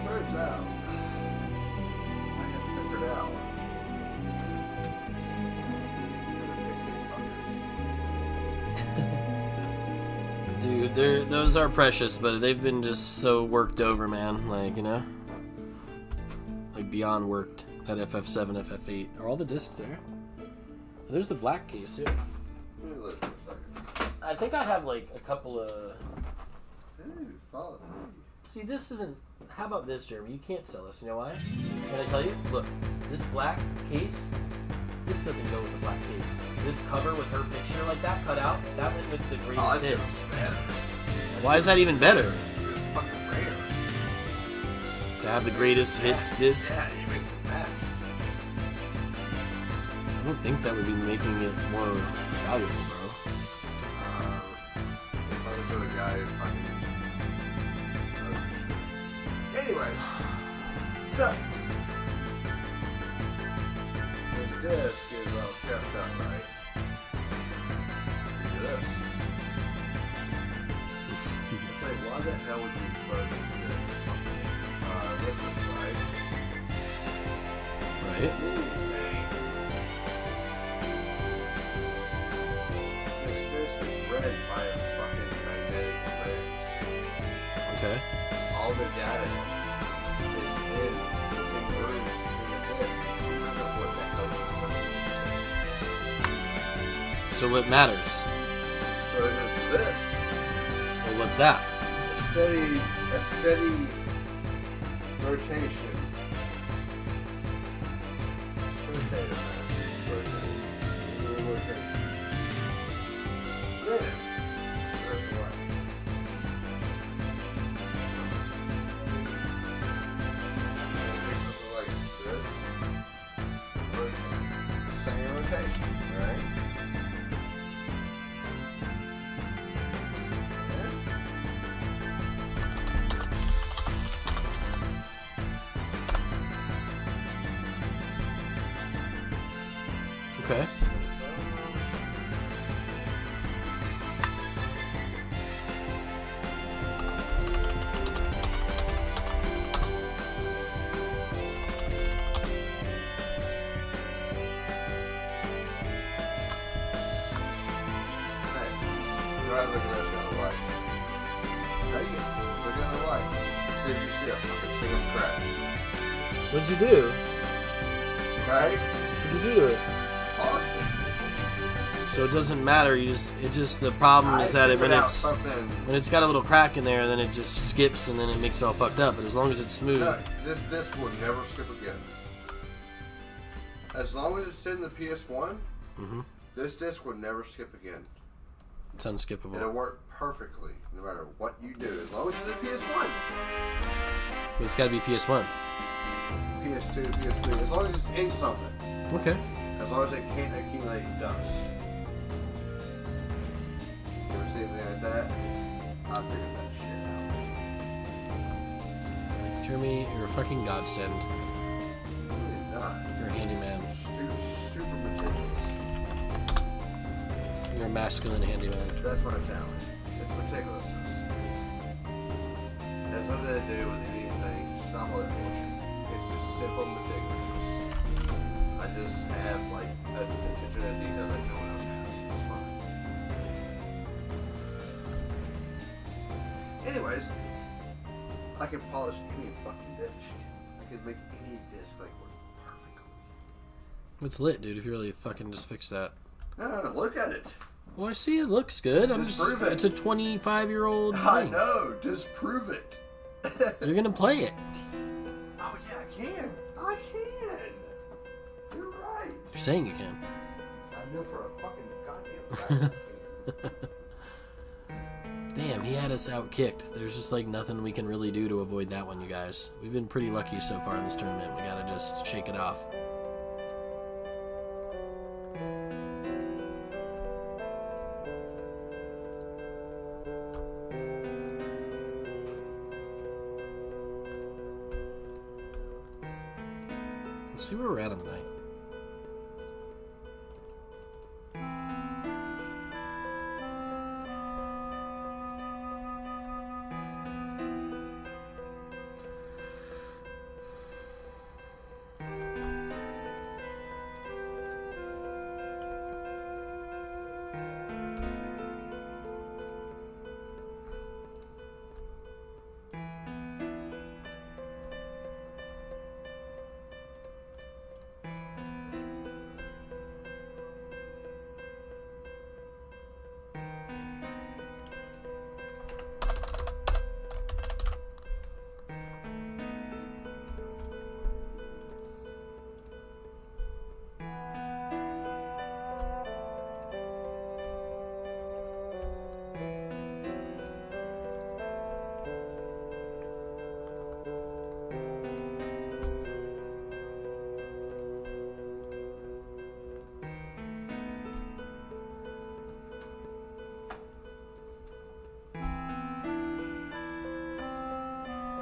S2: turns out, I have figured out.
S1: Dude, those are precious, but they've been just so worked over, man. Like, you know? Like, beyond worked. That FF7, FF8. Are all the discs there? There's the black case, too.
S2: Let me look for a second.
S1: I think I have, like, a couple of...
S2: Ooh, follow through.
S1: See, this isn't... How about this, Jeremy? You can't sell this. You know why? Can I tell you? Look, this black case, this doesn't go with the black case. This cover with her picture like that cut out, that went with the greatest hits. Why is that even better?
S2: It's fucking rare.
S1: To have the greatest hits disc?
S2: Yeah, you make some math.
S1: I don't think that would be making it more valuable, bro.
S2: If I was with a guy who fucking... Anyways, so this disc is all kept up, right? Look at this. It's like, why the hell would you expose this disc to fucking liquids, right?
S1: Right?
S2: This disc is read by a fucking magnetic lens.
S1: Okay.
S2: All the data is in rooms in the disc. So you don't know what the hell it's supposed to be.
S1: So what matters?
S2: Exposure to this.
S1: Well, what's that?
S2: A steady rotation. Just rotate it, man. Just rotate it. Little rotation. Then, there's the light. Like this. Same rotation, right?
S1: Okay.
S2: Try to look at this in the light. Take it. Look at the light. See if you see a single scratch.
S1: What'd you do?
S2: Right?
S1: What'd you do to it?
S2: Lost it.
S1: So it doesn't matter. The problem is that
S2: figured
S1: when
S2: out
S1: it's
S2: something.
S1: when it's got a little crack in there, then it just skips and then it makes it all fucked up. But as long as it's smooth,
S2: No, this disc will never skip again. As long as it's in the PS1,
S1: Mhm.
S2: this disc will never skip again.
S1: it's unskippable.
S2: It'll work perfectly no matter what you do, as long as it's a PS1.
S1: But it's got to be PS1.
S2: PS2, PS3, as long as it's in something.
S1: Okay.
S2: As long as it can't accumulate dust. You ever see anything like that? I figured that shit out.
S1: Jeremy, you're a fucking godsend.
S2: Really not.
S1: You're a handyman.
S2: Super meticulous.
S1: You're a masculine handyman.
S2: That's my talent. It's meticulousness. It has nothing to do with anything. Stop all that bullshit. It's just simple meticulousness. I just have like attention to detail that no one else has. It's fine. Anyways, I can polish any fucking disc. I can make any disc like work perfectly.
S1: It's lit, dude. If you really fucking just fix that.
S2: No, look at it.
S1: Well, I see it looks good.
S2: Just prove it.
S1: It's a 25-year-old
S2: I
S1: thing.
S2: know. Just prove it.
S1: You're gonna play it.
S2: Oh yeah, I can. I can. You're right.
S1: You're saying you can.
S2: I know for a fucking goddamn fact I can.
S1: Damn, he had us out-kicked. There's just like nothing we can really do to avoid that one, you guys. We've been pretty lucky so far in this tournament. We gotta just shake it off. Let's see where we're at on the night.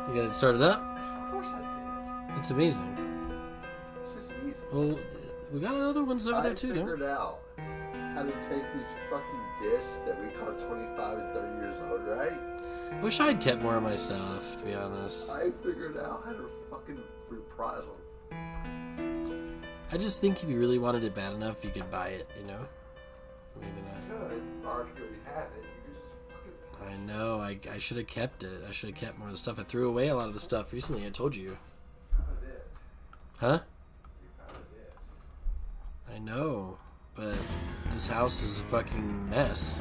S1: You got it started up?
S2: Of course I did.
S1: It's amazing.
S2: It's just easy.
S1: Well, we got other ones over there too,
S2: I
S1: don't we?
S2: figured out how to take these fucking discs that we call 25 and 30 years old, right?
S1: I wish I had kept more of my stuff, to be honest.
S2: I figured out how to fucking reprise them.
S1: I just think if you really wanted it bad enough, you could buy it, you know? Maybe not.
S2: Good. Arguably have it. You just fucking
S1: I know, I should have kept it. I should have kept more of the stuff. I threw away a lot of the stuff recently, I told you.
S2: kinda did.
S1: Huh?
S2: You kinda did.
S1: I know, but this house is a fucking mess.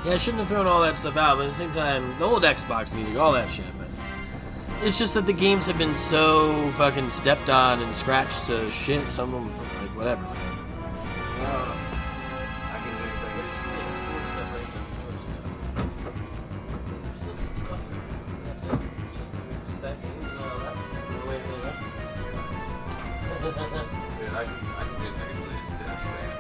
S1: Yeah, I shouldn't have thrown all that stuff out, but at the same time, the old Xbox needed all that shit, but it's just that the games have been so fucking stepped on and scratched to shit, some of them, like, whatever.
S2: I can do
S1: Just that game is all that.
S2: can get technically into this, man.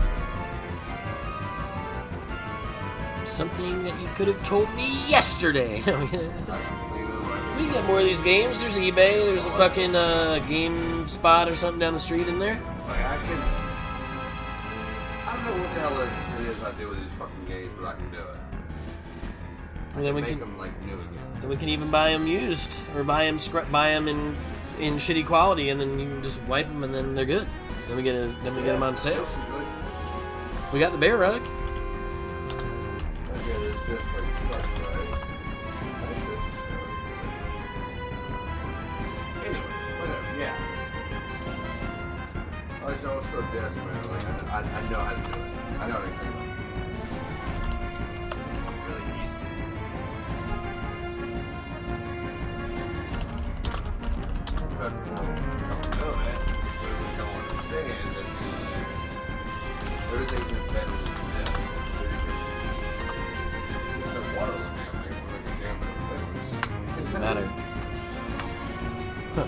S1: Something that you could have told me yesterday.
S2: I can clean them.
S1: We can get more of these games. There's eBay. There's a fucking game spot or something down the street in there.
S2: Like, I don't know what the hell it is I do with these fucking games, but I can do it.
S1: And then we
S2: Make
S1: can,
S2: them, like, new again.
S1: and we can even buy them used, or buy them in shitty quality, and then you can just wipe them, and then they're good. Then we get them on sale.
S2: Basically.
S1: We got the bear rug.
S2: Okay, it's just like such, right? Anyway, whatever, yeah. At least I always go desk, man. Like, I know how to do it. I know everything. Really easy. But don't know that. But we don't understand that everything is better than desk. Water on the damn thing. We're looking down at the
S1: Doesn't matter. Huh.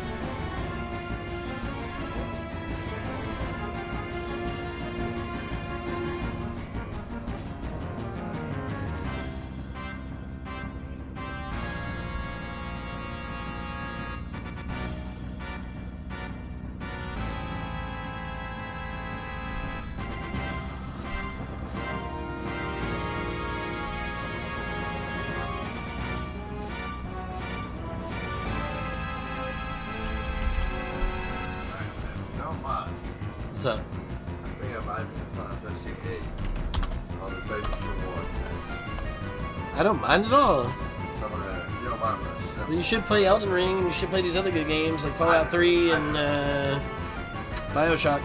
S1: What's up?
S2: I think I might be Final Fantasy 8 on the basis of one.
S1: I don't mind at all.
S2: Some of that, you don't mind this.
S1: Well, you should play Elden Ring, and you should play these other good games like Fallout 3 and Bioshock.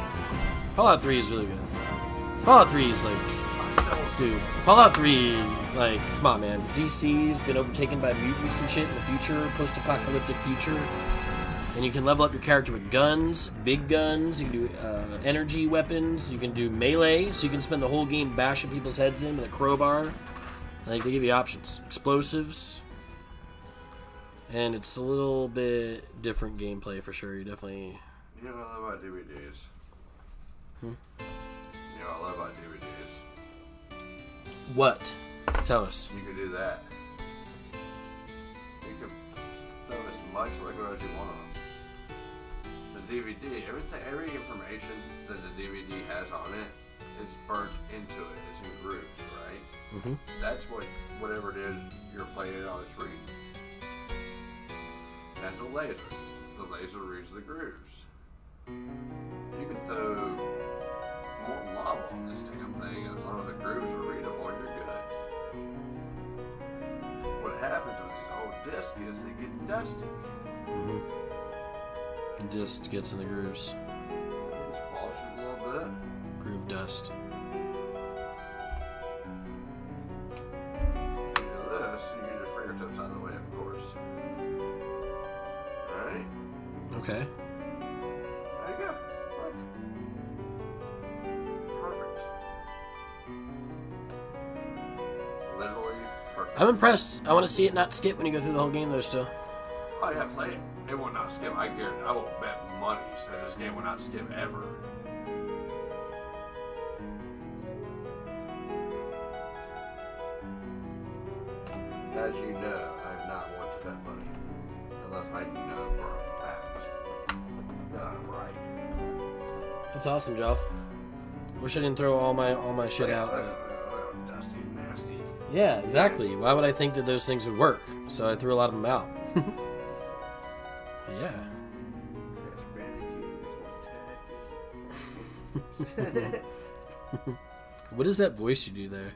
S1: Fallout 3 is really good. Fallout 3 is like, dude, Fallout 3, like, come on, man. DC's been overtaken by mutants and shit in the future, post-apocalyptic future. And you can level up your character with guns, big guns, you can do energy weapons, you can do melee, so you can spend the whole game bashing people's heads in with a crowbar. Like, they give you options. Explosives. And it's a little bit different gameplay for sure. You definitely...
S2: You know what I love about DVDs? You know what I love about DVDs?
S1: What? Tell us.
S2: You can do that. You can throw as much liquid as you want on them. The DVD, every information that the DVD has on it is burnt into it. It's in grooves, right?
S1: Mm-hmm.
S2: That's whatever it is you're playing on the screen. That's a laser. The laser reads the grooves. You can throw molten lava on this damn thing, and as long as the grooves are readable, you're good. What happens with these old discs is they get dusty.
S1: Mm-hmm. Just gets in the grooves.
S2: Just polish it a little bit.
S1: Groove dust.
S2: You do this, you get your fingertips out of the way, of course. Alright?
S1: Okay.
S2: There you go. Look. Perfect. Literally perfect.
S1: I'm impressed. I want to see it not skip when you go through the whole game, though, still.
S2: Oh yeah, play it. It will not skip. I guarantee. I will bet money that this game will not skip ever. As you know, I have not won to bet money. Unless I know for a fact that I'm right.
S1: That's awesome, Joff. Wish I didn't throw all my shit out.
S2: Dusty, nasty.
S1: Yeah, exactly. Why would I think that those things would work? So I threw a lot of them out. Well, yeah. What is that voice you do there?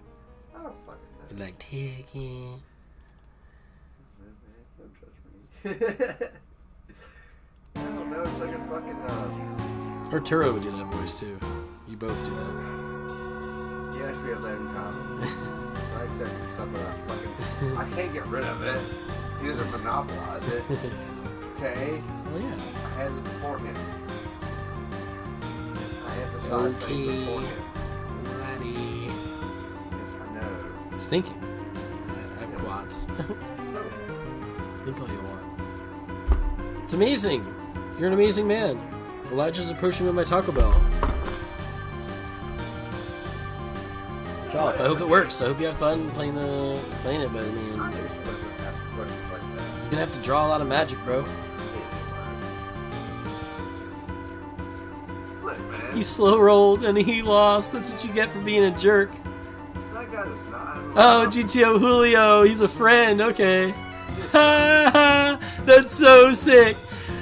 S2: I don't fucking know.
S1: You're like, taking.
S2: Don't judge me. I don't know. It's like a fucking.
S1: Arturo would do that voice too. You both do that.
S2: Yes, we have that in common. Not exactly something I can't get rid of it. He doesn't monopolize it. Okay?
S1: Oh yeah.
S2: I had it beforehand. I emphasized things beforehand.
S1: Alrighty.
S2: Yes, I know.
S1: Just thinking. I have quads. Think all you want. It's amazing. You're an amazing man. Elijah's approaching me with my Taco Bell. Joff, I hope it works. I hope you have fun playing it, but I mean,
S2: I knew somebody was gonna ask questions like that.
S1: you're gonna have to draw a lot of magic, bro.
S2: Look, man.
S1: He slow rolled and he lost. That's what you get for being a jerk.
S2: That guy does not have a
S1: Oh, GTO Julio, he's a friend. Okay. That's so sick.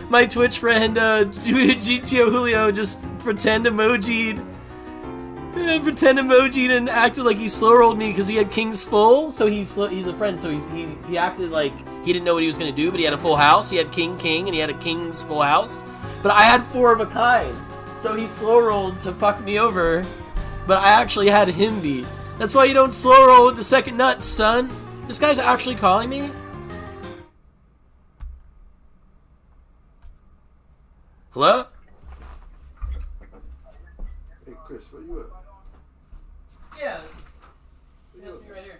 S1: My Twitch friend, GTO Julio, just pretend emoji'd and acted like he slow rolled me because he had kings full. So he's a friend. So he acted like he didn't know what he was gonna do, but he had a full house. He had king, and he had a king's full house. But I had 4 of a kind. So he slow rolled to fuck me over, but I actually had him beat. That's why you don't slow roll with the second nuts, son. This guy's actually calling me? Hello?
S2: Hey, Chris, where you at?
S1: Yeah. That's me right here.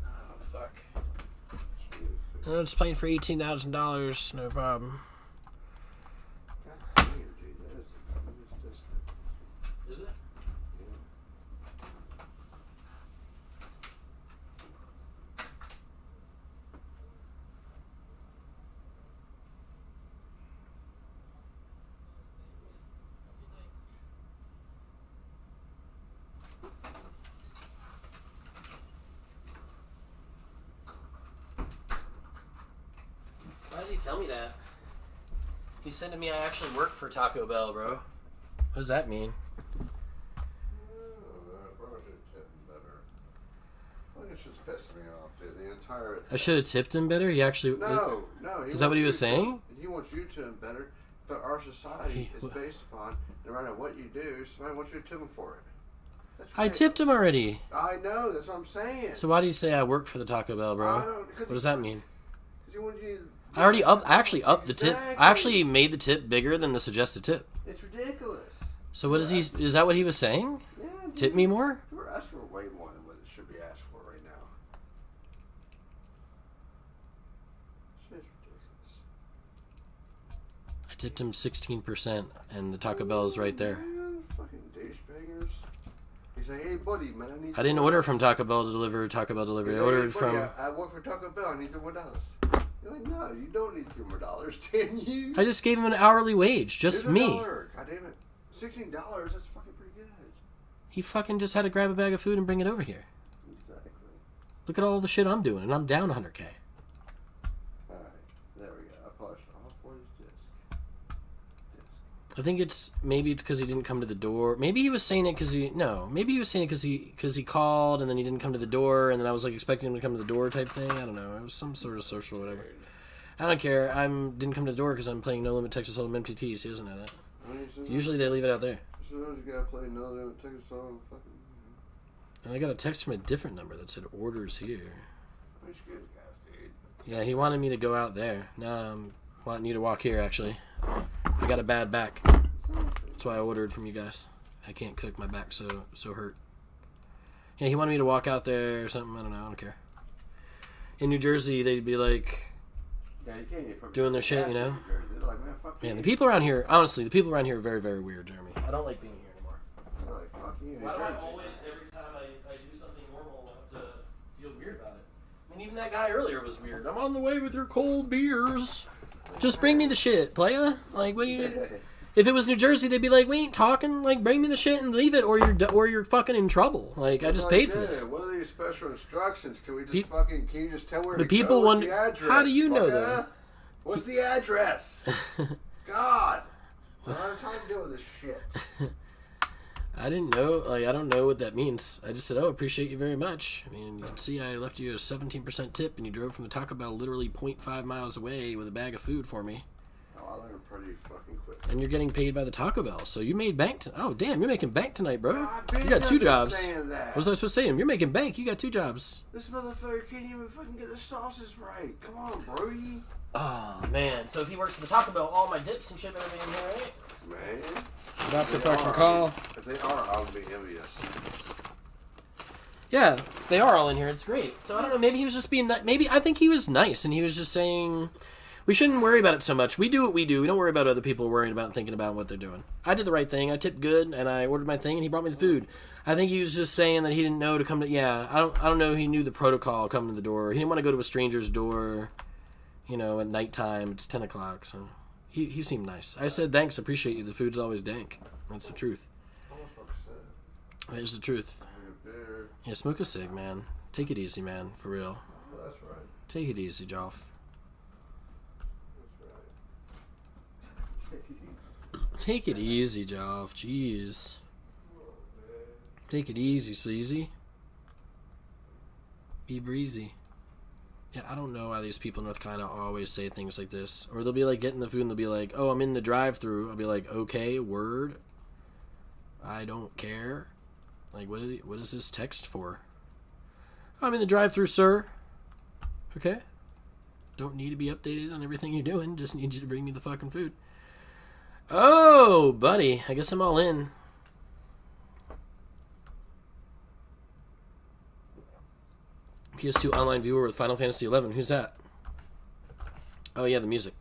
S1: Oh, fuck. I'm just playing for $18,000, no problem. Is it? Why did he tell me that? He said to me I actually work for Taco Bell, bro. What does that mean?
S2: It's just pissing me off, dude. The entire.
S1: I should have tipped him better. He actually.
S2: No.
S1: Is that what he was saying?
S2: He wants you to him better, but our society is based upon no matter what you do, somebody wants you to tip him for it.
S1: I tipped him already.
S2: I know. That's what I'm saying.
S1: So why do you say I work for the Taco Bell, bro? What does that mean?
S2: Because he wanted you.
S1: I already actually upped the tip.
S2: Exactly.
S1: I actually made the tip bigger than the suggested tip.
S2: It's ridiculous.
S1: So what is he? Is that what he was saying?
S2: Yeah. Dude,
S1: Tip me more?
S2: We're asking for way more than what it should be asked for right now. Shit's ridiculous.
S1: I tipped him 16%, and the Taco Bell is right there.
S2: Man, fucking douchebaggers. He's like, hey buddy, man, I need.
S1: I didn't order from Taco Bell to deliver. Taco Bell delivery. I ordered from.
S2: I work for Taco Bell. I need $3 more. You're like, no, you don't need $3 more, damn you.
S1: I just gave him an hourly wage, just
S2: Here's
S1: me.
S2: $1. God damn it, $16. That's fucking pretty good.
S1: He fucking just had to grab a bag of food and bring it over here.
S2: Exactly.
S1: Look at all the shit I'm doing, and I'm down 100K.
S2: All right, there we go. I polished all 4 of these discs.
S1: I think maybe it's because he didn't come to the door. Maybe he was saying it because maybe he was saying it because he called and then he didn't come to the door, and then I was like expecting him to come to the door type thing. I don't know. It was some sort of social whatever. I don't care. I didn't come to the door because I'm playing No Limit Texas Hold'em MTTs. He doesn't know that. Usually they leave it out there.
S2: As soon as you gotta play No Limit Texas Hold'em, fucking.
S1: And I got a text from a different number that said orders here.
S2: Which good guys, dude.
S1: Yeah, he wanted me to go out there. Now I'm wanting you to walk here. Actually, I got a bad back. That's why I ordered from you guys. I can't cook. My back's so hurt. Yeah, he wanted me to walk out there or something. I don't know. I don't care. In New Jersey, they'd be like doing their shit, you know?
S2: Like, man, fuck
S1: Man,
S2: you.
S1: the people around here, honestly, the people around here are very, very weird, Jeremy. I don't like being here anymore.
S2: They're like, fuck you.
S1: Why do I always, every time I do something normal, have to feel weird about it? I mean, even that guy earlier was weird. I'm on the way with your cold beers. Just bring me the shit, playa. Like, what do you... If it was New Jersey, they'd be like, "We ain't talking. Like, bring me the shit and leave it, or you're fucking in trouble. Like, I just paid for this."
S2: What are these special instructions? Can we just Can you just tell where
S1: the
S2: to
S1: people
S2: go? What's
S1: wonder,
S2: the address?
S1: how do you know that?
S2: What's the address? God, I don't have time to deal with this shit.
S1: I didn't know. Like, I don't know what that means. I just said, "Oh, appreciate you very much." I mean, you can see I left you a 17% tip, and you drove from the Taco Bell literally 0.5 miles away with a bag of food for me.
S2: I learned pretty fucking quick.
S1: And you're getting paid by the Taco Bell, so you made bank. Oh, damn, you're making bank tonight, bro.
S2: You
S1: got 2 jobs.
S2: That.
S1: What was I supposed to say? You're making bank. You got 2 jobs.
S2: This motherfucker can't even fucking get the sauces right. Come on, Brody.
S1: Oh, man. So if he works for the Taco Bell, all my dips and shit are in here, right?
S2: Man.
S1: That's a fucking call.
S2: If they are, I'll be envious.
S1: Yeah, they are all in here. It's great. So I don't know. Maybe he was just being. Maybe I think he was nice, and he was just saying, We shouldn't worry about it so much. We do what we do. We don't worry about other people worrying about and thinking about what they're doing. I did the right thing. I tipped good, and I ordered my thing, and he brought me the food. I think he was just saying that he didn't know to come to... Yeah, I don't know. He knew the protocol coming to the door. He didn't want to go to a stranger's door, you know, at nighttime. It's 10 o'clock, so... He seemed nice. I said, thanks, appreciate you. The food's always dank. That's the truth. There's the truth. Yeah, smoke a cig, man. Take it easy, man. For real.
S2: That's right.
S1: Take it easy, Joff. Take it easy, Joff. Jeez. Take it easy, sleazy. Be breezy. Yeah, I don't know why these people in North Carolina always say things like this. Or they'll be like getting the food and they'll be like, oh, I'm in the drive-thru. I'll be like, okay, word. I don't care. Like, what is this text for? I'm in the drive-thru, sir. Okay. Don't need to be updated on everything you're doing. Just need you to bring me the fucking food. Oh, buddy. I guess I'm all in. PS2 online viewer with Final Fantasy XI. Who's that? Oh, yeah, the music.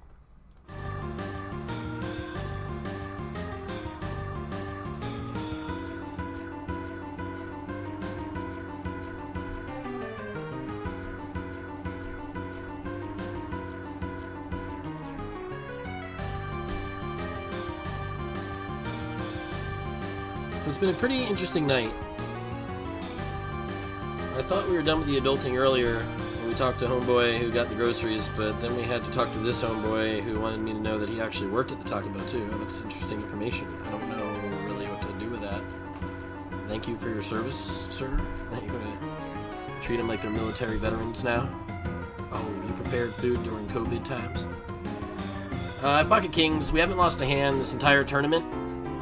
S1: It's been a pretty interesting night. I thought we were done with the adulting earlier when we talked to homeboy who got the groceries, but then we had to talk to this homeboy who wanted me to know that he actually worked at the Taco Bell too. That's interesting information. I don't know really what to do with that. Thank you for your service, sir. That you're gonna treat them like they're military veterans now. Oh, you prepared food during COVID times. Pocket Kings, we haven't lost a hand this entire tournament,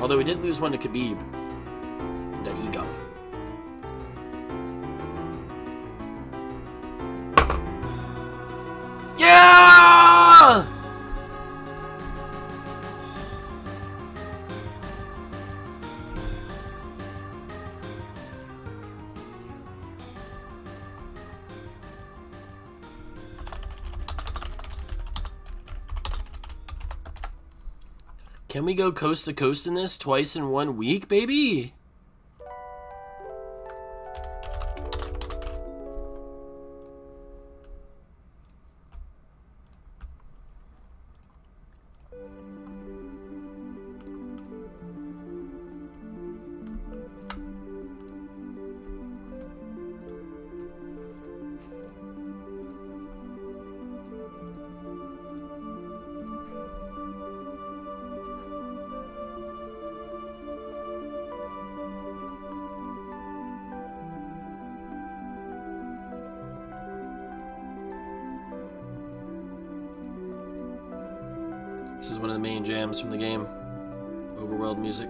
S1: although we did lose one to Khabib. The Eagle. Yeah! Can we go coast to coast in this twice in 1 week, baby? This is one of the main jams from the game. Overworld music.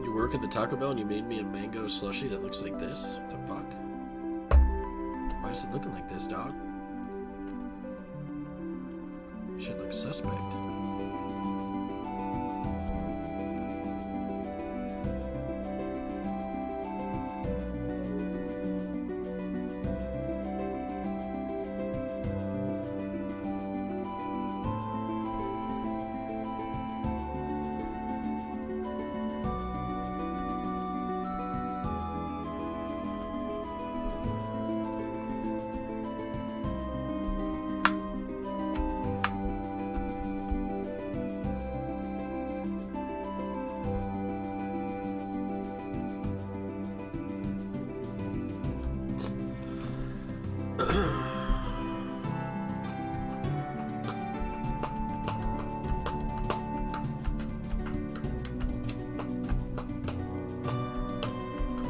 S1: You work at the Taco Bell and you made me a mango slushie that looks like this? The fuck? Why is it looking like this, dog? Shit looks suspect.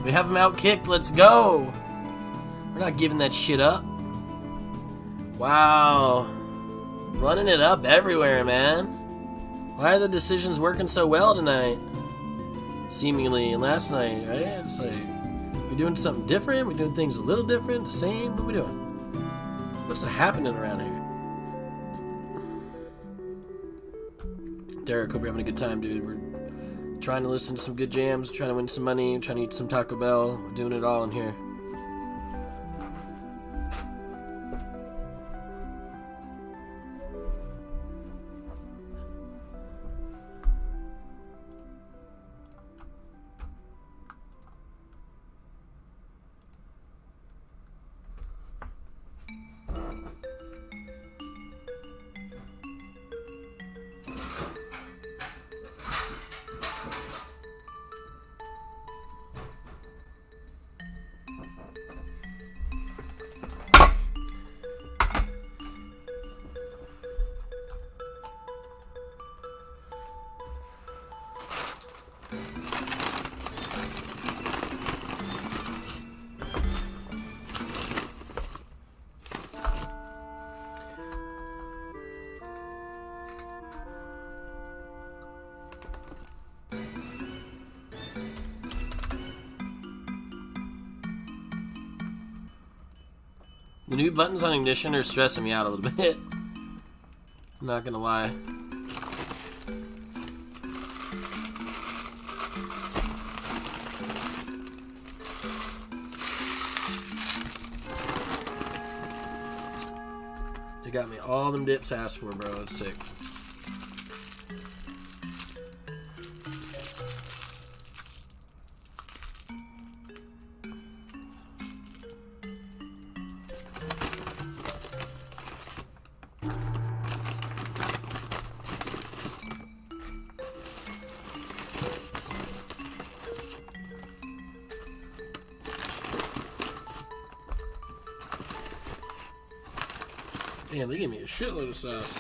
S1: We have him outkicked. Let's go. We're not giving that shit up. Wow. Running it up everywhere, man. Why are the decisions working so well tonight? Seemingly, and last night, right? It's like, we're doing something different. We're doing things a little different, the same. What are we doing? What's happening around here? Derek, hope you're having a good time, dude. We're trying to listen to some good jams, trying to win some money, trying to eat some Taco Bell. We're doing it all in here. The new buttons on ignition are stressing me out a little bit. I'm not gonna lie. They got me all them dips asked for, bro. It's sick. Damn, they gave me a shitload of sauce.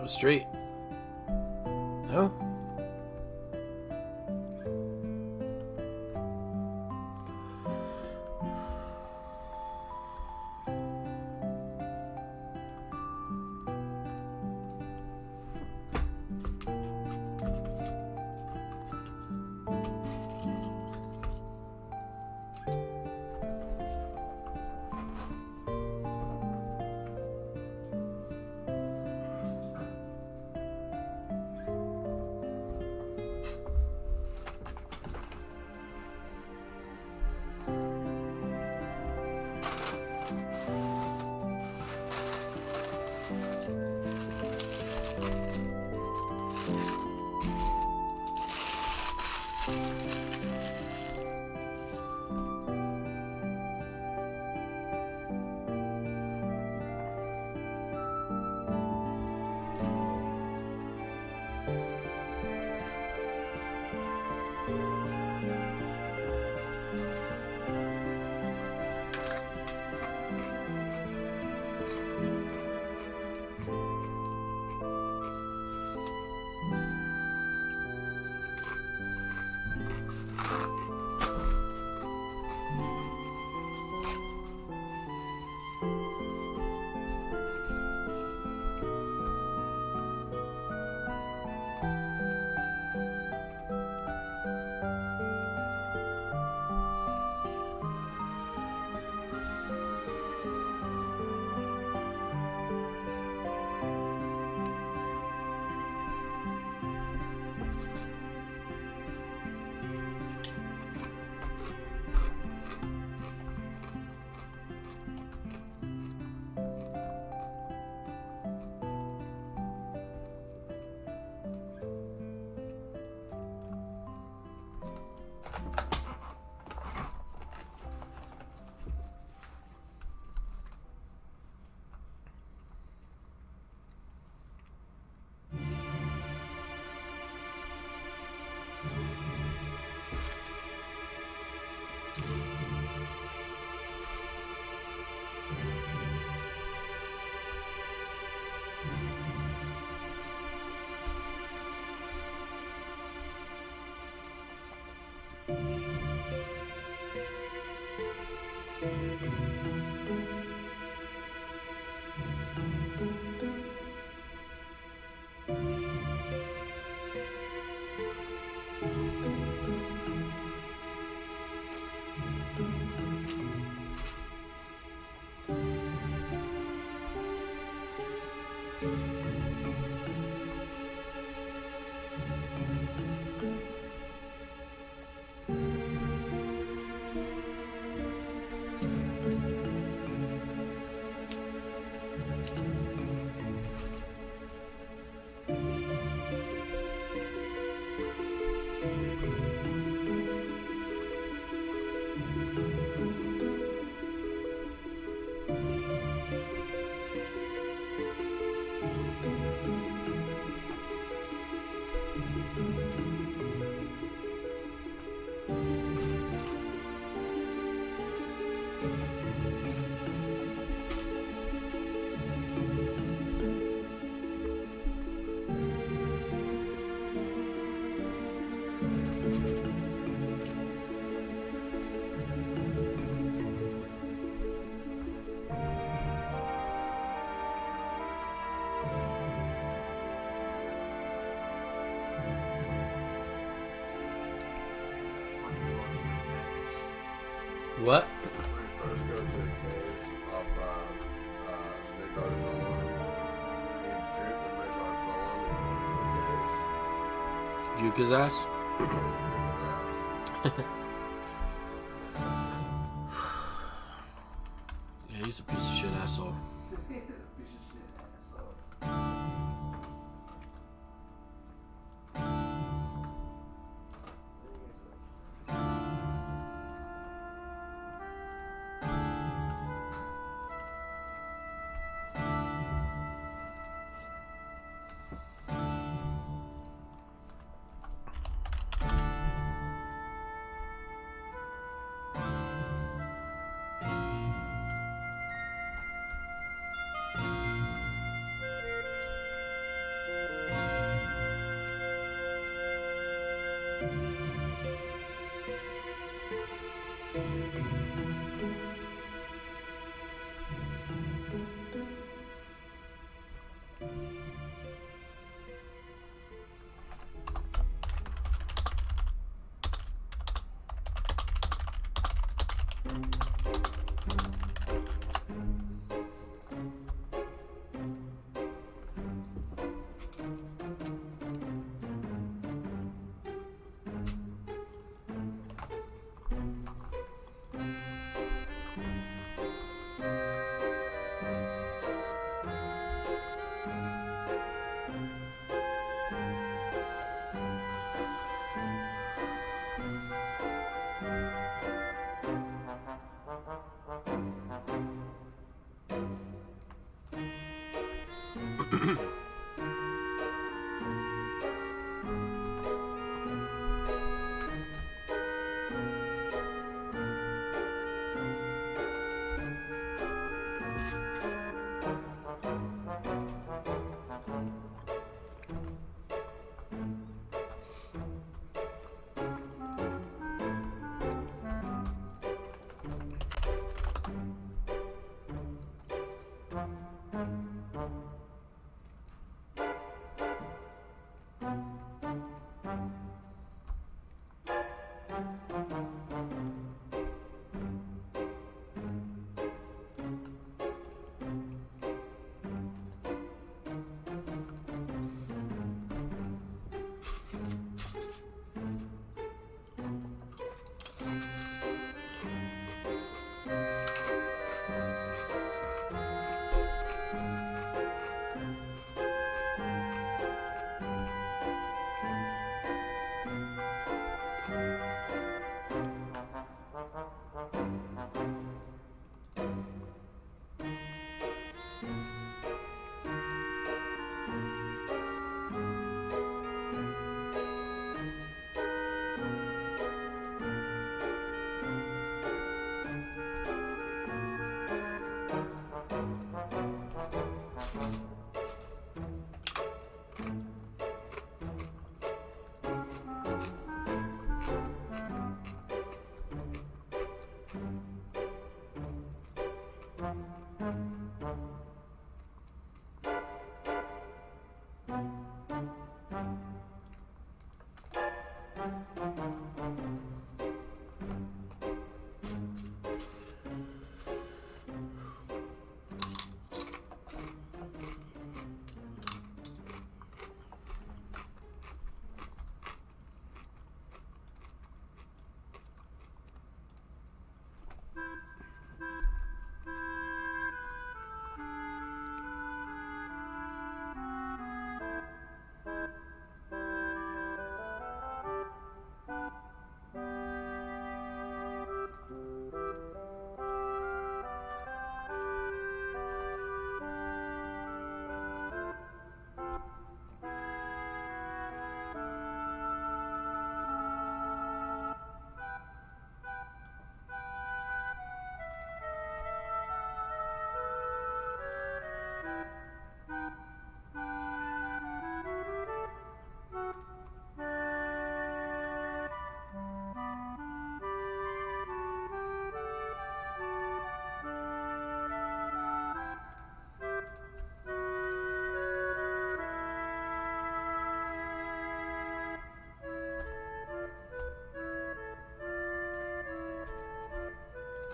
S1: Straight. No? What?
S2: When you first go to the caves off Midgard Zolom, you drink the Midgard Zolom and go to the caves.
S1: Juke his ass?
S2: Yes.
S1: Yeah, he's a piece of shit asshole.
S2: Piece of shit asshole.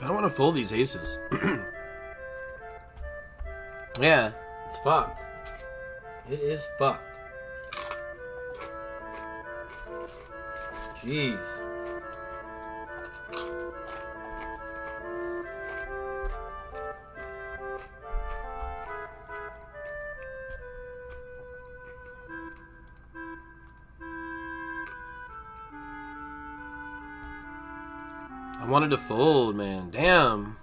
S1: I don't want to fold these aces. Yeah, it's fucked. It is fucked. Jeez. I wanted to fold, man. Damn.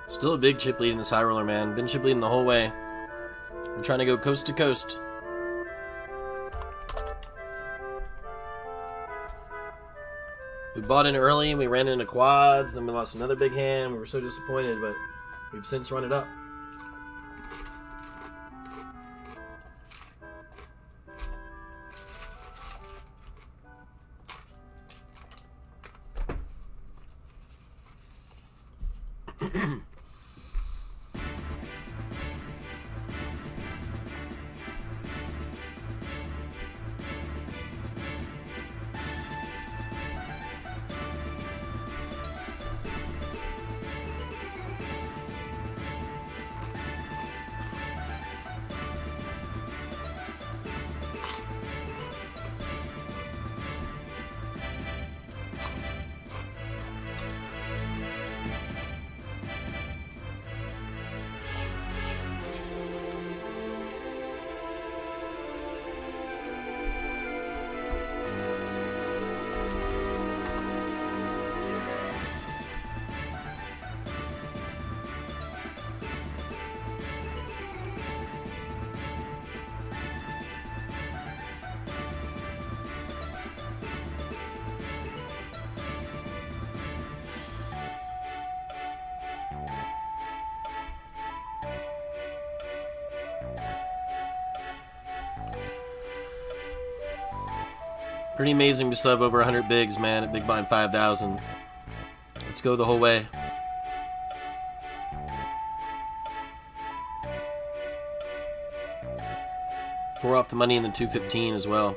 S1: Still a big chip lead in this high roller, man. Been chip leading the whole way. We're trying to go coast to coast. We bought in early and we ran into quads, then we lost another big hand. We were so disappointed, but we've since run it up. Pretty amazing we still have over 100 bigs, man, at Big Blind 5,000. Let's go the whole way. Four off the money in the 215 as well.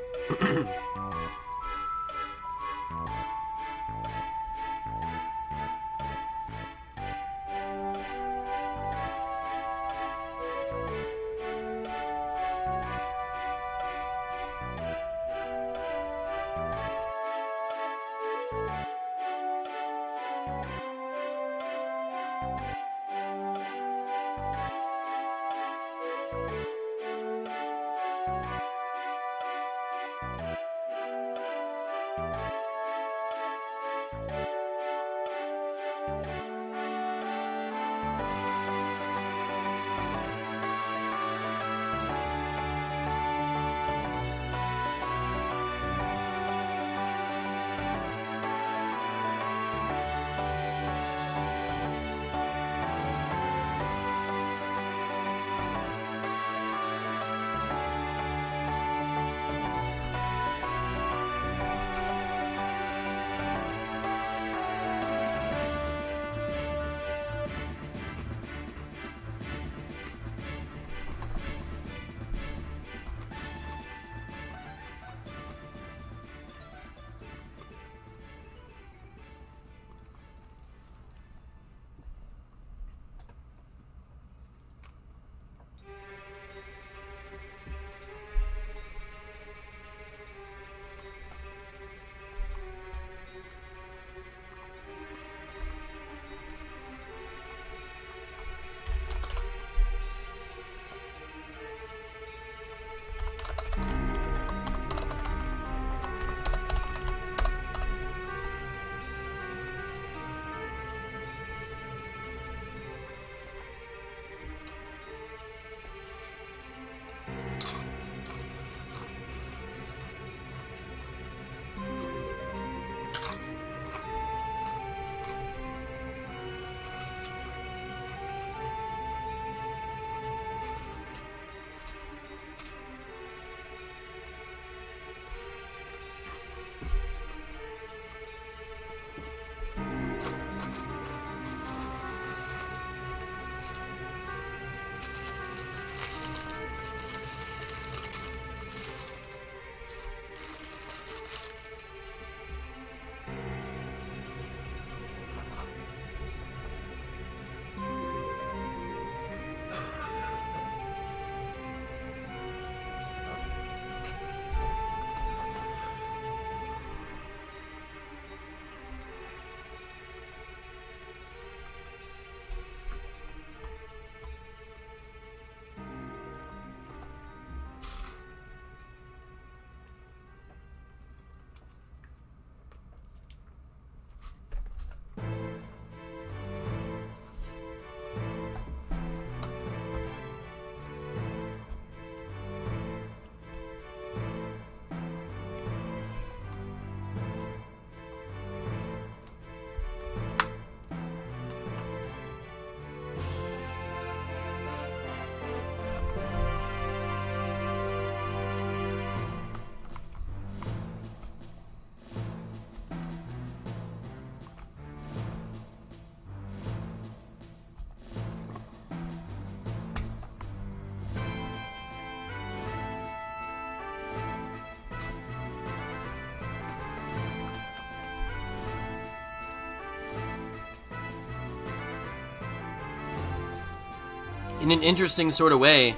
S1: in an interesting sort of way,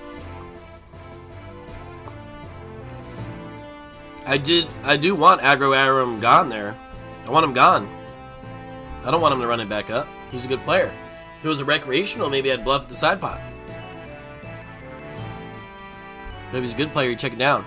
S1: I do want Aggro Aram gone there. I want him gone. I don't want him to run it back up. He's a good player. If it was a recreational, maybe I'd bluff the side pot. But if he's a good player, you check it down.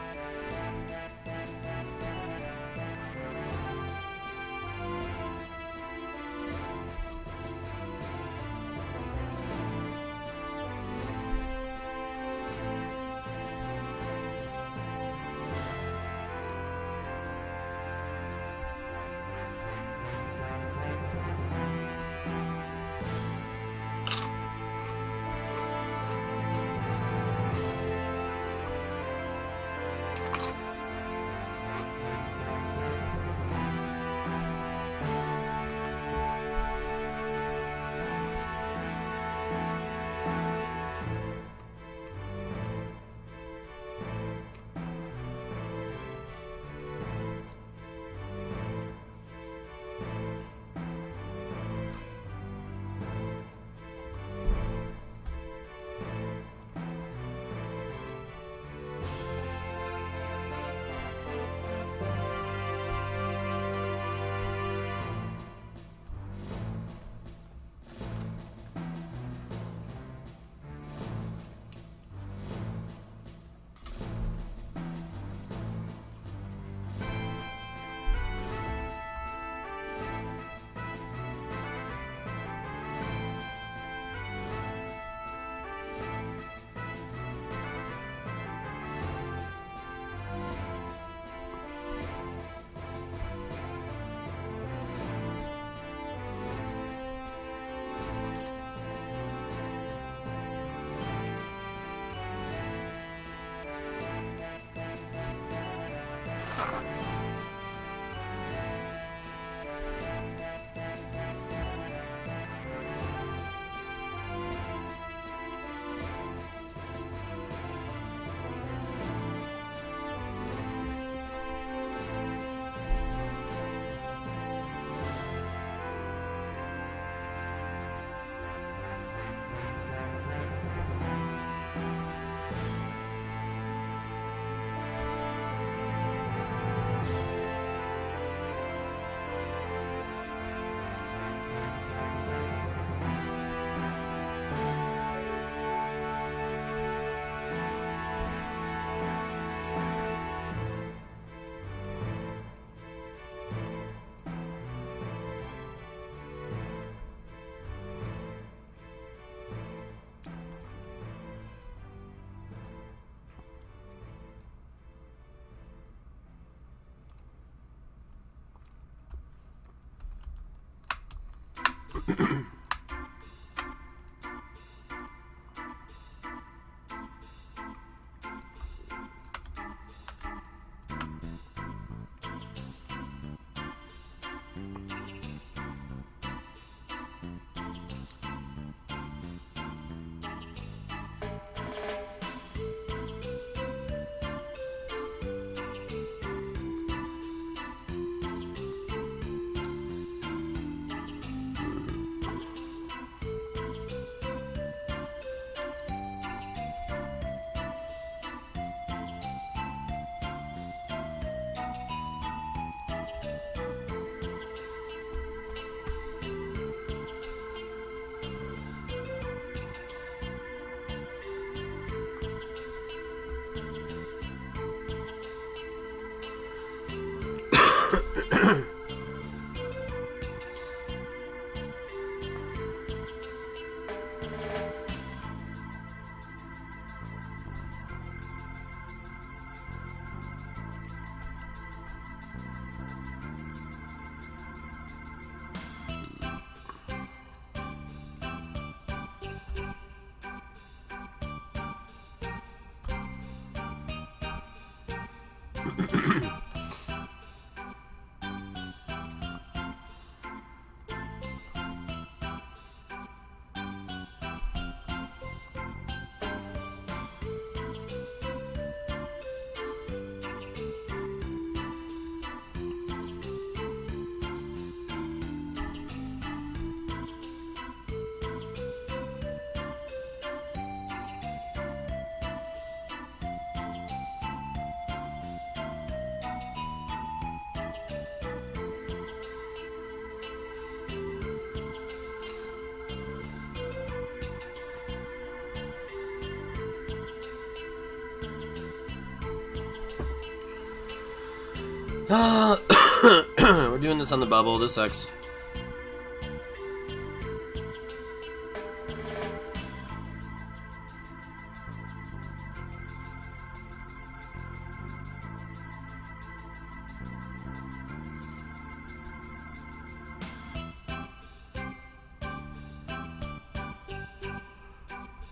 S1: We're doing this on the bubble. This sucks.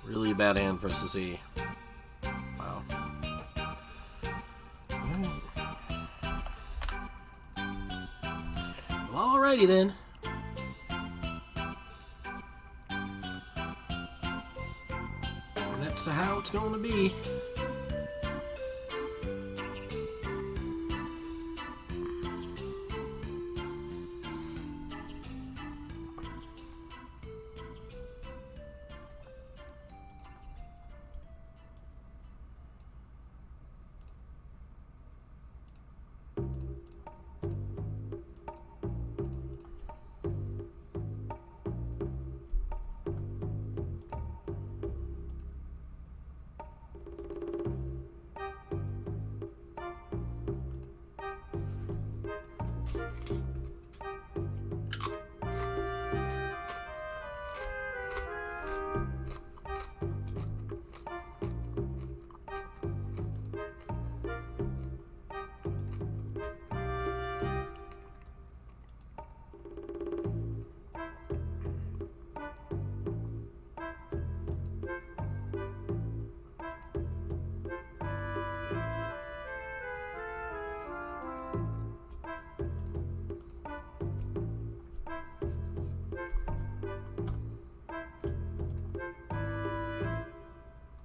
S1: Really bad hand for us to see. Wow. Well, alrighty then. That's how it's going to be.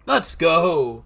S1: Let's go!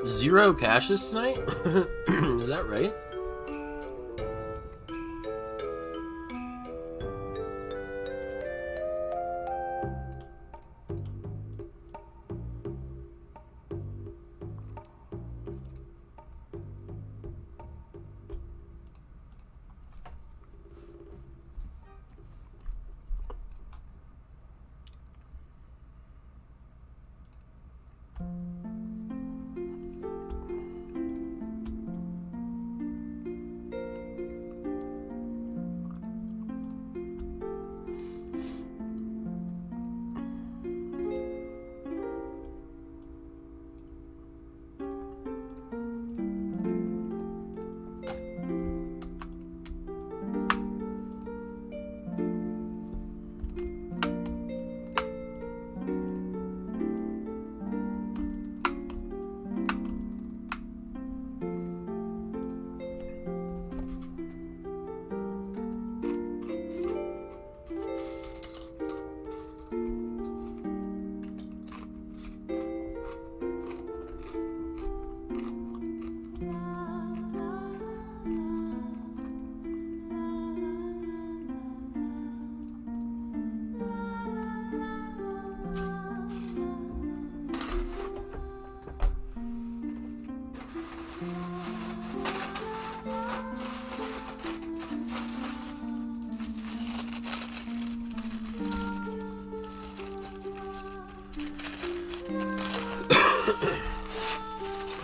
S1: Zero caches tonight? Is that right?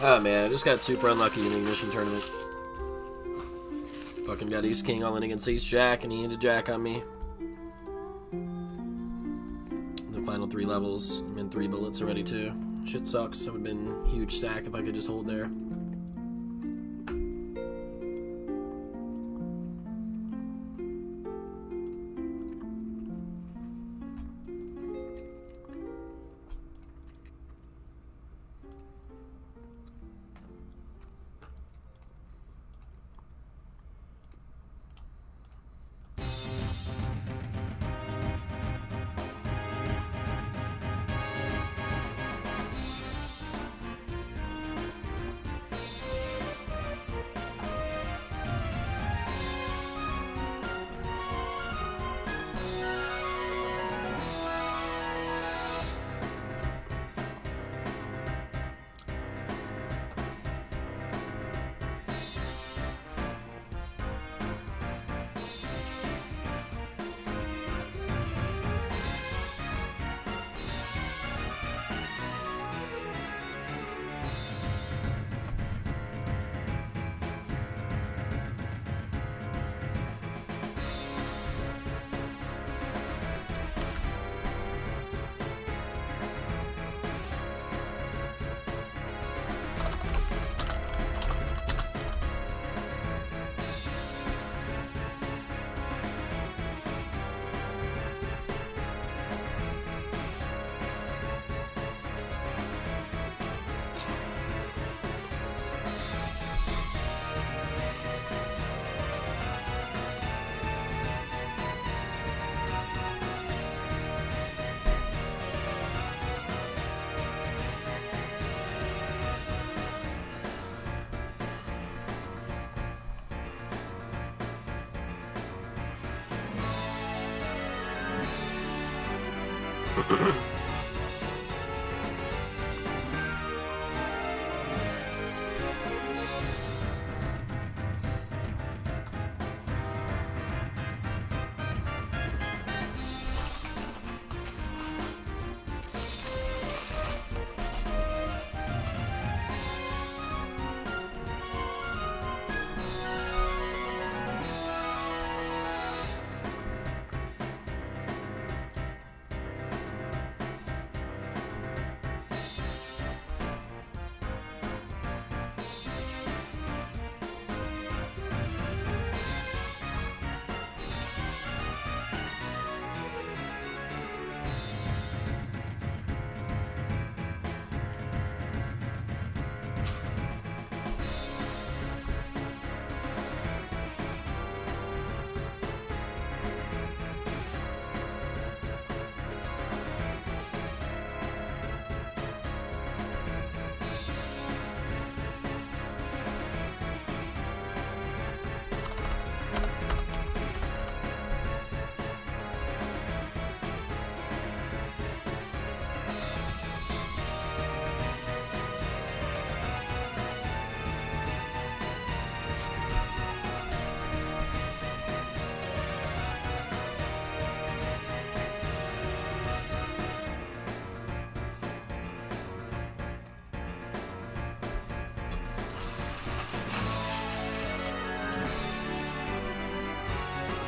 S1: Oh man, I just got super unlucky in the Ignition tournament. Fucking got Ace King all in against Ace Jack, and he ended Jack on me. The final 3 levels. I'm in 3 bullets already too. Shit sucks. It would have been a huge stack if I could just hold there.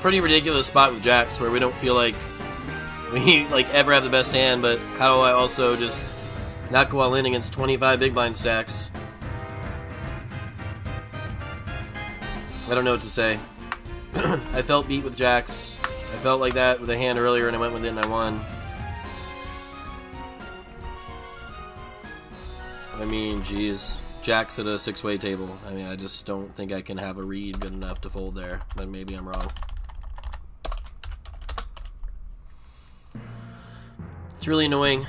S1: Pretty ridiculous spot with jacks where we don't feel like we ever have the best hand, but how do I also just not go all in against 25 big blind stacks? I don't know what to say. I felt beat with jacks. I felt like that with a hand earlier and I went with it and I won. I mean, geez. Jacks at a 6-way table. I mean, I just don't think I can have a read good enough to fold there, but maybe I'm wrong. It's really annoying.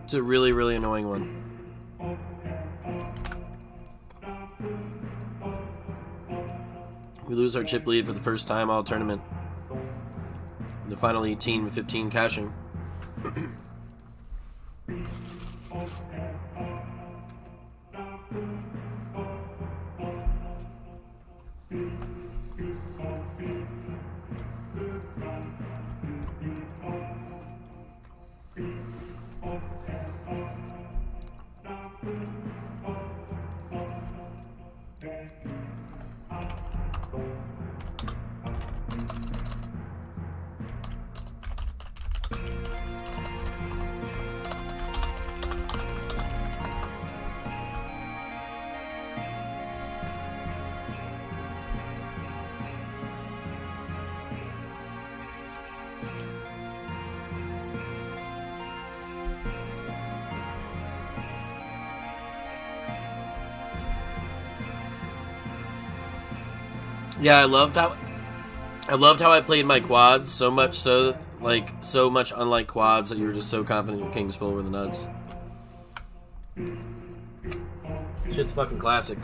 S1: It's a really, really annoying one. We lose our chip lead for the first time all tournament. The final 18 with 15 cashing. Yeah, I loved how I played my quads so much so much unlike quads that you were just so confident your kings full were the nuts. Shit's fucking classic.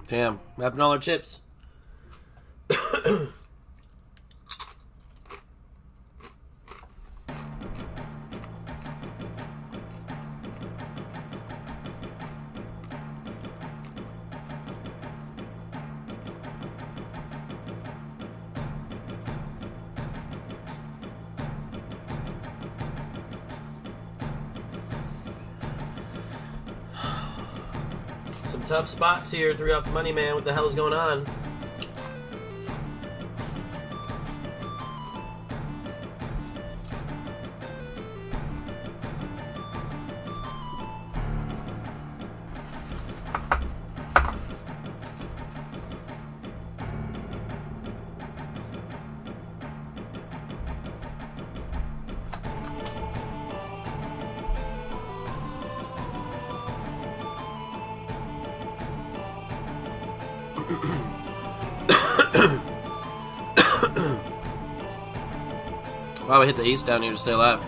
S1: Damn, wrapping all our chips. Some tough spots here. 3 off the money, man. What the hell is going on? Wow, I hit the ace down here to stay alive.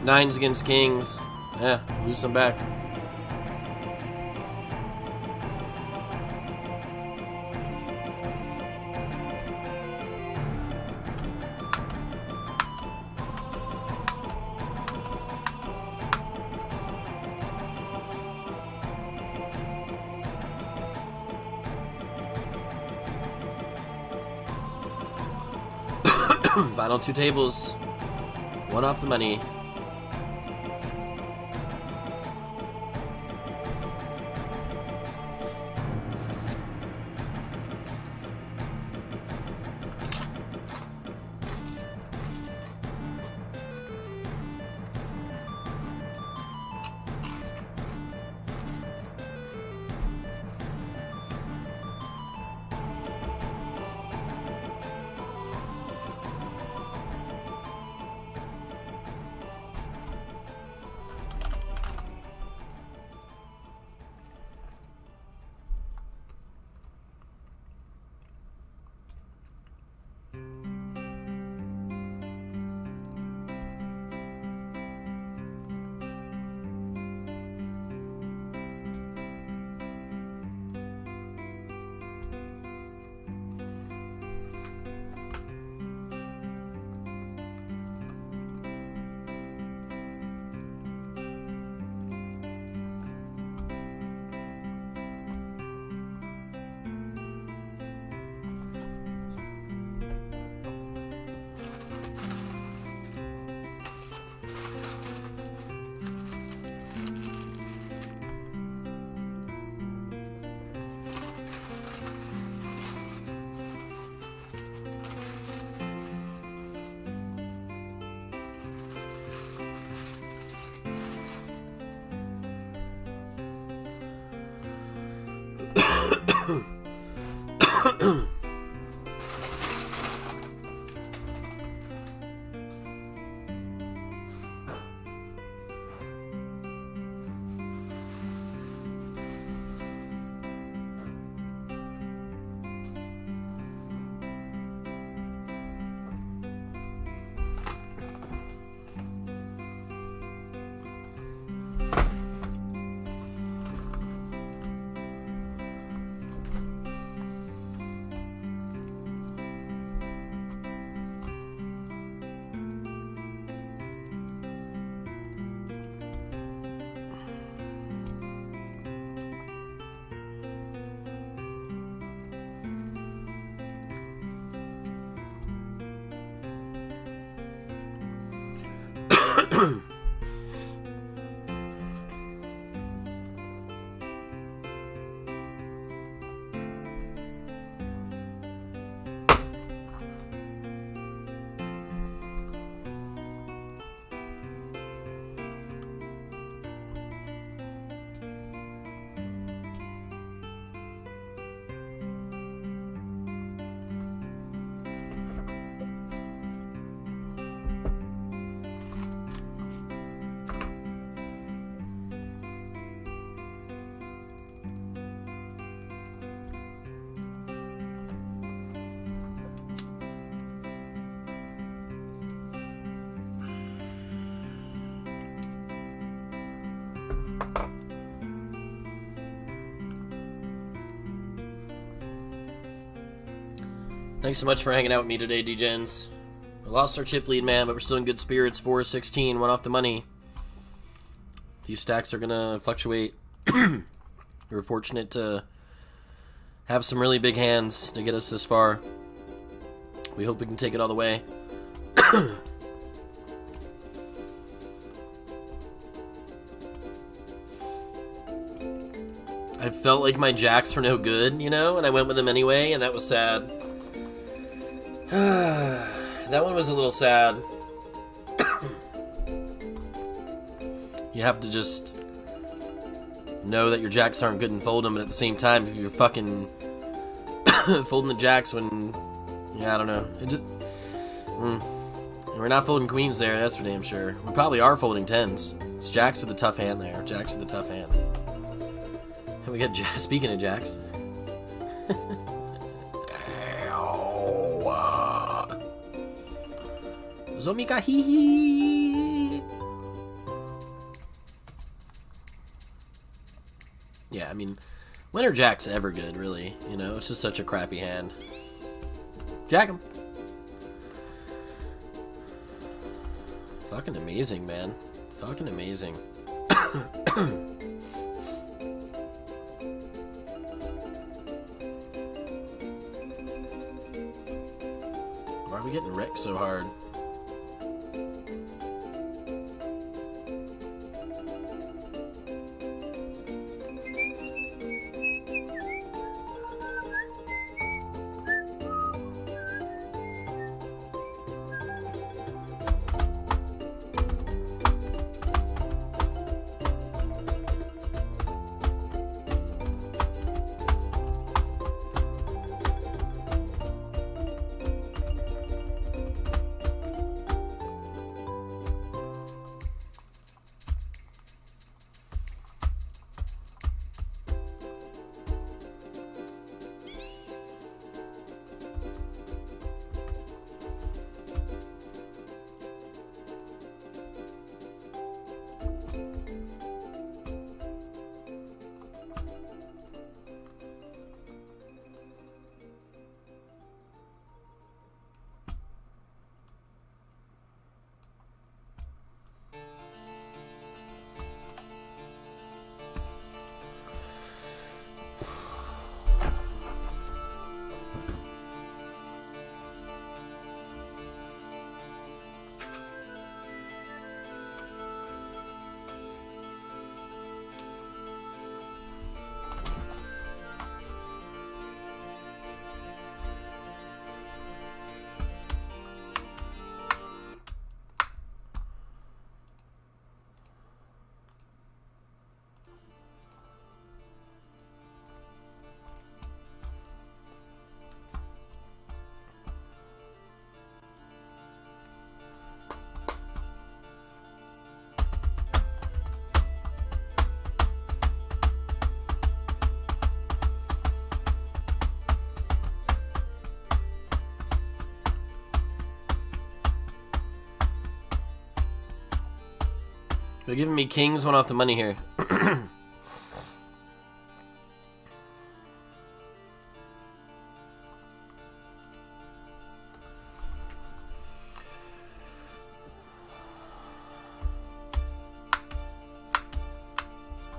S1: Nines against kings. Yeah, lose some back. Final 2 tables. 1 off the money. Thanks so much for hanging out with me today, D-Gens. We lost our chip lead, man, but we're still in good spirits. 4-16, one off the money. These stacks are gonna fluctuate. We're fortunate to have some really big hands to get us this far. We hope we can take it all the way. I felt like my jacks were no good, you know, and I went with them anyway, and that was sad. That one was a little sad. You have to just know that your jacks aren't good and fold them, but at the same time, if you're fucking folding the jacks when, yeah, I don't know. It just, we're not folding queens there, that's for damn sure. We probably are folding tens. It's jacks with the tough hand there. Jacks with the tough hand. And we got speaking of jacks. Zomika hee hee. Yeah, I mean, when are jacks ever good, really? You know, it's just such a crappy hand. Jack 'em. Fucking amazing, man. Fucking amazing. Why are we getting wrecked so hard? They're giving me kings, one off the money here.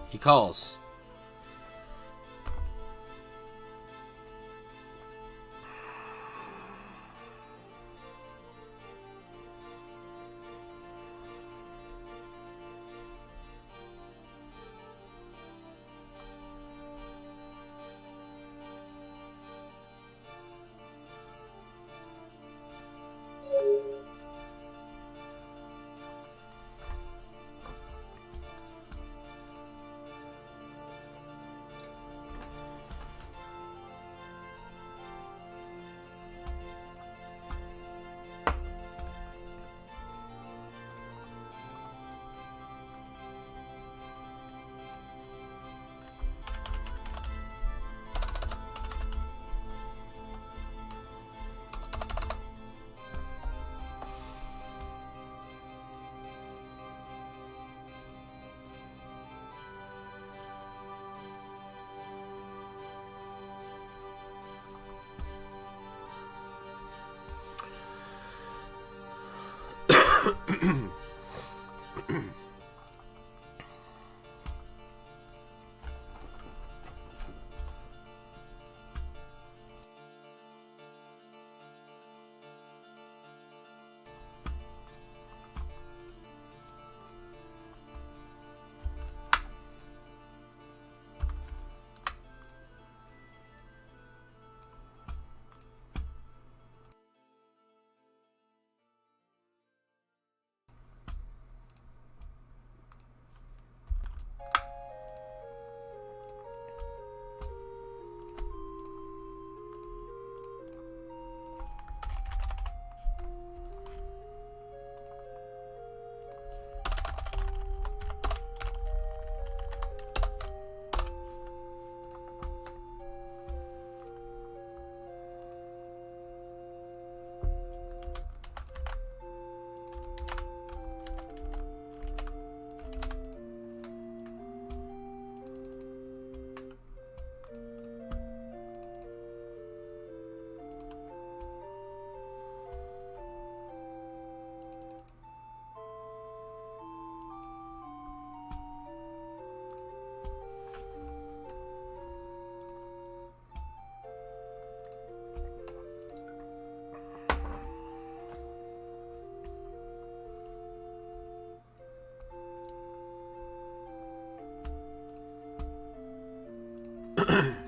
S1: He calls.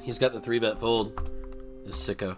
S1: He's got the 3-bet fold. This sicko.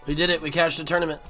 S1: We did it. We cashed the tournament.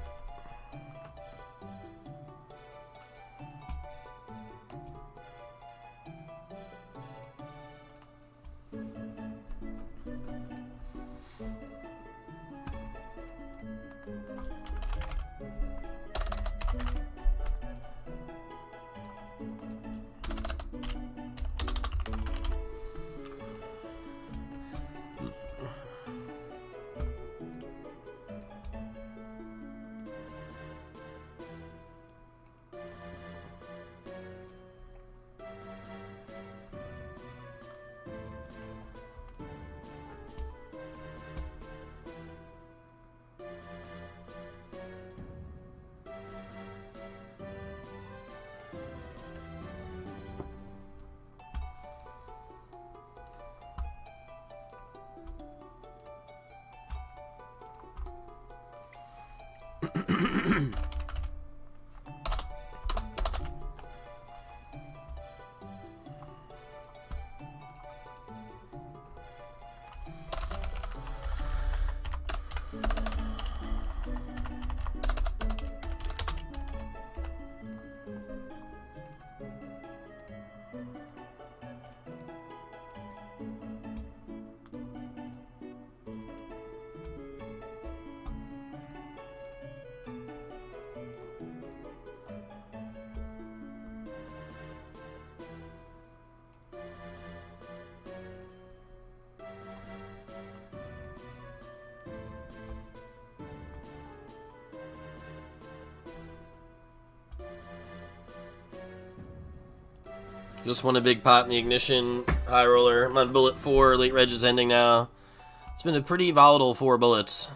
S1: Just won a big pot in the ignition. High roller. I'm on bullet 4. Late reg is ending now. It's been a pretty volatile 4 bullets.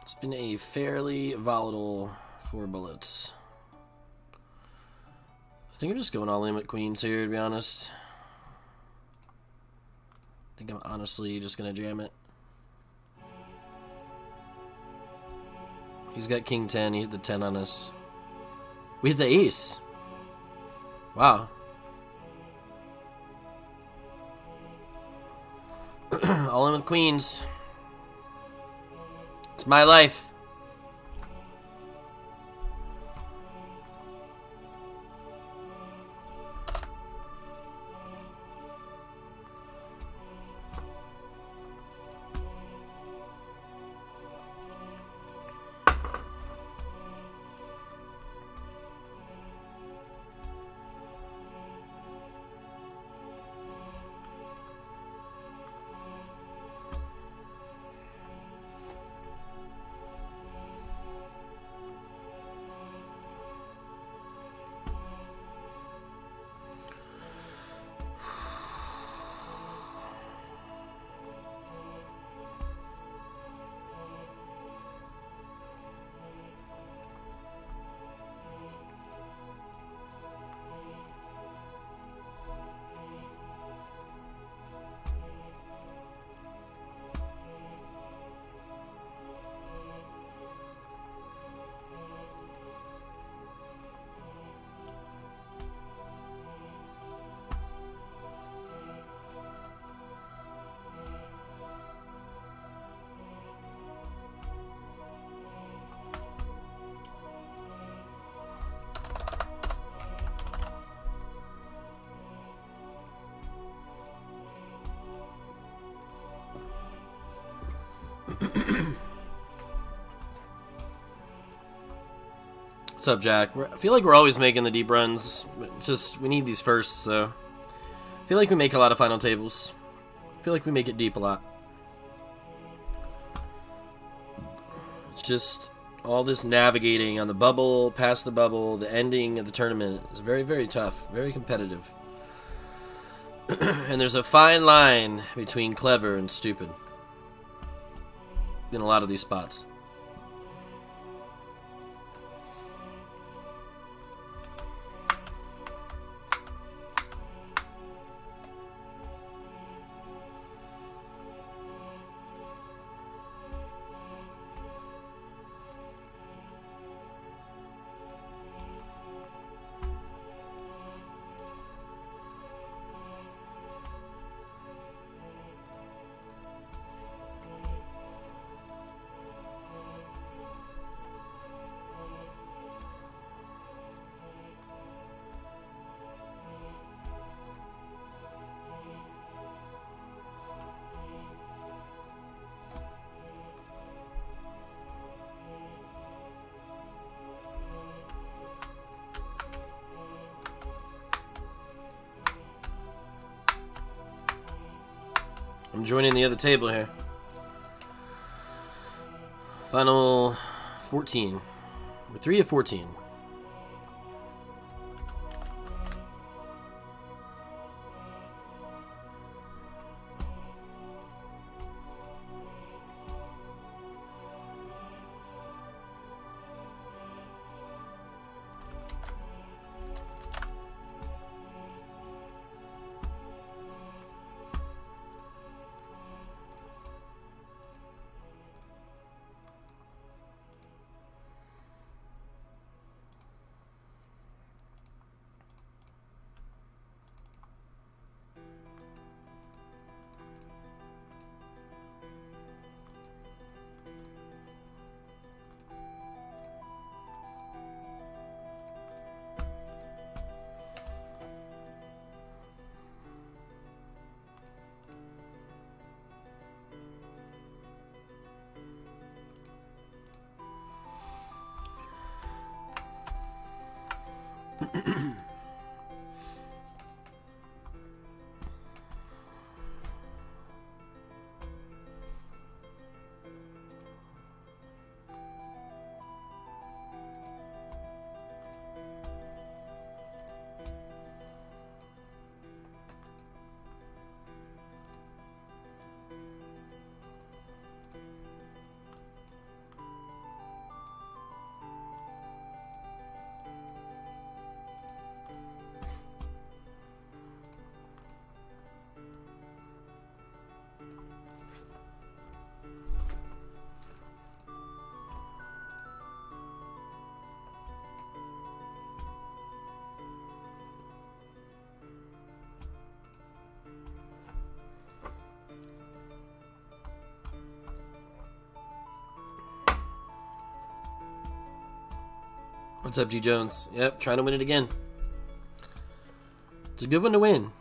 S1: It's been a fairly volatile 4 bullets. I think I'm just going all in with queens here, to be honest. I think I'm honestly just going to jam it. He's got king 10. He hit the 10 on us. We hit the ace. Wow. All in with queens. It's my life. What's up, Jack? I feel like we're always making the deep runs. It's just, we need these first, so... I feel like we make a lot of final tables. I feel like we make it deep a lot. It's just all this navigating on the bubble, past the bubble, the ending of the tournament is very, very tough, very competitive. And there's a fine line between clever and stupid in a lot of these spots. I'm joining the other table here. Final 14. We're 3 of 14. What's up, G Jones? Yep, trying to win it again. It's a good one to win.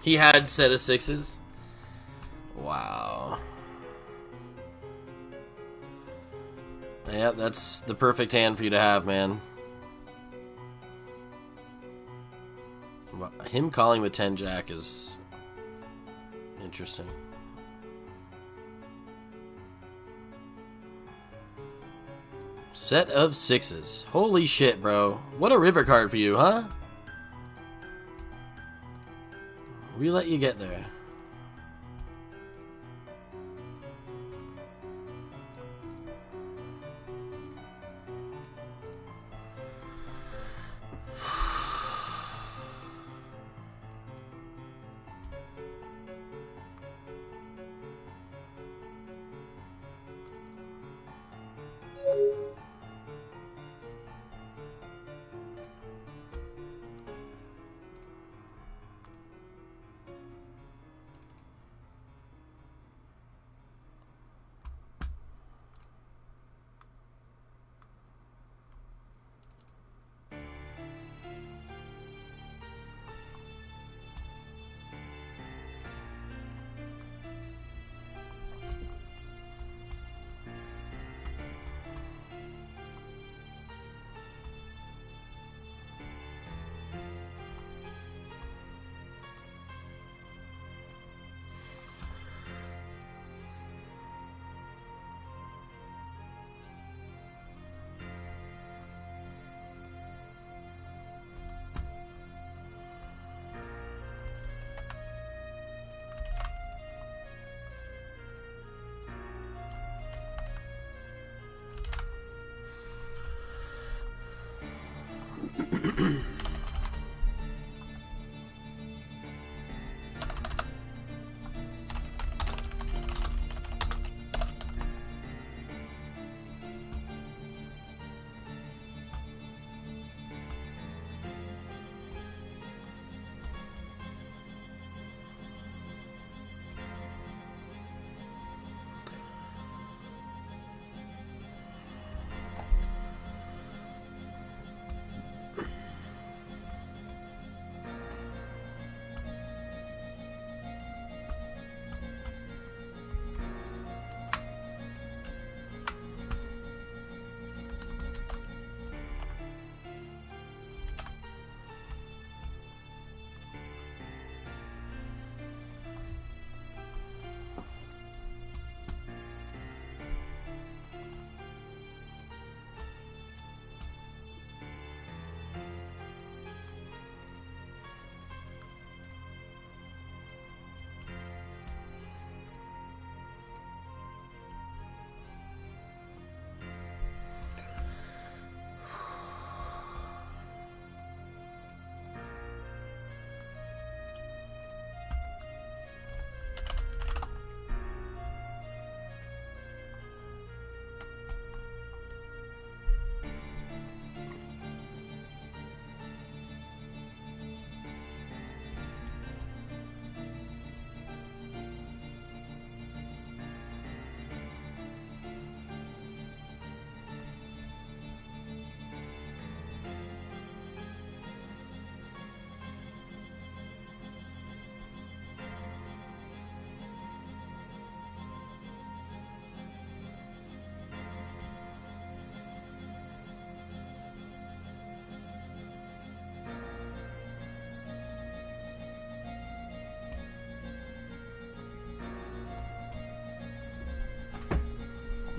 S1: He had set of 6s. Wow. Yeah, that's the perfect hand for you to have, man. Him calling with 10 jack is interesting. Set of 6s. Holy shit, bro. What a river card for you, huh? We let you get there.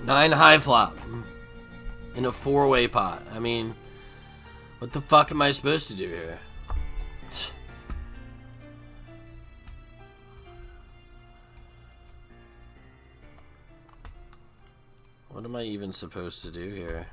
S1: Nine high flop in a 4-way pot. I mean, what the fuck am I supposed to do here? What am I even supposed to do here?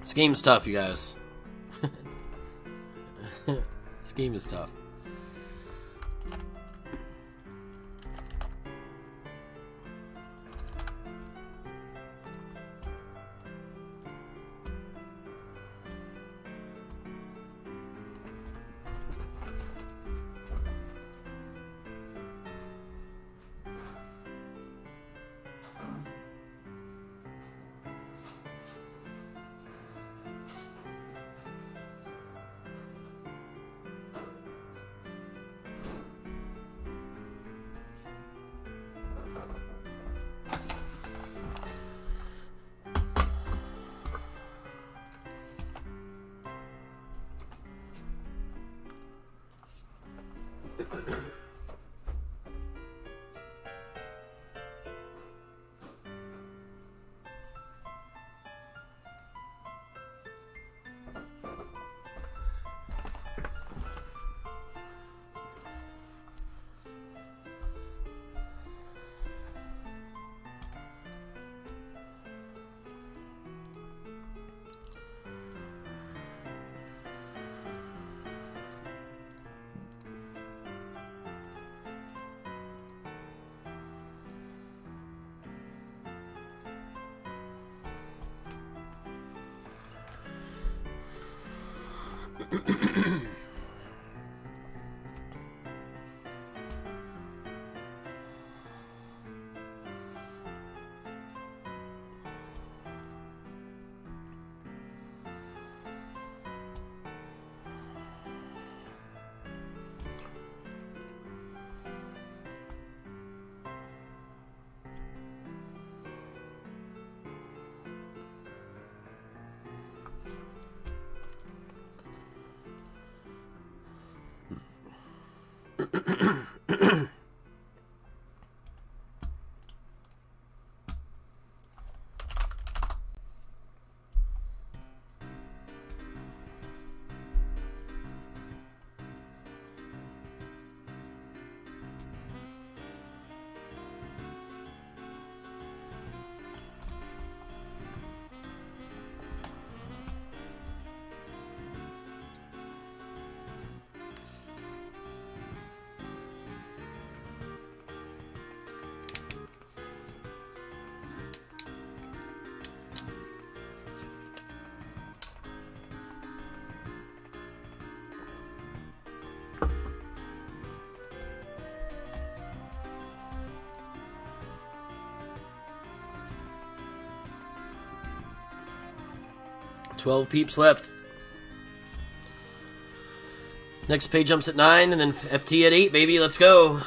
S1: This game's tough, you guys. This game is tough. $12 peeps left. Next pay jumps at 9, and then FT at 8, baby. Let's go.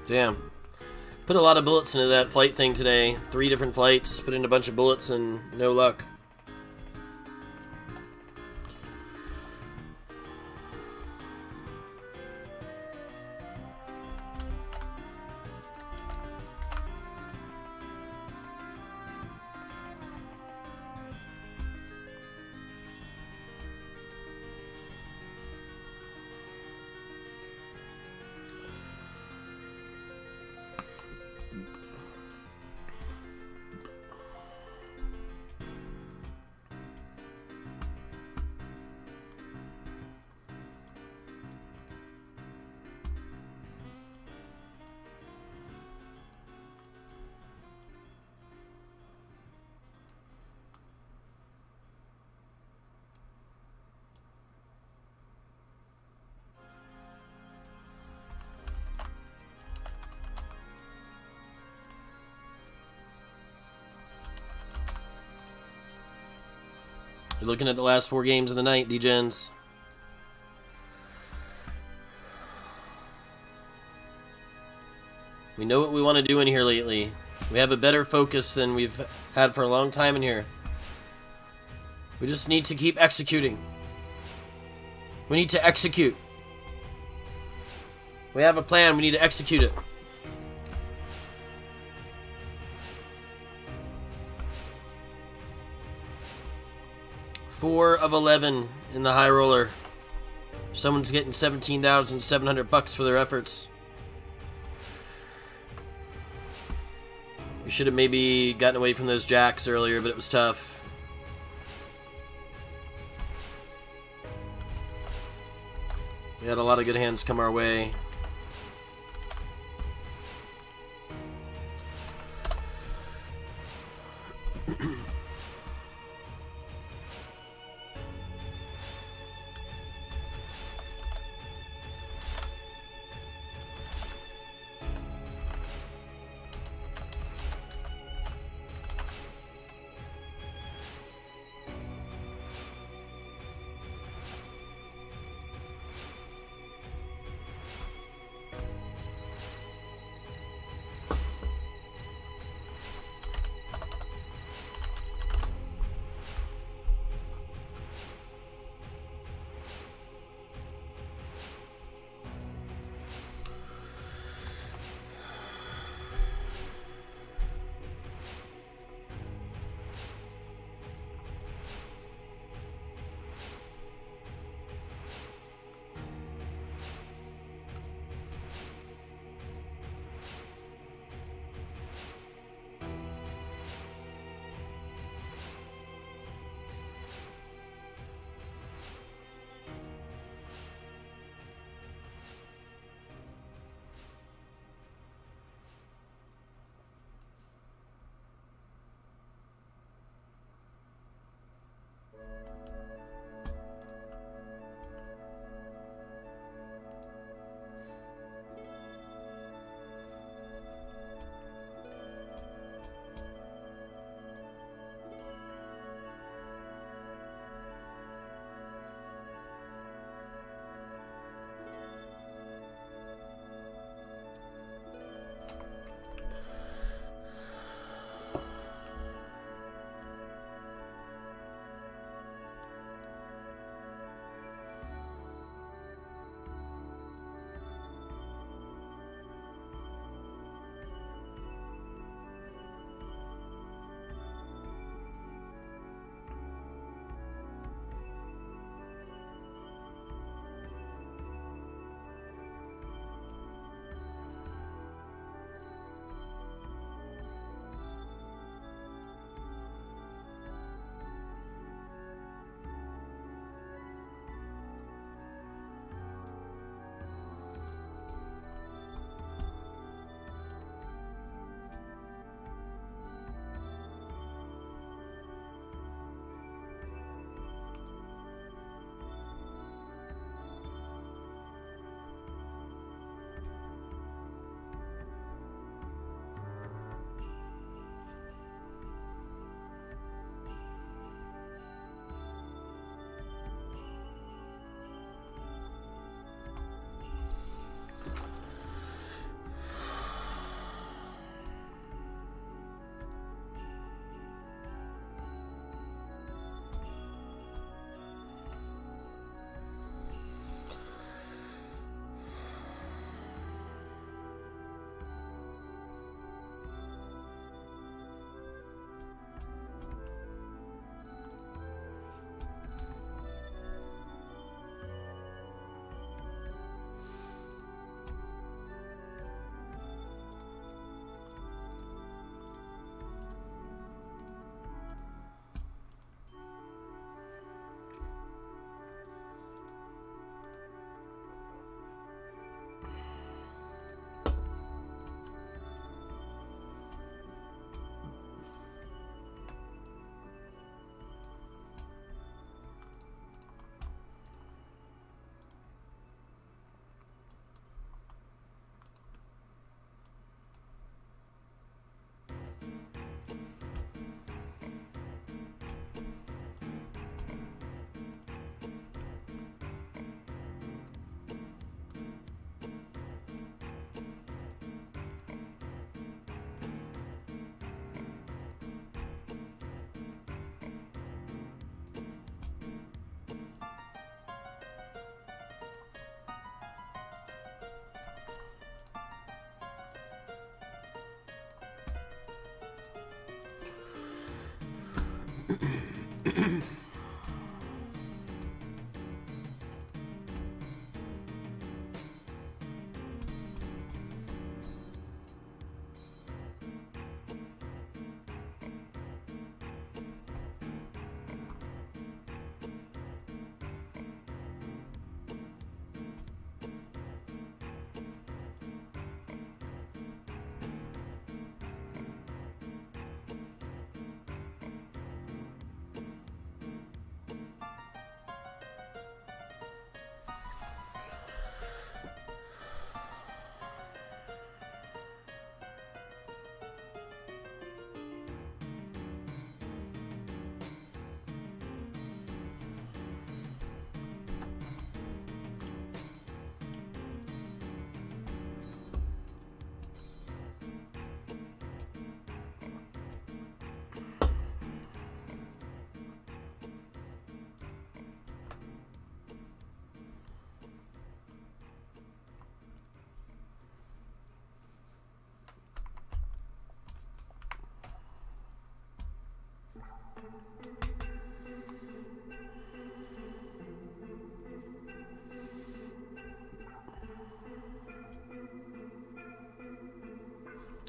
S1: Damn. Put a lot of bullets into that flight thing today. 3 different flights. Put in a bunch of bullets and no luck. You're looking at the last 4 games of the night, D-Gens. We know what we want to do in here lately. We have a better focus than we've had for a long time in here. We just need to keep executing. We need to execute. We have a plan. We need to execute it. Four of 11 in the high roller. Someone's getting $17,700 for their efforts. We should have maybe gotten away from those jacks earlier, but it was tough. We had a lot of good hands come our way.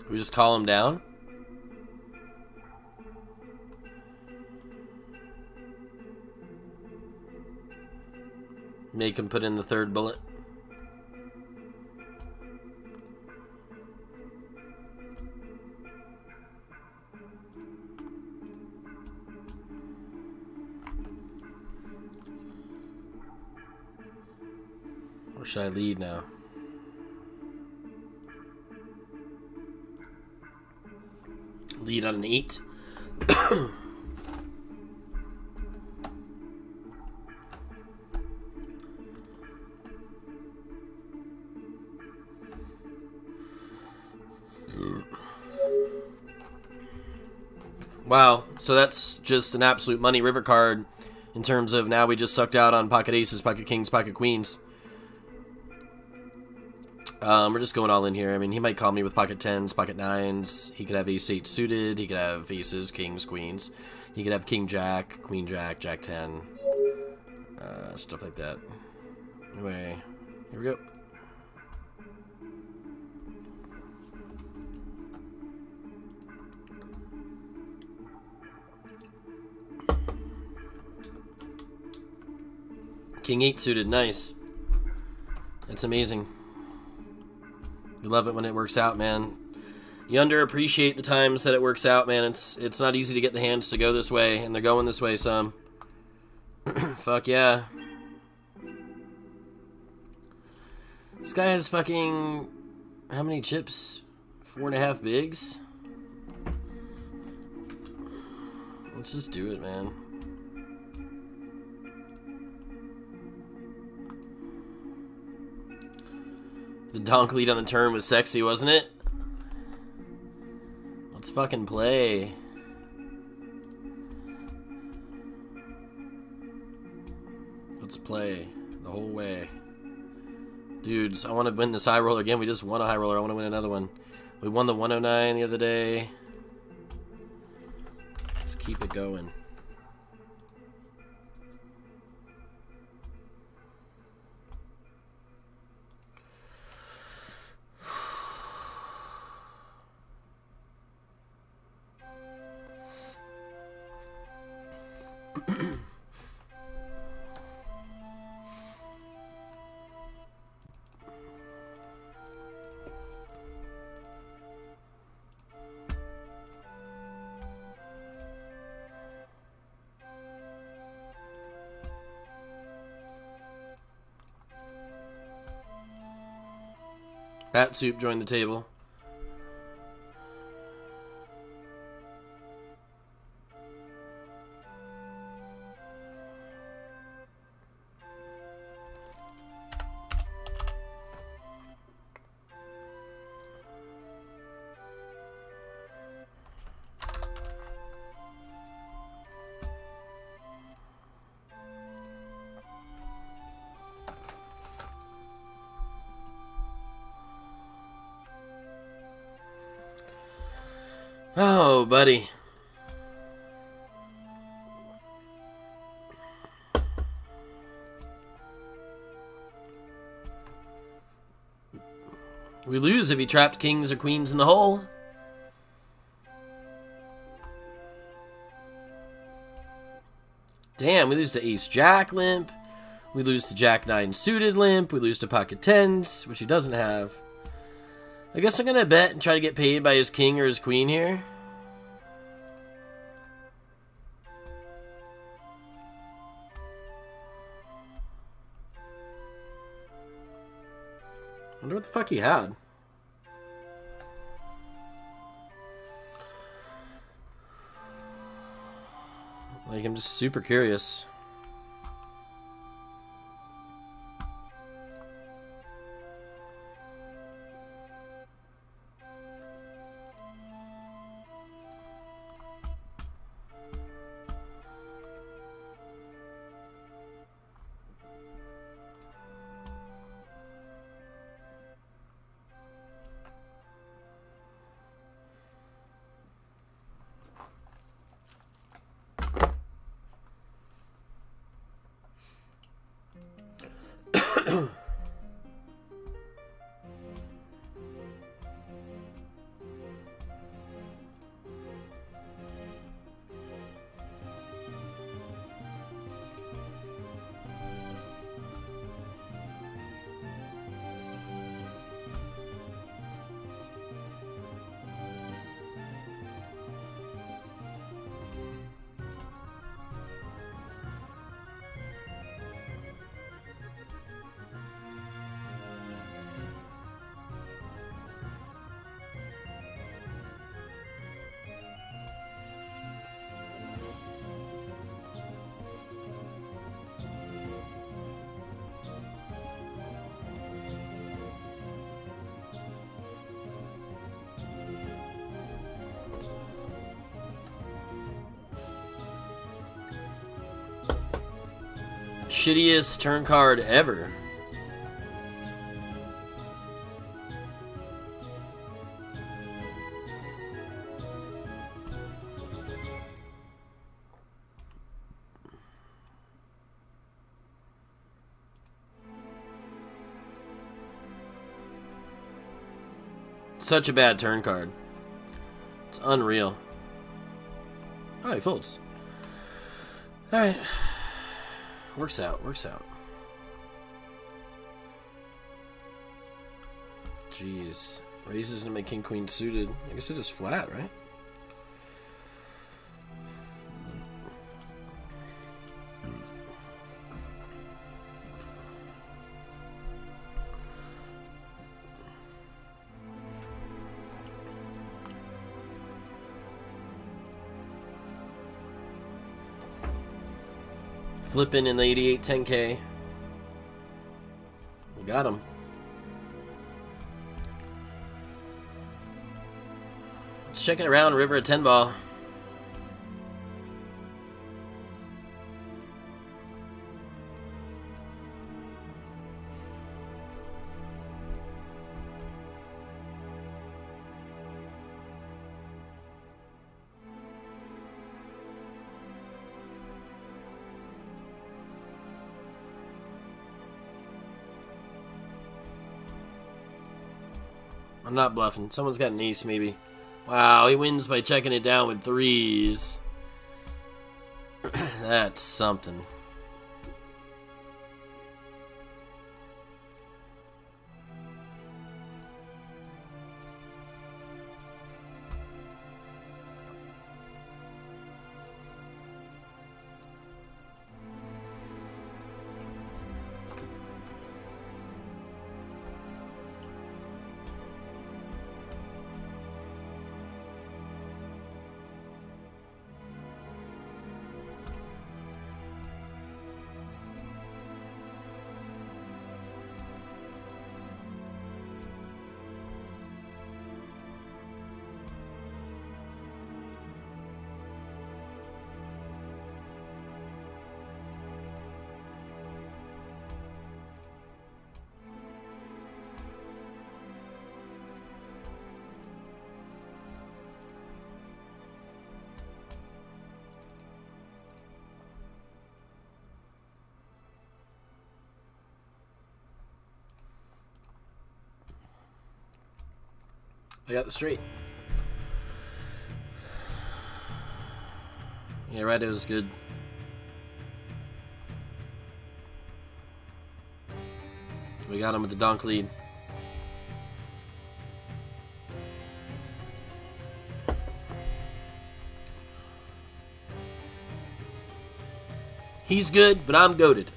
S1: We just call him down? Make him put in the third bullet. Or should I lead now? Lead on an 8. Wow, so that's just an absolute money river card in terms of now we just sucked out on pocket aces, pocket kings, pocket queens. We're just going all in here. I mean, he might call me with pocket 10s, pocket 9s. He could have ace 8 suited. He could have aces, kings, queens. He could have king jack, queen jack, jack 10. Stuff like that. Anyway, here we go. King 8 suited, nice. That's amazing. You love it when it works out, man. You underappreciate the times that it works out, man. It's not easy to get the hands to go this way, and they're going this way some. Fuck yeah. This guy has fucking... how many chips? 4.5 bigs? Let's just do it, man. The donk lead on the turn was sexy, wasn't it? Let's fucking play. Let's play the whole way. Dudes, I want to win this high roller again. We just won a high roller. I want to win another one. We won the 109 the other day. Let's keep it going. Bat Soup joined the table. Oh, buddy. We lose if he trapped kings or queens in the hole. Damn, we lose to Ace Jack limp. We lose to Jack 9 suited limp. We lose to pocket 10s, which he doesn't have. I guess I'm gonna bet and try to get paid by his king or his queen here. Wonder what the fuck he had. Like, I'm just super curious. Shittiest turn card ever. Such a bad turn card. It's unreal. Oh, he folds. Alright. Works out, works out. Jeez. Raises into my king queen suited. I guess it is flat, right? Flipping in the 88 10K. We got him. Let's check it around. River at 10 ball. I'm not bluffing. Someone's got an ace, maybe. Wow, he wins by checking it down with threes. That's something. I got the straight. Yeah, right, it was good. We got him with the donk lead. He's good, but I'm goated.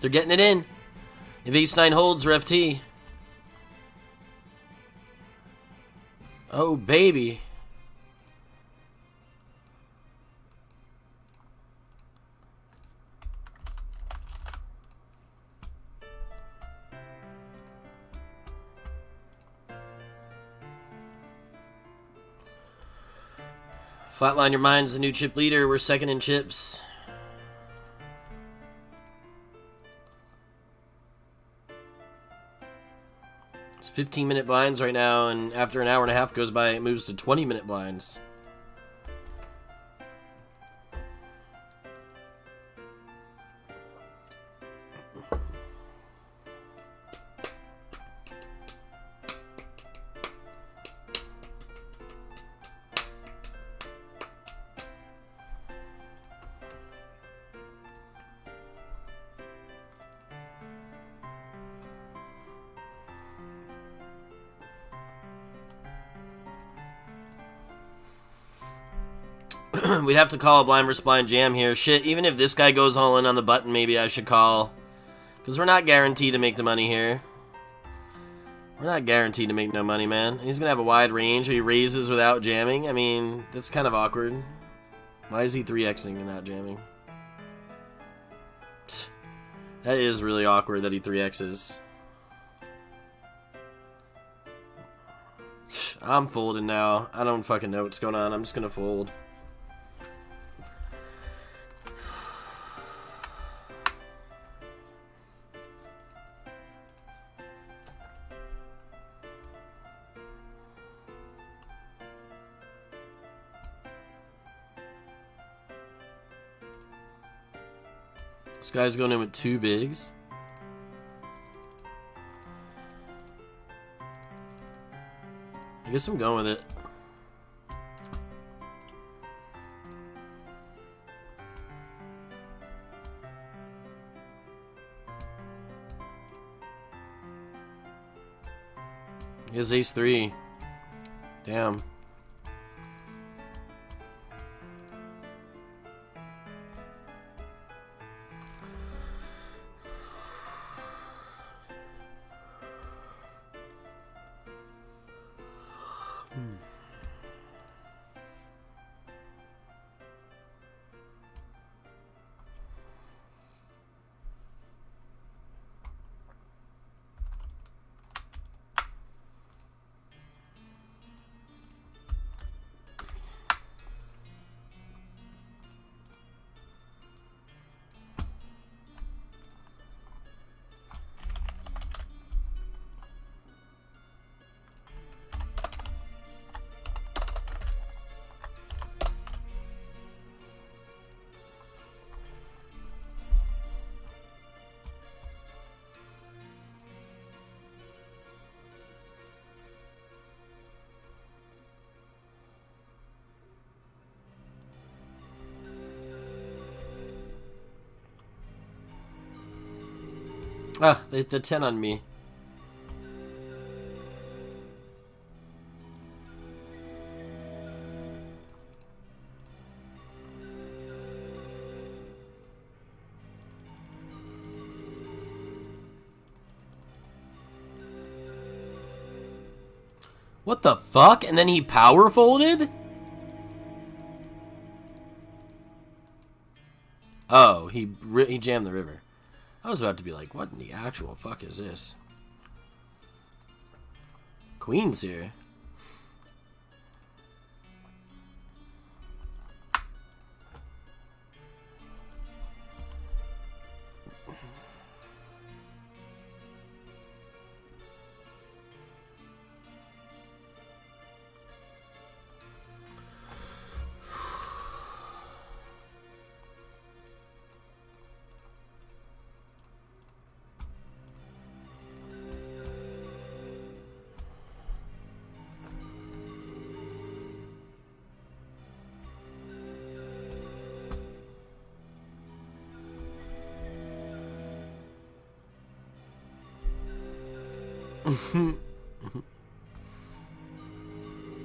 S1: They're getting it in. If ace-9 holds, or FT. Oh, baby. Flatline Your Mind's the new chip leader. We're second in chips. It's 15-minute blinds right now, and after an hour and a half goes by, it moves to 20-minute blinds. We'd have to call a blind versus blind jam here. Shit, even if this guy goes all in on the button, maybe I should call. Because we're not guaranteed to make the money here. We're not guaranteed to make no money, man. He's going to have a wide range, or he raises without jamming. I mean, that's kind of awkward. Why is he 3xing and not jamming? That is really awkward that he 3x's. I'm folding now. I don't fucking know what's going on. I'm just gonna fold. This guy's going in with 2 bigs. I guess I'm going with it. He has ace-3. Damn. Ah, they hit the 10 on me. What the fuck? And then he power folded? Oh, he jammed the river. I was about to be like, what in the actual fuck is this? Queen's here.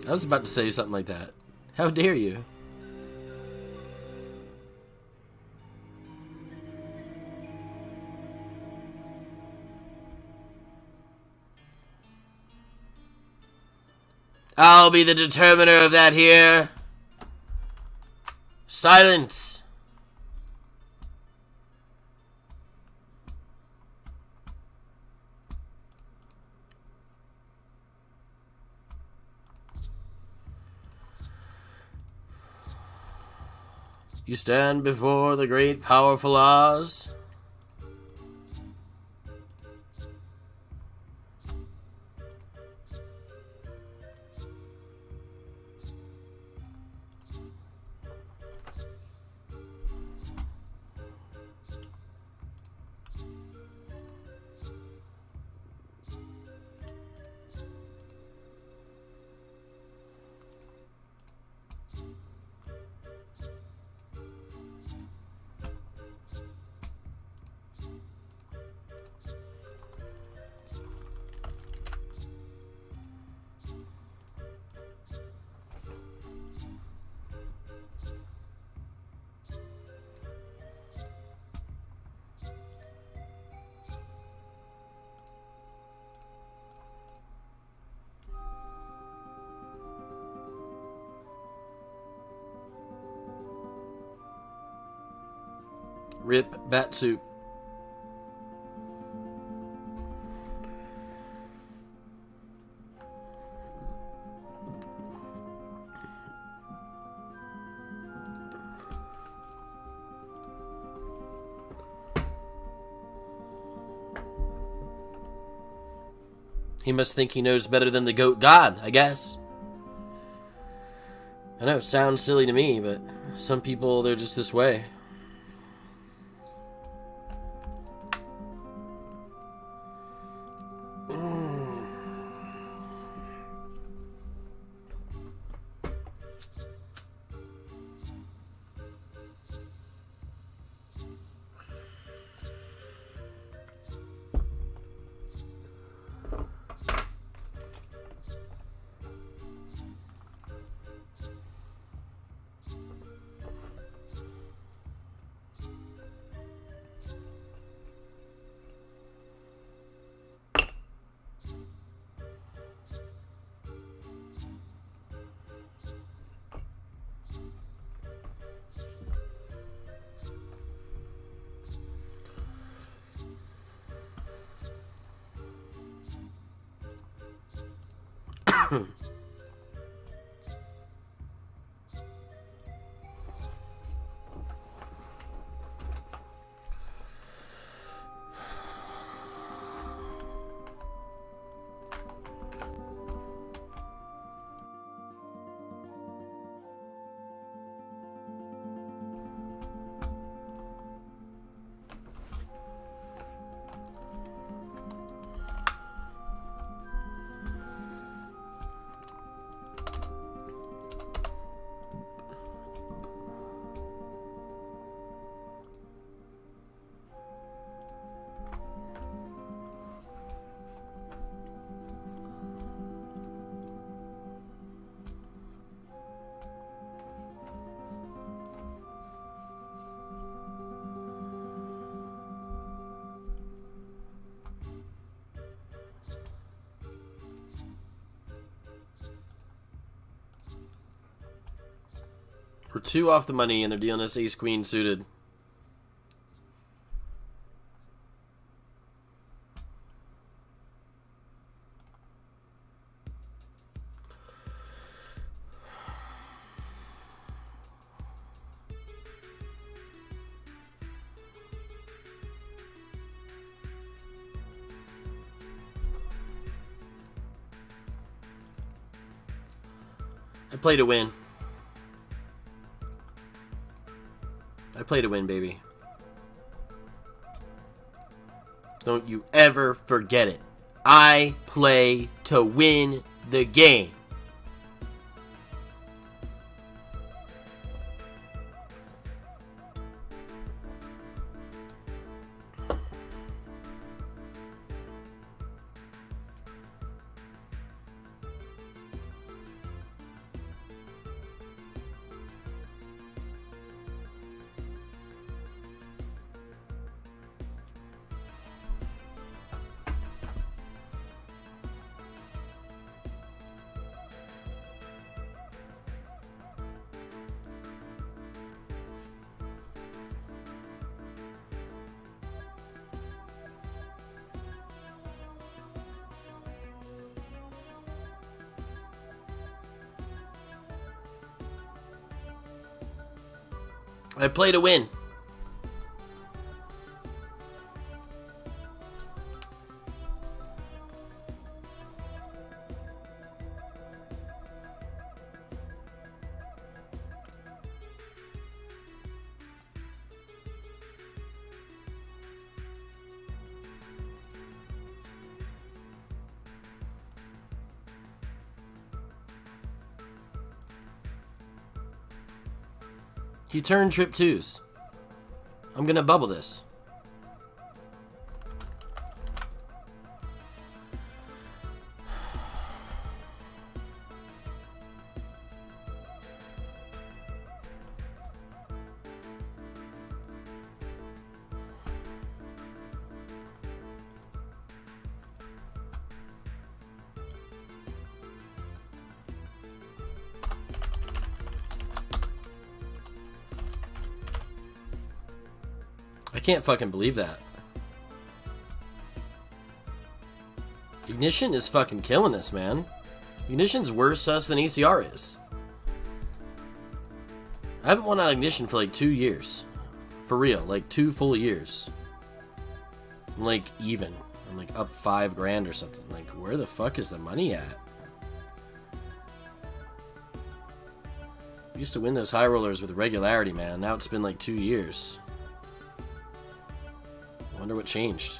S1: I was about to say something like that. How dare you? I'll be the determiner of that here. Silence. You stand before the great powerful Oz. Rip bat soup. He must think he knows better than the goat god, I guess. I know, it sounds silly to me, but some people, they're just this way. We're 2 off the money, and they're dealing us ace-queen suited. I play to win. I play to win, baby. Don't you ever forget it. I play to win the game. I play to win. He turned trip Tues. I'm gonna bubble this. I can't fucking believe that. Ignition is fucking killing us, man. Ignition's worse sus than ECR is. I haven't won on Ignition for like 2 years. For real, like 2 full years. I'm like even. I'm like up $5,000 or something. Like, where the fuck is the money at? I used to win those high rollers with regularity, man. Now it's been like 2 years. I wonder what changed.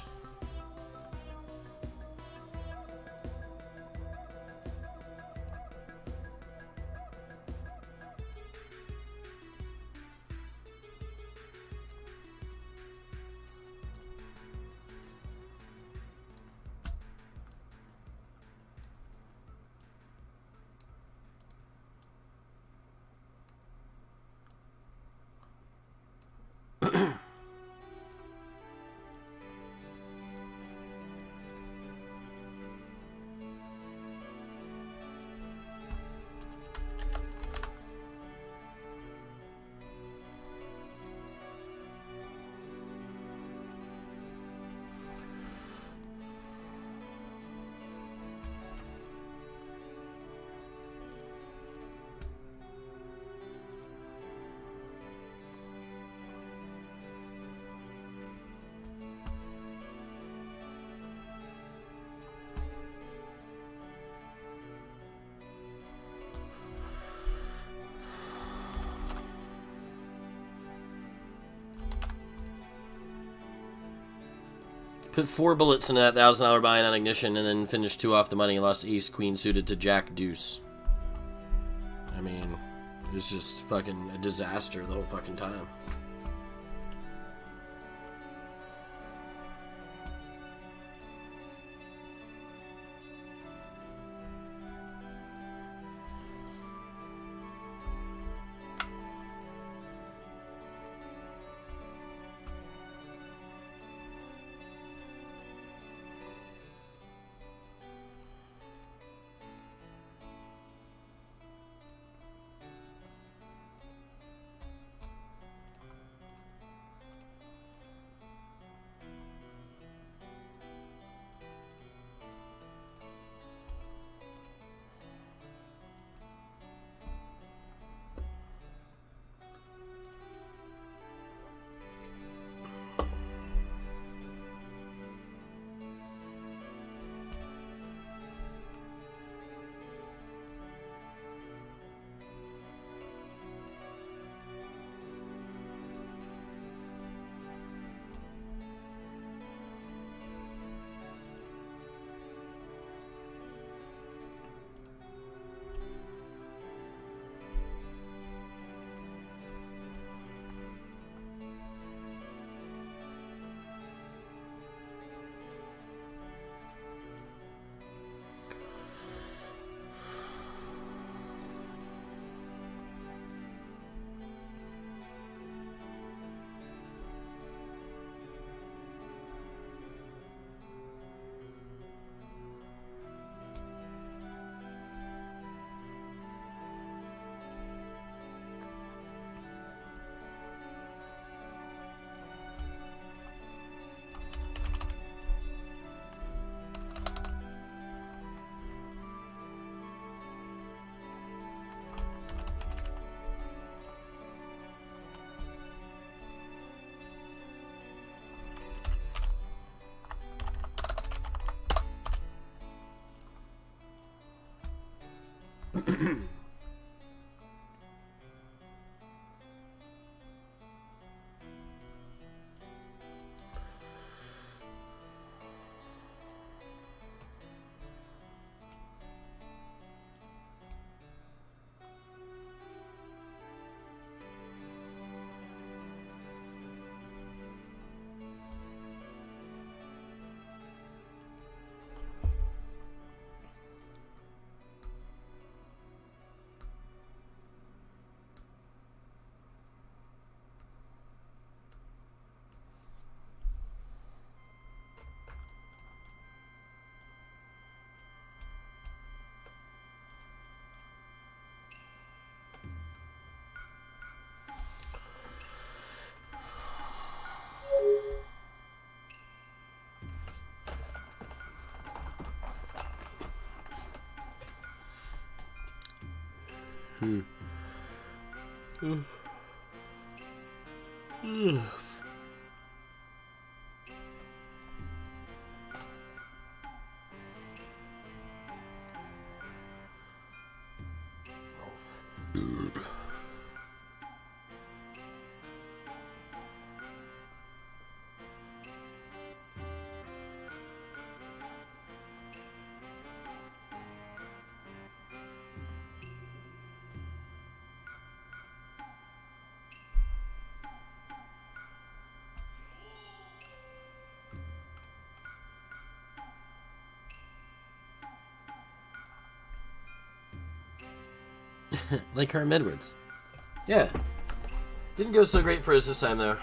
S1: Put 4 bullets into that $1,000 buy-in on ignition and then finished 2 off the money. Lost ace queen suited to jack deuce. I mean, it was just fucking a disaster the whole fucking time. like Herm Edwards. Yeah. Didn't go so great for us this time, though.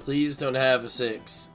S1: Please don't have a 6.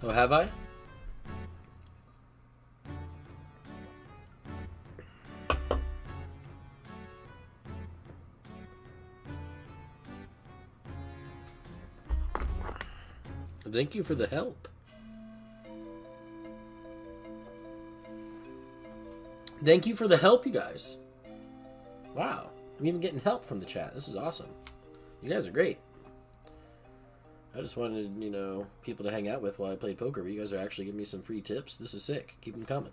S1: Oh, have I? Thank you for the help. Thank you for the help, you guys. Wow. I'm even getting help from the chat. This is awesome. You guys are great. I just wanted, you know, people to hang out with while I played poker, but you guys are actually giving me some free tips. This is sick. Keep them coming.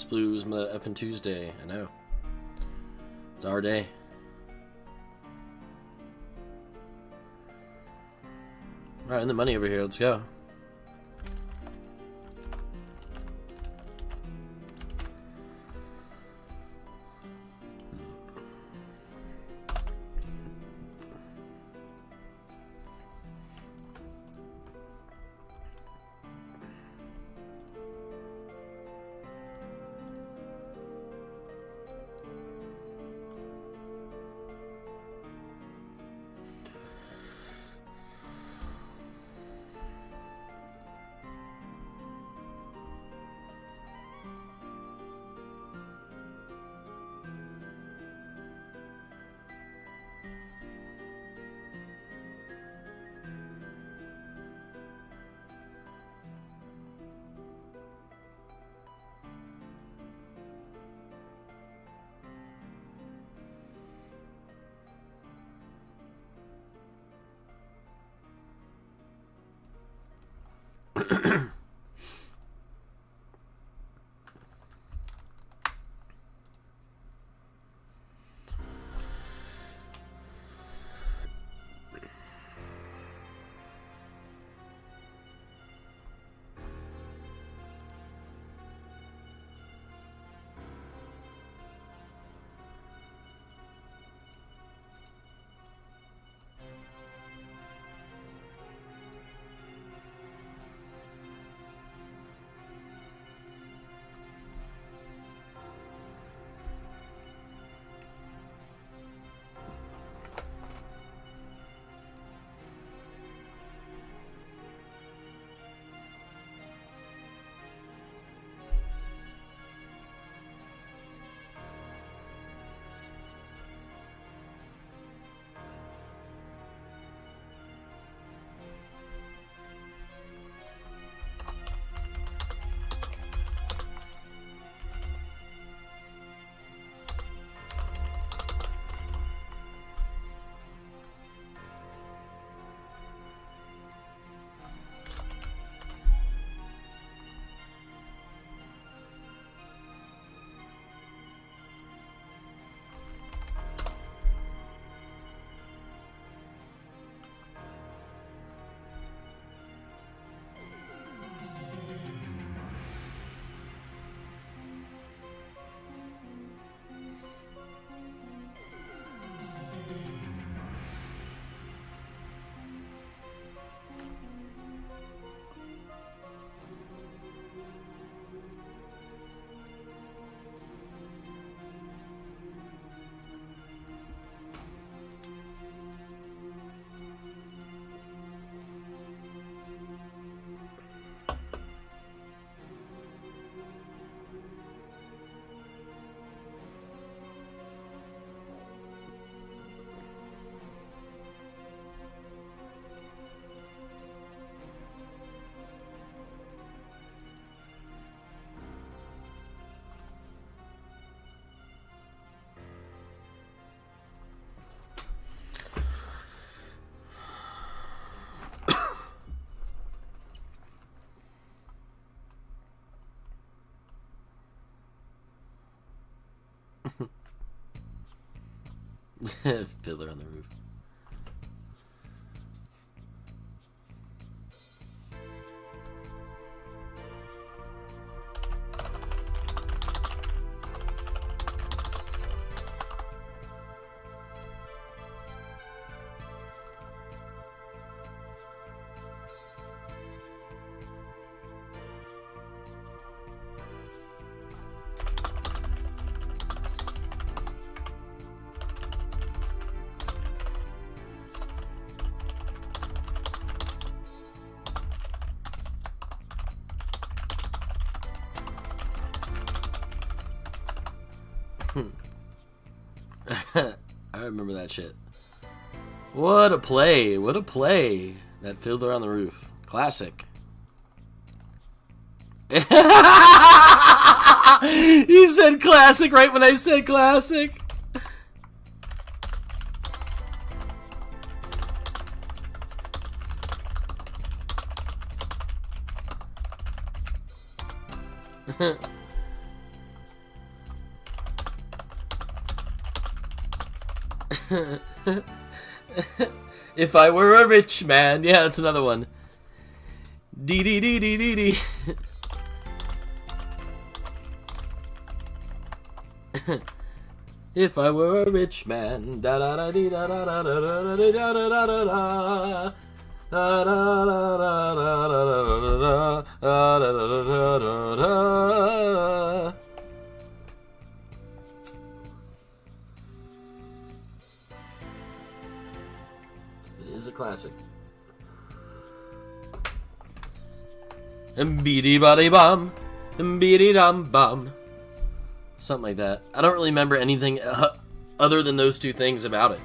S1: It's Blues effing Tuesday. I know. It's our day. Alright, and the money over here. Let's go. Fiddler on the Roof. I remember that shit. What a play. What a play. That Fiddler on the Roof. Classic. He said classic right when I said classic. If I were a rich man. Yeah, that's another one. Dee dee dee dee dee dee. If I were a rich man. Da da da dee da da da da da da da da da da da. Da da da da da da da da da da. It is a classic. Beady body bomb, beady dum bum. Something like that. I don't really remember anything other than those two things about it.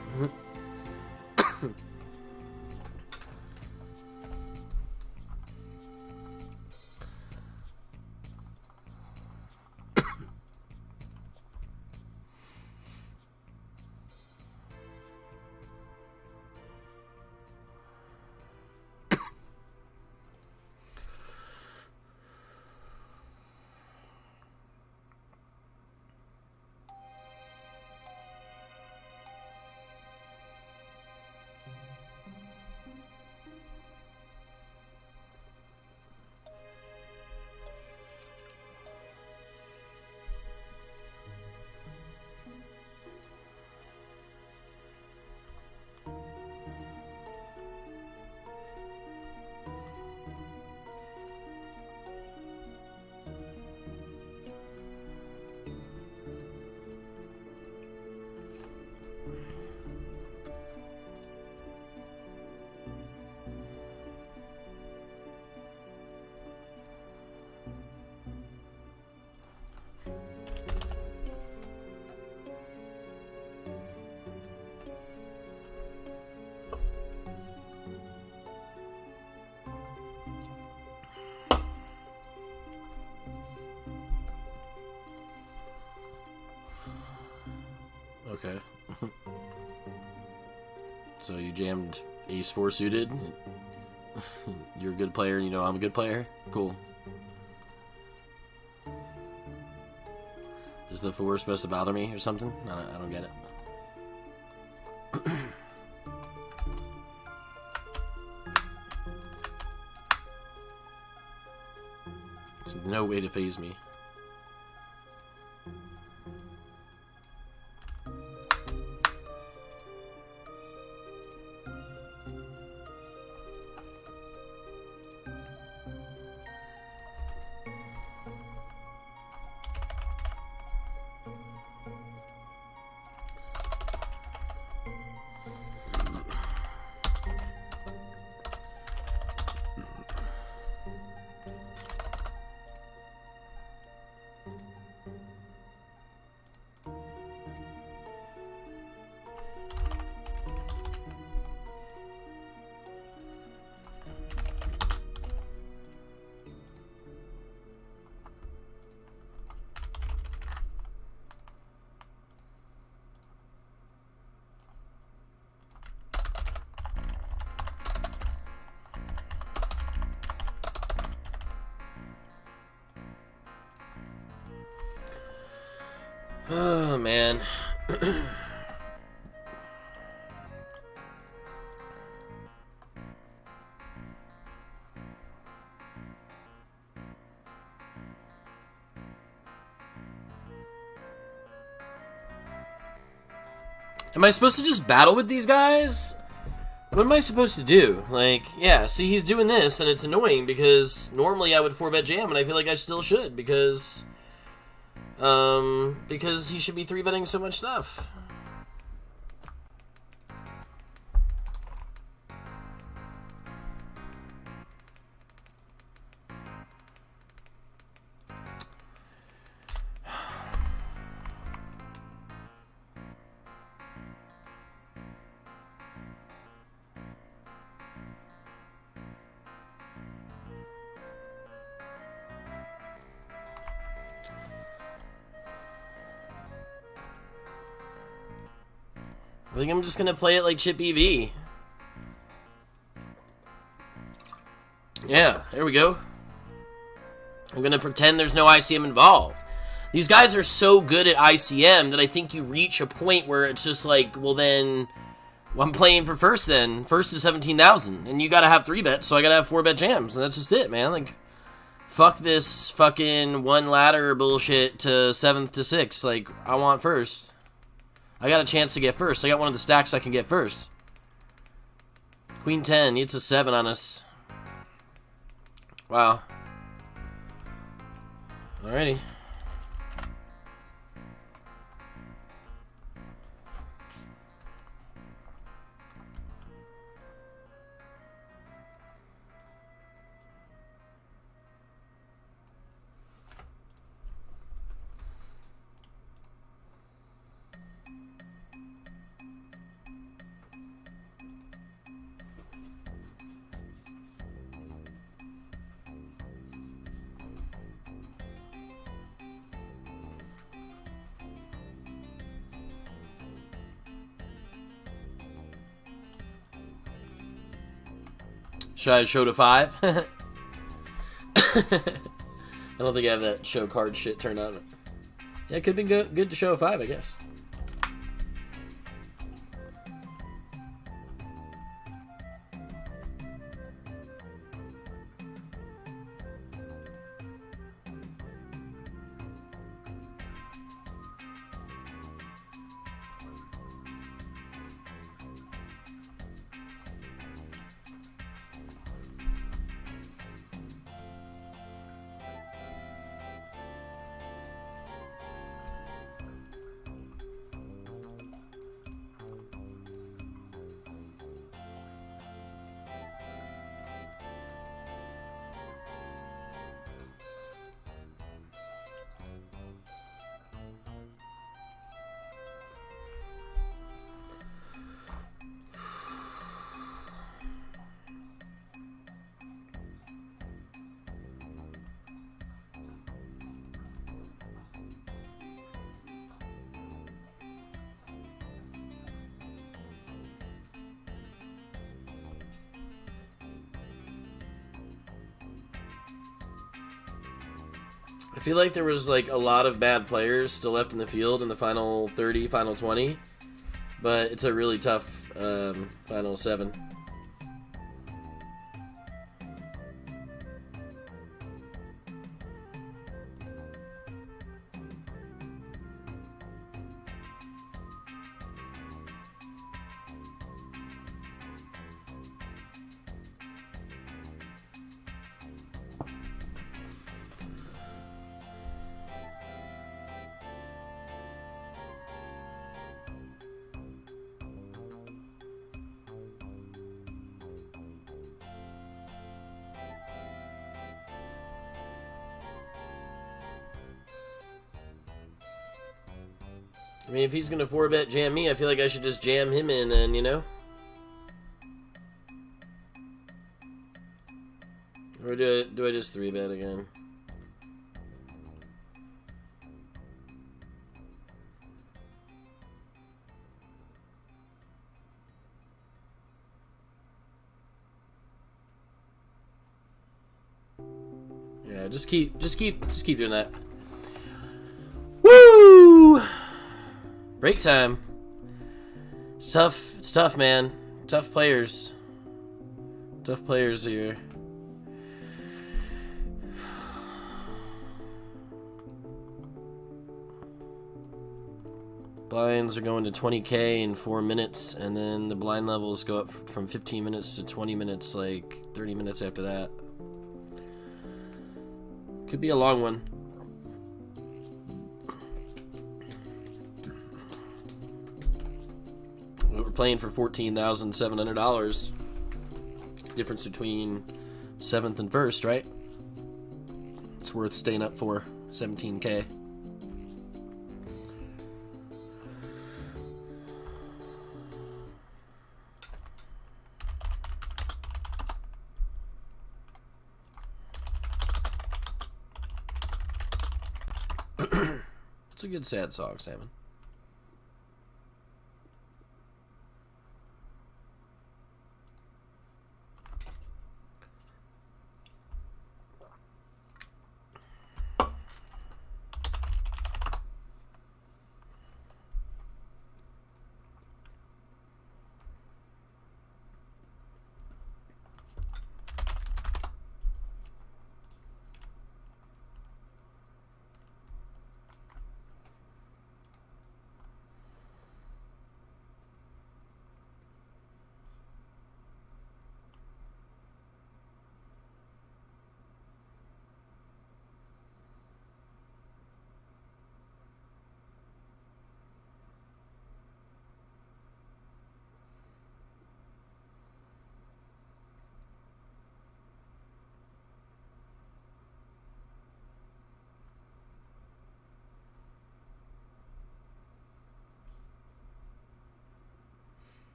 S1: Okay. So you jammed ace 4 suited. You're a good player, and you know I'm a good player. Cool. Is the 4 supposed to bother me or something? I don't get it. There's no way to phase me. Oh, man. Am I supposed to just battle with these guys? What am I supposed to do? Like, yeah, see, he's doing this, and it's annoying, because normally I would 4-bet jam, and I feel like I still should, because he should be 3-betting so much stuff. I think I'm just gonna play it like Chip EV. Yeah, there we go. I'm gonna pretend there's no ICM involved. These guys are so good at ICM that I think you reach a point where it's just like, well then, I'm playing for first then. First is 17,000, and you gotta have 3-bet, so I gotta have 4-bet jams, and that's just it, man. Like, fuck this fucking one ladder bullshit to 7th to 6th. Like, I want first. I got a chance to get first. I got one of the stacks I can get first. Queen 10, it's a 7 on us. Wow. Alrighty. Should I show to 5? I don't think I have that show card shit turned on. Yeah, it could be good to show a 5, I guess. I feel like there was like a lot of bad players still left in the field in the final 30, final 20, but it's a really tough final 7. I mean, if he's going to 4-bet jam me, I feel like I should just jam him in then, you know? Or do I just 3-bet again? Yeah, just keep doing that. Woo! Break time. It's tough. It's tough, man. Tough players. Tough players here. Blinds are going to 20K in 4 minutes, and then the blind levels go up from 15 minutes to 20 minutes, like 30 minutes after that. Could be a long one. We're playing for $14,700. Difference between 7th and 1st, right? It's worth staying up for 17K. It's a good sad song, Salmon.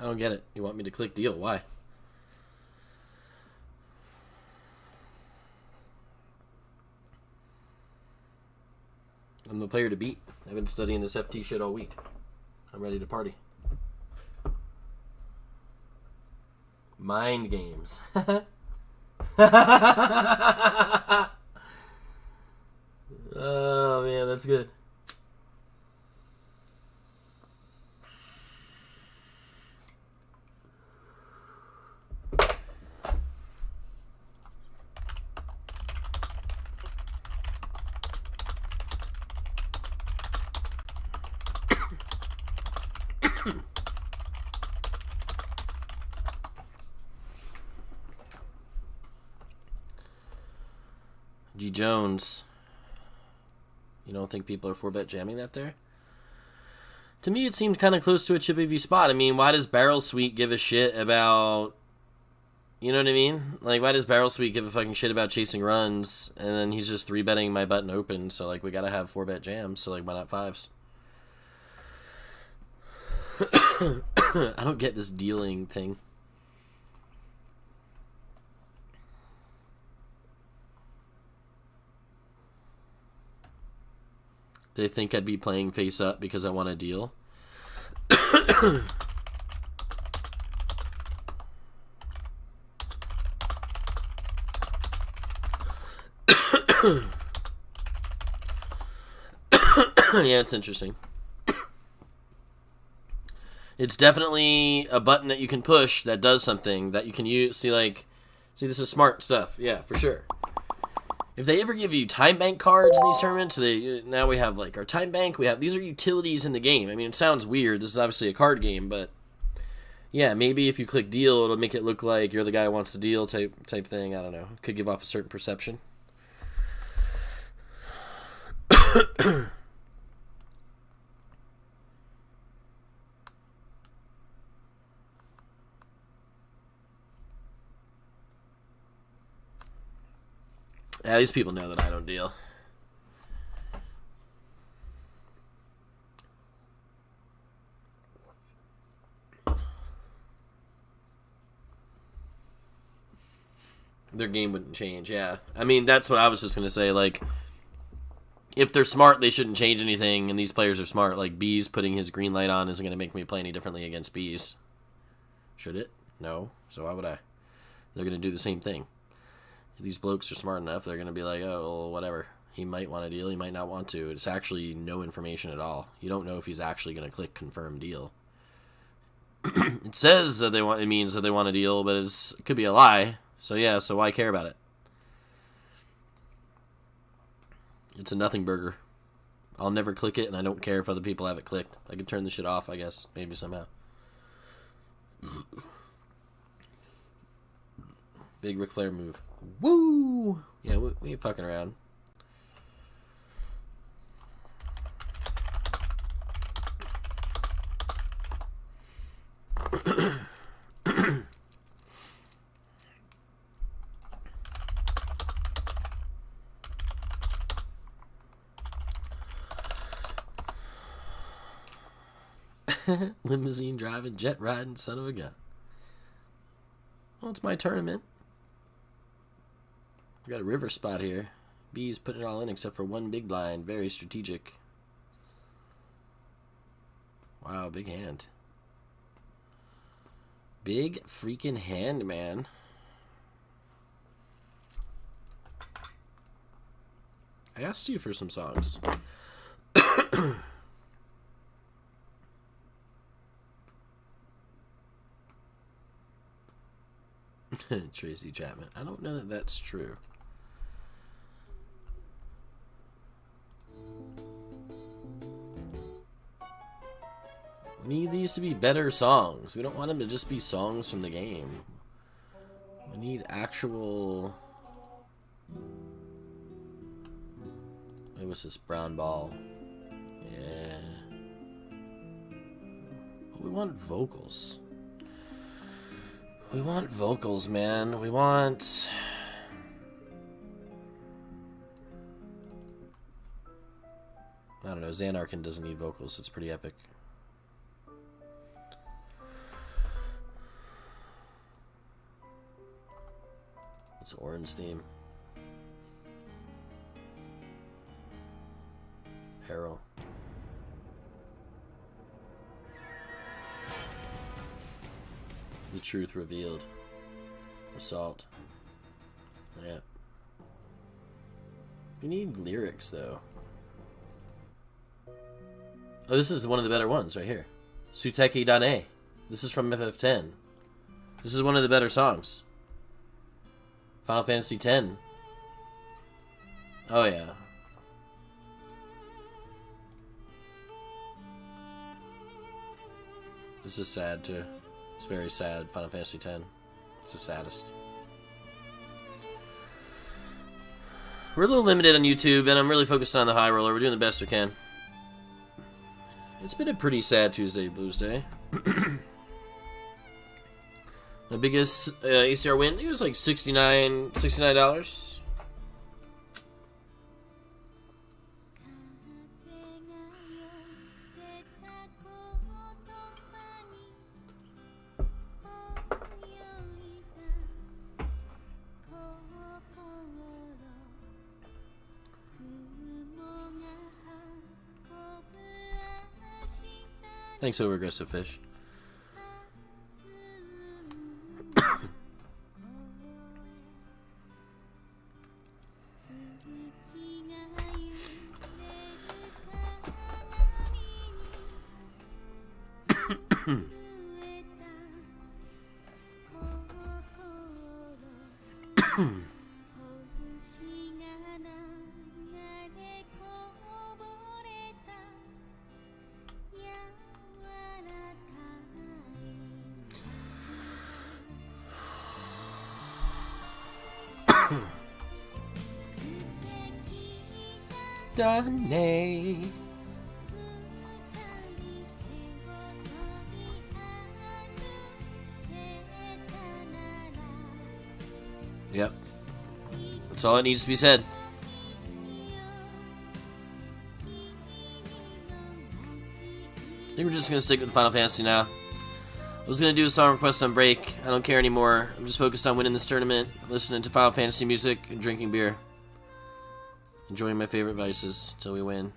S1: I don't get it. You want me to click deal? Why? I'm the player to beat. I've been studying this FT shit all week. I'm ready to party. Mind games. Oh, man, that's good. G. Jones. You don't think people are 4-bet jamming that there? To me, it seemed kind of close to a Chippy V spot. I mean, why does Barrel Sweet give a shit about... You know what I mean? Like, why does Barrel Sweet give a fucking shit about chasing runs, and then he's just 3-betting my button open, so, like, we gotta have 4-bet jams, so, like, why not 5s? I don't get this dealing thing. They think I'd be playing face up because I want a deal. Yeah, it's interesting. It's definitely a button that you can push that does something that you can use. See, this is smart stuff. Yeah, for sure. If they ever give you time bank cards in these tournaments, now we have like our time bank. These are utilities in the game. I mean, it sounds weird. This is obviously a card game, but yeah, maybe if you click deal, it'll make it look like you're the guy who wants to deal type thing. I don't know. Could give off a certain perception. Yeah, these people know that I don't deal. Their game wouldn't change, yeah. I mean, that's what I was just going to say. Like, if they're smart, they shouldn't change anything, and these players are smart. Like, Bees putting his green light on isn't going to make me play any differently against Bees. Should it? No. So why would I? They're going to do the same thing. These blokes are smart enough, they're going to be like, oh, well, whatever. He might want a deal, he might not want to. It's actually no information at all. You don't know if he's actually going to click confirm deal. It says that it means that they want a deal, but it could be a lie. So yeah, so why care about it? It's a nothing burger. I'll never click it, and I don't care if other people have it clicked. I could turn this shit off, I guess. Maybe somehow. Big Ric Flair move. Woo! Yeah, we ain't fucking around. Limousine driving, jet riding, son of a gun. Well, it's my tournament. We got a river spot here. B's putting it all in except for one big blind. Very strategic. Wow, big hand. Big freaking hand, man. I asked you for some songs. Tracy Chapman. I don't know that that's true. We need these to be better songs. We don't want them to just be songs from the game. We need actual... Wait, what's this? Brown ball. Yeah. We want vocals. We want vocals, man. We want... I don't know. Xanarkin doesn't need vocals. It's pretty epic. It's orange theme. Harrow. The truth revealed. Assault. Yeah. We need lyrics, though. Oh, this is one of the better ones right here. Suteki Dane. This is from FF10. This is one of the better songs. Final Fantasy X. Oh, yeah. This is sad, too. It's very sad, Final Fantasy X. It's the saddest. We're a little limited on YouTube, and I'm really focused on the high roller. We're doing the best we can. It's been a pretty sad Tuesday, Blues Day. The biggest ACR win, it was like $69. Thanks, over aggressive fish. Dane. Yep. That's all that needs to be said. I think we're just going to stick with Final Fantasy now. I was going to do a song request on break. I don't care anymore. I'm just focused on winning this tournament, listening to Final Fantasy music, and drinking beer. Enjoying my favorite vices till we win.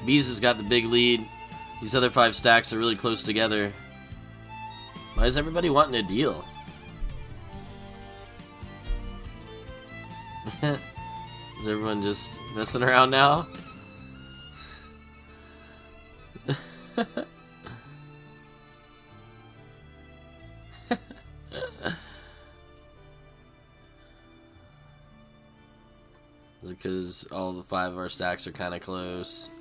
S1: Bees has got the big lead. These other 5 stacks are really close together. Why is everybody wanting a deal? Is everyone just messing around now? Is it because all the 5 of our stacks are kind of close?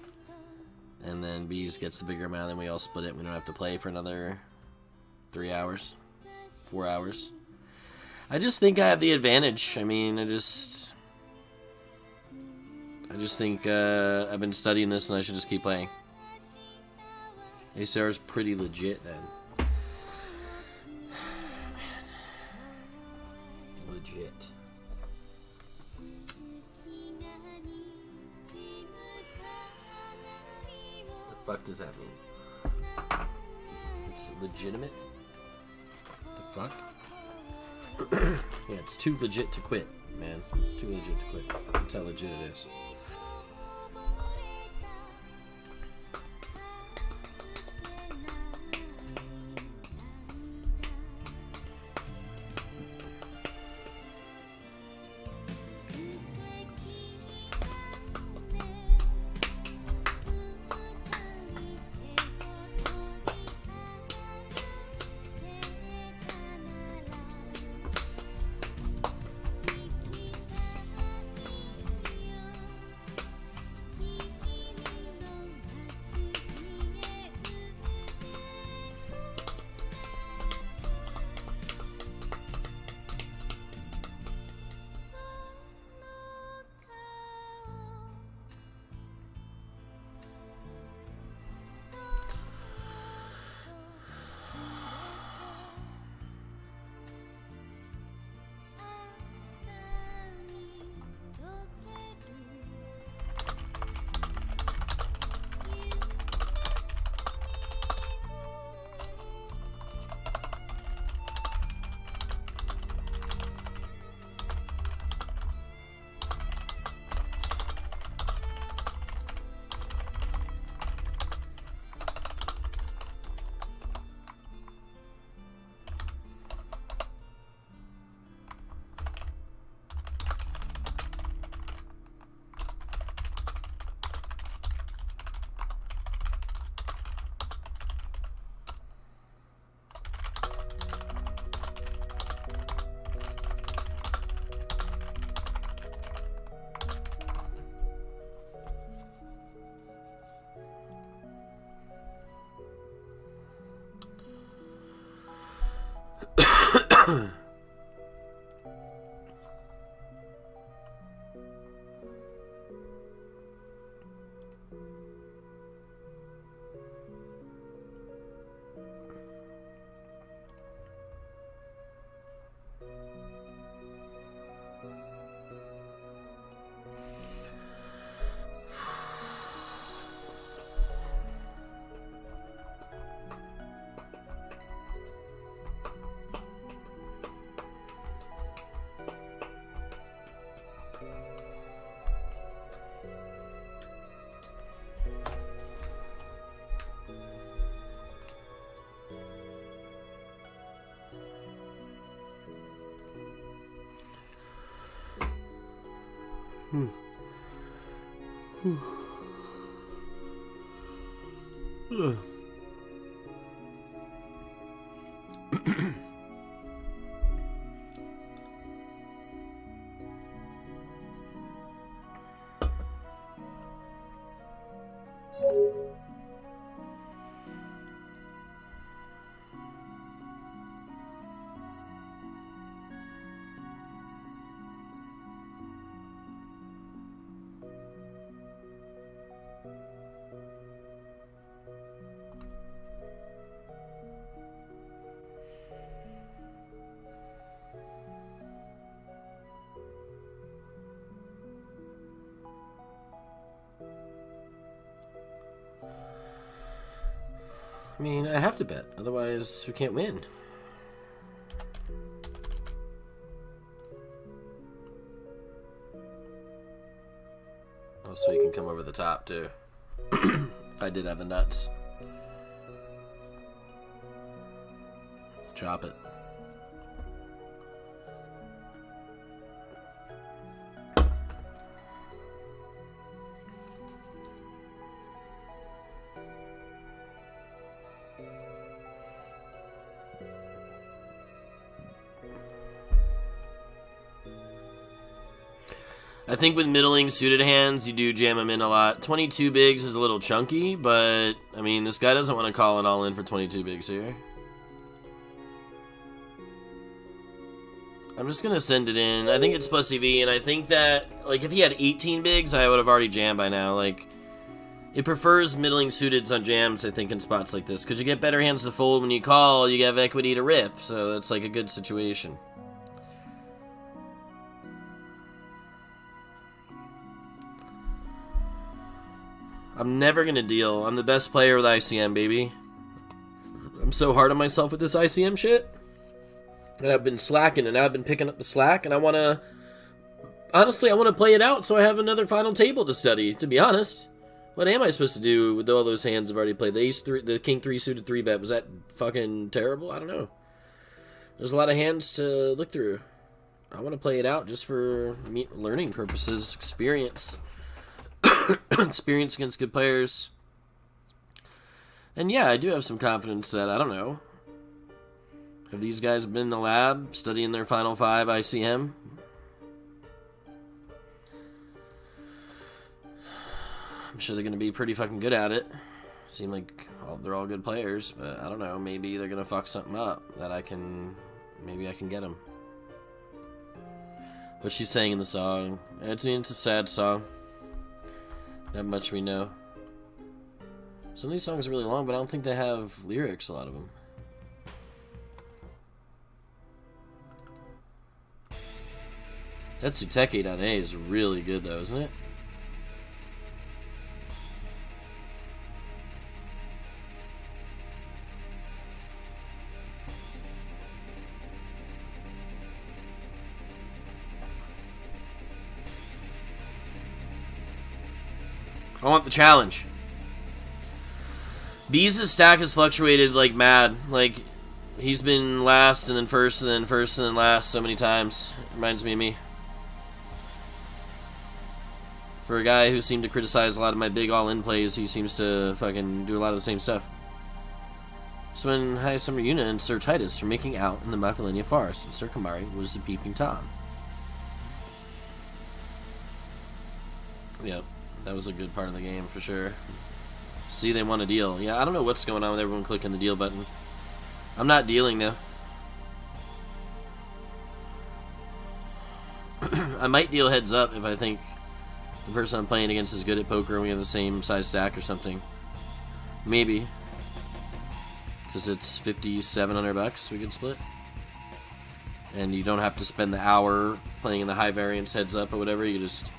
S1: And then Bees gets the bigger amount, and we all split it. We don't have to play for another 3 hours, 4 hours. I just think I have the advantage. I mean, I just think I've been studying this, and I should just keep playing. ACR is pretty legit then. Legit. The fuck does that mean? It's legitimate? The fuck? Yeah, it's too legit to quit, man. Too legit to quit. That's how legit it is. I mean, I have to bet, otherwise we can't win. Also, you can come over the top, too. If I did have the nuts. Chop it. I think with middling suited hands, you do jam them in a lot. 22 bigs is a little chunky, but, I mean, this guy doesn't want to call it all in for 22 bigs here. I'm just going to send it in. I think it's plus EV, and I think that, like, if he had 18 bigs, I would have already jammed by now. Like, it prefers middling suiteds on jams, I think, in spots like this, because you get better hands to fold when you call, you have equity to rip, so that's, like, a good situation. I'm never gonna deal. I'm the best player with ICM, baby. I'm so hard on myself with this ICM shit. And I've been slacking, and I've been picking up the slack, and I wanna... Honestly, I wanna play it out so I have another final table to study, to be honest. What am I supposed to do with all those hands I've already played? The ace-3, the king-3 suited 3-bet, was that fucking terrible? I don't know. There's a lot of hands to look through. I wanna play it out just for learning purposes, experience. Experience against good players. And yeah, I do have some confidence that, I don't know, have these guys been in the lab studying their final 5 ICM? I'm sure they're going to be pretty fucking good at it. Seem like they're all good players, but I don't know, maybe they're going to fuck something up that maybe I can get them. What she's saying in the song, it's a sad song. Not much we know. Some of these songs are really long, but I don't think they have lyrics, a lot of them. That Suteki.A is really good, though, isn't it? I want the challenge. Bees' stack has fluctuated like mad. Like, he's been last and then first and then first and then last so many times. Reminds me of me. For a guy who seemed to criticize a lot of my big all-in plays, he seems to fucking do a lot of the same stuff. So when High Summer Yuna and Sir Titus were making out in the Macalenia Forest, and Sir Kamari was the peeping Tom. Yep. That was a good part of the game, for sure. See, they won a deal. Yeah, I don't know what's going on with everyone clicking the deal button. I'm not dealing, though. I might deal heads up if I think the person I'm playing against is good at poker and we have the same size stack or something. Maybe. Because it's $5,700 we could split. And you don't have to spend the hour playing in the high variance heads up or whatever. You just...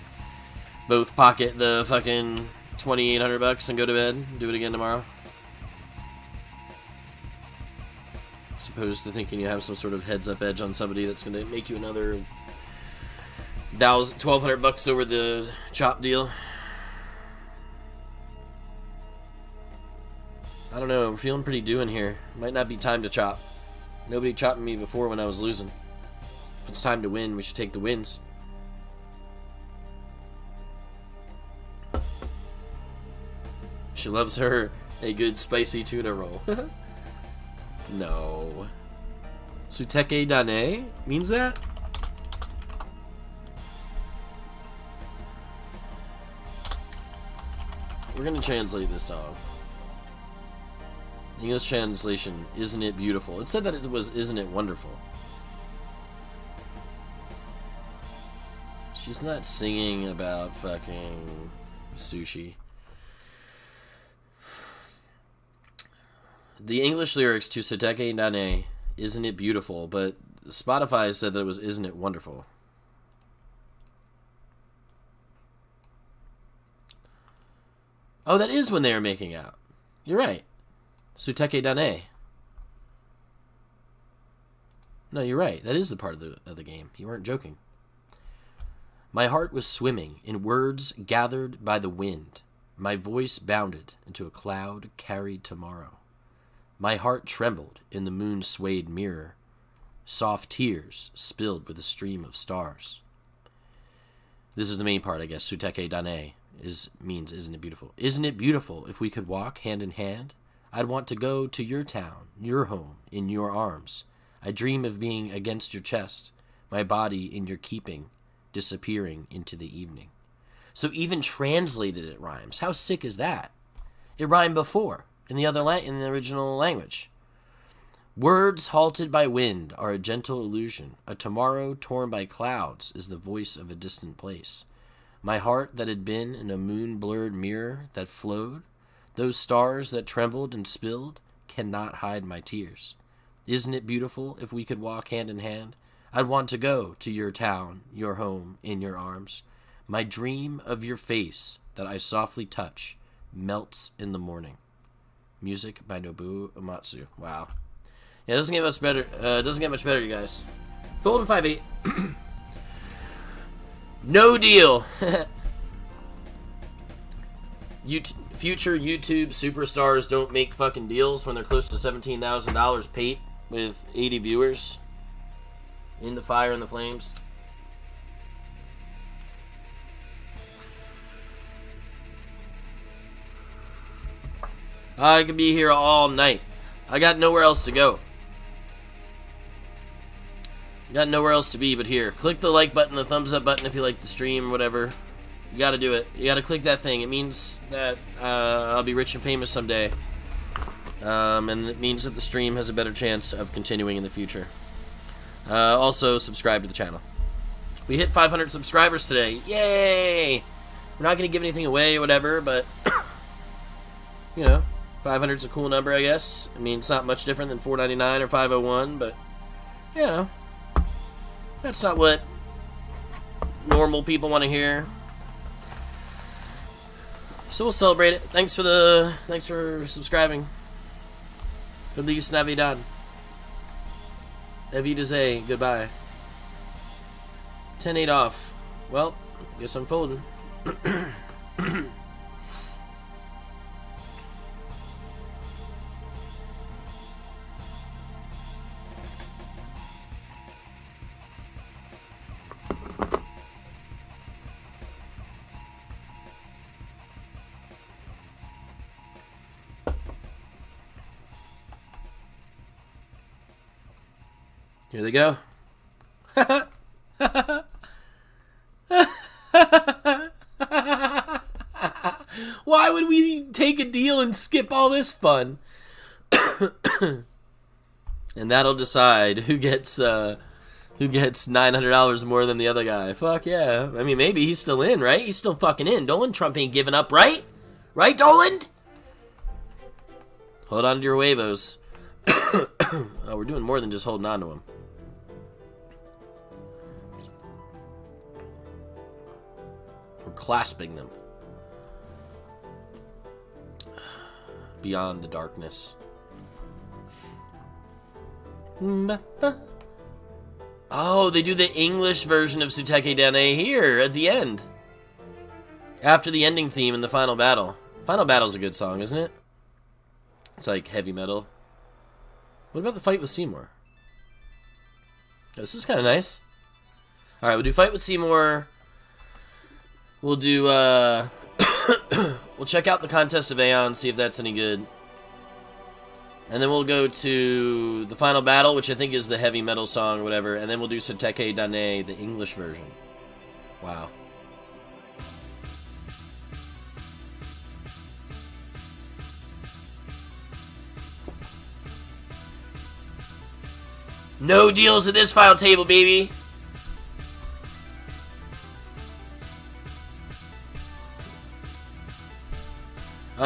S1: both pocket the fucking $2,800 and go to bed and do it again tomorrow. As opposed to thinking you have some sort of heads-up edge on somebody that's going to make you another $1,200 over the chop deal. I don't know, I'm feeling pretty due in here. Might not be time to chop. Nobody chopped me before when I was losing. If it's time to win, we should take the wins. She loves her a good spicy tuna roll. No. Suteke Dane means that? We're gonna translate this song. English translation, isn't it beautiful? It said that it was, isn't it wonderful? She's not singing about fucking sushi. The English lyrics to Suteke Dane, isn't it beautiful? But Spotify said that it was, isn't it wonderful? Oh, that is when they were making out. You're right. Suteke Dane. No, you're right. That is the part of the game. You weren't joking. My heart was swimming in words gathered by the wind. My voice bounded into a cloud carried tomorrow. My heart trembled in the moon-swayed mirror. Soft tears spilled with a stream of stars. This is the main part, I guess. Suteke Dane means, isn't it beautiful? Isn't it beautiful if we could walk hand in hand? I'd want to go to your town, your home, in your arms. I dream of being against your chest, my body in your keeping, disappearing into the evening. So even translated it rhymes. How sick is that? It rhymed before in the original language. Words halted by wind are a gentle illusion. A tomorrow torn by clouds is the voice of a distant place. My heart that had been in a moon-blurred mirror that flowed, those stars that trembled and spilled, cannot hide my tears. Isn't it beautiful if we could walk hand in hand? I'd want to go to your town, your home, in your arms. My dream of your face that I softly touch melts in the morning. Music by Nobuo Uematsu. Wow. Yeah, it doesn't get much better. You guys. Fold in 5-8. No deal. Future YouTube superstars don't make fucking deals when they're close to $17,000 paid with 80 viewers. In the fire and the flames. I could be here all night. I got nowhere else to go. Got nowhere else to be but here. Click the like button, the thumbs up button if you like the stream or whatever. You gotta do it. You gotta click that thing. It means that I'll be rich and famous someday. And it means that the stream has a better chance of continuing in the future. Also, subscribe to the channel. We hit 500 subscribers today. Yay! We're not going to give anything away or whatever, but, you know, 500 is a cool number, I guess. I mean, it's not much different than 499 or 501, but, you know, that's not what normal people want to hear. So we'll celebrate it. Thanks for subscribing. Feliz Navidad. Evidaze, goodbye. 10-8 off. Well, guess I'm folding. Here they go. Why would we take a deal and skip all this fun? And that'll decide who gets $900 more than the other guy. Fuck yeah. I mean, maybe he's still in, right? He's still fucking in. Dolan Trump ain't giving up, right? Right, Dolan? Hold on to your huevos. Oh, we're doing more than just holding on to him. We're clasping them. Beyond the darkness. Oh, they do the English version of Suteke Dane here at the end. After the ending theme in the final battle. Final battle's a good song, isn't it? It's like heavy metal. What about the fight with Seymour? Oh, this is kind of nice. Alright, we'll do fight with Seymour. We'll do, We'll check out the Contest of Aeon, see if that's any good. And then we'll go to the final battle, which I think is the heavy metal song or whatever. And then we'll do Soteke Dane, the English version. Wow. No deals at this file table, baby.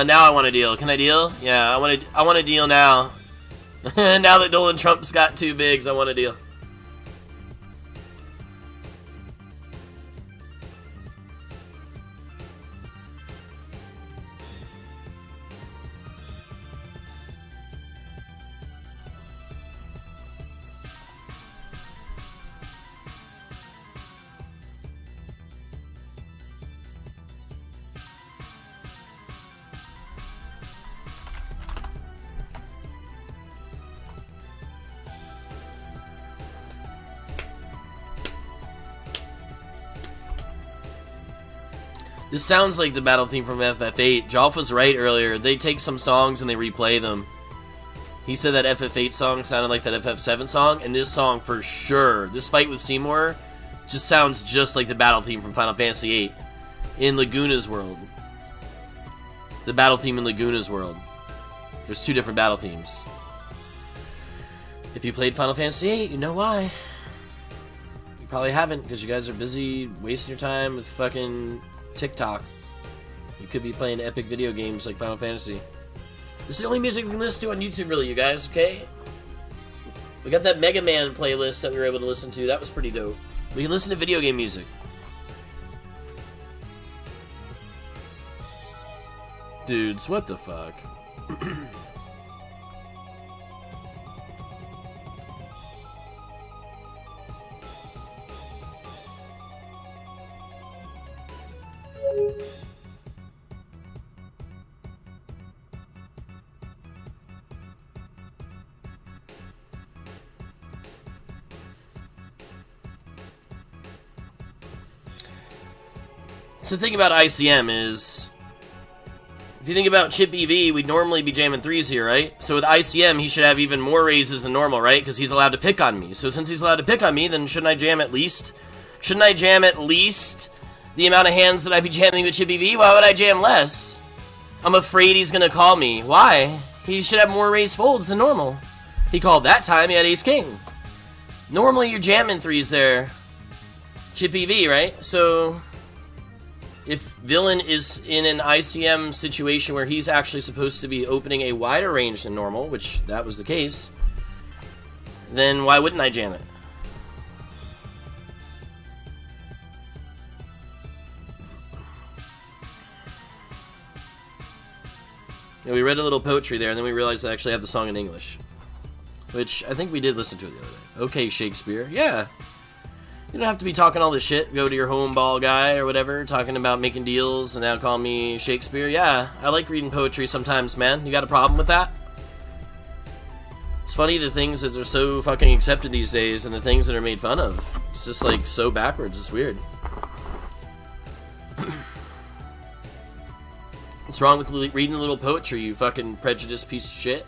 S1: Now I want to deal. Can I deal? Yeah, I want to deal now. Now that Donald Trump's got 2 bigs, I want to deal. This sounds like the battle theme from FF8. Jolf was right earlier. They take some songs and they replay them. He said that FF8 song sounded like that FF7 song, and this song for sure, this fight with Seymour, just sounds just like the battle theme from Final Fantasy VIII in Laguna's world. The battle theme in Laguna's world. There's 2 different battle themes. If you played Final Fantasy VIII, you know why. You probably haven't, because you guys are busy wasting your time with fucking TikTok. You could be playing epic video games like Final Fantasy. This is the only music we can listen to on YouTube, really, you guys, okay? We got that Mega Man playlist that we were able to listen to. That was pretty dope. We can listen to video game music. Dudes, what the fuck? So the thing about ICM is, if you think about Chip EV, we'd normally be jamming 3s here, right? So with ICM, he should have even more raises than normal, right? Because he's allowed to pick on me. So since he's allowed to pick on me, then shouldn't I jam at least? Shouldn't I jam at least the amount of hands that I'd be jamming with Chip EV? Why would I jam less? I'm afraid he's gonna call me. Why? He should have more raised folds than normal. He called that time, he had Ace King. Normally you're jamming 3s there, Chip EV, right? So if Villain is in an ICM situation where he's actually supposed to be opening a wider range than normal, which that was the case, then why wouldn't I jam it? Yeah, we read a little poetry there, and then we realized I actually have the song in English. Which, I think we did listen to it the other day. Okay, Shakespeare. Yeah. You don't have to be talking all this shit. Go to your home ball guy or whatever, talking about making deals, and now call me Shakespeare. Yeah, I like reading poetry sometimes, man. You got a problem with that? It's funny the things that are so fucking accepted these days and the things that are made fun of. It's just like so backwards. It's weird. What's wrong with reading a little poetry, you fucking prejudiced piece of shit?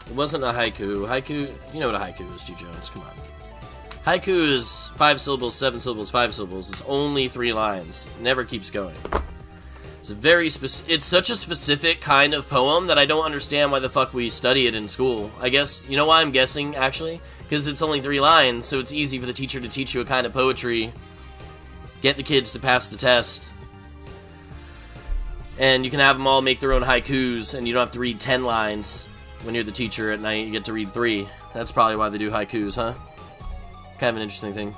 S1: It wasn't a haiku. Haiku, you know what a haiku is, G. Jones. Come on. Haiku is 5 syllables, 7 syllables, 5 syllables. It's only 3 lines. It never keeps going. It's a very it's such a specific kind of poem that I don't understand why the fuck we study it in school. I guess, you know why I'm guessing, actually? Because it's only 3 lines, so it's easy for the teacher to teach you a kind of poetry, get the kids to pass the test, and you can have them all make their own haikus, and you don't have to read 10 lines. When you're the teacher at night, you get to read 3. That's probably why they do haikus, huh? Kind of an interesting thing.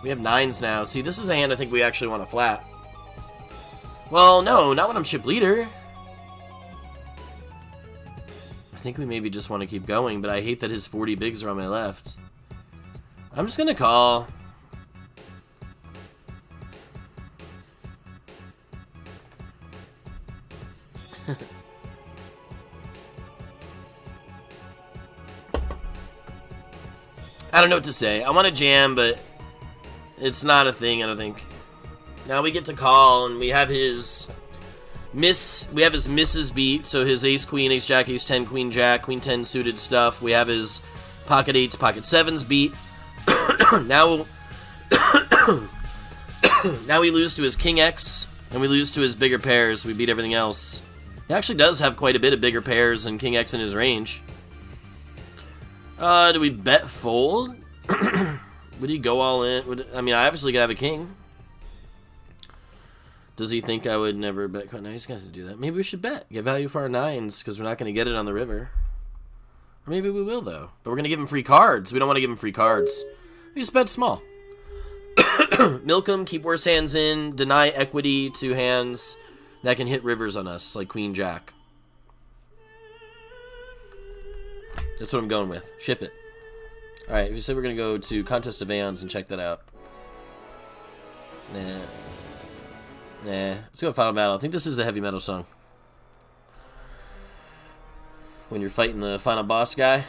S1: We have 9s now. See, this is a hand I think we actually want to flat. Well, no, not when I'm chip leader. I think we maybe just want to keep going, but I hate that his 40 bigs are on my left. I'm just gonna call. I don't know what to say. I want to jam, but it's not a thing, I don't think. Now we get to call, and we have his misses beat, so his ace queen, ace jack, ace 10, queen jack, queen 10 suited stuff. We have his pocket 8s, pocket 7s beat. now now we lose to his king X, and we lose to his bigger pairs. We beat everything else. He actually does have quite a bit of bigger pairs than king X in his range. Do we bet fold? Would he go all in? I mean, I obviously could have a king. Does he think I would never bet? No, he's got to do that. Maybe we should bet. Get value for our 9s, because we're not going to get it on the river. Or maybe we will, though. But we're going to give him free cards. We don't want to give him free cards. We just bet small. Milk him, keep worse hands in, deny equity to hands that can hit rivers on us, like queen jack. That's what I'm going with. Ship it. Alright, we said we're going to go to Contest of Aeons and check that out. Nah. Let's go Final Battle. I think this is the heavy metal song. When you're fighting the final boss guy.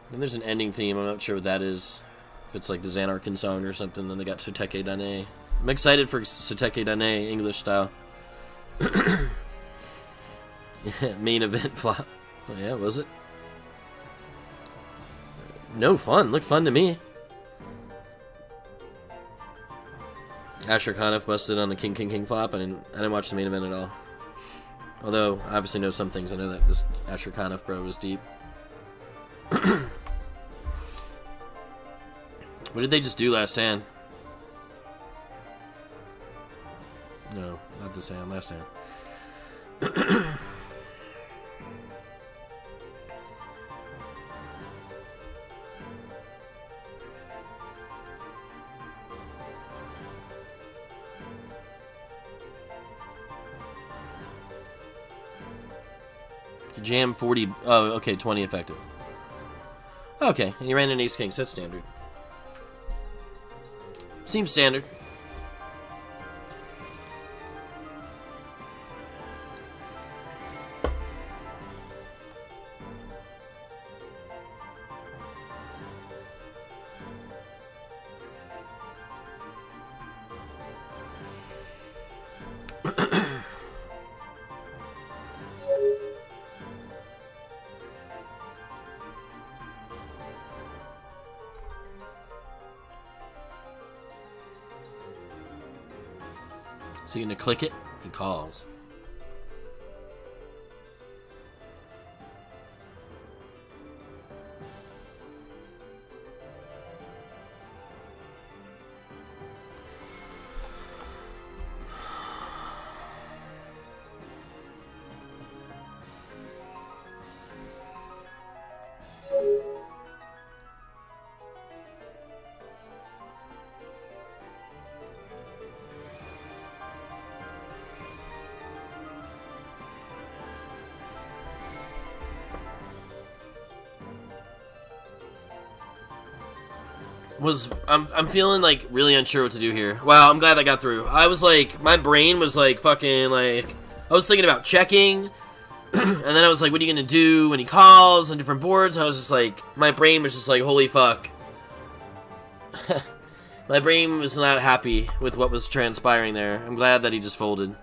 S1: Then there's an ending theme. I'm not sure what that is. If it's like the Xanarkin song or something. Then they got Soteke Dane. I'm excited for Soteke Dane, English style. Main event flop. Oh yeah, was it? No fun. Looked fun to me. Asher Khanif busted on the King flop. I didn't watch the main event at all. Although, I obviously know some things. I know that this Asher Khanif bro was deep. What did they just do last hand? No, not this hand. Last hand. Jam 40. Oh, okay, 20 effective. Okay, and you ran an ace king, so that's standard. Seems standard. Is he gonna click it? He calls. I'm feeling like really unsure what to do here. Wow, I'm glad I got through. I was like, my brain was like fucking like, I was thinking about checking, and then I was like, what are you gonna do when he calls on different boards? I was just like, my brain was just like, holy fuck. My brain was not happy with what was transpiring there. I'm glad that he just folded.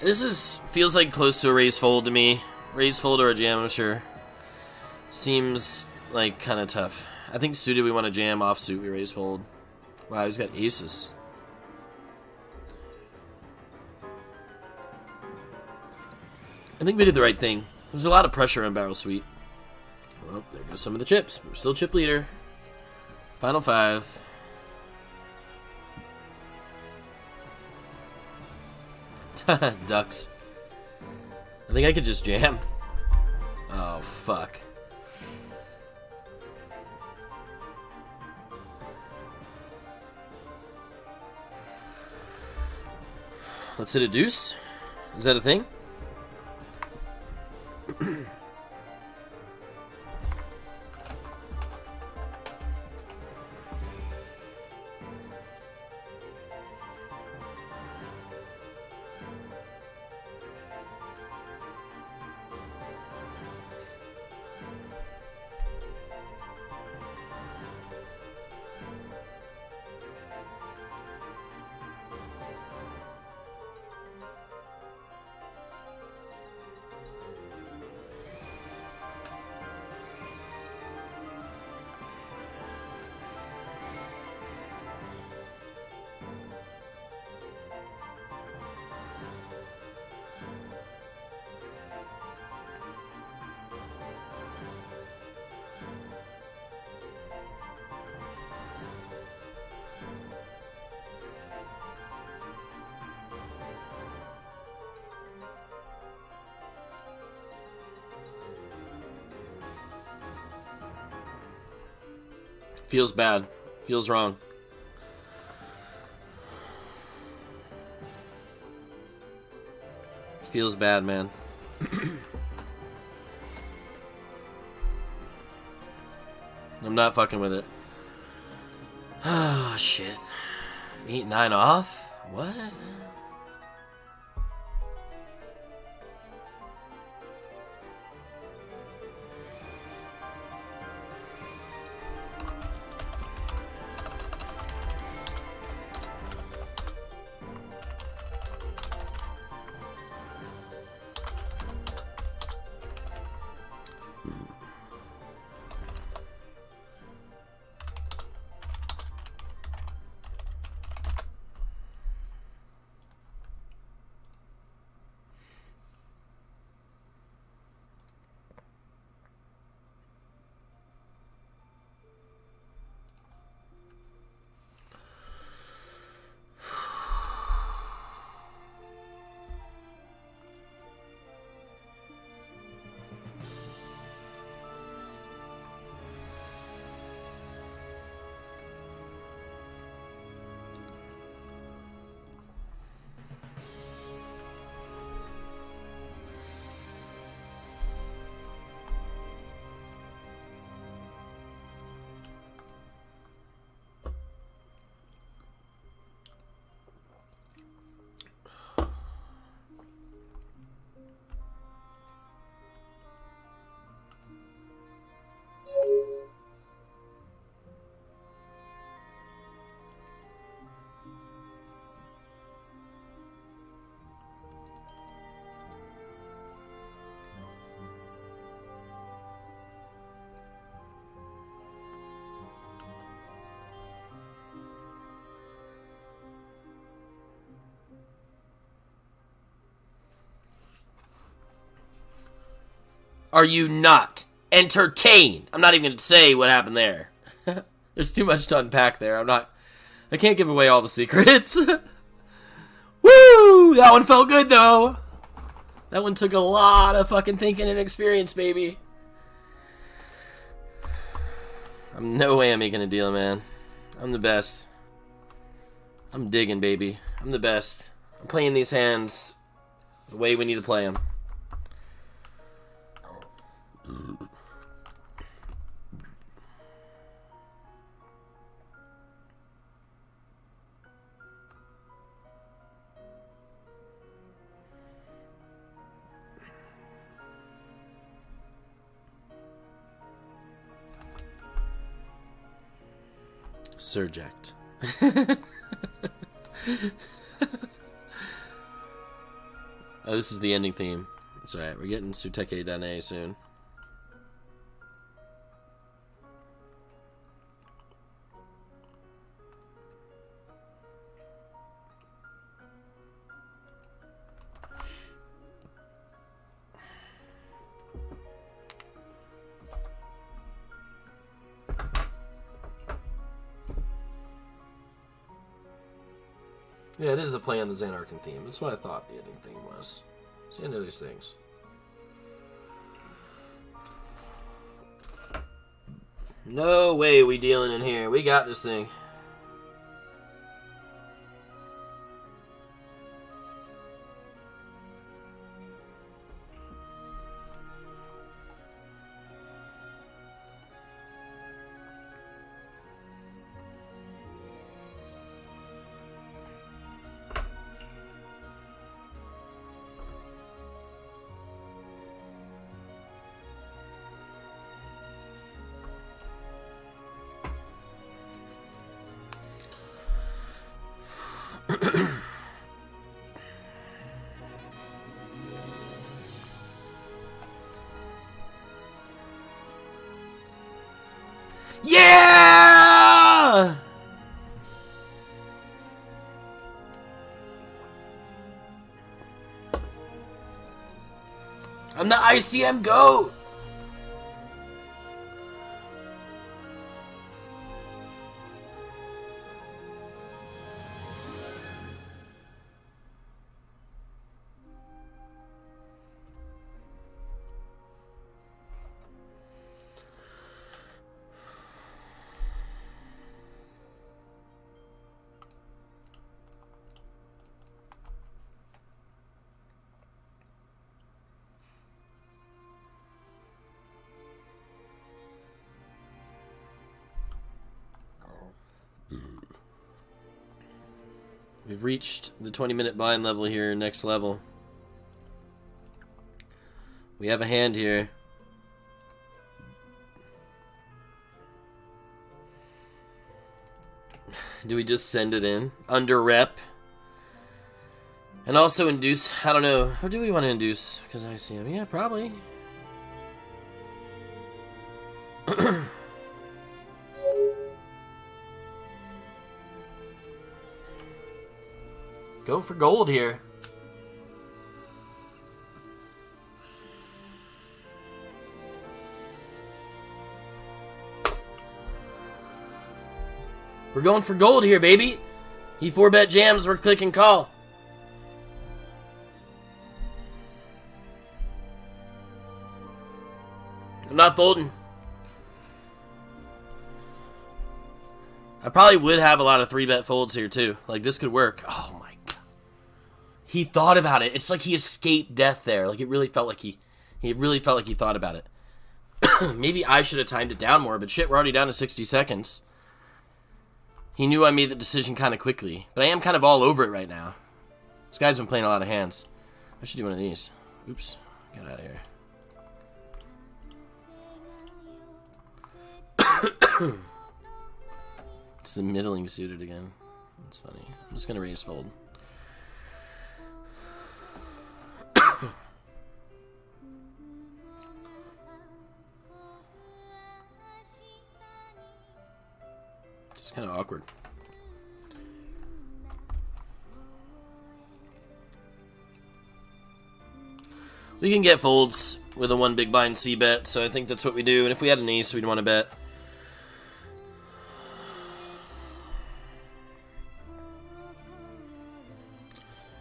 S1: This feels like close to a raise fold to me. Raise fold or a jam, I'm sure. Seems like kind of tough. I think suited we want to jam, offsuit we raise fold. Wow, he's got aces. I think we did the right thing. There's a lot of pressure on barrel sweep. Well, there goes some of the chips. We're still chip leader. Final 5. Ducks. I think I could just jam. Oh, fuck. Let's hit a deuce. Is that a thing? Feels bad. Feels wrong. Feels bad, man. I'm not fucking with it. Oh, shit. 8-9 off? What? Are you not entertained? I'm not even going to say what happened there. There's too much to unpack there. I can't give away all the secrets. Woo! That one felt good, though. That one took a lot of fucking thinking and experience, baby. I'm no way I'm making a deal, man. I'm the best. I'm digging, baby. I'm the best. I'm playing these hands the way we need to play them. Surject. Oh, this is the ending theme. That's alright, we're getting Suteke Dane soon. Yeah, it is a play on the Xanarchan theme. That's what I thought the ending theme was. It's the end of these things. No way we dealing in here. We got this thing. Yeah! I'm the ICM GOAT! We've reached the 20-minute blind level here, next level. We have a hand here. Do we just send it in? Under rep. And also induce, I don't know. Or do we want to induce? Because I see him. Yeah, probably. Go for gold here. We're going for gold here, baby. He 4-bet jams, we're clicking call. I'm not folding. I probably would have a lot of 3-bet folds here, too. Like, this could work. Oh, my God. He thought about it. It's like he escaped death there. Like, it really felt like he really felt like he thought about it. Maybe I should have timed it down more, but shit, we're already down to 60 seconds. He knew I made the decision kind of quickly. But I am kind of all over it right now. This guy's been playing a lot of hands. I should do one of these. Oops. Get out of here. It's the middling suited again. That's funny. I'm just gonna raise fold. It's kind of awkward. We can get folds with a 1 big blind C bet, so I think that's what we do. And if we had an ace, we'd want to bet.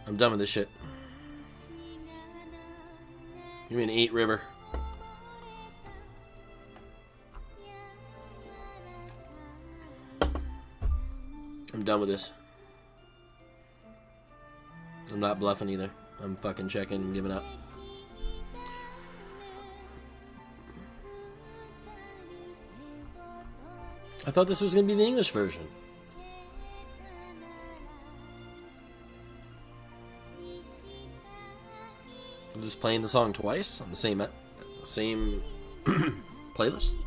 S1: I'm done with this shit. Give me an 8 river. I'm done with this. I'm not bluffing either. I'm fucking checking and giving up. I thought this was going to be the English version. I'm just playing the song twice on the same playlist.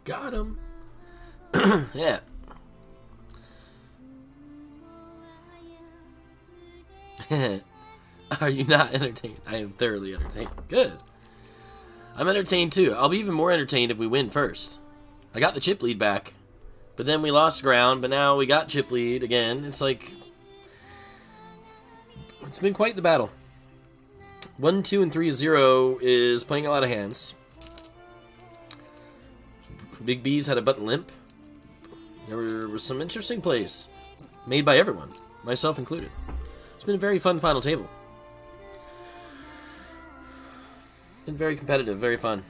S1: Got him. Yeah. Are you not entertained? I am thoroughly entertained. Good. I'm entertained too. I'll be even more entertained if we win first. I got the chip lead back, but then we lost ground, but now we got chip lead again. It's like... it's been quite the battle. 1, 2, and 3, 0 is playing a lot of hands. Big B's had a button limp. There were some interesting plays made by everyone, myself included. It's been a very fun final table. been very competitive, very fun.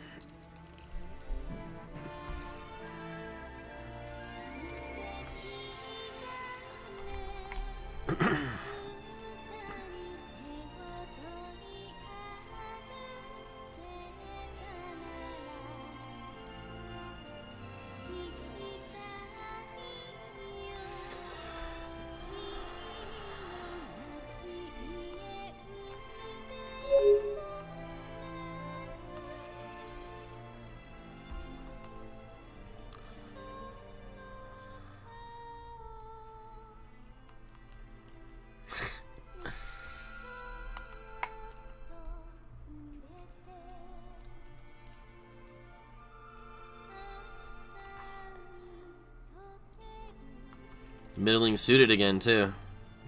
S1: Middling suited again too.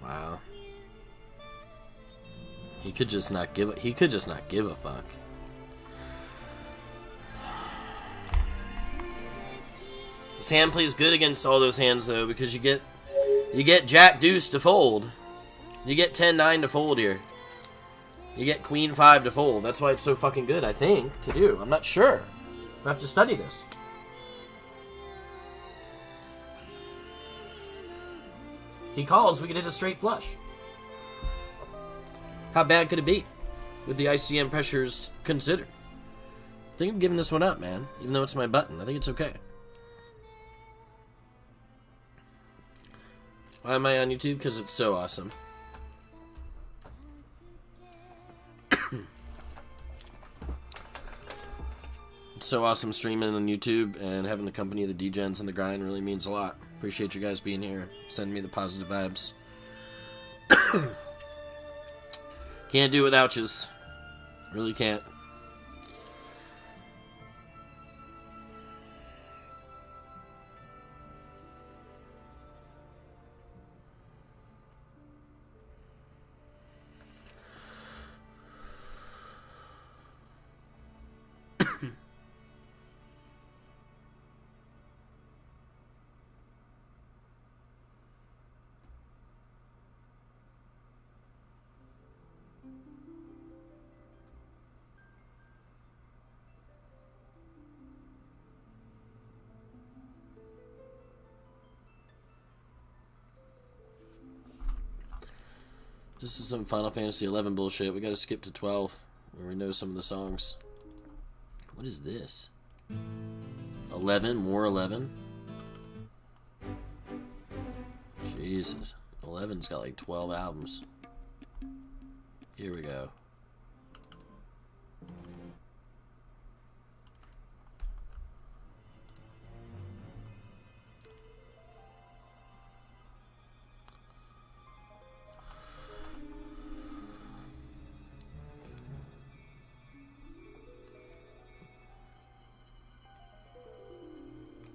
S1: Wow. He could just not give a fuck. This hand plays good against all those hands though, because you get Jack Deuce to fold. You get 10-9 to fold here. You get Queen 5 to fold. That's why it's so fucking good, I think, to do. I'm not sure. I have to study this. He calls, we can hit a straight flush. How bad could it be? With the ICM pressures considered. I think I'm giving this one up, man. Even though it's my button. I think it's okay. Why am I on YouTube? Because it's so awesome. It's so awesome streaming on YouTube, and having the company of the DGens and the grind really means a lot. Appreciate you guys being here. Sending me the positive vibes. Can't do it without yous. Really can't. This is some Final Fantasy 11 bullshit. We gotta skip to 12, where we know some of the songs. What is this? 11? More 11? Jesus. 11's got like 12 albums. Here we go.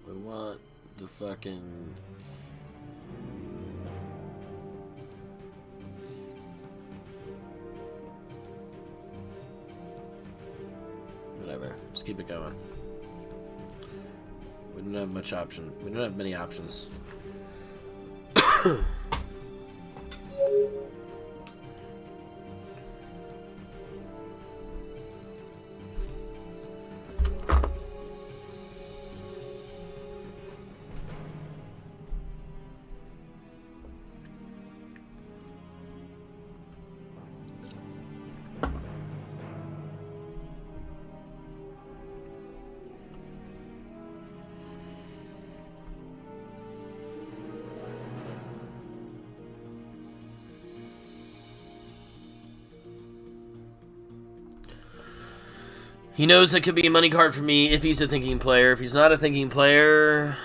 S1: We want the fucking... Whatever. Just keep it going. We don't have much option. We don't have many options. He knows it could be a money card for me if he's a thinking player. If he's not a thinking player...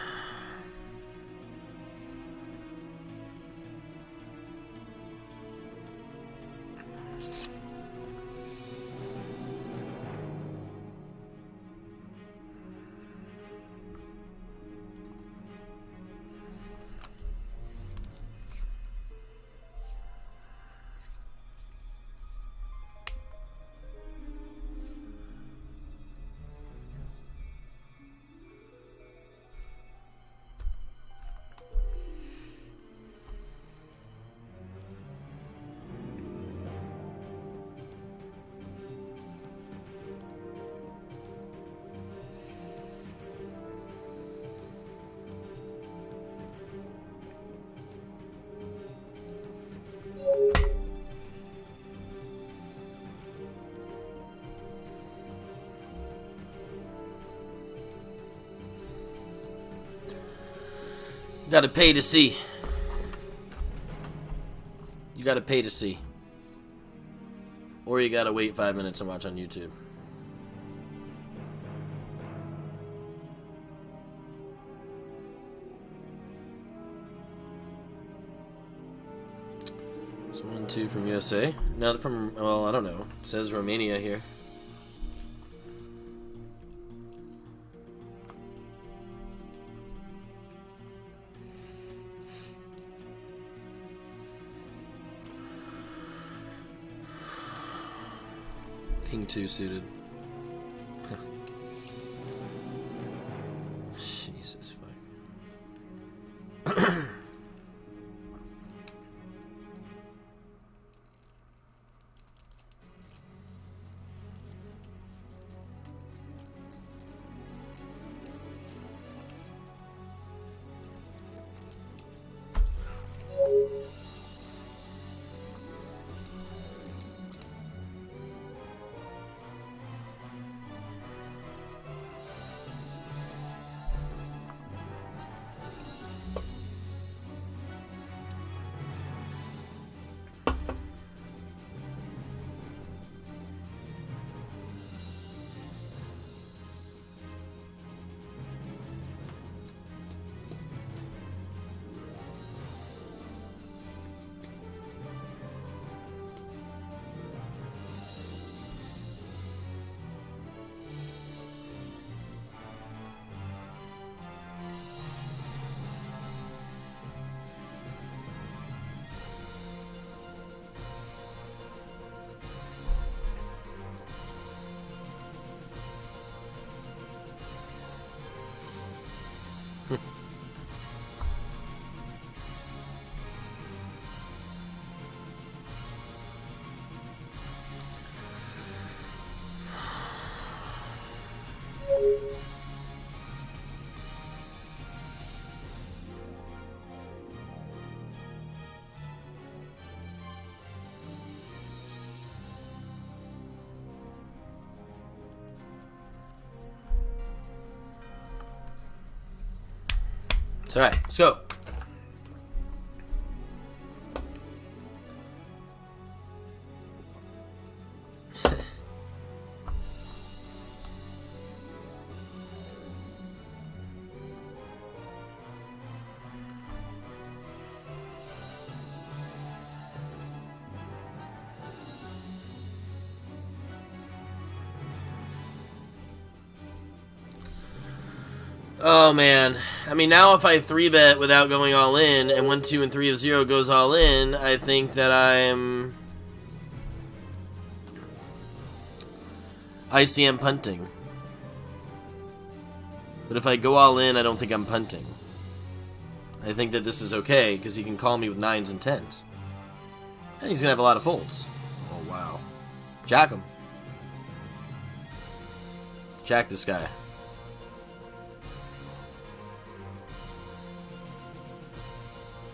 S1: Gotta pay to see. You gotta pay to see. Or you gotta wait 5 minutes and watch on YouTube. It's 1-2 from USA. Now from, well, I don't know. It says Romania here. King 2 suited. Jesus fuck. It's alright, let's go. Oh man, I mean now if I 3-bet without going all in and 1, 2, and 3 of 0 goes all in, I think that I'm ICM punting. But if I go all in, I don't think I'm punting. I think that this is okay because he can call me with 9s and 10s. And he's gonna have a lot of folds. Oh wow. Jack him. Jack this guy.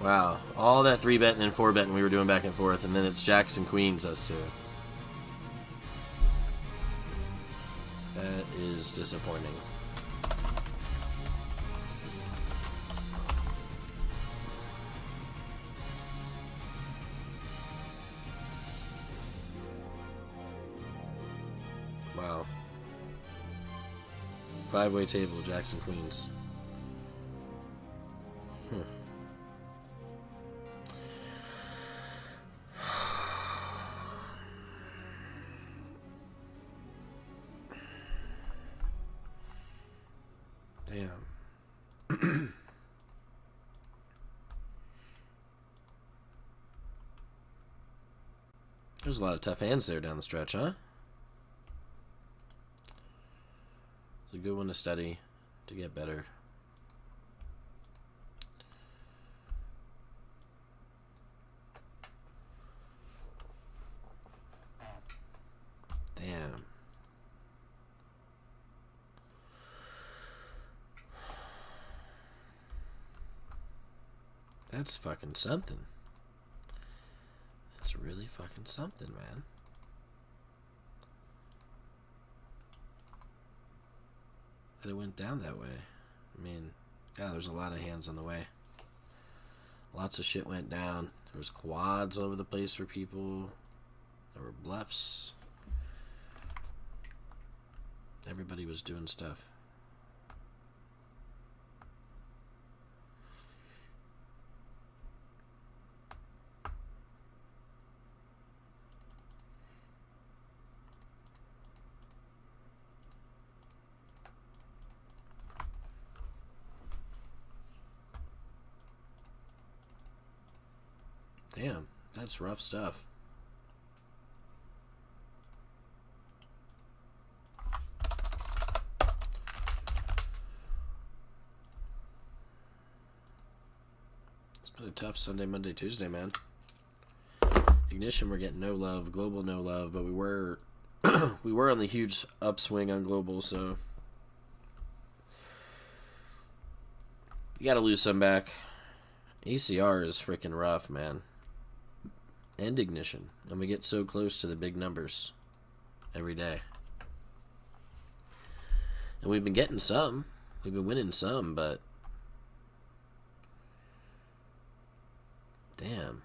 S1: Wow, all that 3-betting and 4-betting we were doing back and forth, and then it's jacks and queens, us two. That is disappointing. Wow. 5-way table, jacks and queens. Damn. There's a lot of tough hands there down the stretch, huh? It's a good one to study, to get better. Damn. That's fucking something. That's really fucking something, man. That it went down that way. I mean, God, there's a lot of hands on the way. Lots of shit went down. There was quads all over the place for people. There were bluffs. Everybody was doing stuff. Damn, that's rough stuff. It's been a tough Sunday, Monday, Tuesday, man. Ignition, we're getting no love. Global, no love, but we were we were on the huge upswing on global, so you gotta lose some back. ACR is freaking rough, man. And ignition, and we get so close to the big numbers every day. And we've been getting some. We've been winning some, but damn.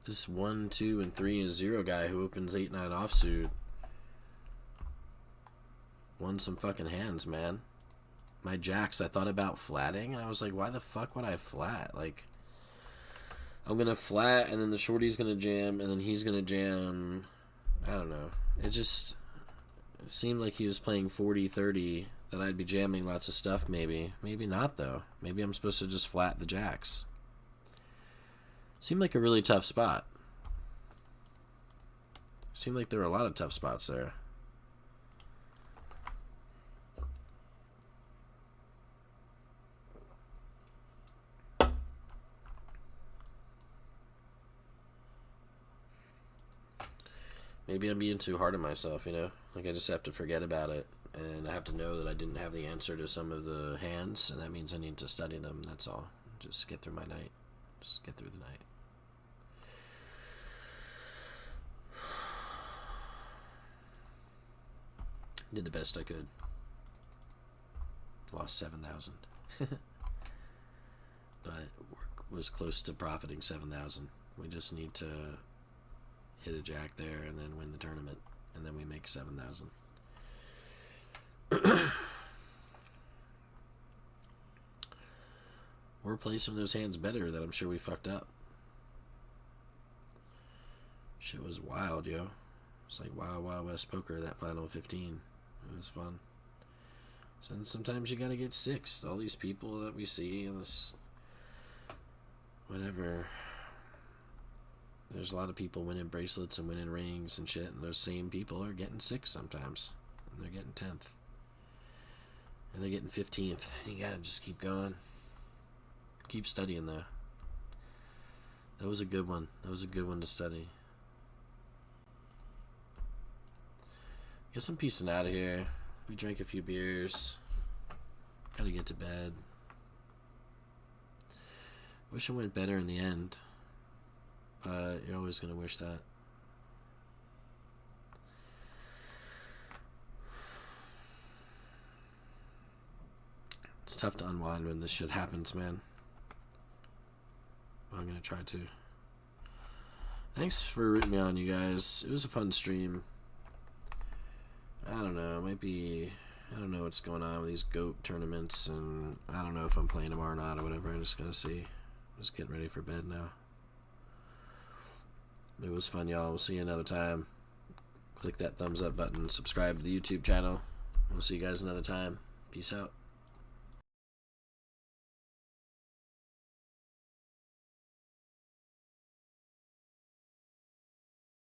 S1: This 1, 2, and 3 and 0 guy who opens 8, 9 offsuit won some fucking hands, man. My jacks, I thought about flatting, and I was like, why the fuck would I flat? Like, I'm gonna flat, and then the shorty's gonna jam, and then he's gonna jam. I don't know. It seemed like he was playing 40-30, that I'd be jamming lots of stuff, maybe. Maybe not, though. Maybe I'm supposed to just flat the jacks. Seemed like a really tough spot. Seemed like there were a lot of tough spots there. Maybe I'm being too hard on myself, you know? Like, I just have to forget about it. And I have to know that I didn't have the answer to some of the hands, and that means I need to study them, that's all. Just get through my night. Just get through the night. Did the best I could. Lost 7,000. But work was close to profiting 7,000. We just need to hit a jack there and then win the tournament, and then we make 7,000. Or play some of those hands better that I'm sure we fucked up. Shit was wild, yo. It's like Wild Wild West poker, that final 15. It was fun. So sometimes you gotta get sixth. All these people that we see in this, whatever, there's a lot of people winning bracelets and winning rings and shit, and those same people are getting sixth sometimes, and they're getting 10th, and they're getting 15th. You gotta just keep going, keep studying though. That was a good one. That was a good one to study. Guess I'm piecing out of here. We drank a few beers. Gotta get to bed. Wish it went better in the end, but you're always gonna wish that. It's tough to unwind when this shit happens, man. Well, I'm gonna try to. Thanks for rooting me on, you guys. It was a fun stream. I don't know, it might be, I don't know what's going on with these GOAT tournaments, and I don't know if I'm playing tomorrow or not or whatever. I'm just gonna see. I'm just getting ready for bed now. It was fun, y'all. We'll see you another time. Click that thumbs up button, subscribe to the YouTube channel. We'll see you guys another time. Peace out.